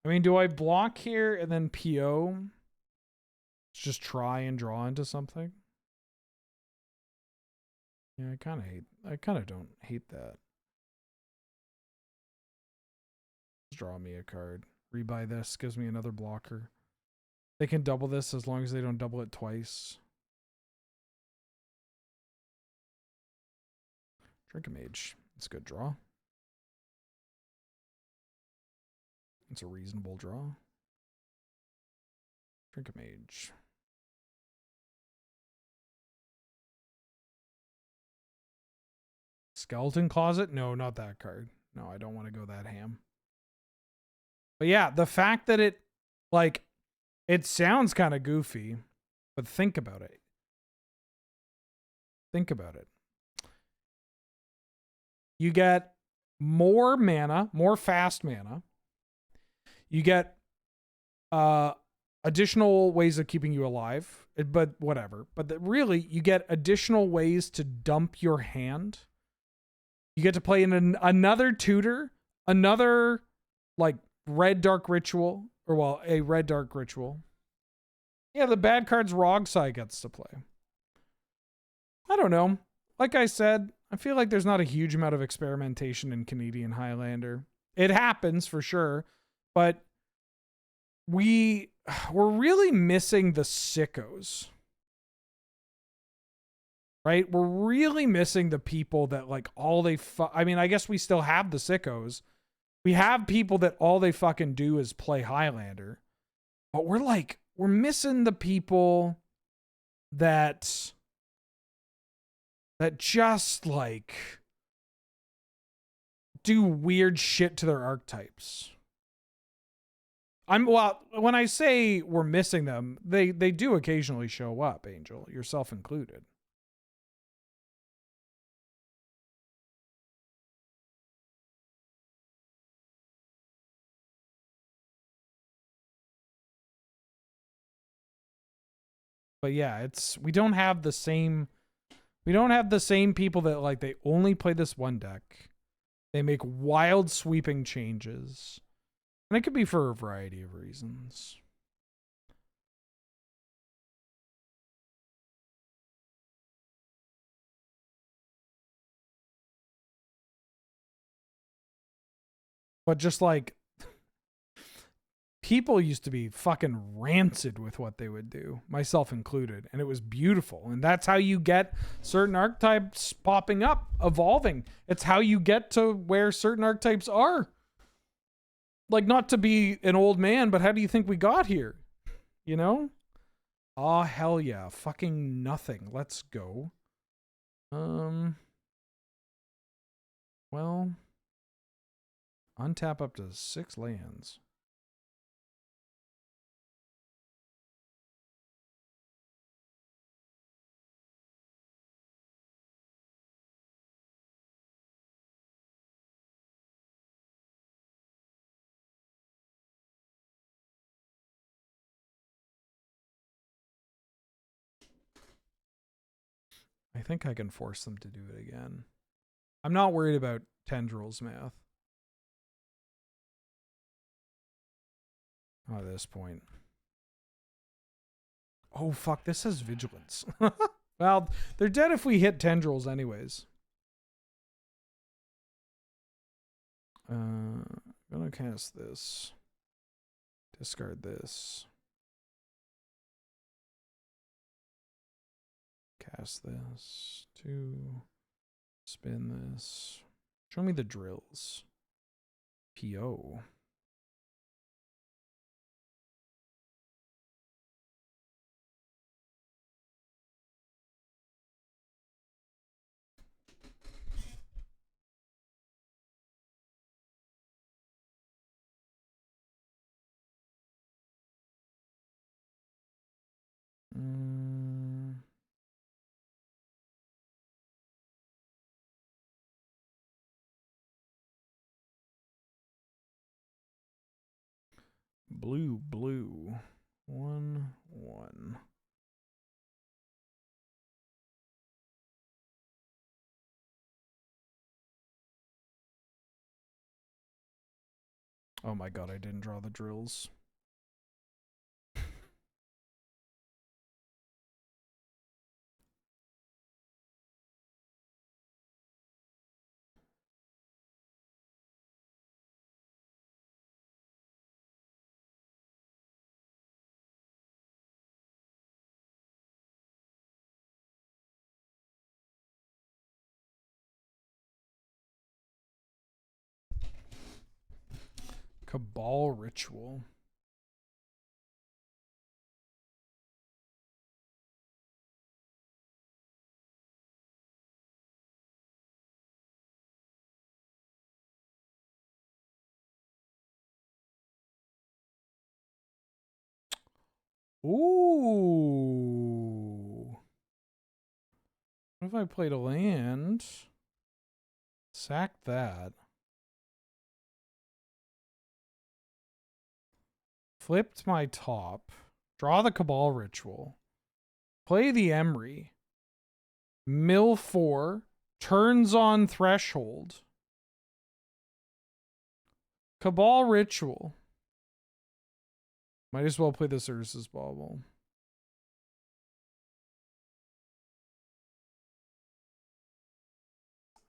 I mean, do I block here and then PO? Just try and draw into something? Yeah, I kind of don't hate that. Just draw me a card. Rebuy this, gives me another blocker. They can double this as long as they don't double it twice. Drink a Mage. It's a good draw. It's a reasonable draw. Drink a Mage. Skeleton Closet? No, not that card. No, I don't want to go that ham. But yeah, the fact that it, like, it sounds kind of goofy, but think about it. Think about it. You get more mana, more fast mana. You get additional ways of keeping you alive, but whatever. But really, you get additional ways to dump your hand. You get to play in another tutor, another, like, red dark ritual, or, well, a red dark ritual. Yeah, the bad cards Rogsai gets to play. I don't know. Like I said, I feel like there's not a huge amount of experimentation in Canadian Highlander. It happens for sure, but we're really missing the sickos. Right? We're really missing the people that, like, all they I mean, I guess we still have the sickos. We have people that all they fucking do is play Highlander. But we're missing the people that just, like, do weird shit to their archetypes. Well, when I say we're missing them, they do occasionally show up, Angel, yourself included. But yeah, we don't have the same people that, like, they only play this one deck. They make wild sweeping changes. And it could be for a variety of reasons. But just like people used to be fucking rancid with what they would do, myself included, and it was beautiful. And that's how you get certain archetypes popping up, evolving. It's how you get to where certain archetypes are. Like, not to be an old man, but how do you think we got here? You know? Oh, hell yeah. Fucking nothing. Let's go. Well, untap up to 6 lands. I think I can force them to do it again. I'm not worried about Tendrils math. Oh, at this point. Oh, fuck. This has Vigilance. Well, they're dead if we hit Tendrils anyways. I'm gonna cast this. Discard this. Cast this. 2. Spin this. Show me the drills. PO. Blue, blue. 1, 1. Oh my god, I didn't draw the drills. Cabal Ritual. Ooh. What if I played a land? Sack that. Flipped my top. Draw the Cabal Ritual. Play the Emery. Mill 4. Turns on Threshold. Cabal Ritual. Might as well play this Urza's Bauble.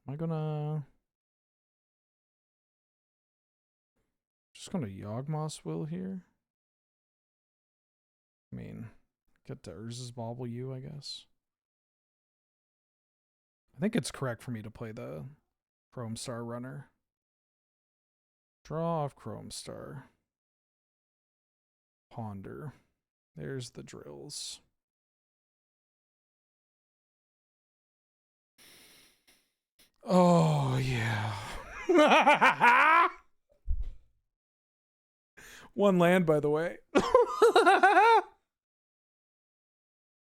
Am I gonna... Just gonna Yawgmoth's Will here? I mean, get to Urza's Bauble you, I guess. I think it's correct for me to play the Chrome Star Runner. Draw off Chrome Star. Ponder. There's the drills. Oh, yeah. 1 land, by the way.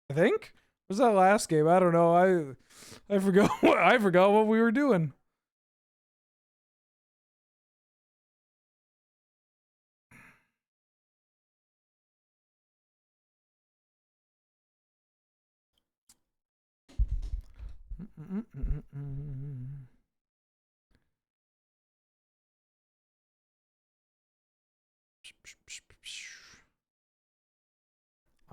I think? Was that last game? I don't know. I forgot I forgot what we were doing.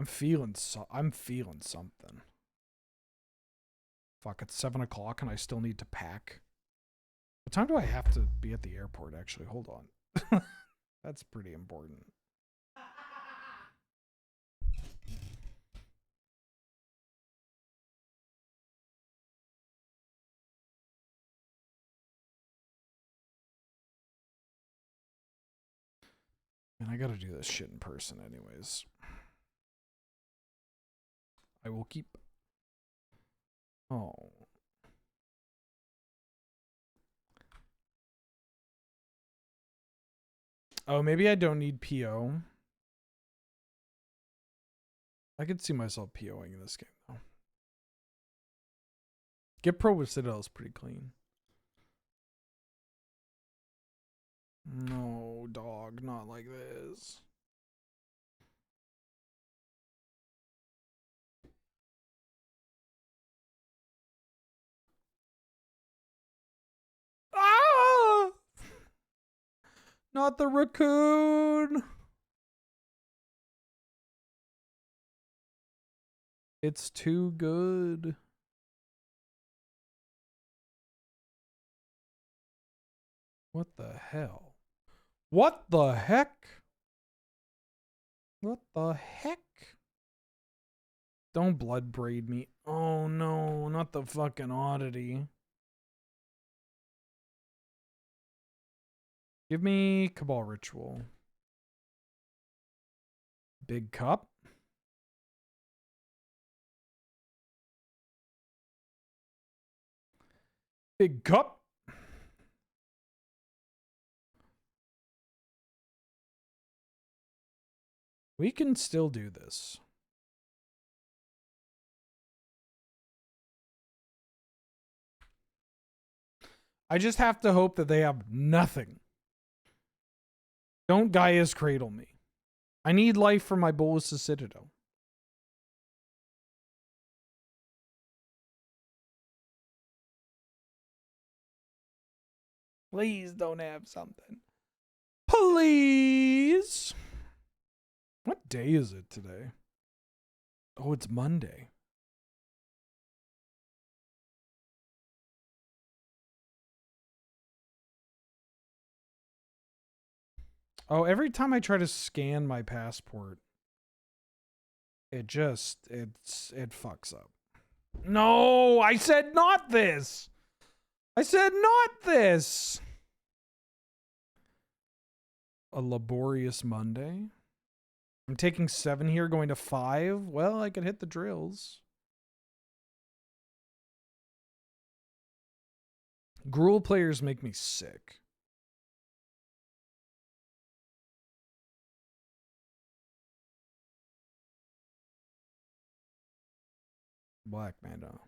I'm feeling something. Fuck, it's 7 o'clock and I still need to pack. What time do I have to be at the airport, actually? Hold on. That's pretty important. And I gotta do this shit in person anyways. I will keep... Oh. Oh, maybe I don't need PO. I could see myself POing in this game, though. Get Pro with Citadel is pretty clean. No, dog, not like this. Ah! Not the raccoon! It's too good. What the hell? What the heck? What the heck? Don't blood braid me. Oh no, not the fucking oddity. Give me Cabal Ritual. Big Cup. Big Cup. We can still do this. I just have to hope that they have nothing. Don't Gaia's Cradle me. I need life for my Bolas' Citadel. Please don't have something. Please. What day is it today? Oh, it's Monday. Oh, every time I try to scan my passport, it fucks up. No, I said not this. I said not this. A laborious Monday. I'm taking 7 here, going to 5. Well, I could hit the drills. Gruul players make me sick. Black mana.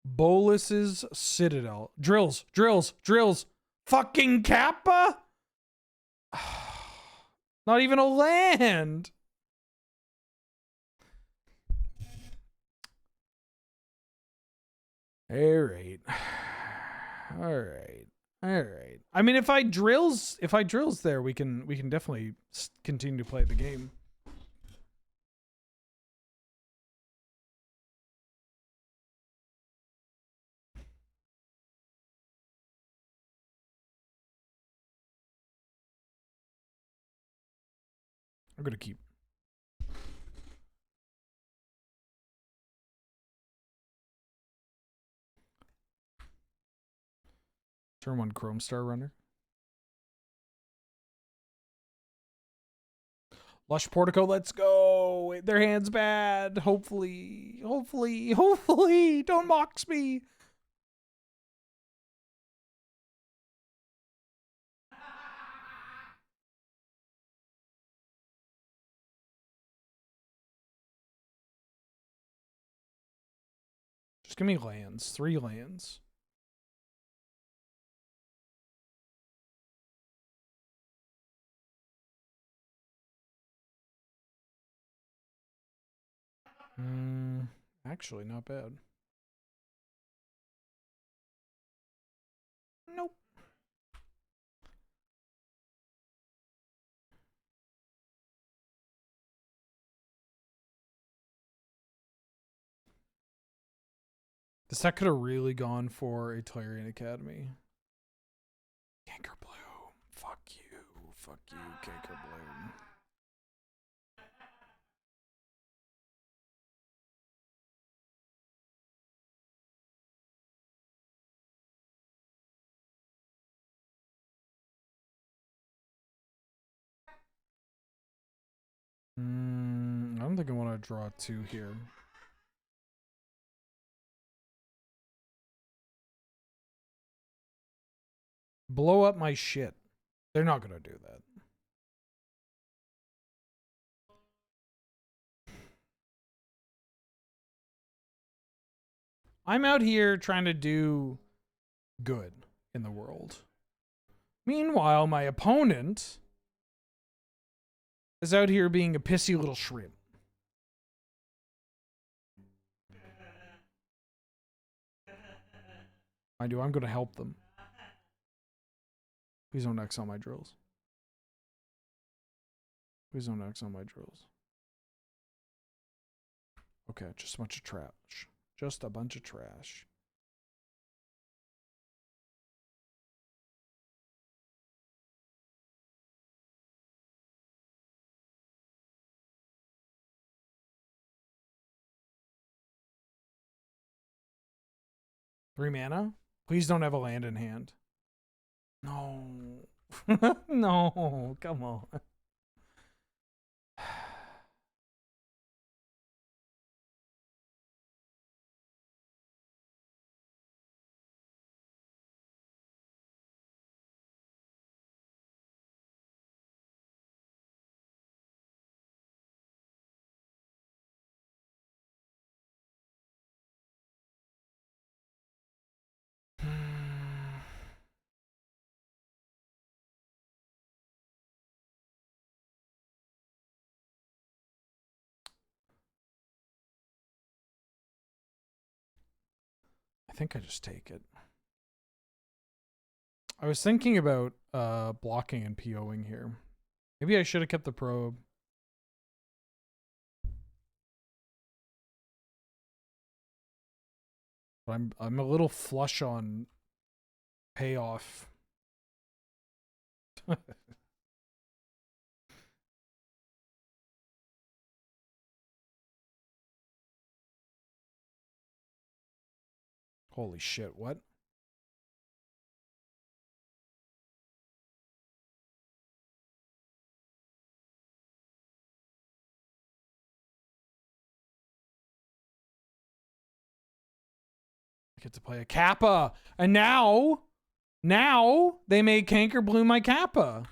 Bolas's Citadel. Drills, drills, drills. Fucking Kappa? Not even a land. All right. All right. All right. I mean, if I drills there, we can definitely continue to play the game. I'm gonna keep. Turn 1 Chrome Star Runner. Lush Portico, let's go. Their hand's bad. Hopefully. Don't mox me. Just give me lands. 3 lands. Actually, not bad. Nope. This set could have really gone for a Tyrant Academy. Canker Blue. Fuck you. Fuck you, Canker Blue. I don't think I want to draw 2 here. Blow up my shit. They're not going to do that. I'm out here trying to do good in the world. Meanwhile, my opponent is out here being a pissy little shrimp. Mind you, I'm going to help them. Please don't X on my drills. Please don't X on my drills. Okay, just a bunch of trash. Just a bunch of trash. Three mana? Please don't have a land in hand. No. No, come on. I think I just take it. I was thinking about blocking and POing here. Maybe I should have kept the probe. But I'm a little flush on payoff. Holy shit, what? I get to play a Kappa. And now they made Canker Blue my Kappa.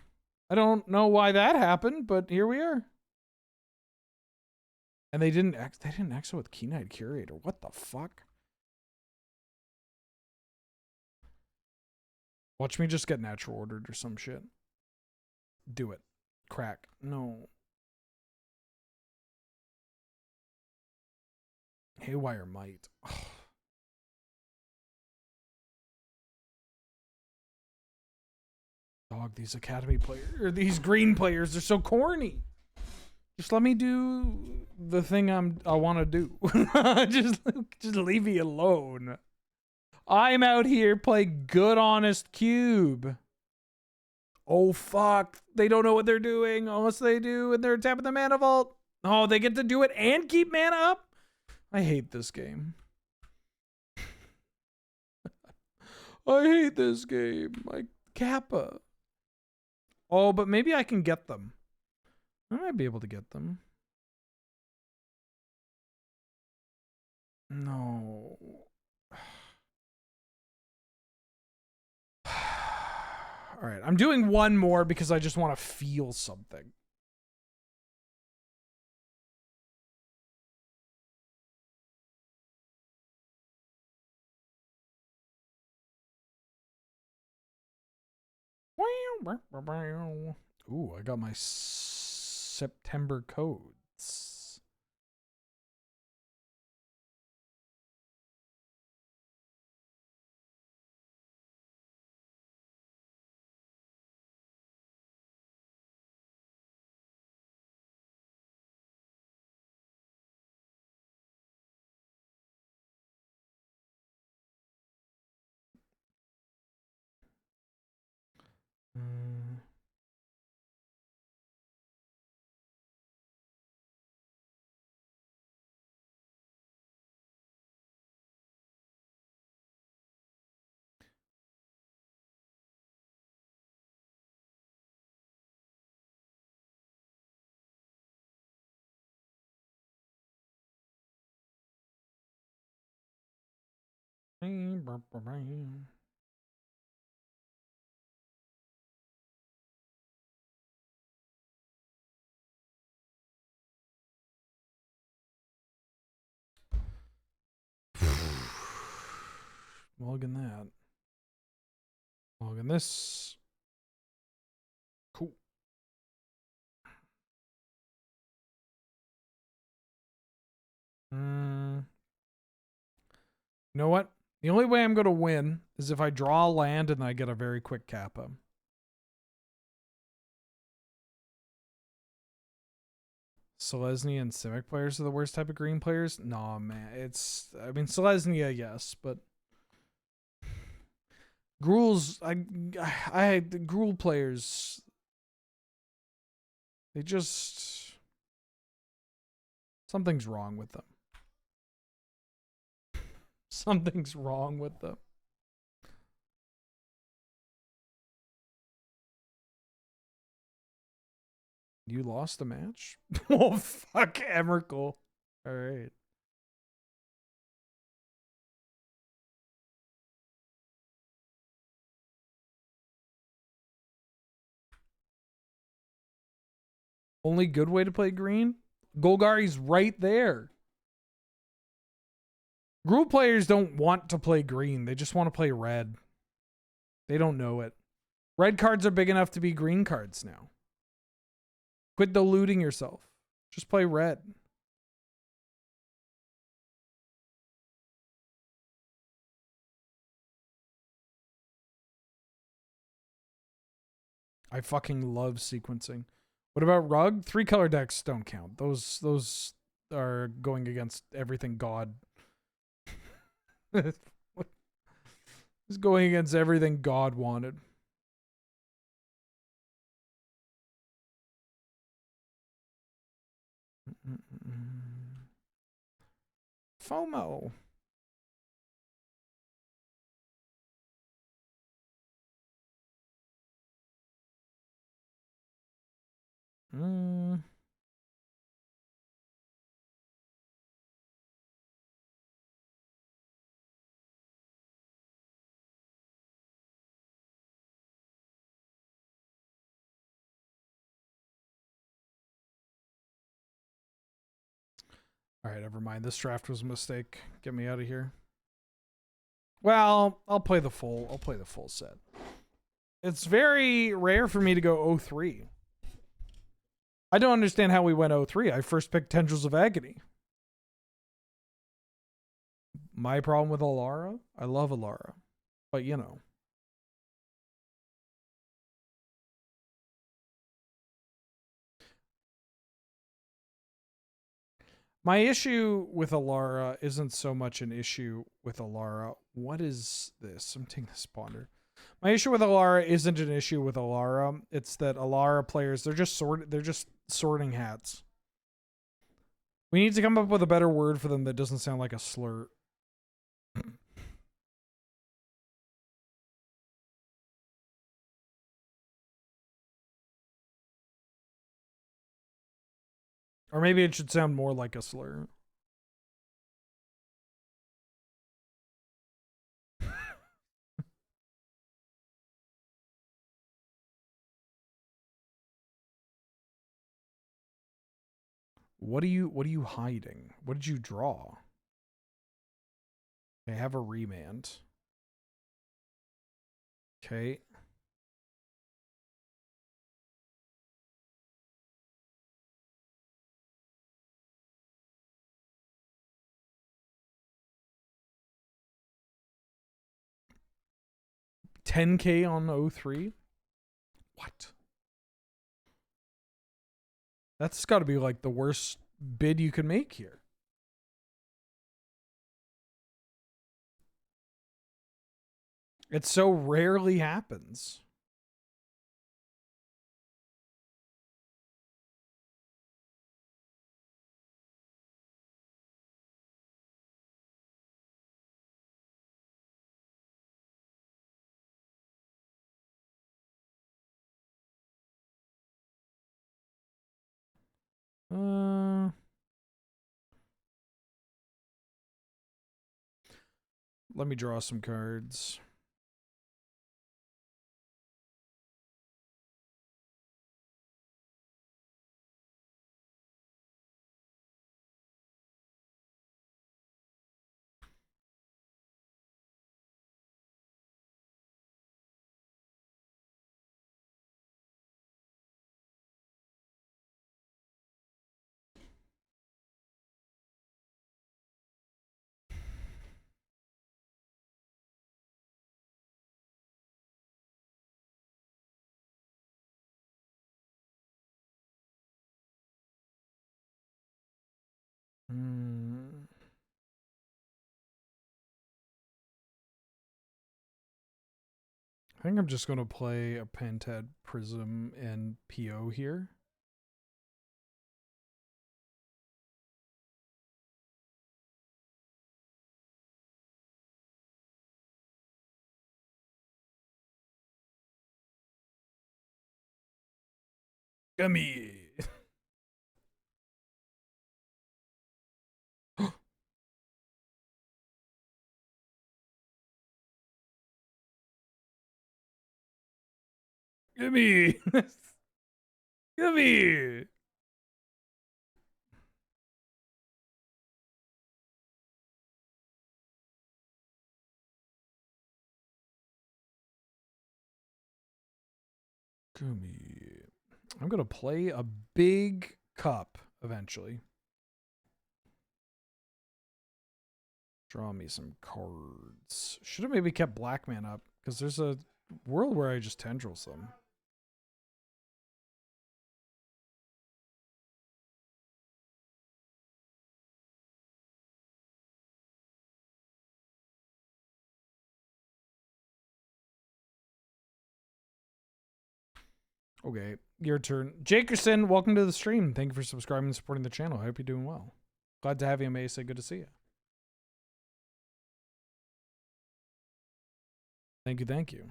I don't know why that happened, but here we are. And they didn't exo with Keen-Eyed Curator. What the fuck? Watch me just get natural ordered or some shit. Do it. Crack. No. Haywire Might. Dog, these academy players, or these green players, they're so corny. Just let me do the thing I want to do. just leave me alone. I'm out here playing good, honest cube. Oh, fuck. They don't know what they're doing. Unless they do, and they're tapping the mana vault. Oh, they get to do it and keep mana up? I hate this game. I hate this game. Like, Kappa. Oh, but maybe I can get them. I might be able to get them. No. All right, I'm doing one more because I just want to feel something. Ooh, I got my September codes. Mm. Mulligan that. Mulligan this. Cool. You know what? The only way I'm going to win is if I draw a land and I get a very quick Kappa. Selesnya and Simic players are the worst type of green players? Nah, man. I mean, Selesnya, yes, but Gruul's, the Gruul players, they just, something's wrong with them. Something's wrong with them. You lost a match? Oh, fuck, Emrakul. All right. Only good way to play green? Golgari's right there. Gruul players don't want to play green. They just want to play red. They don't know it. Red cards are big enough to be green cards now. Quit deluding yourself. Just play red. I fucking love sequencing. What about Rug? 3-color decks don't count. Those are going against everything God. It's going against everything God wanted. FOMO. All right, never mind. This draft was a mistake. Get me out of here. Well, I'll play the full set. It's very rare for me to go 0-3. I don't understand how we went 0-3. I first picked Tendrils of Agony. My problem with Alara? I love Alara. But, you know. My issue with Alara isn't so much an issue with Alara. What is this? I'm taking this ponder. My issue with Alara isn't an issue with Alara. It's that Alara players, they're just sorting hats. We need to come up with a better word for them that doesn't sound like a slur. Or maybe it should sound more like a slur. What are you hiding? What did you draw? They have a remand. Okay. $10K on 0-3? What? That's got to be like the worst bid you can make here. It so rarely happens. Let me draw some cards. I think I'm just going to play a Pentad Prism and PO here. Gummy! Gimme! Gimme! Gimme. I'm going to play a big cup eventually. Draw me some cards. Should have maybe kept Black Man up, because there's a world where I just tendrils them. Okay, your turn. Jakerson, welcome to the stream. Thank you for subscribing and supporting the channel. I hope you're doing well. Glad to have you, Mesa. Good to see you. Thank you, thank you.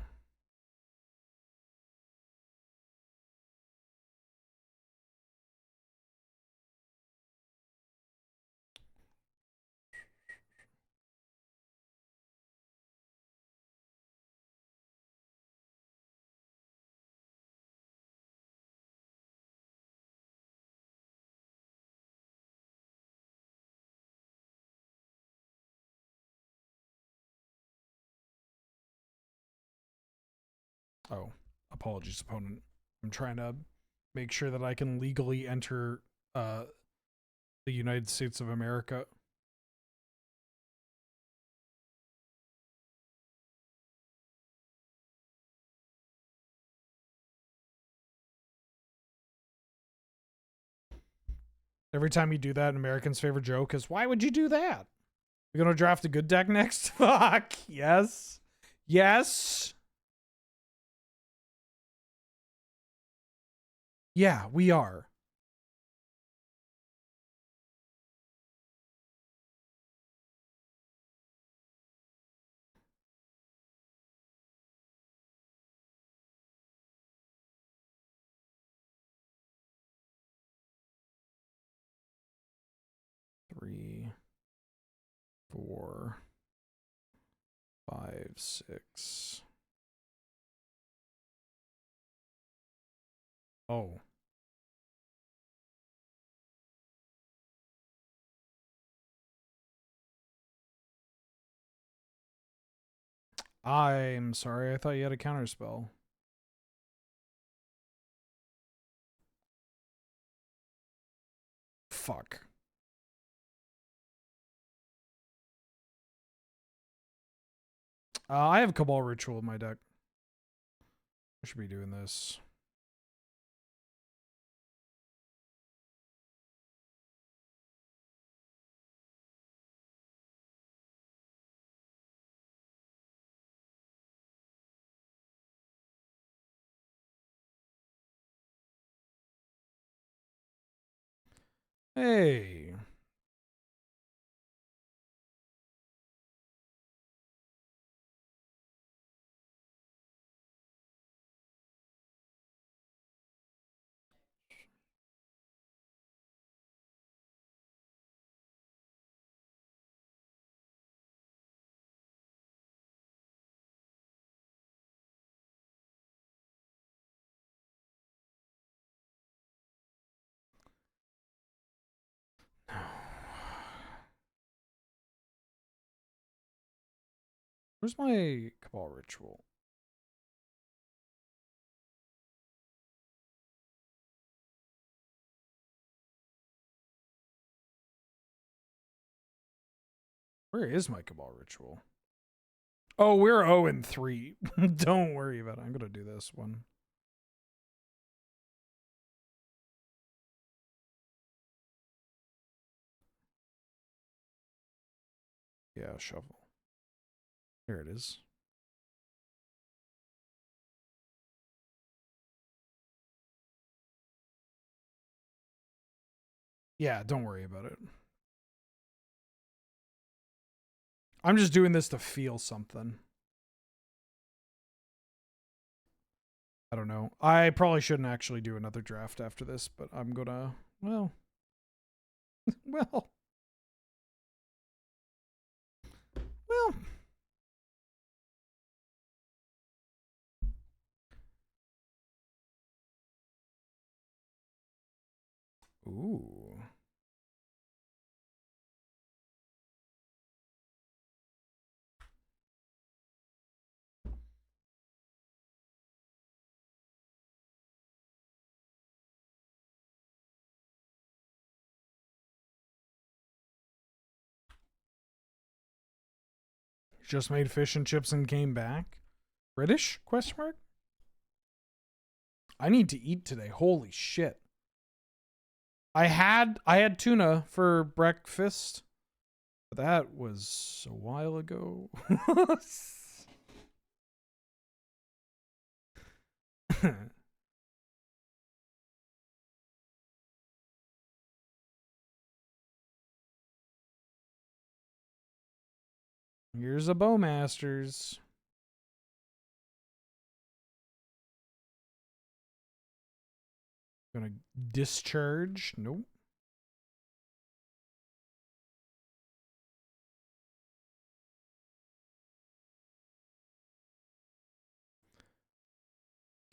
Oh, apologies, opponent. I'm trying to make sure that I can legally enter the United States of America. Every time you do that, an American's favorite joke is, why would you do that? You're going to draft a good deck next? Fuck. Yes. Yes. Yeah, we are. Three, 4, 5, 6. Oh. I'm sorry. I thought you had a counterspell. Fuck. I have Cabal Ritual in my deck. I should be doing this. Hey. Where's my Cabal Ritual? Where is my Cabal Ritual? Oh, we're 0-3. Don't worry about it. I'm going to do this one. Yeah, shovel. There it is. Yeah, don't worry about it. I'm just doing this to feel something. I don't know. I probably shouldn't actually do another draft after this, but I'm gonna, well, well. Ooh. Just made fish and chips and came back. British? Question mark? I need to eat today. Holy shit. I had tuna for breakfast. But that was a while ago. Here's a Bowmasters. Gonna discharge. Nope.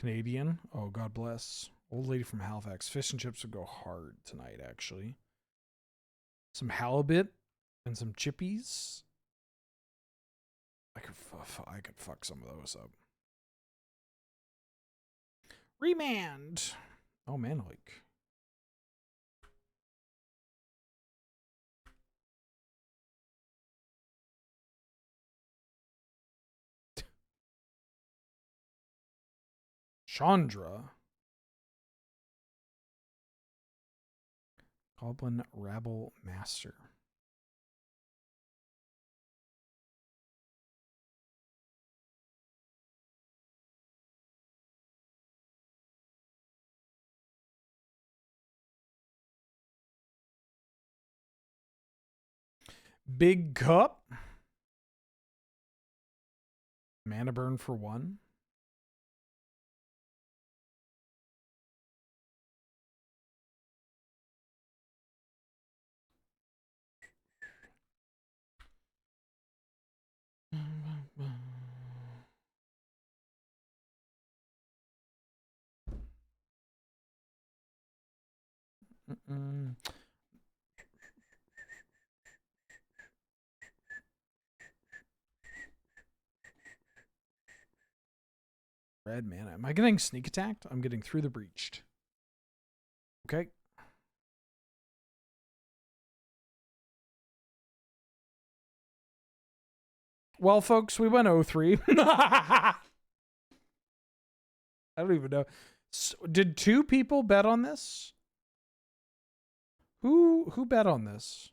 Canadian. Oh, God bless. Old lady from Halifax. Fish and chips would go hard tonight, actually. Some halibut and some chippies. I could fuck some of those up. Remand. Oh, man, like. Chandra. Goblin Rabble Master. Big Cup. Mana burn for 1. Red mana. Am I getting sneak attacked? I'm getting through the breached. Okay. Well, folks, we went 0-3. I don't even know. So, did 2 people bet on this? Who bet on this?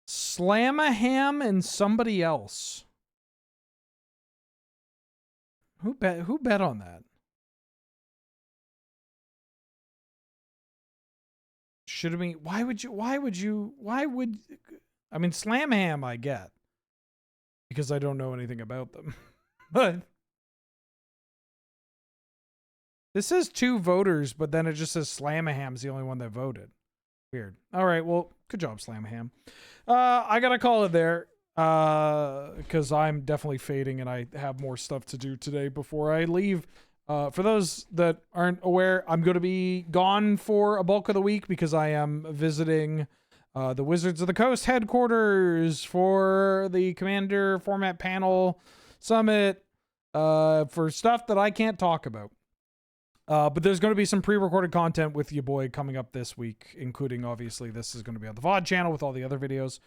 Slamaham and somebody else. Who bet on that? Should have been. Why would I mean, Slamaham I get because I don't know anything about them. But this says 2 voters, but then it just says Slamaham's the only one that voted. Weird. All right, well, good job, Slamaham. I gotta call it there because I'm definitely fading and I have more stuff to do today before I leave. For those that aren't aware, I'm going to be gone for a bulk of the week because I am visiting the Wizards of the Coast headquarters for the Commander Format Panel Summit for stuff that I can't talk about. But there's going to be some pre-recorded content with your boy coming up this week, including, obviously, this is going to be on the VOD channel with all the other videos.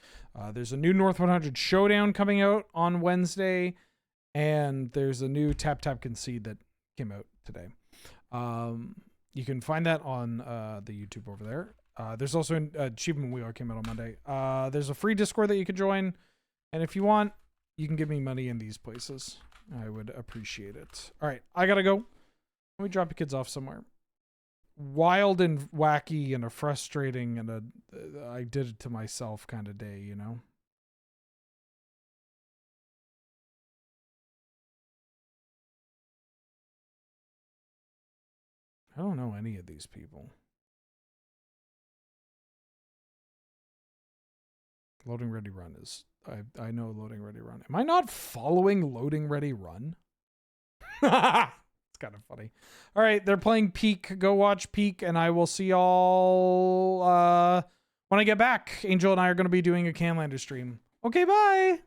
There's a new North 100 Showdown coming out on Wednesday, and there's a new Tap Tap Concede that came out today. You can find that on the YouTube over there. There's also an Achievement Wheel came out on Monday. There's a free Discord that you can join, and if you want, you can give me money in these places. I would appreciate it. All right, I gotta go. Let me drop the kids off somewhere. Wild and wacky and a frustrating and I did it to myself kind of day, you know? I don't know any of these people. Loading Ready Run is... I know Loading Ready Run. Am I not following Loading Ready Run? It's kind of funny. All right, they're playing Peak. Go watch Peak, and I will see y'all when I get back. Angel and I are going to be doing a Canlander stream. Okay, bye!